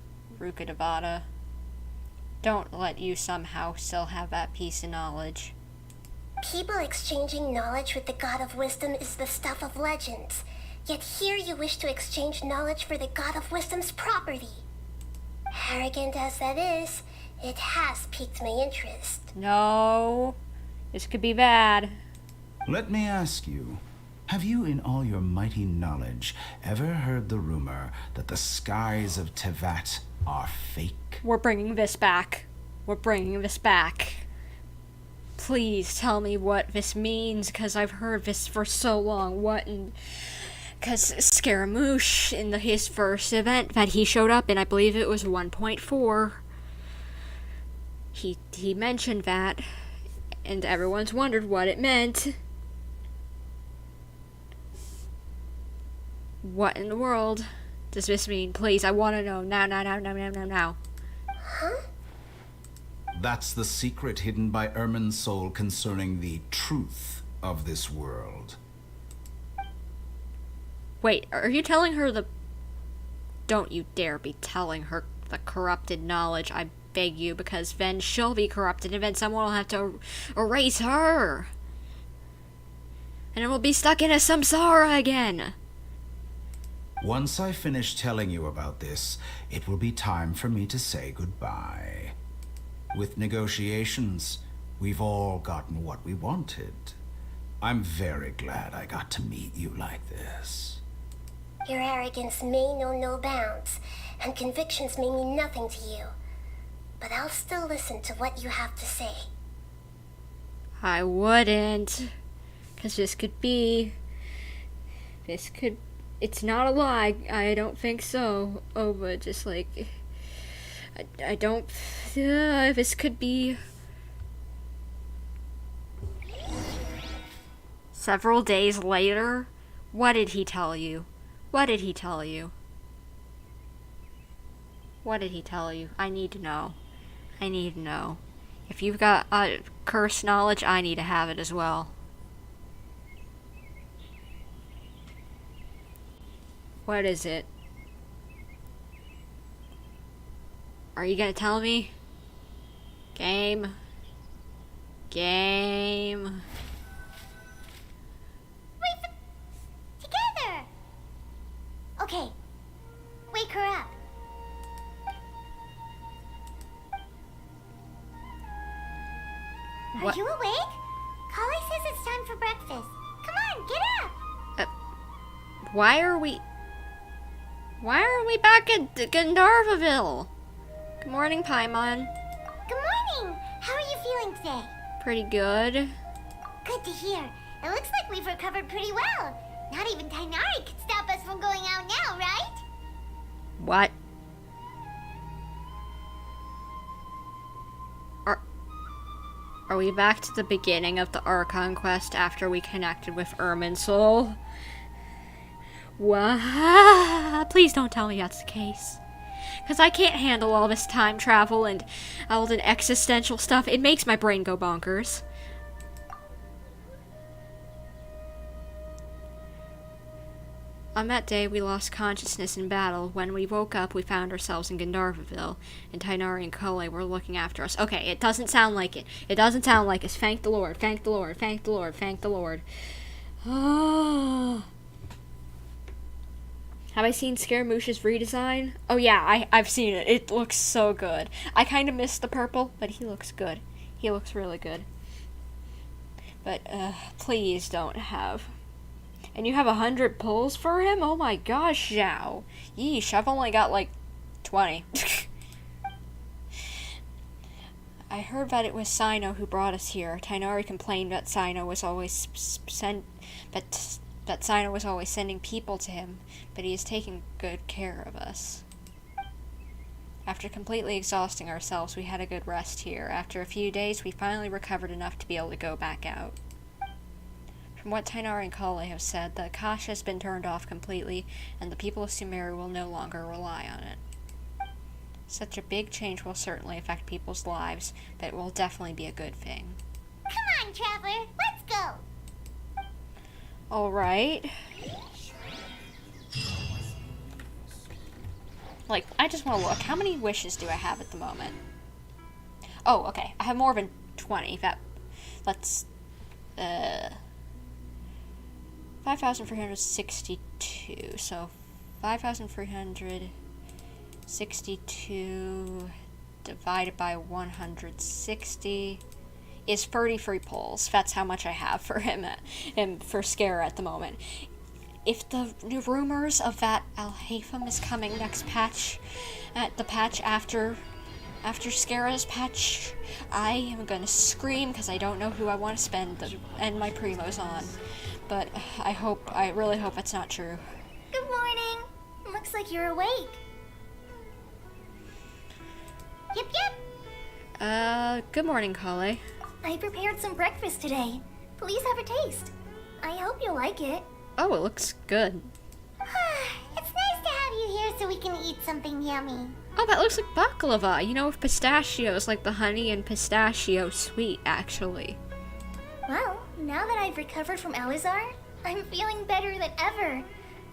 Rukadavada. Don't let you somehow still have that piece of knowledge. People exchanging knowledge with the god of wisdom is the stuff of legends. Yet here you wish to exchange knowledge for the god of wisdom's property. Arrogant as that is, it has piqued my interest. No. This could be bad. Let me ask you, have you in all your mighty knowledge ever heard the rumor that the skies of Tevat are fake? We're bringing this back. We're bringing this back. Please tell me what this means, because I've heard this for so long. What in... Because Scaramouche, in his first event that he showed up in, I believe it was 1.4, he mentioned that, and everyone's wondered what it meant. What in the world does this mean? Please, I want to know now. Huh? That's the secret hidden by Ermin's soul concerning the truth of this world. Wait, are you telling her the... Don't you dare be telling her the corrupted knowledge, I beg you, because then she'll be corrupted and then someone will have to erase her. And then we'll be stuck in a samsara again. Once I finish telling you about this, it will be time for me to say goodbye. With negotiations, we've all gotten what we wanted. I'm very glad I got to meet you like this. Your arrogance may know no bounds, and convictions may mean nothing to you. But I'll still listen to what you have to say. I wouldn't. Because this could be... It's not a lie. I don't think so. Oh, but just like... I don't... this could be... Several days later? What did he tell you? What did he tell you? What did he tell you? I need to know. I need to know. If you've got cursed knowledge, I need to have it as well. What is it? Are you gonna tell me? Game? her up. What? Are you awake? Kale says it's time for breakfast. Come on, get up! Why are we back at Gandharvaville? Good morning, Paimon. Good morning! How are you feeling today? Pretty good. Good to hear. It looks like we've recovered pretty well. Not even Tignari could stop us from going out now, right? What? Are we back to the beginning of the Archon quest after we connected with Irminsul? What? Please don't tell me that's the case. Because I can't handle all this time travel and all the existential stuff. It makes my brain go bonkers. On that day, we lost consciousness in battle. When we woke up, we found ourselves in Gandharvaville, and Tignari and Kale were looking after us. Okay, it doesn't sound like it. It doesn't sound like it. Thank the Lord, thank the Lord, thank the Lord, thank the Lord. Oh. Have I seen Scaramouche's redesign? Oh yeah, I've seen it. It looks so good. I kind of missed the purple, but he looks good. He looks really good. But, please don't have... And you have 100 pulls for him? Oh my gosh, Zhao. Yeesh, I've only got like 20. I heard that it was Cyno who brought us here. Tignari complained that Cyno was always that Cyno was always sending people to him, but he is taking good care of us. After completely exhausting ourselves, we had a good rest here. After a few days, we finally recovered enough to be able to go back out. From what Tignari and Kale have said, the Akasha has been turned off completely, and the people of Sumeru will no longer rely on it. Such a big change will certainly affect people's lives, but it will definitely be a good thing. Come on, Traveler, let's go! Alright. Like, I just want to look. How many wishes do I have at the moment? Oh, okay. I have more than 20. Let's... 5,362. So, 5,362 divided by 160 is 33 pulls. That's how much I have for him for Scare at the moment. If the new rumors of that Al-Haithem is coming next patch, at the patch after Scara's patch, I am gonna scream because I don't know who I want to end my primos on. But I really hope it's not true. Good morning. Looks like you're awake. Yep. Good morning, Kale. I prepared some breakfast today. Please have a taste. I hope you'll like it. Oh, it looks good. It's nice to have you here so we can eat something yummy. Oh, that looks like baklava, with pistachios, like the honey and pistachio sweet, actually. Well, now that I've recovered from Alizar, I'm feeling better than ever.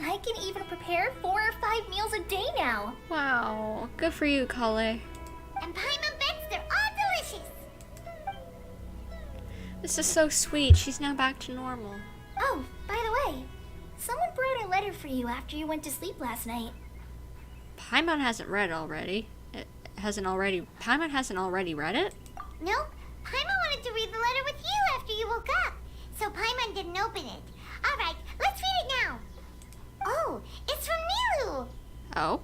I can even prepare 4 or 5 meals a day now. Wow, good for you, Kale. And Paimon bets they're all delicious. This is so sweet. She's now back to normal. Oh, by the way, someone brought a letter for you after you went to sleep last night. Paimon hasn't read it already. Paimon hasn't already read it? Nope. Paimon wanted to read the letter with you after you woke up, so Paimon didn't open it. Alright, let's read it now. Oh, it's from Nilou. Oh?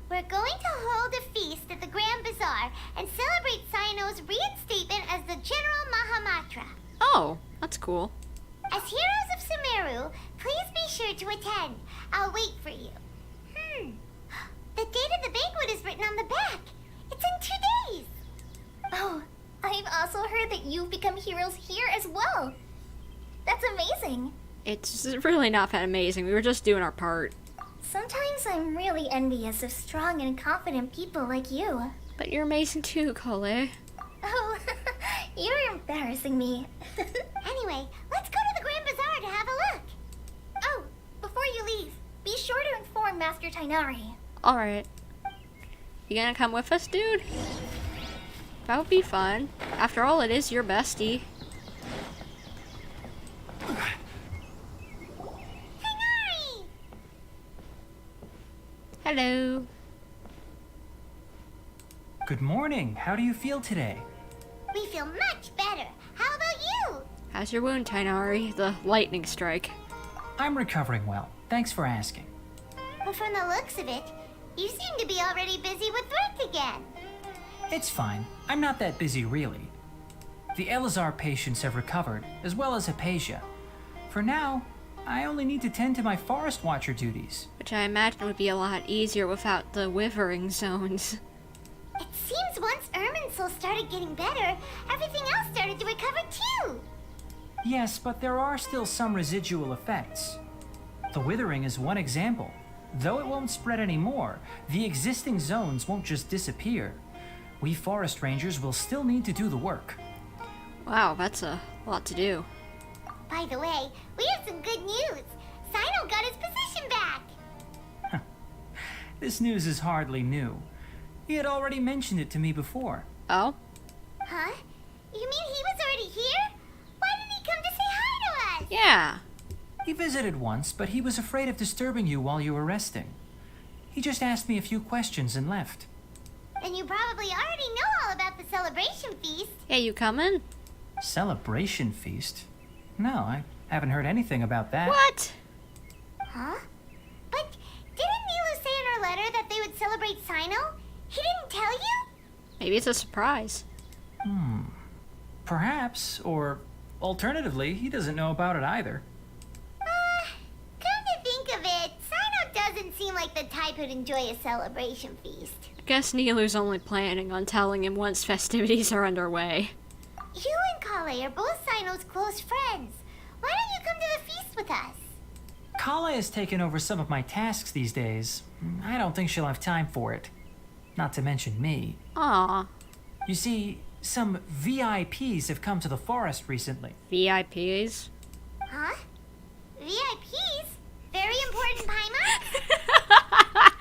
We're going to hold a feast at the Grand Bazaar and celebrate Cyno's reinstatement as the General Mahamatra. Oh, that's cool. As heroes of Sumeru, please be sure to attend. I'll wait for you. The date of the banquet is written on the back. It's in 2 days. Oh, I've also heard that you've become heroes here as well. That's amazing. It's really not that amazing. We were just doing our part. Sometimes I'm really envious of strong and confident people like you. But you're amazing too, Kale. Oh, you're embarrassing me. Anyway, let's go to the Grand Bazaar to have a look. Oh, before you leave, be sure to inform Master Tignari. Alright. You gonna come with us, dude? That would be fun. After all, it is your bestie. Tignari! Hello. Good morning. How do you feel today? We feel much better. How about you? How's your wound, Tignari? The lightning strike. I'm recovering well. Thanks for asking. But from the looks of it, you seem to be already busy with work again. It's fine. I'm not that busy, really. The Elazar patients have recovered, as well as Hypatia. For now, I only need to tend to my Forest Watcher duties. Which I imagine would be a lot easier without the withering zones. It seems once Irminsul started getting better, everything else started to recover too. Yes, but there are still some residual effects. The withering is one example. Though it won't spread anymore, the existing zones won't just disappear. We forest rangers will still need to do the work. Wow, that's a lot to do. By the way, we have some good news. Cyno got his position back. This news is hardly new. He had already mentioned it to me before. Oh? Huh? You mean he was already here? Why didn't he come to say hi to us? Yeah. He visited once, but he was afraid of disturbing you while you were resting. He just asked me a few questions and left. Then you probably already know all about the celebration feast. Yeah, you coming? Celebration feast? No, I haven't heard anything about that. What? Huh? But didn't Nilou say in her letter that they would celebrate Cyno? He didn't tell you? Maybe it's a surprise. Perhaps, or alternatively, he doesn't know about it either. Come to think of it, Cyno doesn't seem like the type who'd enjoy a celebration feast. I guess Nilou's only planning on telling him once festivities are underway. You and Kale are both Cyno's close friends. Why don't you come to the feast with us? Kala has taken over some of my tasks these days. I don't think she'll have time for it. Not to mention me. Aw. You see, some VIPs have come to the forest recently. VIPs? Huh? VIPs? Very important Paimon?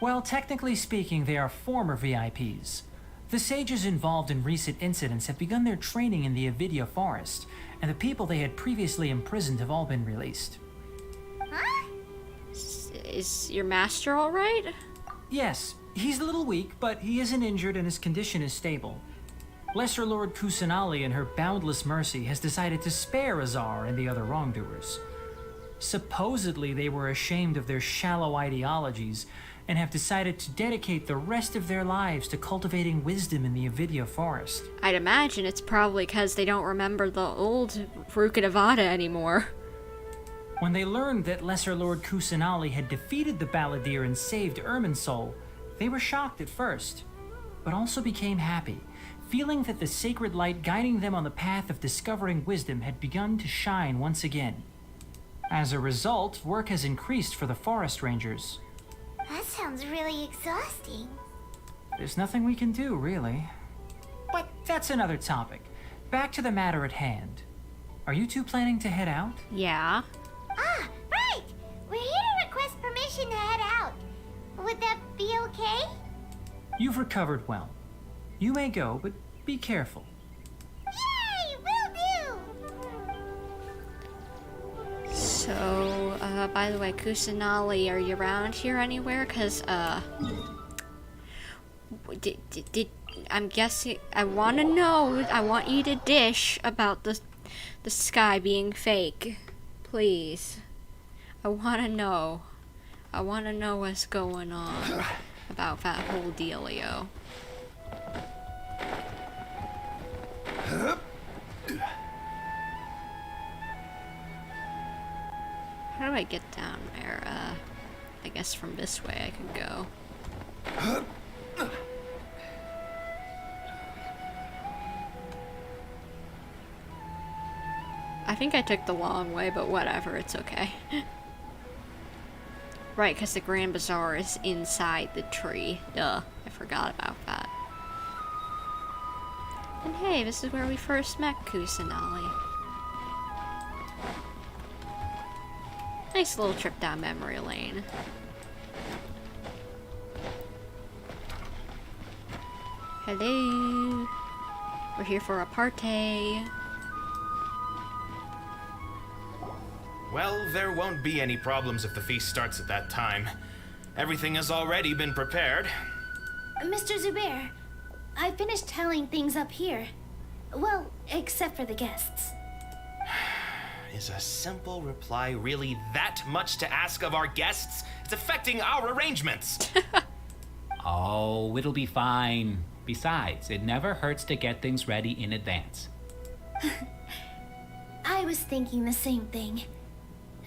Well, technically speaking, they are former VIPs. The sages involved in recent incidents have begun their training in the Avidia forest, and the people they had previously imprisoned have all been released. Huh? Is your master alright? Yes, he's a little weak, but he isn't injured and his condition is stable. Lesser Lord Kusanali, in her boundless mercy, has decided to spare Azar and the other wrongdoers. Supposedly, they were ashamed of their shallow ideologies and have decided to dedicate the rest of their lives to cultivating wisdom in the Avidia forest. I'd imagine it's probably because they don't remember the old Rukadavada anymore. When they learned that Lesser Lord Kusanali had defeated the Balladeer and saved Irminsul, they were shocked at first, but also became happy, feeling that the sacred light guiding them on the path of discovering wisdom had begun to shine once again. As a result, work has increased for the forest rangers. That sounds really exhausting. There's nothing we can do, really. But that's another topic. Back to the matter at hand. Are you two planning to head out? Yeah. Ah, right! We're here to request permission to head out. Would that be okay? You've recovered well. You may go, but be careful. Yay! Will do! So, by the way, Kusanali, are you around here anywhere? Cause, I'm guessing, I want you to dish about the sky being fake. Please. I want to know what's going on about that whole dealio. How do I get down there? I guess from this way I can go. I think I took the long way, but whatever, it's okay. Right, because the Grand Bazaar is inside the tree. Duh, I forgot about that. And hey, this is where we first met Kusanali. Nice little trip down memory lane. Hello. We're here for a party. Well, there won't be any problems if the feast starts at that time. Everything has already been prepared. Mr. Zubair, I finished tallying things up here. Well, except for the guests. Is a simple reply really that much to ask of our guests? It's affecting our arrangements. Oh, it'll be fine. Besides, it never hurts to get things ready in advance. I was thinking the same thing.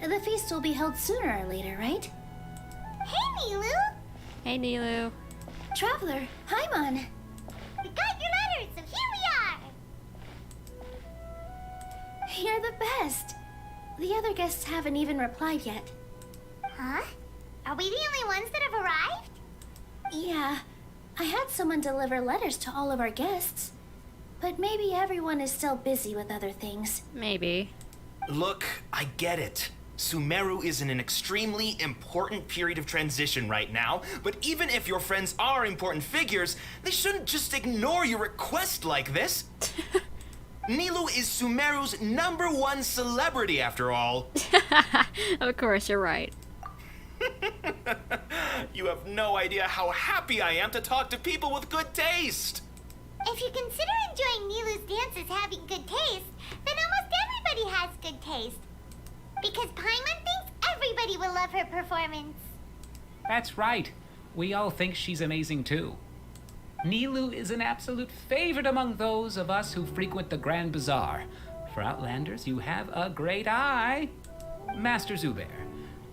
The feast will be held sooner or later, right? Hey, Nilou! Hey, Nilou. Traveler, Paimon. We got your letters, so here we are! You're the best. The other guests haven't even replied yet. Huh? Are we the only ones that have arrived? Yeah, I had someone deliver letters to all of our guests. But maybe everyone is still busy with other things. Maybe. Look, I get it. Sumeru is in an extremely important period of transition right now, but even if your friends are important figures, they shouldn't just ignore your request like this. Nilou is Sumeru's #1 celebrity, after all. Of course, you're right. You have no idea how happy I am to talk to people with good taste. If you consider enjoying Nilou's dances having good taste, then almost everybody has good taste. Because Paimon thinks everybody will love her performance. That's right. We all think she's amazing too. Nilou is an absolute favorite among those of us who frequent the Grand Bazaar. For Outlanders, you have a great eye. Master Zubair,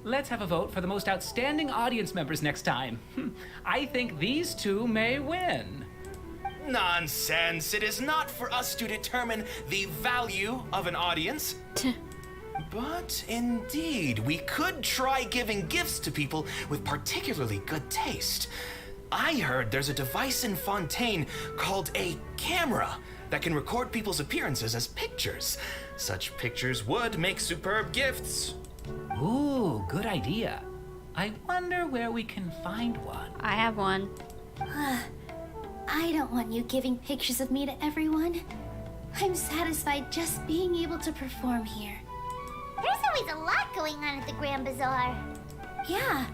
let's have a vote for the most outstanding audience members next time. I think these two may win. Nonsense. It is not for us to determine the value of an audience. But indeed, we could try giving gifts to people with particularly good taste. I heard there's a device in Fontaine called a camera that can record people's appearances as pictures. Such pictures would make superb gifts. Ooh, good idea. I wonder where we can find one. I have one. I don't want you giving pictures of me to everyone. I'm satisfied just being able to perform here. There's always a lot going on at the Grand Bazaar. Yeah,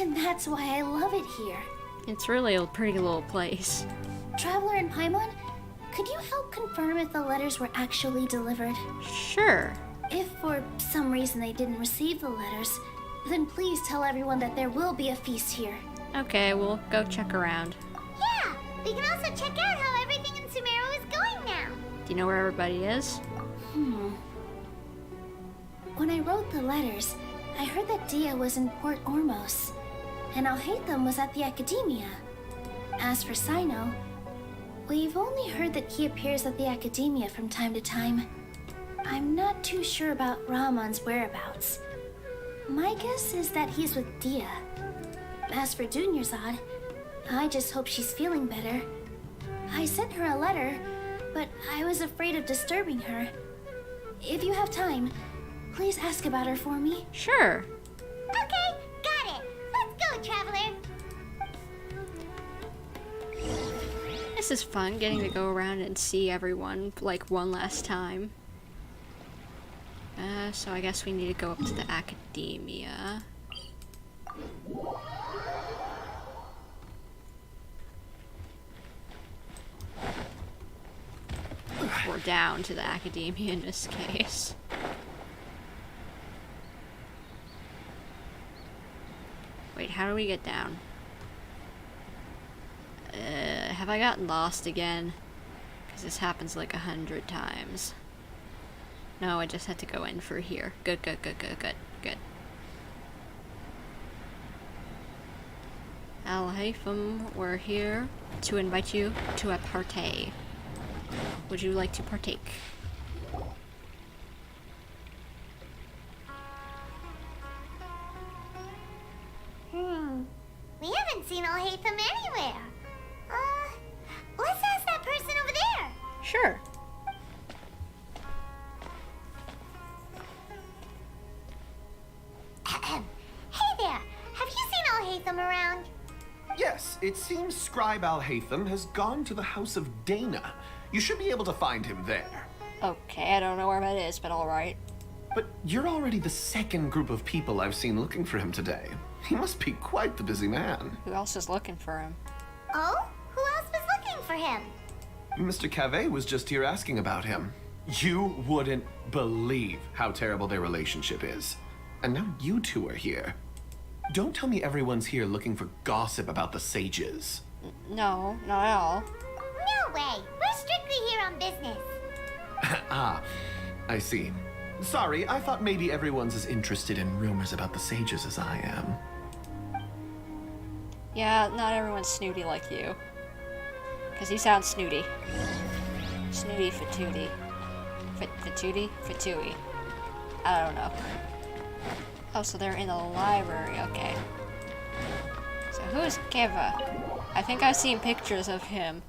and that's why I love it here. It's really a pretty little place. Traveler and Paimon, could you help confirm if the letters were actually delivered? Sure. If for some reason they didn't receive the letters, then please tell everyone that there will be a feast here. Okay, we'll go check around. Yeah, we can also check out how everything in Sumeru is going now. Do you know where everybody is? When I wrote the letters, I heard that Dehya was in Port Ormos, and Al-Haithem was at the Academia. As for Cyno, we've only heard that he appears at the Academia from time to time. I'm not too sure about Rahman's whereabouts. My guess is that he's with Dehya. As for Dunyarzad, I just hope she's feeling better. I sent her a letter, but I was afraid of disturbing her. If you have time, please ask about her for me. Sure. Okay, got it. Let's go, Traveler. This is fun, getting to go around and see everyone, like, one last time. So I guess we need to go up to the Academia. Or down to the Academia in this case. Wait, how do we get down? Have I gotten lost again? Because this happens like 100 times. No, I just had to go in for here. Good. Al-Haithem, we're here to invite you to a party. Would you like to partake? We haven't seen Al-Haithem anywhere. Let's ask that person over there. Sure. Hey there, have you seen Al-Haithem around? Yes, it seems Scribe Al-Haithem has gone to the house of Dana. You should be able to find him there. Okay, I don't know where that is, but alright. But you're already the second group of people I've seen looking for him today. He must be quite the busy man. Who else is looking for him? Oh? Who else was looking for him? Mr. Cave was just here asking about him. You wouldn't believe how terrible their relationship is. And now you two are here. Don't tell me everyone's here looking for gossip about the sages. No, not at all. No way. We're strictly here on business. Ah, I see. Sorry, I thought maybe everyone's as interested in rumors about the sages as I am. Yeah, not everyone's snooty like you. Because you sound snooty. Snooty fatooty. Fatooty? Fatooey. I don't know. Oh, so they're in the library, okay. So who's Keva? I think I've seen pictures of him.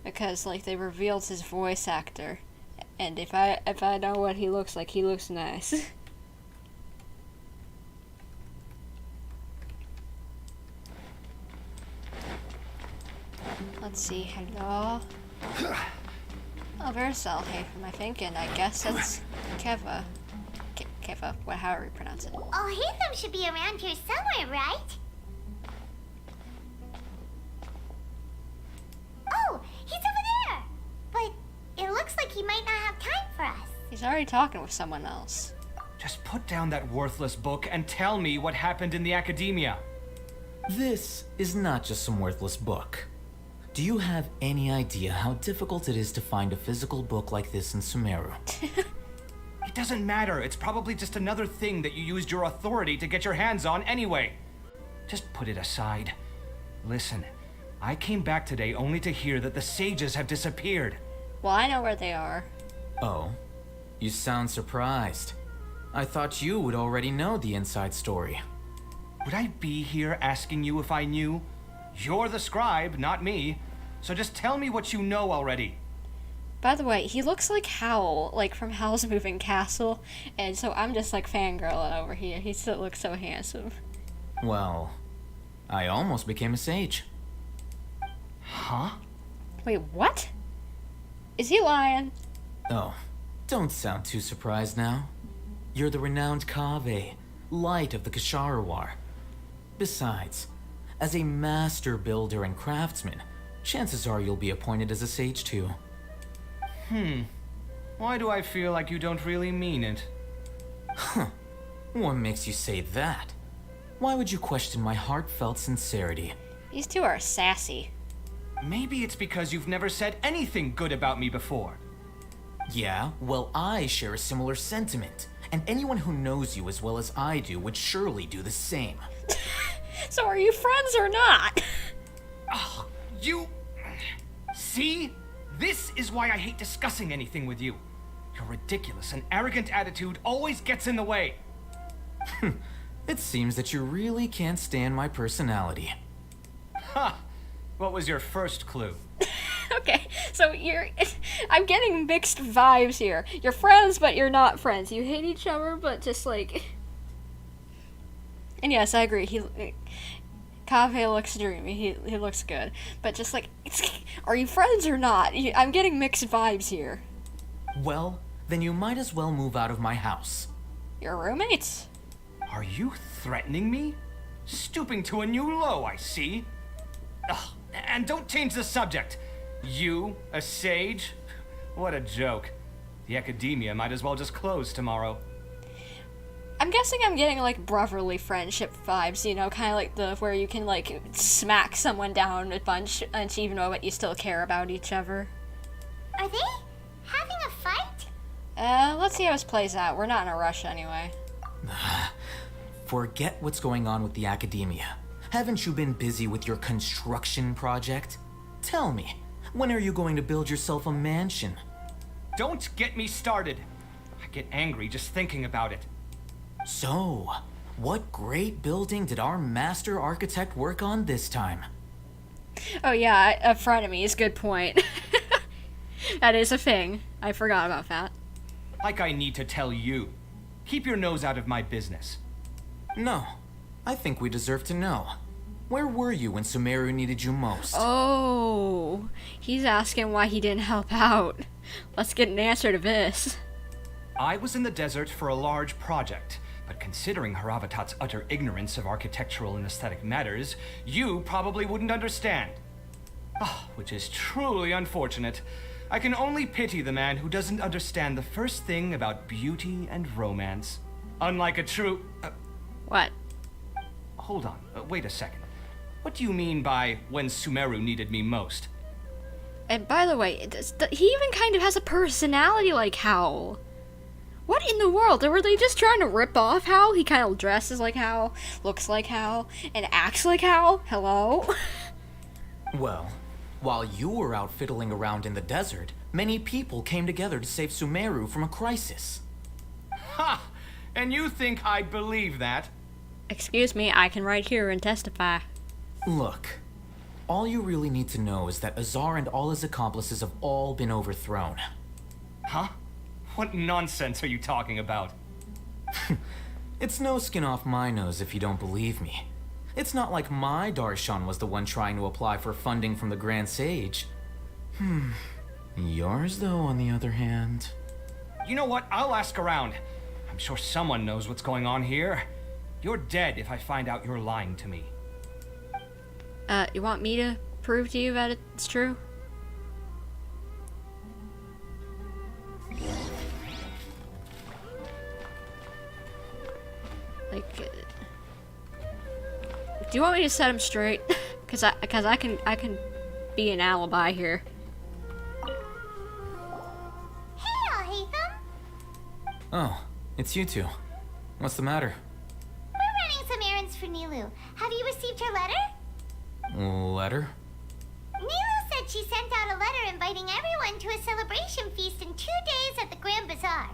Because, like, they revealed his voice actor. And if I know what he looks like, he looks nice. Let's see, hello? Oh, there's Al-Haithem, I think, and I guess that's Keva. Keva, however you pronounce it. Al-Haithem should be around here somewhere, right? Oh, he's over there! But it looks like he might not have time for us. He's already talking with someone else. Just put down that worthless book and tell me what happened in the academia. This is not just some worthless book. Do you have any idea how difficult it is to find a physical book like this in Sumeru? It doesn't matter. It's probably just another thing that you used your authority to get your hands on anyway. Just put it aside. Listen, I came back today only to hear that the sages have disappeared. Well, I know where they are. Oh, you sound surprised. I thought you would already know the inside story. Would I be here asking you if I knew? You're the scribe, not me. So just tell me what you know already. By the way, he looks like Howl, like from Howl's Moving Castle, and so I'm just like fangirling over here. He still looks so handsome. Well, I almost became a sage. Huh? Wait, what? Is he lying? Oh, don't sound too surprised now. You're the renowned Kave, light of the Kasharawar. Besides, as a master builder and craftsman, chances are you'll be appointed as a sage too. Why do I feel like you don't really mean it? Huh. What makes you say that? Why would you question my heartfelt sincerity? These two are sassy. Maybe it's because you've never said anything good about me before. Yeah, well, I share a similar sentiment, and anyone who knows you as well as I do would surely do the same. So are you friends or not? Oh, you... See? This is why I hate discussing anything with you. Your ridiculous and arrogant attitude always gets in the way. It seems that you really can't stand my personality. Ha! What was your first clue? Okay, so I'm getting mixed vibes here. You're friends, but you're not friends. You hate each other, but just like... And yes, I agree. Kave looks dreamy. He looks good. But just like, are you friends or not? I'm getting mixed vibes here. Well, then you might as well move out of my house. You're roommates? Are you threatening me? Stooping to a new low, I see. Ugh, and don't change the subject. You, a sage? What a joke. The academia might as well just close tomorrow. I'm guessing I'm getting like brotherly friendship vibes, you know, kind of like the where you can like smack someone down a bunch and even know that you still care about each other. Are they having a fight? Let's see how this plays out. We're not in a rush anyway. Forget what's going on with the academia. Haven't you been busy with your construction project? Tell me, when are you going to build yourself a mansion? Don't get me started. I get angry just thinking about it. So, what great building did our master architect work on this time? Oh yeah, frenemies, good point. That is a thing. I forgot about that. Like I need to tell you. Keep your nose out of my business. No, I think we deserve to know. Where were you when Sumeru needed you most? Oh, he's asking why he didn't help out. Let's get an answer to this. I was in the desert for a large project. But considering Haravatat's utter ignorance of architectural and aesthetic matters, you probably wouldn't understand. Ah, which is truly unfortunate. I can only pity the man who doesn't understand the first thing about beauty and romance. Unlike a true... What? Hold on, wait a second. What do you mean by when Sumeru needed me most? And by the way, he even kind of has a personality like Howl. What in the world? Were they just trying to rip off Howl? He kind of dresses like Howl, looks like Howl, and acts like Howl? Hello? Well, while you were out fiddling around in the desert, many people came together to save Sumeru from a crisis. Ha! And you think I'd believe that? Excuse me, I can right here and testify. Look, all you really need to know is that Azar and all his accomplices have all been overthrown. Huh? What nonsense are you talking about? It's no skin off my nose if you don't believe me. It's not like my Darshan was the one trying to apply for funding from the Grand Sage. Yours, though, on the other hand... You know what? I'll ask around. I'm sure someone knows what's going on here. You're dead if I find out you're lying to me. You want me to prove to you that it's true? Like, do you want me to set him straight? Cause I can be an alibi here. Hey, Al-Haithem! Oh, it's you two. What's the matter? We're running some errands for Nilou. Have you received her letter? Letter? Nilou said she sent out a letter inviting everyone to a celebration feast in 2 days at the Grand Bazaar.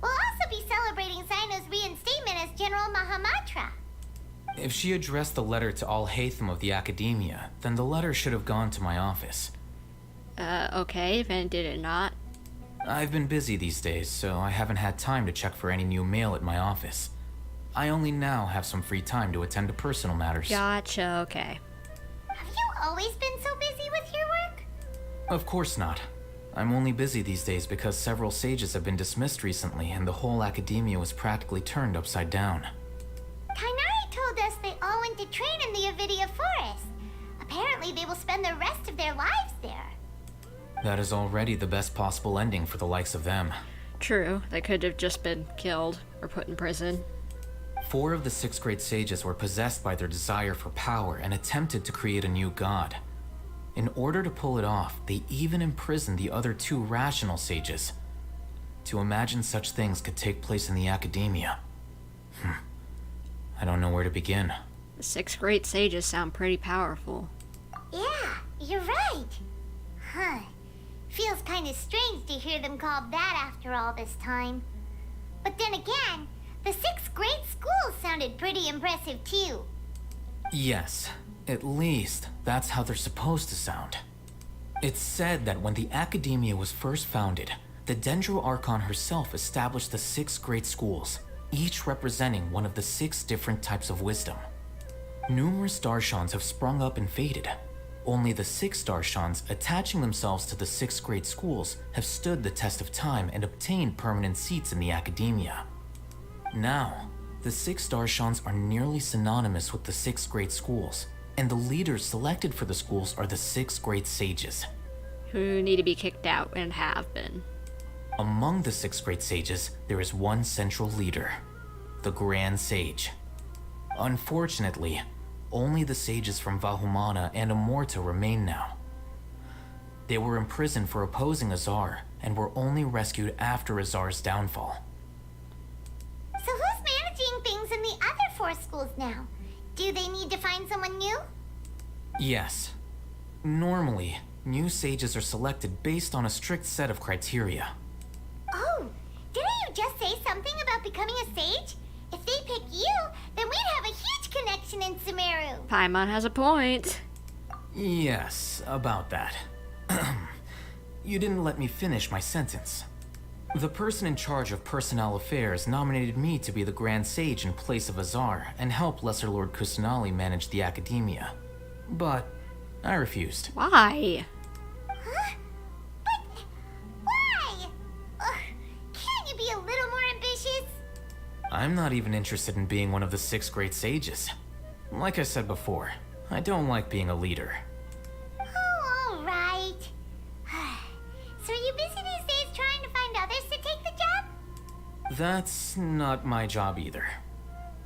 We'll also be celebrating Cyno's reinstatement as General Mahamatra. If she addressed the letter to Al-Haithem of the Academia, then the letter should have gone to my office. Okay, then did it not? I've been busy these days, so I haven't had time to check for any new mail at my office. I only now have some free time to attend to personal matters. Gotcha, okay. Have you always been so busy with your work? Of course not. I'm only busy these days because several sages have been dismissed recently and the whole Academia was practically turned upside down. Tignari told us they all went to train in the Avidia Forest. Apparently they will spend the rest of their lives there. That is already the best possible ending for the likes of them. True, they could have just been killed or put in prison. 4 of the 6 great sages were possessed by their desire for power and attempted to create a new god. In order to pull it off, they even imprisoned the other 2 rational sages. To imagine such things could take place in the Academia. I don't know where to begin. The 6 great sages sound pretty powerful. Yeah, you're right. Huh. Feels kind of strange to hear them called that after all this time. But then again, the 6 great schools sounded pretty impressive too. Yes, at least that's how they're supposed to sound. It's said that when the Academia was first founded, the Dendro Archon herself established the 6 great schools, each representing one of the 6 different types of wisdom. Numerous Darshans have sprung up and faded. Only the 6 Darshans attaching themselves to the 6 great schools have stood the test of time and obtained permanent seats in the Academia. Now, the 6 Darshans are nearly synonymous with the 6 great schools, and the leaders selected for the schools are the 6 great sages. Who need to be kicked out and have been. Among the 6 great sages, there is one central leader, the Grand Sage. Unfortunately, only the sages from Vahumana and Amorta remain now. They were imprisoned for opposing Azar, and were only rescued after Azar's downfall. So who's managing things in the other 4 schools now? Do they need to find someone new? Yes. Normally, new sages are selected based on a strict set of criteria. Oh, didn't you just say something about becoming a sage? If they pick you, then we'd have a huge connection in Sumeru. Paimon has a point. Yes, about that. You didn't let me finish my sentence. The person in charge of personnel affairs nominated me to be the Grand Sage in place of Azar and help Lesser Lord Kusanali manage the Academia. But I refused. Why? Huh? But why? Can't you be a little more ambitious? I'm not even interested in being one of the 6 great sages. Like I said before, I don't like being a leader. Oh, all right. So are you busy these days trying to find others to take the job? That's not my job either.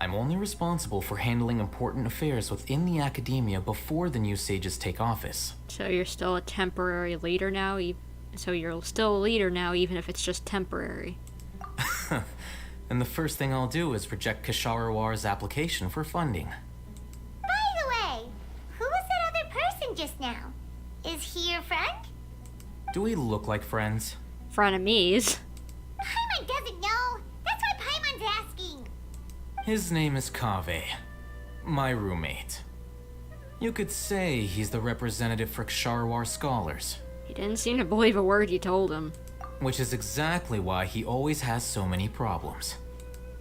I'm only responsible for handling important affairs within the academia before the new sages take office. So you're still a temporary leader now? So you're still a leader now, even if it's just temporary. And the first thing I'll do is reject Kasharawar's application for funding. By the way, who was that other person just now? Is he your friend? Do we look like friends? Frenemies. Paimon doesn't know. That's why Paimon's asking. His name is Kaveh, my roommate. You could say he's the representative for Ksharawar scholars. He didn't seem to believe a word you told him. Which is exactly why he always has so many problems.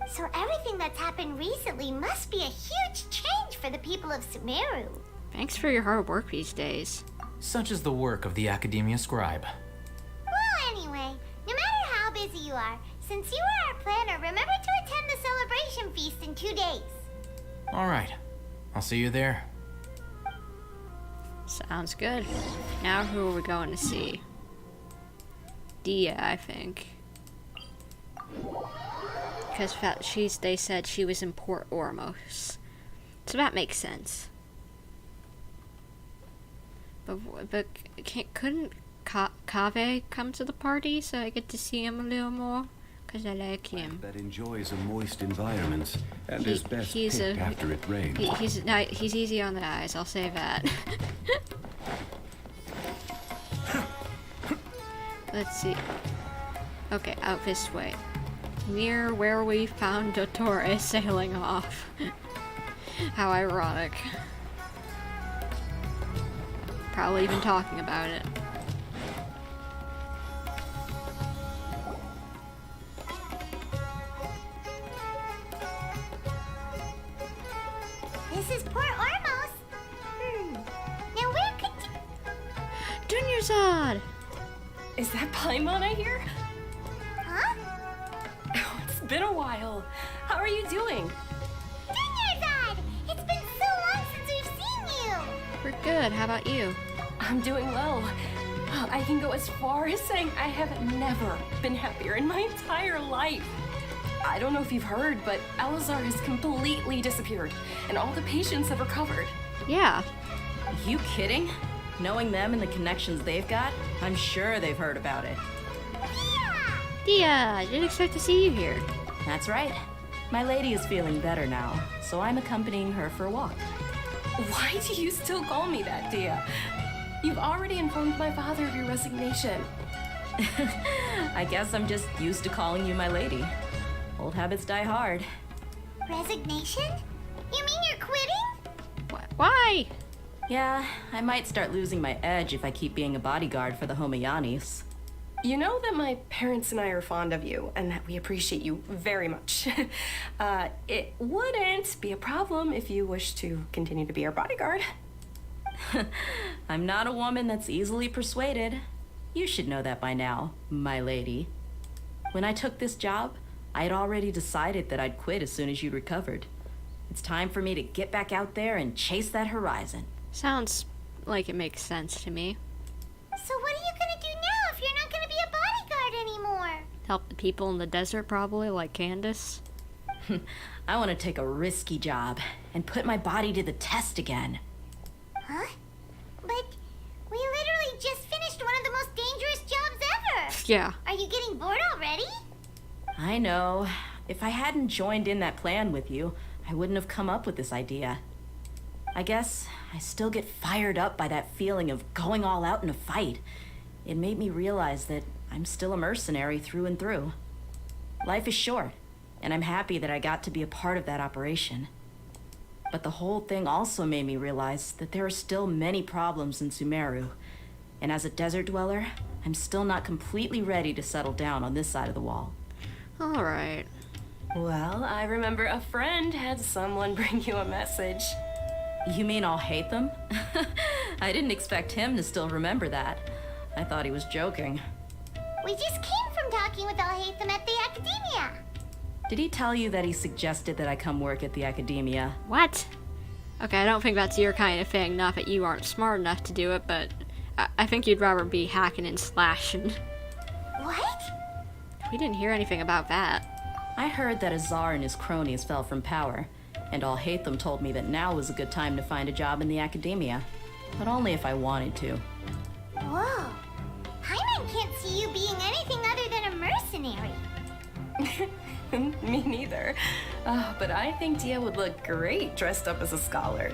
So everything that's happened recently must be a huge change for the people of Sumeru. Thanks for your hard work these days. Such is the work of the Academia Scribe. Well, anyway, no matter how busy you are, since you are our planner, remember to attend the celebration feast in 2 days. Alright, I'll see you there. Sounds good. Now who are we going to see? Dehya, I think. Because they said she was in Port Ormos. So that makes sense. But couldn't Kaveh come to the party so I get to see him a little more? Because I like him. That enjoys a moist environment and is best picked after it rains. He's easy on the eyes, I'll say that. Let's see. Okay, out this way. Near where we found dottore sailing off. How ironic. Probably even talking about it. This is Port Ormos. Now where could you... Dunyarzad! Is that Paimon I hear? Huh? Oh, it's been a while. How are you doing? Dunyarzad! It's been so long since we've seen you! We're good, how about you? I'm doing well. I can go as far as saying I have never been happier in my entire life. I don't know if you've heard, but Al-Azhar has completely disappeared, and all the patients have recovered. Yeah. You kidding? Knowing them and the connections they've got, I'm sure they've heard about it. Dehya, I didn't expect to see you here. That's right. My lady is feeling better now, so I'm accompanying her for a walk. Why do you still call me that, Dehya? You've already informed my father of your resignation. I guess I'm just used to calling you my lady. Old habits die hard. Resignation? You mean you're quitting? Why? Yeah, I might start losing my edge if I keep being a bodyguard for the Homayanis. You know that my parents and I are fond of you, and that we appreciate you very much. It wouldn't be a problem if you wish to continue to be our bodyguard. I'm not a woman that's easily persuaded. You should know that by now, my lady. When I took this job, I had already decided that I'd quit as soon as you recovered. It's time for me to get back out there and chase that horizon. Sounds like it makes sense to me. So what are you gonna do now if you're not gonna be a bodyguard anymore? Help the people in the desert, probably, like Candace. I want to take a risky job and put my body to the test again. Huh? But we literally just finished one of the most dangerous jobs ever! Yeah. Are you getting bored already? I know. If I hadn't joined in that plan with you, I wouldn't have come up with this idea. I guess I still get fired up by that feeling of going all out in a fight. It made me realize that I'm still a mercenary through and through. Life is short, and I'm happy that I got to be a part of that operation. But the whole thing also made me realize that there are still many problems in Sumeru, and as a desert dweller, I'm still not completely ready to settle down on this side of the wall. All right. Well, I remember a friend had someone bring you a message. You mean Al-Haithem? I didn't expect him to still remember that. I thought he was joking. We just came from talking with Al-Haithem at the Academia. Did he tell you that he suggested that I come work at the academia? What? Okay, I don't think that's your kind of thing. Not that you aren't smart enough to do it, but I think you'd rather be hacking and slashing. What? We didn't hear anything about that. I heard that Azar and his cronies fell from power, and Al-Haithem told me that now was a good time to find a job in the academia. But only if I wanted to. Whoa. Paimon can't see you being anything other than a mercenary. Me neither. But I think Dehya would look great dressed up as a scholar.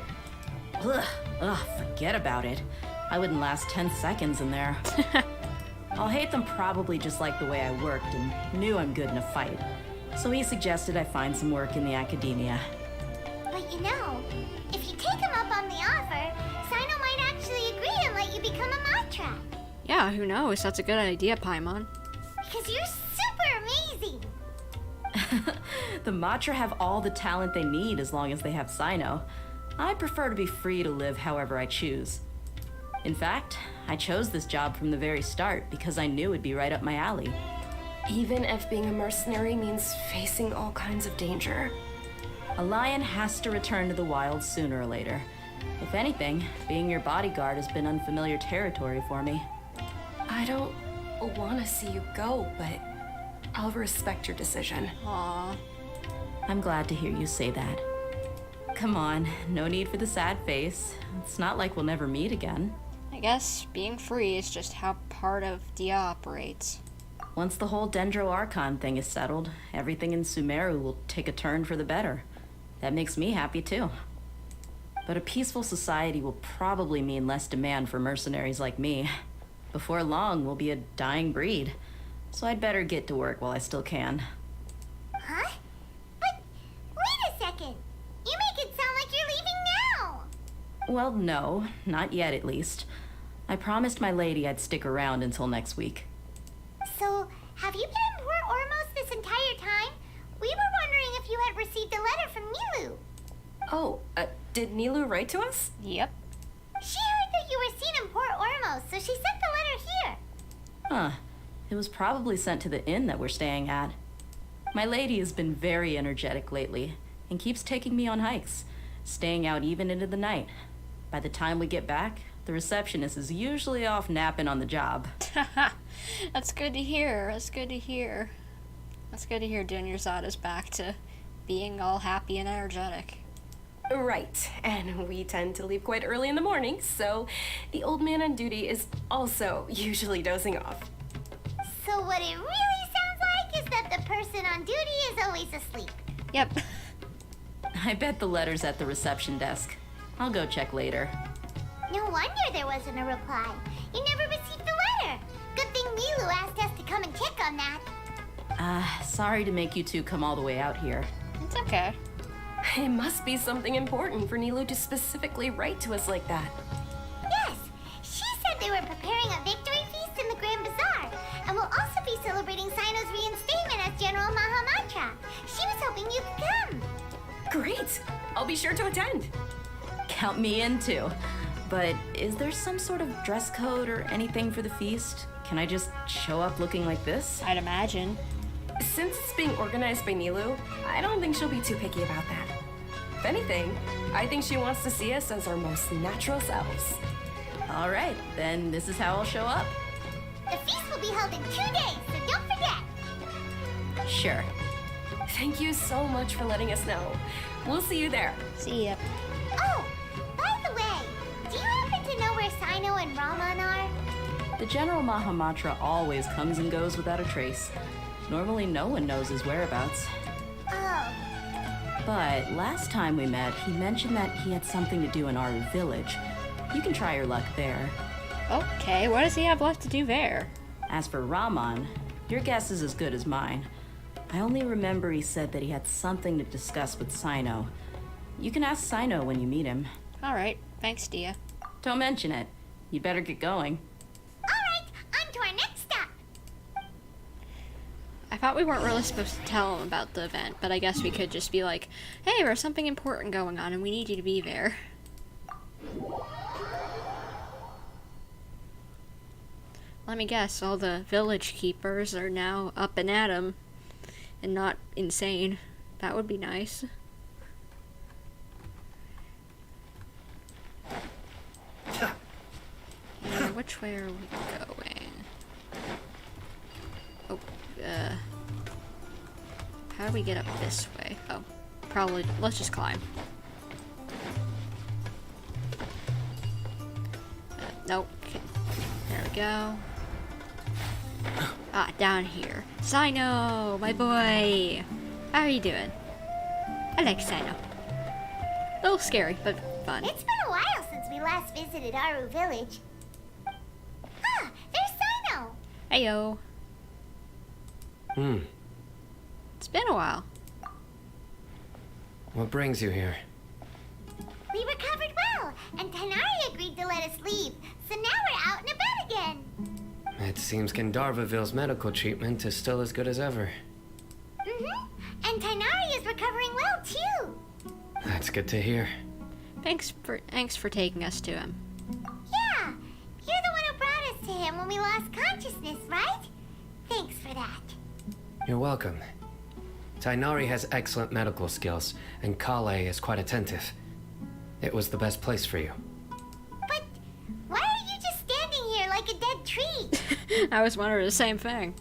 Ugh, forget about it. I wouldn't last 10 seconds in there. Al-Haithem probably just liked the way I worked and knew I'm good in a fight. So he suggested I find some work in the academia. But you know, if you take him up on the offer, Cyno might actually agree and let you become a Matra. Yeah, who knows? That's a good idea, Paimon. Because you're super amazing. The Matra have all the talent they need as long as they have Cyno. I prefer to be free to live however I choose. In fact, I chose this job from the very start because I knew it'd be right up my alley. Even if being a mercenary means facing all kinds of danger. A lion has to return to the wild sooner or later. If anything, being your bodyguard has been unfamiliar territory for me. I don't want to see you go, but I'll respect your decision. Aww. I'm glad to hear you say that. Come on, no need for the sad face. It's not like we'll never meet again. I guess being free is just how part of Dehya operates. Once the whole Dendro Archon thing is settled, everything in Sumeru will take a turn for the better. That makes me happy too. But a peaceful society will probably mean less demand for mercenaries like me. Before long, we'll be a dying breed. So I'd better get to work while I still can. Huh? But wait a second. You make it sound like you're leaving now. Well, no, not yet at least. I promised my lady I'd stick around until next week. So, have you been in Port Ormos this entire time? We were wondering if you had received a letter from Nilou. Oh, did Nilou write to us? Yep. She heard that you were seen in Port Ormos, so she sent the letter here. Huh. It was probably sent to the inn that we're staying at. My lady has been very energetic lately and keeps taking me on hikes, staying out even into the night. By the time we get back, the receptionist is usually off napping on the job. That's good to hear. That's good to hear. That's good to hear Dunyarzada's back to being all happy and energetic. Right, and we tend to leave quite early in the morning, so the old man on duty is also usually dozing off. So what it really sounds like is that the person on duty is always asleep. Yep. I bet the letter's at the reception desk. I'll go check later. No wonder there wasn't a reply. You never received the letter. Good thing Nilou asked us to come and check on that. Sorry to make you two come all the way out here. It's okay. It must be something important for Nilou to specifically write to us like that. Yes, she said they were preparing a victory feast in the Grand Bazaar, and will also be celebrating Cyno's reinstatement as General Mahamatra. She was hoping you could come. Great! I'll be sure to attend. Count me in too. But is there some sort of dress code or anything for the feast? Can I just show up looking like this? I'd imagine. Since it's being organized by Nilou, I don't think she'll be too picky about that. If anything, I think she wants to see us as our most natural selves. All right, then this is how I'll show up. The feast will be held in 2 days, so don't forget. Sure. Thank you so much for letting us know. We'll see you there. See ya. Oh, by the way, do you happen to know where Cyno and Raman are? The General Mahamatra always comes and goes without a trace. Normally no one knows his whereabouts. Oh. But last time we met, he mentioned that he had something to do in our village. You can try your luck there. Okay, what does he have left to do there? As for Raman, your guess is as good as mine. I only remember he said that he had something to discuss with Cyno. You can ask Cyno when you meet him. Alright, thanks, Dehya. Don't mention it. You'd better get going. Alright, on to our next stop. I thought we weren't really supposed to tell him about the event, but I guess we could just be like, hey, there's something important going on and we need you to be there. Let me guess, all the village keepers are now up and at 'em and not insane. That would be nice. And which way are we going? Oh, how do we get up this way? Oh, probably, let's just climb. Nope. Okay. There we go. Ah, down here. Cyno, my boy. How are you doing? I like Cyno. A little scary, but fun. It's been a while since we last visited Aru Village. Ah, there's Cyno. Heyo. It's been a while. What brings you here? We recovered well, and Tignari agreed to let us leave, so now we're out and about again. It seems Gandharvaville's medical treatment is still as good as ever. And Tignari is recovering well, too. That's good to hear. Thanks for taking us to him. Yeah, you're the one who brought us to him when we lost consciousness, right? Thanks for that. You're welcome. Tignari has excellent medical skills, and Kale is quite attentive. It was the best place for you. But why are you just standing here like a dead tree? I was wondering the same thing.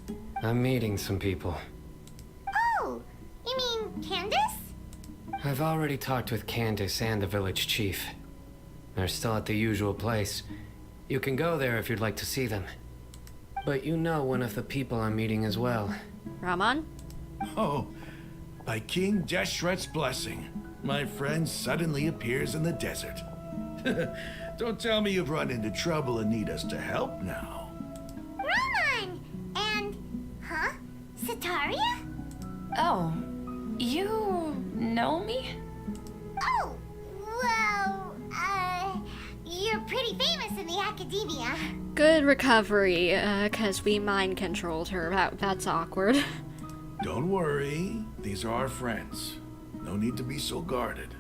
I'm meeting some people. Oh, you mean Candace? I've already talked with Candace and the village chief. They're still at the usual place. You can go there if you'd like to see them. But you know one of the people I'm meeting as well. Raman? Oh, by King Deshret's blessing, my friend suddenly appears in the desert. Don't tell me you've run into trouble and need us to help now. Raman! And, Sataria? Oh, you know me? Oh, well, you're pretty famous in the academia. Good recovery, 'cause we mind controlled her. That's awkward. Don't worry, these are our friends. No need to be so guarded.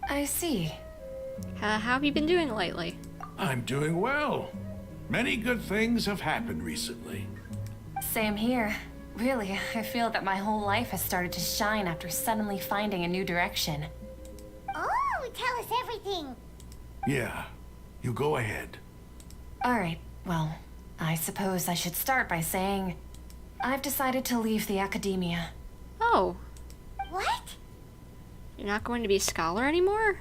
I see. How have you been doing lately? I'm doing well. Many good things have happened recently. Same here. Really, I feel that my whole life has started to shine after suddenly finding a new direction. Oh, tell us everything. Yeah, you go ahead. Alright, well, I suppose I should start by saying I've decided to leave the academia. Oh. What? You're not going to be a scholar anymore?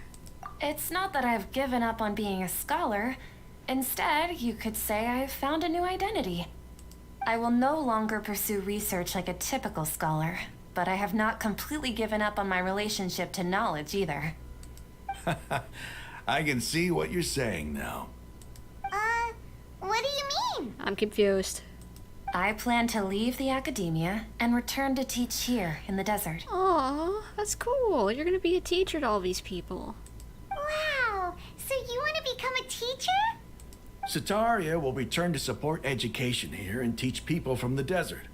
It's not that I've given up on being a scholar. Instead, you could say I've found a new identity. I will no longer pursue research like a typical scholar, but I have not completely given up on my relationship to knowledge either. I can see what you're saying now. What do you mean? I'm confused. I plan to leave the academia and return to teach here in the desert. Aw, that's cool. You're gonna be a teacher to all these people. Wow, so you want to become a teacher? Sataria will return to support education here and teach people from the desert.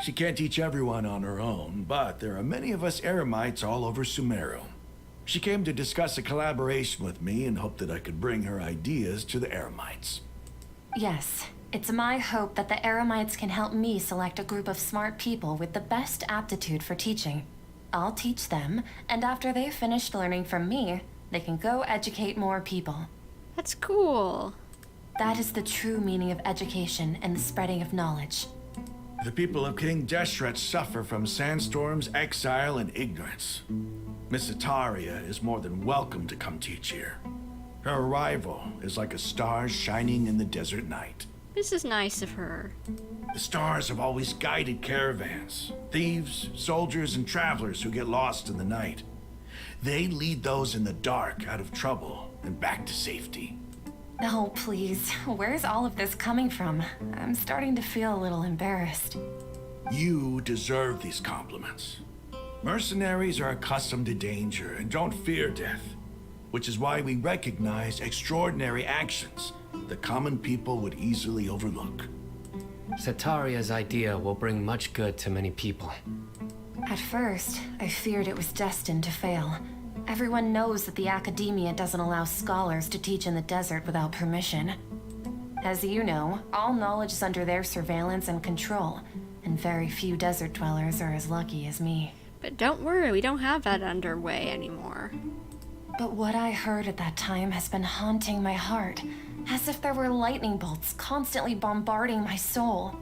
She can't teach everyone on her own, but there are many of us Eremites all over Sumeru. She came to discuss a collaboration with me and hoped that I could bring her ideas to the Eremites. Yes, it's my hope that the Eremites can help me select a group of smart people with the best aptitude for teaching. I'll teach them, and after they've finished learning from me, they can go educate more people. That's cool. That is the true meaning of education and the spreading of knowledge. The people of King Deshret suffer from sandstorms, exile, and ignorance. Miss Sataria is more than welcome to come teach here. Her arrival is like a star shining in the desert night. This is nice of her. The stars have always guided caravans, thieves, soldiers, and travelers who get lost in the night. They lead those in the dark out of trouble and back to safety. Oh, please. Where's all of this coming from? I'm starting to feel a little embarrassed. You deserve these compliments. Mercenaries are accustomed to danger and don't fear death, which is why we recognize extraordinary actions the common people would easily overlook. Sataria's idea will bring much good to many people. At first, I feared it was destined to fail. Everyone knows that the academia doesn't allow scholars to teach in the desert without permission. As you know, all knowledge is under their surveillance and control, and very few desert dwellers are as lucky as me. But don't worry, we don't have that underway anymore. But what I heard at that time has been haunting my heart, as if there were lightning bolts constantly bombarding my soul.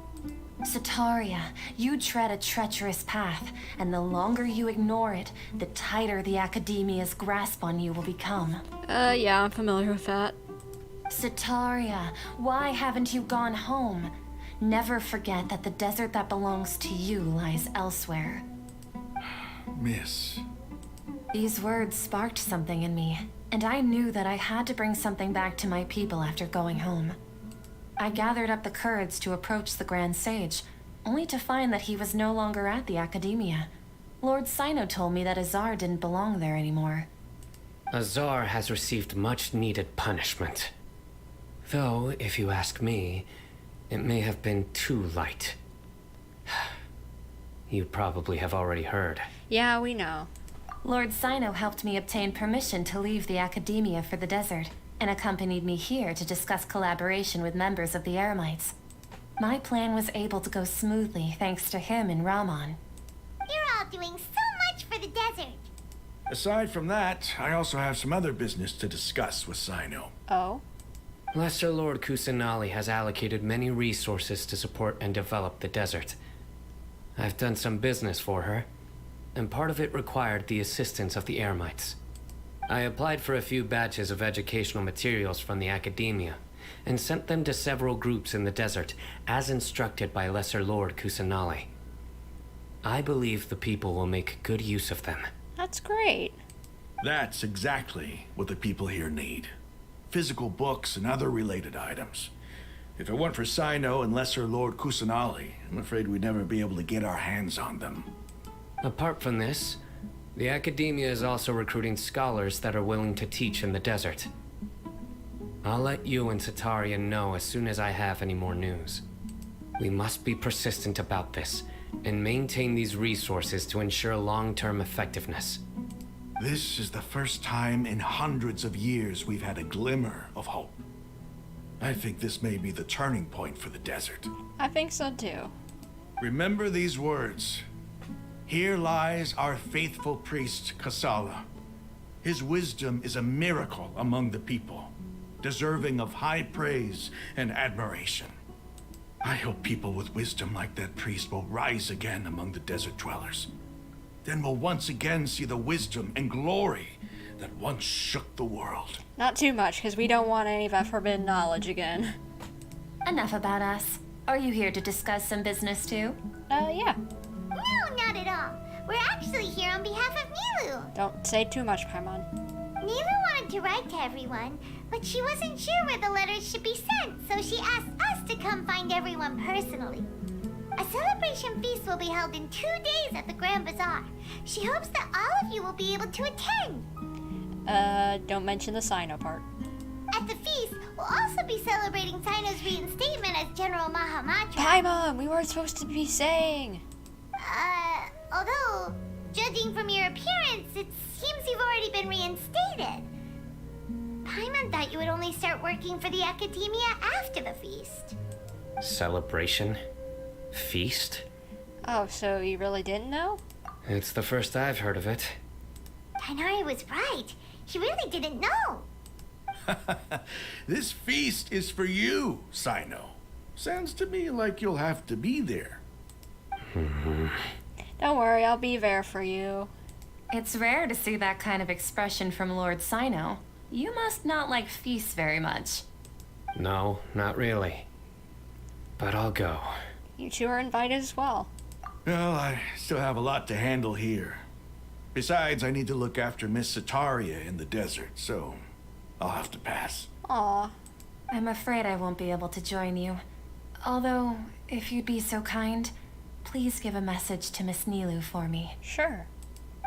Sataria, you tread a treacherous path, and the longer you ignore it, the tighter the Academia's grasp on you will become. Yeah, I'm familiar with that. Sataria, why haven't you gone home? Never forget that the desert that belongs to you lies elsewhere. Miss. These words sparked something in me, and I knew that I had to bring something back to my people after going home. I gathered up the courage to approach the Grand Sage, only to find that he was no longer at the Academia. Lord Cyno told me that Azar didn't belong there anymore. Azar has received much-needed punishment. Though, if you ask me, it may have been too light. You probably have already heard. Yeah, we know. Lord Cyno helped me obtain permission to leave the Academia for the desert, and accompanied me here to discuss collaboration with members of the Eremites. My plan was able to go smoothly thanks to him and Rahman. You're all doing so much for the desert. Aside from that, I also have some other business to discuss with Cyno. Oh? Lesser Lord Kusanali has allocated many resources to support and develop the desert. I've done some business for her, and part of it required the assistance of the Eremites. I applied for a few batches of educational materials from the Academia, and sent them to several groups in the desert, as instructed by Lesser Lord Kusanali. I believe the people will make good use of them. That's great. That's exactly what the people here need. Physical books and other related items. If it weren't for Cyno and Lesser Lord Kusanali, I'm afraid we'd never be able to get our hands on them. Apart from this, the Academia is also recruiting scholars that are willing to teach in the desert. I'll let you and Sataria know as soon as I have any more news. We must be persistent about this, and maintain these resources to ensure long-term effectiveness. This is the first time in hundreds of years we've had a glimmer of hope. I think this may be the turning point for the desert. I think so too. Remember these words. Here lies our faithful priest, Kasala. His wisdom is a miracle among the people, deserving of high praise and admiration. I hope people with wisdom like that priest will rise again among the desert dwellers. Then we'll once again see the wisdom and glory that once shook the world. Not too much, because we don't want any of that forbidden knowledge again. Enough about us. Are you here to discuss some business too? Yeah. No, not at all. We're actually here on behalf of Nilou. Don't say too much, Paimon. Nilou wanted to write to everyone, but she wasn't sure where the letters should be sent, so she asked us to come find everyone personally. A celebration feast will be held in 2 days at the Grand Bazaar. She hopes that all of you will be able to attend. Don't mention the Cyno part. At the feast, we'll also be celebrating Cyno's reinstatement as General Mahamatra. Paimon, we weren't supposed to be saying. Although, judging from your appearance, it seems you've already been reinstated. Paimon thought you would only start working for the Academia after the feast. Celebration? Feast? Oh, so you really didn't know? It's the first I've heard of it. Tignari was right. He really didn't know. This feast is for you, Cyno. Sounds to me like you'll have to be there. Don't worry, I'll be there for you. It's rare to see that kind of expression from Lord Cyno. You must not like feasts very much. No, not really. But I'll go. You two are invited as well. Well, I still have a lot to handle here. Besides, I need to look after Miss Sataria in the desert, so I'll have to pass. Aw. I'm afraid I won't be able to join you. Although, if you'd be so kind, please give a message to Miss Nilou for me. Sure.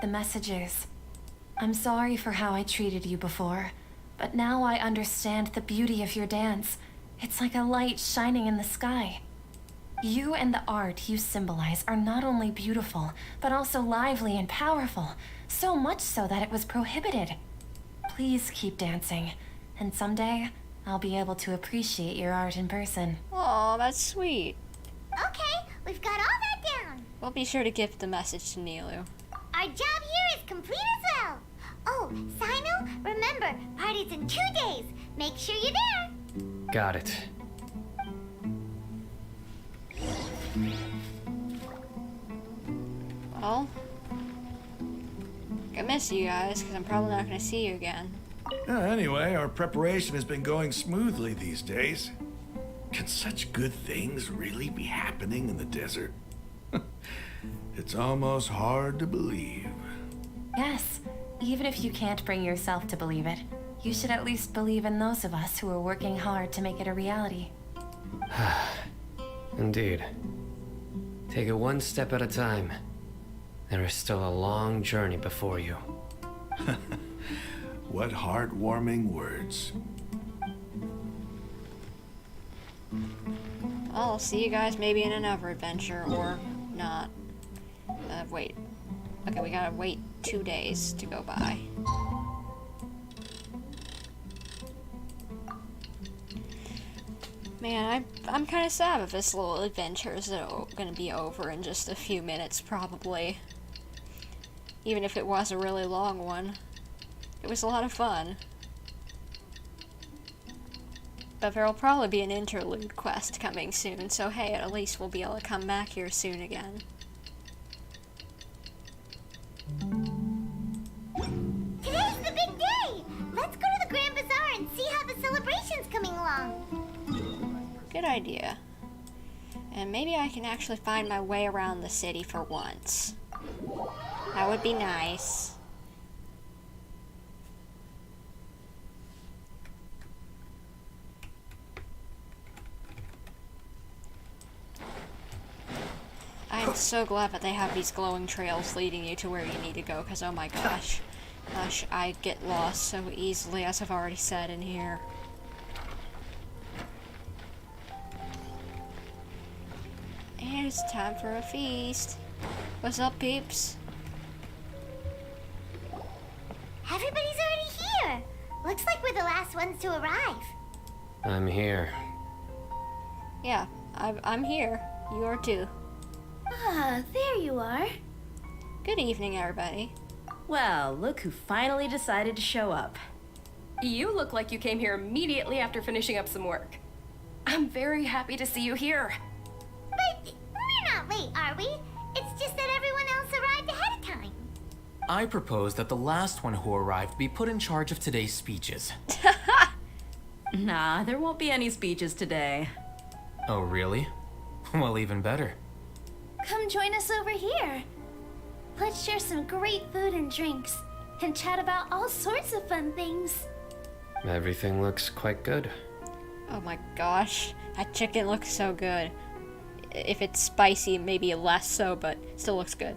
The message is, I'm sorry for how I treated you before, but now I understand the beauty of your dance. It's like a light shining in the sky. You and the art you symbolize are not only beautiful, but also lively and powerful, so much so that it was prohibited. Please keep dancing, and someday I'll be able to appreciate your art in person. Aw, that's sweet. Okay, we've got all that down. We'll be sure to give the message to Nilou. Our job here is complete as well. Oh, Cyno, remember, party's in 2 days. Make sure you're there. Got it. Well, I miss you guys, because I'm probably not going to see you again. Anyway, our preparation has been going smoothly these days. Can such good things really be happening in the desert? It's almost hard to believe. Yes, even if you can't bring yourself to believe it, you should at least believe in those of us who are working hard to make it a reality. Indeed. Take it one step at a time. There is still a long journey before you. What heartwarming words. I'll see you guys maybe in another adventure, or not. Wait. Okay, we gotta wait 2 days to go by. Man, I'm kind of sad that this little adventure is gonna be over in just a few minutes, probably. Even if it was a really long one. It was a lot of fun. But there'll probably be an interlude quest coming soon, so hey, at least we'll be able to come back here soon again. Today's the big day! Let's go to the Grand Bazaar and see how the celebration's coming along. Good idea. And maybe I can actually find my way around the city for once. That would be nice. I'm so glad that they have these glowing trails leading you to where you need to go, because oh my gosh. Gosh, I get lost so easily, as I've already said in here. And it's time for a feast. What's up, peeps? Everybody's already here. Looks like we're the last ones to arrive. I'm here. Yeah, I'm here. You are too. Ah, there you are. Good evening, everybody. Well, look who finally decided to show up. You look like you came here immediately after finishing up some work. I'm very happy to see you here. But we're not late, are we? It's just that everyone else arrived ahead of time. I propose that the last one who arrived be put in charge of today's speeches. Nah, there won't be any speeches today. Oh, really? Well, even better. Come join us over here. Let's share some great food and drinks, and chat about all sorts of fun things. Everything looks quite good. Oh my gosh, that chicken looks so good. If it's spicy, maybe less so, but still looks good.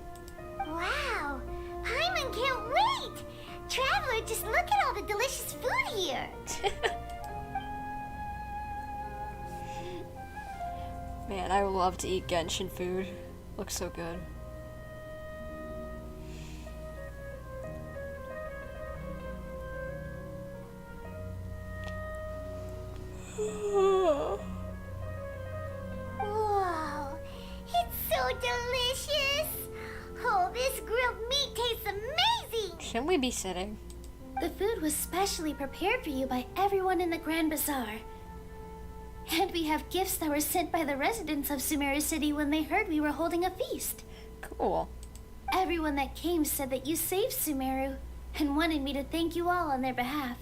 Wow, Paimon can't wait! Traveler, just look at all the delicious food here. Man, I would love to eat Genshin food. Looks so good. Whoa, it's so delicious! Oh, this grilled meat tastes amazing! Shouldn't we be sitting? The food was specially prepared for you by everyone in the Grand Bazaar. And we have gifts that were sent by the residents of Sumeru City when they heard we were holding a feast. Cool. Everyone that came said that you saved Sumeru and wanted me to thank you all on their behalf.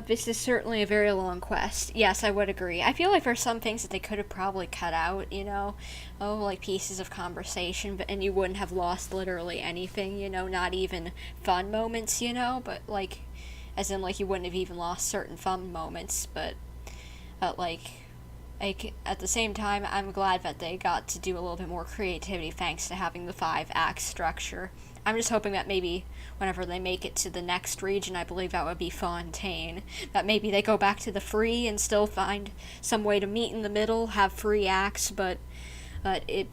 This is certainly a very long quest. Yes, I would agree. I feel like there's some things that they could have probably cut out, you know? Oh, like pieces of conversation, and you wouldn't have lost literally anything, you know? Not even fun moments, you know? But, like, as in, like, you wouldn't have even lost certain fun moments, but, like, at the same time, I'm glad that they got to do a little bit more creativity thanks to having the 5-act structure. I'm just hoping that maybe whenever they make it to the next region, I believe that would be Fontaine, that maybe they go back to the free and still find some way to meet in the middle, have 3 acts, but it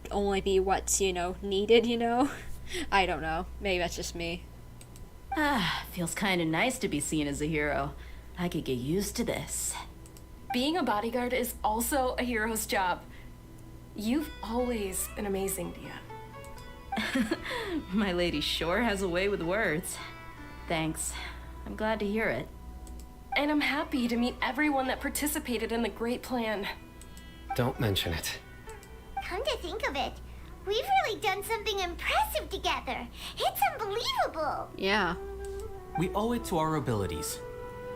only be what's, you know, needed, you know? I don't know. Maybe that's just me. Ah, feels kind of nice to be seen as a hero. I could get used to this. Being a bodyguard is also a hero's job. You've always been amazing, Dehya. My lady sure has a way with words. Thanks. I'm glad to hear it. And I'm happy to meet everyone that participated in the great plan. Don't mention it. Come to think of it, we've really done something impressive together. It's unbelievable. Yeah. We owe it to our abilities.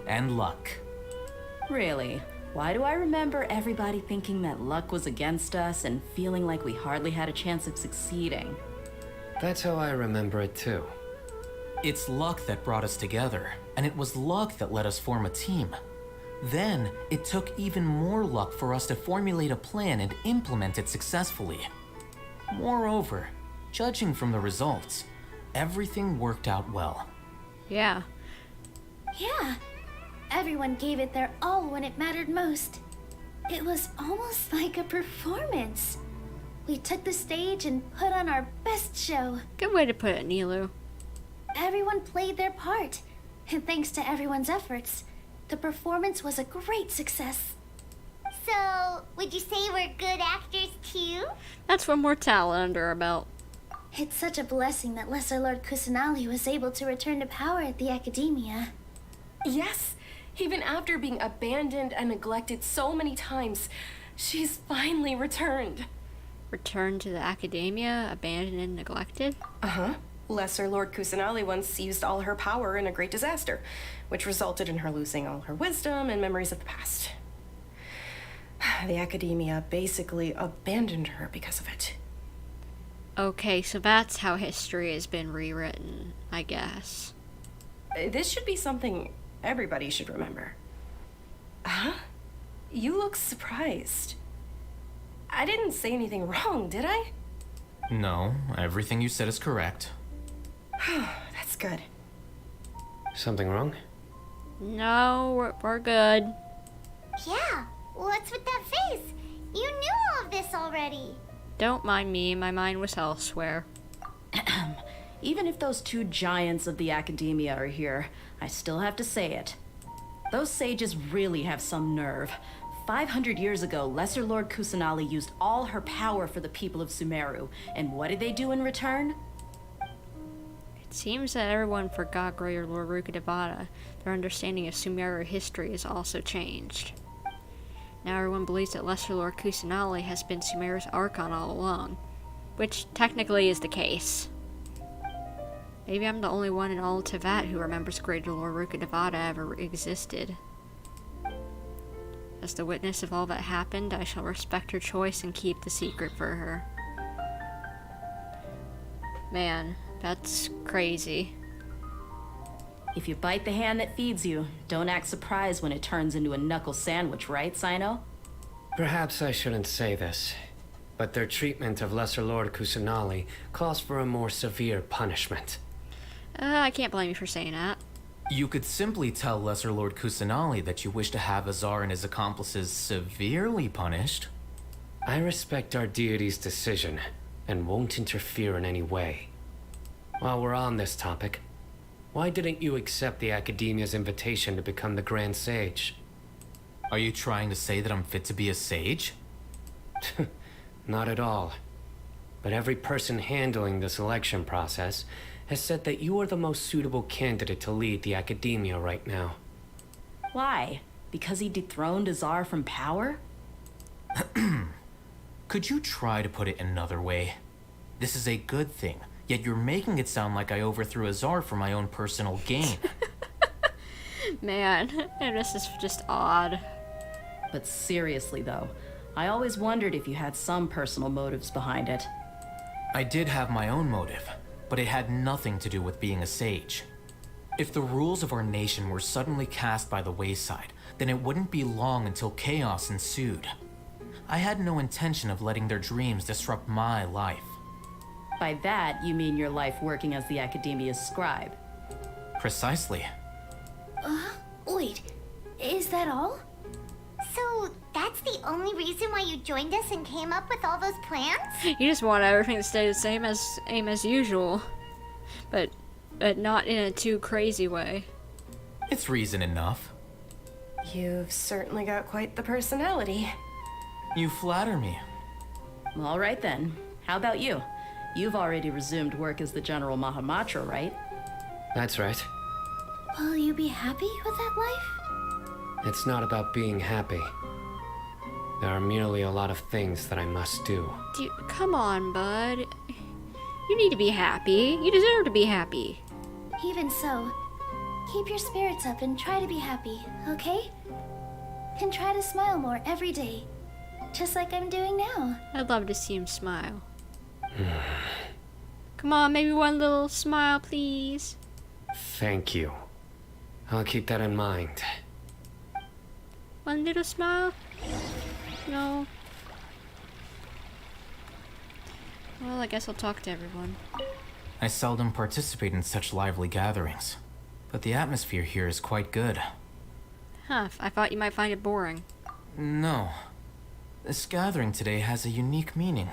And luck. Really? Why do I remember everybody thinking that luck was against us and feeling like we hardly had a chance of succeeding? That's how I remember it too. It's luck that brought us together, and it was luck that let us form a team. Then, it took even more luck for us to formulate a plan and implement it successfully. Moreover, judging from the results, everything worked out well. Yeah. Yeah. Everyone gave it their all when it mattered most. It was almost like a performance. We took the stage and put on our best show. Good way to put it, Nilou. Everyone played their part, and thanks to everyone's efforts, the performance was a great success. So, would you say we're good actors too? That's one more talent under our belt. It's such a blessing that Lesser Lord Kusanali was able to return to power at the Academia. Yes, even after being abandoned and neglected so many times, she's finally returned. Returned to the Academia, abandoned and neglected? Uh-huh. Lesser Lord Kusanali once seized all her power in a great disaster, which resulted in her losing all her wisdom and memories of the past. The Academia basically abandoned her because of it. Okay, so that's how history has been rewritten, I guess. This should be something everybody should remember. Huh? You look surprised. I didn't say anything wrong, did I? No, everything you said is correct. That's good. Something wrong? No, we're good. Yeah, what's with that face? You knew all of this already. Don't mind me, my mind was elsewhere. Even if those two giants of the Academia are here, I still have to say it. Those sages really have some nerve. 500 years ago, Lesser Lord Kusanali used all her power for the people of Sumeru, and what did they do in return? It seems that everyone forgot Greater Lord Rukkhadevata. Their understanding of Sumeru history has also changed. Now everyone believes that Lesser Lord Kusanali has been Sumeru's Archon all along, which technically is the case. Maybe I'm the only one in all Tevat who remembers Greater Lord Rukkhadevata ever existed. As the witness of all that happened, I shall respect her choice and keep the secret for her. Man, that's crazy. If you bite the hand that feeds you, don't act surprised when it turns into a knuckle sandwich, right, Cyno? Perhaps I shouldn't say this, but their treatment of Lesser Lord Kusanali calls for a more severe punishment. I can't blame you for saying that. You could simply tell Lesser Lord Kusanali that you wish to have Azar and his accomplices severely punished. I respect our deity's decision, and won't interfere in any way. While we're on this topic, why didn't you accept the Academia's invitation to become the Grand Sage? Are you trying to say that I'm fit to be a sage? Not at all. But every person handling the selection process has said that you are the most suitable candidate to lead the Academia right now. Why? Because he dethroned Azar from power? Could you try to put it another way? This is a good thing, yet you're making it sound like I overthrew Azar for my own personal gain. Man, this is just odd. But seriously though, I always wondered if you had some personal motives behind it. I did have my own motive, but it had nothing to do with being a sage. If the rules of our nation were suddenly cast by the wayside, then it wouldn't be long until chaos ensued. I had no intention of letting their dreams disrupt my life. By that, you mean your life working as the Academia's scribe? Precisely. Wait, is that all? So, that's the only reason why you joined us and came up with all those plans? You just want everything to stay the same as usual. But not in a too crazy way. It's reason enough. You've certainly got quite the personality. You flatter me. All right then. How about you? You've already resumed work as the General Mahamatra, right? That's right. Will you be happy with that life? It's not about being happy. There are merely a lot of things that I must do. Come on, bud. You need to be happy. You deserve to be happy. Even so, keep your spirits up and try to be happy, okay? And try to smile more every day, just like I'm doing now. I'd love to see him smile. Come on, maybe one little smile, please. Thank you. I'll keep that in mind. One little smile? No. Well, I guess I'll talk to everyone. I seldom participate in such lively gatherings, but the atmosphere here is quite good. Huh, I thought you might find it boring. No. This gathering today has a unique meaning.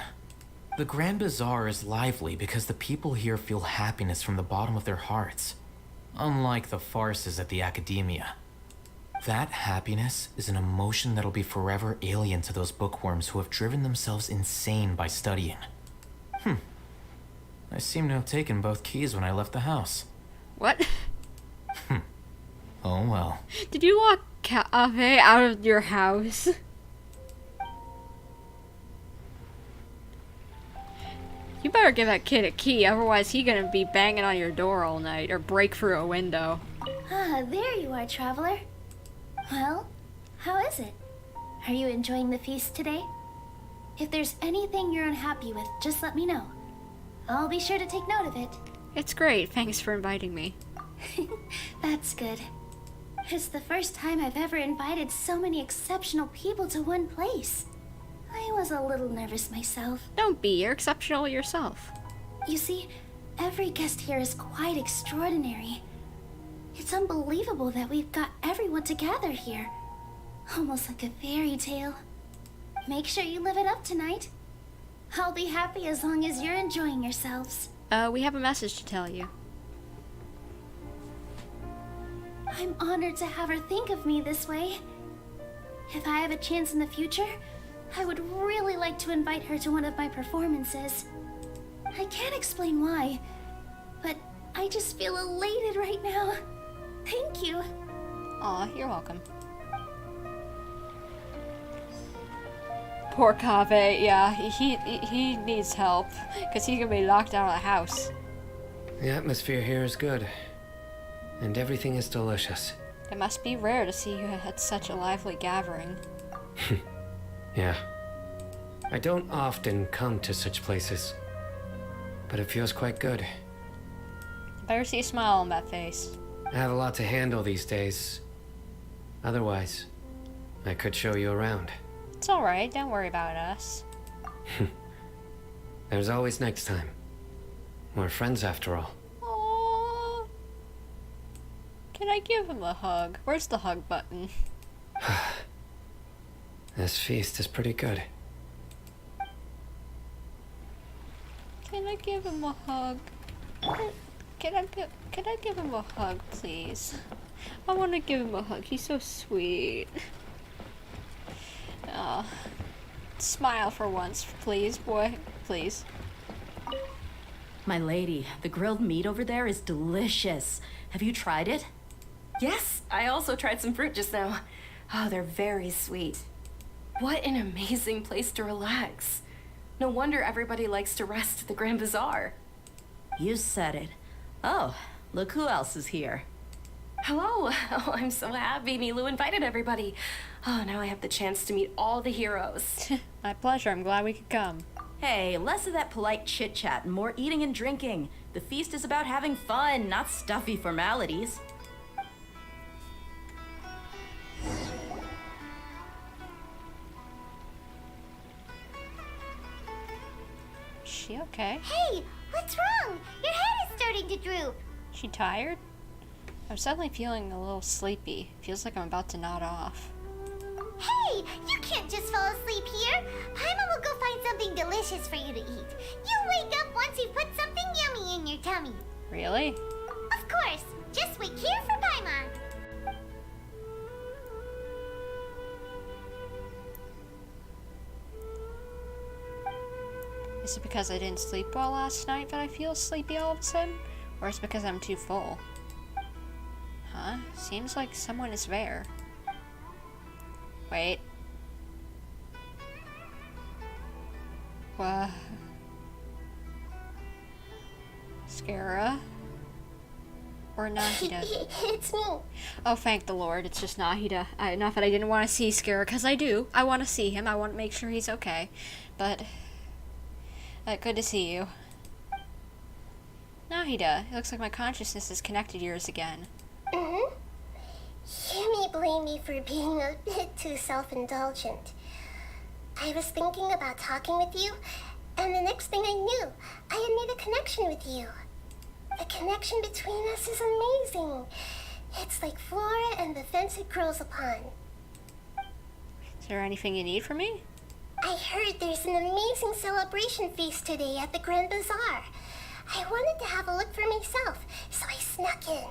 The Grand Bazaar is lively because the people here feel happiness from the bottom of their hearts, unlike the farces at the Academia. That happiness is an emotion that'll be forever alien to those bookworms who have driven themselves insane by studying. I seem to have taken both keys when I left the house. What? Oh well. Did you lock Cafe out of your house? You better give that kid a key, otherwise he's gonna be banging on your door all night or break through a window. Ah, there you are, traveler. Well, how is it? Are you enjoying the feast today? If there's anything you're unhappy with, just let me know. I'll be sure to take note of it. It's great, thanks for inviting me. That's good. It's the first time I've ever invited so many exceptional people to one place. I was a little nervous myself. Don't be, you're exceptional yourself. You see, every guest here is quite extraordinary. It's unbelievable that we've got everyone together here. Almost like a fairy tale. Make sure you live it up tonight. I'll be happy as long as you're enjoying yourselves. We have a message to tell you. I'm honored to have her think of me this way. If I have a chance in the future, I would really like to invite her to one of my performances. I can't explain why, but I just feel elated right now. Thank you. Aw, you're welcome. Poor Kaveh, yeah, he needs help, because he can be locked out of the house. The atmosphere here is good, and everything is delicious. It must be rare to see you at such a lively gathering. Yeah. I don't often come to such places, but it feels quite good. Better see a smile on that face. I have a lot to handle these days. Otherwise, I could show you around. It's alright, don't worry about us. There's always next time. We're friends after all. Aww. Can I give him a hug? Where's the hug button? This feast is pretty good. Can I give him a hug? Can I give him a hug, please? I want to give him a hug. He's so sweet. Smile for once, please, boy. Please. My lady, the grilled meat over there is delicious. Have you tried it? Yes, I also tried some fruit just now. Oh, they're very sweet. What an amazing place to relax. No wonder everybody likes to rest at the Grand Bazaar. You said it. Oh, look who else is here. Hello. Oh, I'm so happy Nilou invited everybody. Oh, now I have the chance to meet all the heroes. My pleasure. I'm glad we could come. Hey, less of that polite chit-chat and more eating and drinking. The feast is about having fun, not stuffy formalities. She okay? Hey, what's wrong? Your head is starting to droop. She tired? I'm suddenly feeling a little sleepy. Feels like I'm about to nod off. Hey, you can't just fall asleep here. Paimon will go find something delicious for you to eat. You'll wake up once you put something yummy in your tummy. Really? Of course. Just wait here for Paimon. Is it because I didn't sleep well last night that I feel sleepy all of a sudden? Or is it because I'm too full? Huh? Seems like someone is there. Wait. What? Skara? Or Nahida? It's me. Oh, thank the Lord, it's just Nahida. Not that I didn't want to see Skara, because I do. I want to see him. I want to make sure he's okay. But, good to see you. Nahida, it looks like my consciousness is connected to yours again. Mm-hmm. You may blame me for being a bit too self-indulgent. I was thinking about talking with you, and the next thing I knew, I had made a connection with you. The connection between us is amazing. It's like flora and the fence it grows upon. Is there anything you need from me? I heard there's an amazing celebration feast today at the Grand Bazaar. I wanted to have a look for myself, so I snuck in.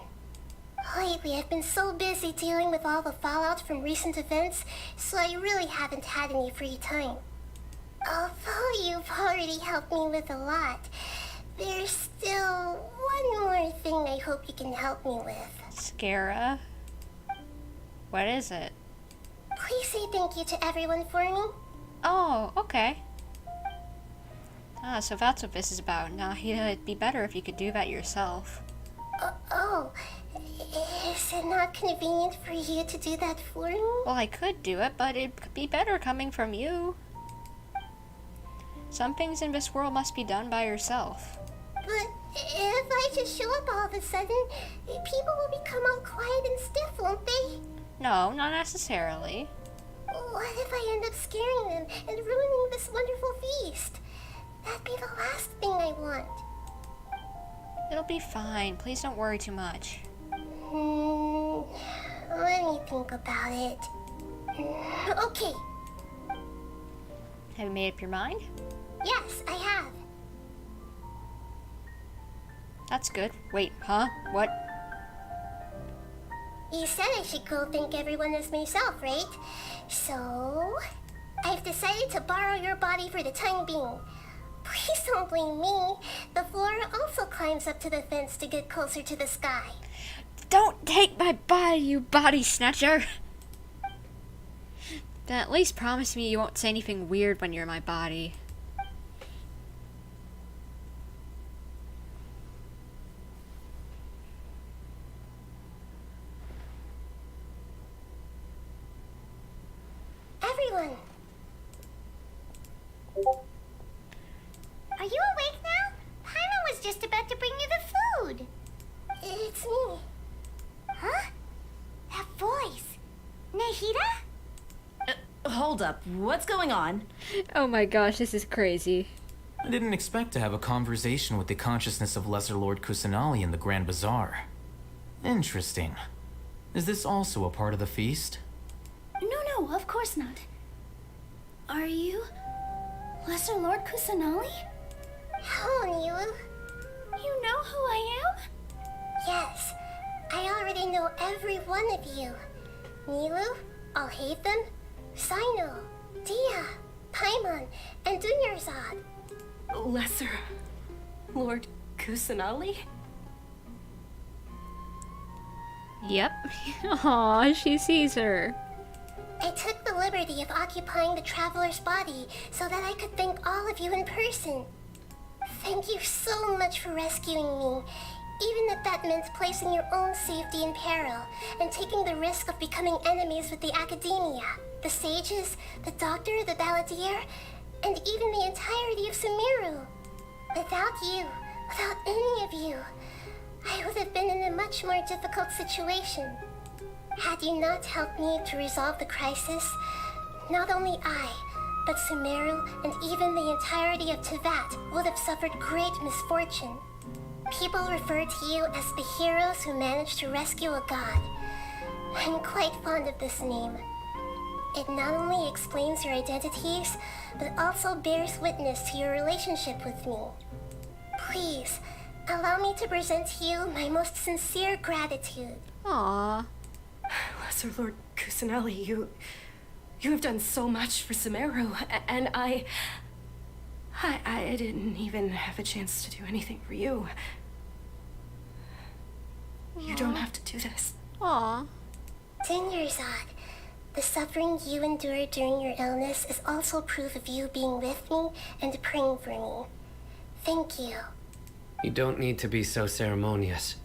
Lately, I've been so busy dealing with all the fallout from recent events, so I really haven't had any free time. Although you've already helped me with a lot, there's still one more thing I hope you can help me with. Skara? What is it? Please say thank you to everyone for me. Oh, okay. Ah, so that's what this is about. Nahida, it'd be better if you could do that yourself. Is it not convenient for you to do that for me? Well, I could do it, but it could be better coming from you. Some things in this world must be done by yourself. But if I just show up all of a sudden, people will become all quiet and stiff, won't they? No, not necessarily. What if I end up scaring them and ruining this wonderful feast? That'd be the last thing I want. It'll be fine. Please don't worry too much. Let me think about it. Okay. Have you made up your mind? Yes, I have. That's good. Wait, huh? What? You said I should go thank everyone as myself, right? So, I've decided to borrow your body for the time being. Please don't blame me. The flora also climbs up to the fence to get closer to the sky. Don't take my body, you body snatcher! Then at least promise me you won't say anything weird when you're in my body. Everyone! Are you awake now? Paimon was just about to bring you the food. It's me. Huh? That voice. Nahida? Hold up. What's going on? Oh my gosh, this is crazy. I didn't expect to have a conversation with the consciousness of Lesser Lord Kusanali in the Grand Bazaar. Interesting. Is this also a part of the feast? No, of course not. Are you Lesser Lord Kusanali? Hello, Nilou. You know who I am? Yes, I already know every one of you. Nilou, Al-Haithem, Cyno, Dehya, Paimon, and Dunyarzad. Lesser Lord Kusanali? Yep. Aw, she sees her. I took the liberty of occupying the traveler's body so that I could thank all of you in person. Thank you so much for rescuing me, even if that meant placing your own safety in peril and taking the risk of becoming enemies with the academia, the sages, the doctor, the balladeer, and even the entirety of Sumeru. Without you, without any of you, I would have been in a much more difficult situation. Had you not helped me to resolve the crisis, not only I, but Sumeru and even the entirety of Teyvat would have suffered great misfortune. People refer to you as the heroes who managed to rescue a god. I'm quite fond of this name. It not only explains your identities, but also bears witness to your relationship with me. Please, allow me to present to you my most sincere gratitude. Aww. Lesser Lord Kusanali, you have done so much for Sumeru, and I didn't even have a chance to do anything for you. You don't have to do this. Aww. Dingerzad, the suffering you endured during your illness is also proof of you being with me and praying for me. Thank you. You don't need to be so ceremonious.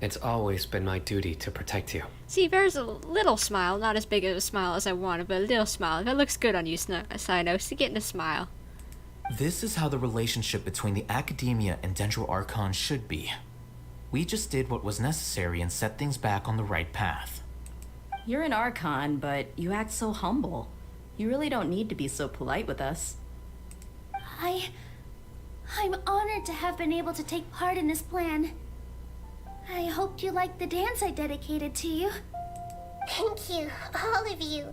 It's always been my duty to protect you. See, there's a little smile, not as big of a smile as I wanted, but a little smile. That looks good on you, Cyno. So getting a smile. This is how the relationship between the Academia and Dendro Archon should be. We just did what was necessary and set things back on the right path. You're an Archon, but you act so humble. You really don't need to be so polite with us. I'm honored to have been able to take part in this plan. I hoped you liked the dance I dedicated to you. Thank you, all of you.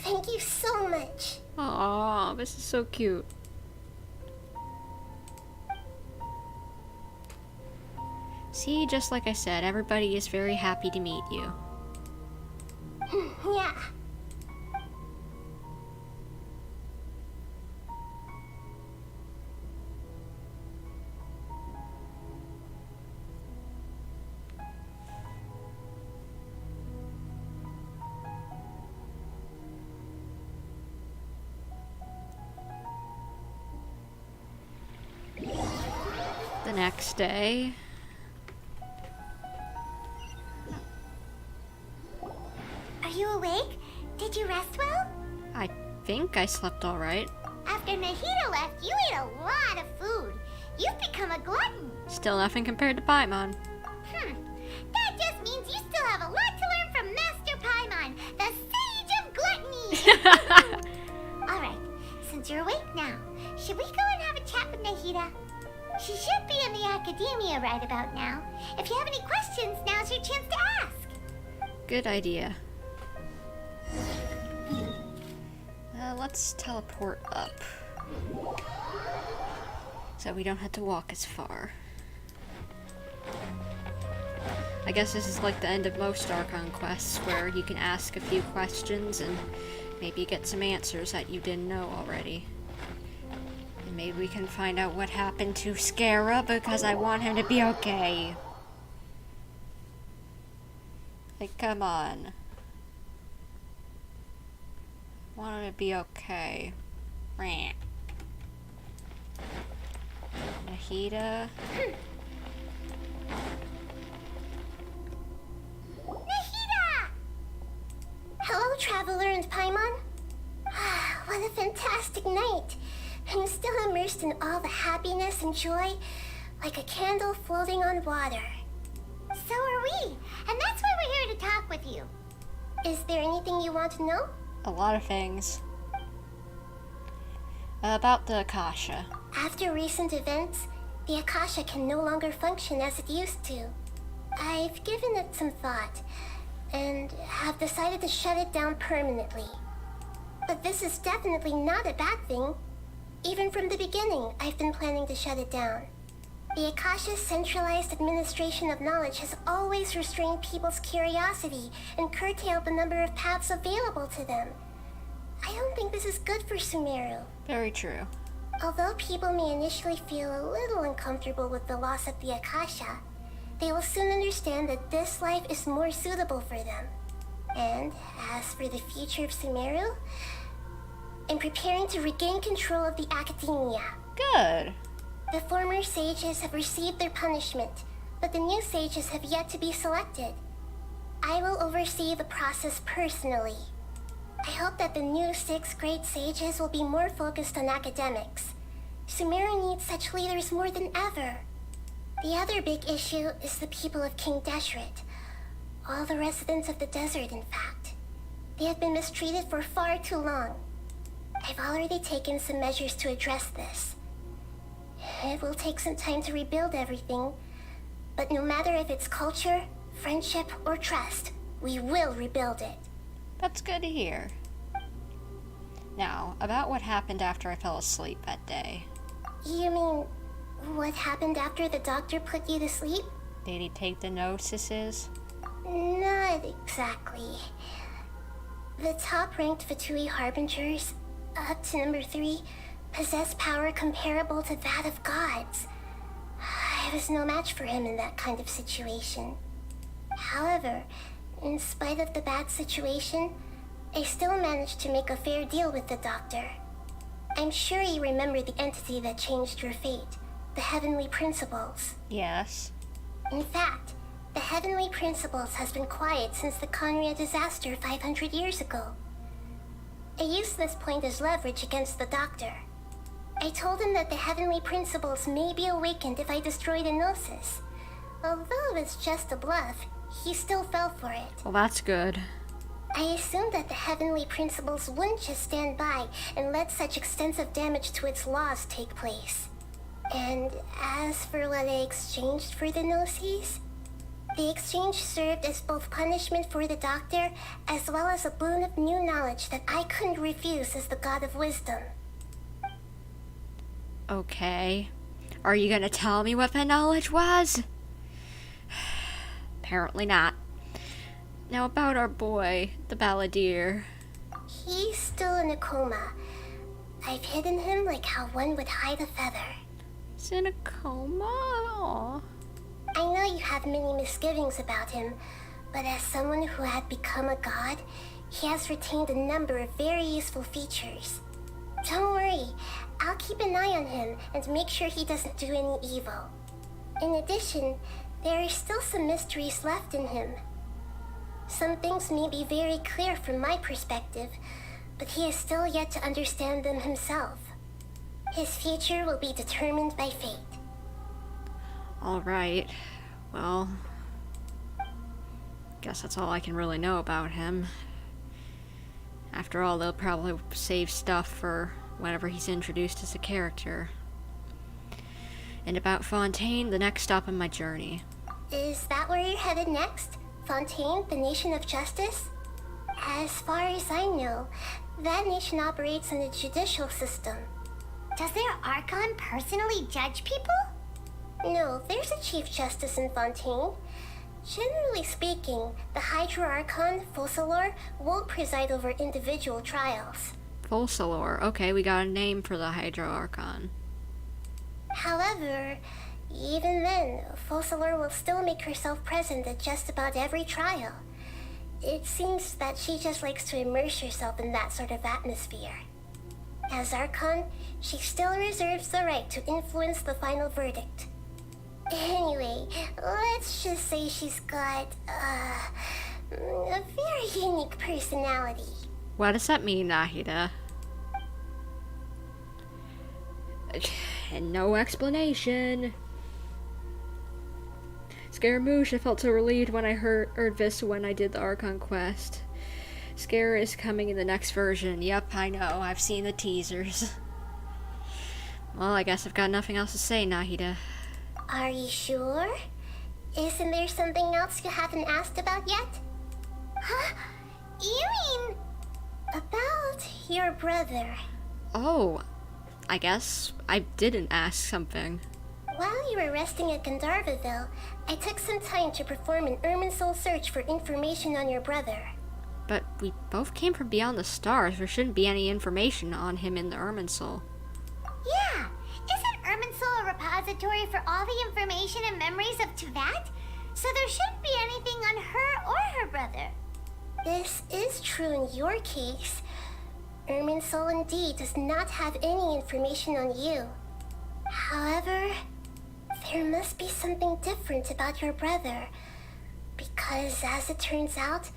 Thank you so much. Aww, this is so cute. See, just like I said, everybody is very happy to meet you. Yeah. The next day. Are you awake? Did you rest well? I think I slept all right. After Nahida left, you ate a lot of food. You've become a glutton. Still nothing compared to Paimon. That just means you still have a lot to learn from Master Paimon, the Sage of Gluttony. Alright, since you're awake now, should we go and have a chat with Nahida? She should be in the Academia right about now. If you have any questions, now's your chance to ask. Good idea. Let's teleport up. So we don't have to walk as far. I guess this is like the end of most Archon quests, where you can ask a few questions and maybe get some answers that you didn't know already. And maybe we can find out what happened to Scara, because I want him to be okay. Like, come on. I want him to be okay. Rant. Nahida. Nahida! Hello, Traveler and Paimon. What a fantastic night. I'm still immersed in all the happiness and joy, like a candle floating on water. So are we, and that's why we're here to talk with you. Is there anything you want to know? A lot of things. About the Akasha. After recent events, the Akasha can no longer function as it used to. I've given it some thought, and have decided to shut it down permanently. But this is definitely not a bad thing. Even from the beginning, I've been planning to shut it down. The Akasha's centralized administration of knowledge has always restrained people's curiosity and curtailed the number of paths available to them. I don't think this is good for Sumeru. Very true. Although people may initially feel a little uncomfortable with the loss of the Akasha, they will soon understand that this life is more suitable for them. And as for the future of Sumeru, I'm preparing to regain control of the Academia. Good. The former sages have received their punishment, but the new sages have yet to be selected. I will oversee the process personally. I hope that the new 6 great sages will be more focused on academics. Sumeru needs such leaders more than ever. The other big issue is the people of King Deshret. All the residents of the desert, in fact. They have been mistreated for far too long. I've already taken some measures to address this. It will take some time to rebuild everything, but no matter if it's culture, friendship, or trust, we will rebuild it. That's good to hear. Now, about what happened after I fell asleep that day. You mean, what happened after the doctor put you to sleep? Did he take the notices? Not exactly. The top-ranked Fatui Harbingers, up to number 3, possess power comparable to that of gods. I was no match for him in that kind of situation. However, in spite of the bad situation, I still managed to make a fair deal with the doctor. I'm sure you remember the entity that changed your fate, the Heavenly Principles. Yes. In fact, the Heavenly Principles has been quiet since the Conria disaster 500 years ago. I used this point as leverage against the doctor. I told him that the Heavenly Principles may be awakened if I destroy the Gnosis. Although it's just a bluff, he still fell for it. Well, that's good. I assumed that the Heavenly Principles wouldn't just stand by and let such extensive damage to its laws take place. And as for what I exchanged for the Gnosis, the exchange served as both punishment for the doctor as well as a boon of new knowledge that I couldn't refuse as the god of wisdom. Okay. Are you gonna tell me what the knowledge was? Apparently not. Now about our boy, the balladeer. He's still in a coma. I've hidden him like how one would hide a feather. He's in a coma? Aww. I know you have many misgivings about him, but as someone who had become a god, he has retained a number of very useful features. Don't worry, I'll keep an eye on him and make sure he doesn't do any evil. In addition, there are still some mysteries left in him. Some things may be very clear from my perspective, but he is still yet to understand them himself. His future will be determined by fate. Alright. Well, guess that's all I can really know about him. After all, they'll probably save stuff for whenever he's introduced as a character. And about Fontaine, the next stop on my journey. Is that where you're headed next? Fontaine, the nation of justice? As far as I know, that nation operates in a judicial system. Does their Archon personally judge people? No, there's a Chief Justice in Fontaine. Generally speaking, the Hydra Archon, Focalor, won't preside over individual trials. Focalor. Okay, we got a name for the Hydra Archon. However, even then, Focalor will still make herself present at just about every trial. It seems that she just likes to immerse herself in that sort of atmosphere. As Archon, she still reserves the right to influence the final verdict. Anyway, let's just say she's got, a very unique personality. What does that mean, Nahida? And no explanation. Scaramouche, I felt so relieved when I heard this when I did the Archon quest. Scare is coming in the next version. Yep, I know. I've seen the teasers. Well, I guess I've got nothing else to say, Nahida. Are you sure? Isn't there something else you haven't asked about yet? Huh? You mean... About your brother. Oh, I guess I didn't ask something. While you were resting at Gandharvaville, I took some time to perform an Irminsul search for information on your brother. But we both came from beyond the stars. There shouldn't be any information on him in the Irminsul. Yeah! Isn't Irminsul a repository for all the information and memories of Teyvat? So there shouldn't be anything on her or her brother. This is true in your case. Irminsul indeed does not have any information on you. However, there must be something different about your brother. Because as it turns out,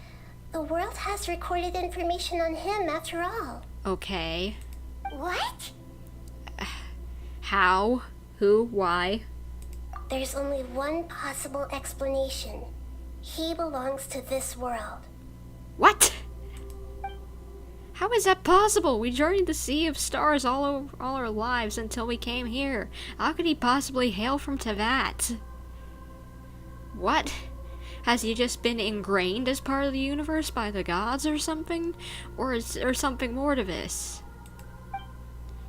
the world has recorded information on him after all. Okay. What? How? Who? Why? There's only one possible explanation. He belongs to this world. What? How is that possible? We journeyed the sea of stars all our lives until we came here. How could he possibly hail from Teyvat? What? Has he just been ingrained as part of the universe by the gods or something? Or is there something more to this?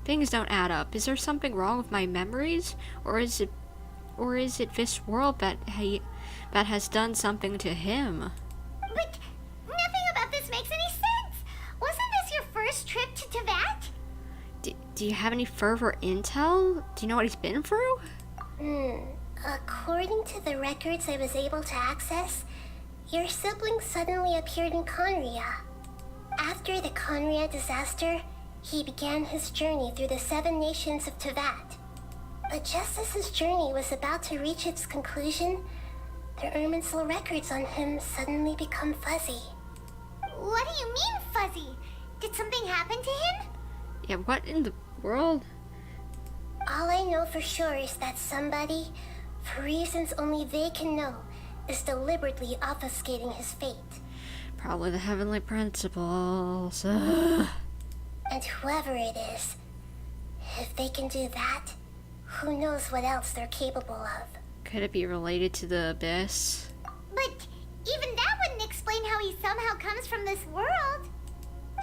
Things don't add up. Is there something wrong with my memories? Or is it this world that has done something to him? But nothing about this makes any sense. Wasn't this your first trip to Teyvat? Do you have any further intel? Do you know what he's been through? According to the records I was able to access, your sibling suddenly appeared in Conria. After the Conria disaster, he began his journey through the 7 nations of Teyvat. But just as his journey was about to reach its conclusion, the Irminsul records on him suddenly become fuzzy. What do you mean, fuzzy? Did something happen to him? Yeah, what in the world? All I know for sure is that somebody, for reasons only they can know, is deliberately obfuscating his fate. Probably the Heavenly Principles. And whoever it is, if they can do that, who knows what else they're capable of. Could it be related to the Abyss? But even that wouldn't explain how he somehow comes from this world.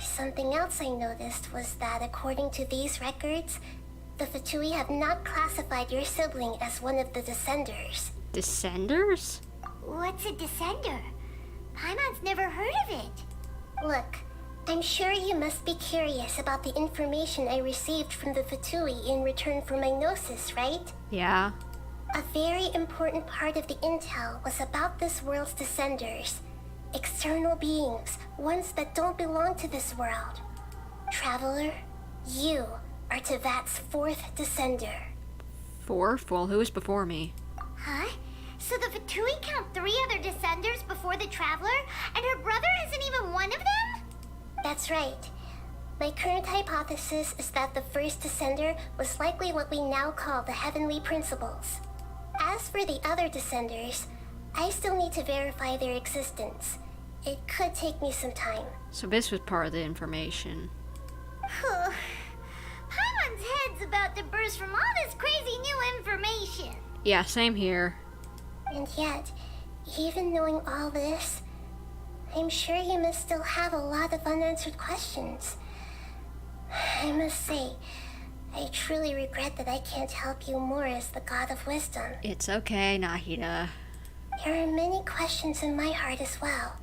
Something else I noticed was that according to these records, the Fatui have not classified your sibling as one of the Descenders. Descenders? What's a Descender? Paimon's never heard of it. Look, I'm sure you must be curious about the information I received from the Fatui in return for my gnosis, right? Yeah. A very important part of the intel was about this world's Descenders. External beings, ones that don't belong to this world. Traveler, you are Teyvat's 4th Descender. 4th? Well, who was before me? Huh? So the Fatui count 3 other Descenders before the Traveler, and her brother isn't even one of them? That's right. My current hypothesis is that the first Descender was likely what we now call the Heavenly Principles. As for the other Descenders, I still need to verify their existence. It could take me some time. So this was part of the information. Paimon's head's about to burst from all this crazy new information. Yeah, same here. And yet, even knowing all this, I'm sure you must still have a lot of unanswered questions. I must say, I truly regret that I can't help you more as the God of Wisdom. It's okay, Nahida. There are many questions in my heart as well.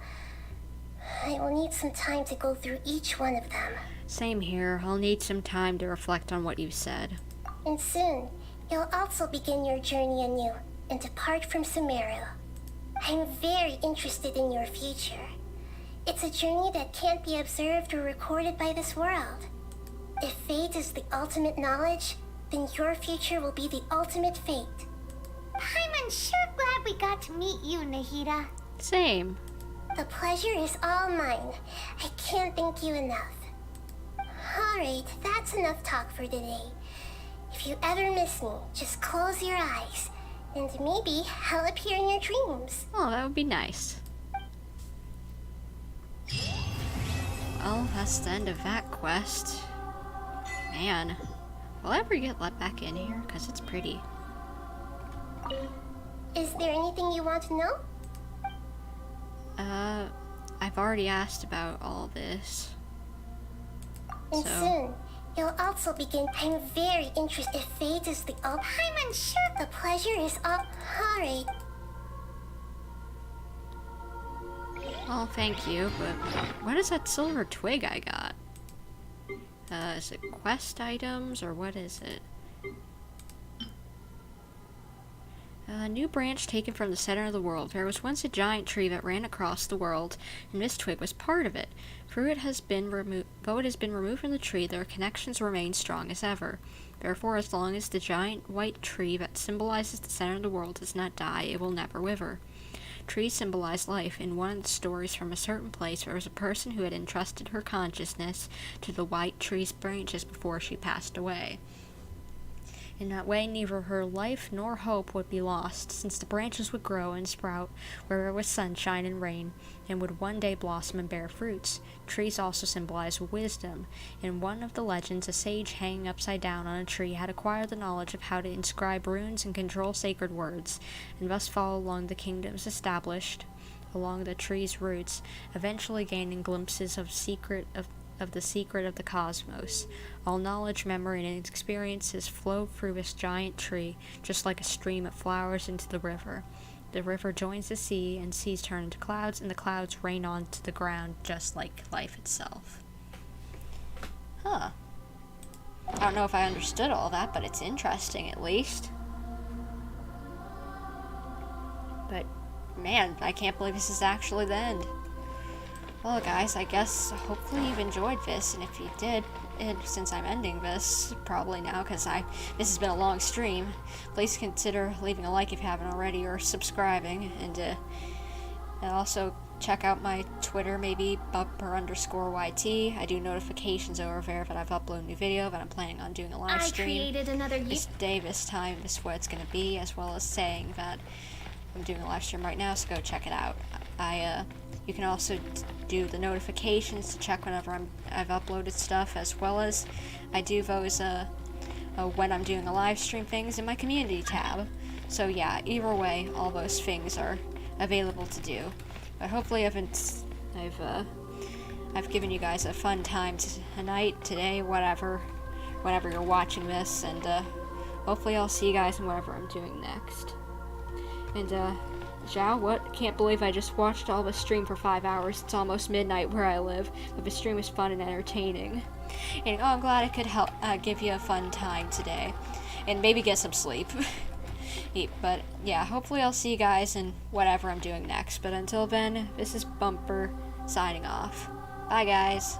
I will need some time to go through each one of them. Same here. I'll need some time to reflect on what you said. And soon, you'll also begin your journey anew and depart from Sumeru. I'm very interested in your future. It's a journey that can't be observed or recorded by this world. If fate is the ultimate knowledge, then your future will be the ultimate fate. Paimon's sure glad we got to meet you, Nahida. Same. The pleasure is all mine. I can't thank you enough. Alright, that's enough talk for today. If you ever miss me, just close your eyes, and maybe I'll appear in your dreams. Oh, that would be nice. Well, that's the end of that quest. Man, will I ever get let back in here? Because it's pretty. Is there anything you want to know? I've already asked about all this. And soon, you'll also begin. I'm very interested. If fate is the ultimate, Paimon, sure. The pleasure is all. Alright. Oh, thank you, but what is that silver twig I got? Is it quest items, or what is it? A new branch taken from the center of the world. There was once a giant tree that ran across the world, and this twig was part of it. Though it has been removed from the tree, their connections remain strong as ever. Therefore, as long as the giant white tree that symbolizes the center of the world does not die, it will never wither. Trees symbolize life. In one of the stories from a certain place, there was a person who had entrusted her consciousness to the white tree's branches before she passed away. In that way, neither her life nor hope would be lost, since the branches would grow and sprout where there was sunshine and rain, and would one day blossom and bear fruits. Trees also symbolize wisdom. In one of the legends, a sage hanging upside down on a tree had acquired the knowledge of how to inscribe runes and control sacred words, and thus follow along the kingdoms established along the tree's roots, eventually gaining glimpses of the secret of the cosmos. All knowledge, memory, and experiences flow through this giant tree, just like a stream that flowers into the river. The river joins the sea, and seas turn into clouds, and the clouds rain onto the ground, just like life itself. Huh. I don't know if I understood all that, but it's interesting at least. But, man, I can't believe this is actually the end. Well, guys, I guess hopefully you've enjoyed this, and if you did, and since I'm ending this probably now because this has been a long stream, please consider leaving a like if you haven't already, or subscribing, and also check out my Twitter, maybe bumper_YT. I do notifications over there that I've uploaded a new video, that I'm planning on doing a live stream. I created another this day, this time, this is what it's going to be, as well as saying that I'm doing a live stream right now, so go check it out. You can also do the notifications to check whenever I've uploaded stuff, as well as I do those when I'm doing a live stream things in my community tab. So yeah, either way, all those things are available to do. But hopefully I've given you guys a fun time tonight, today, whenever you're watching this, and hopefully I'll see you guys in whatever I'm doing next. And Zhao, what? Can't believe I just watched all the stream for 5 hours. It's almost midnight where I live, but the stream was fun and entertaining. And I'm glad I could help give you a fun time today, and maybe get some sleep. But yeah, hopefully I'll see you guys in whatever I'm doing next. But until then, this is Bumper signing off. Bye, guys.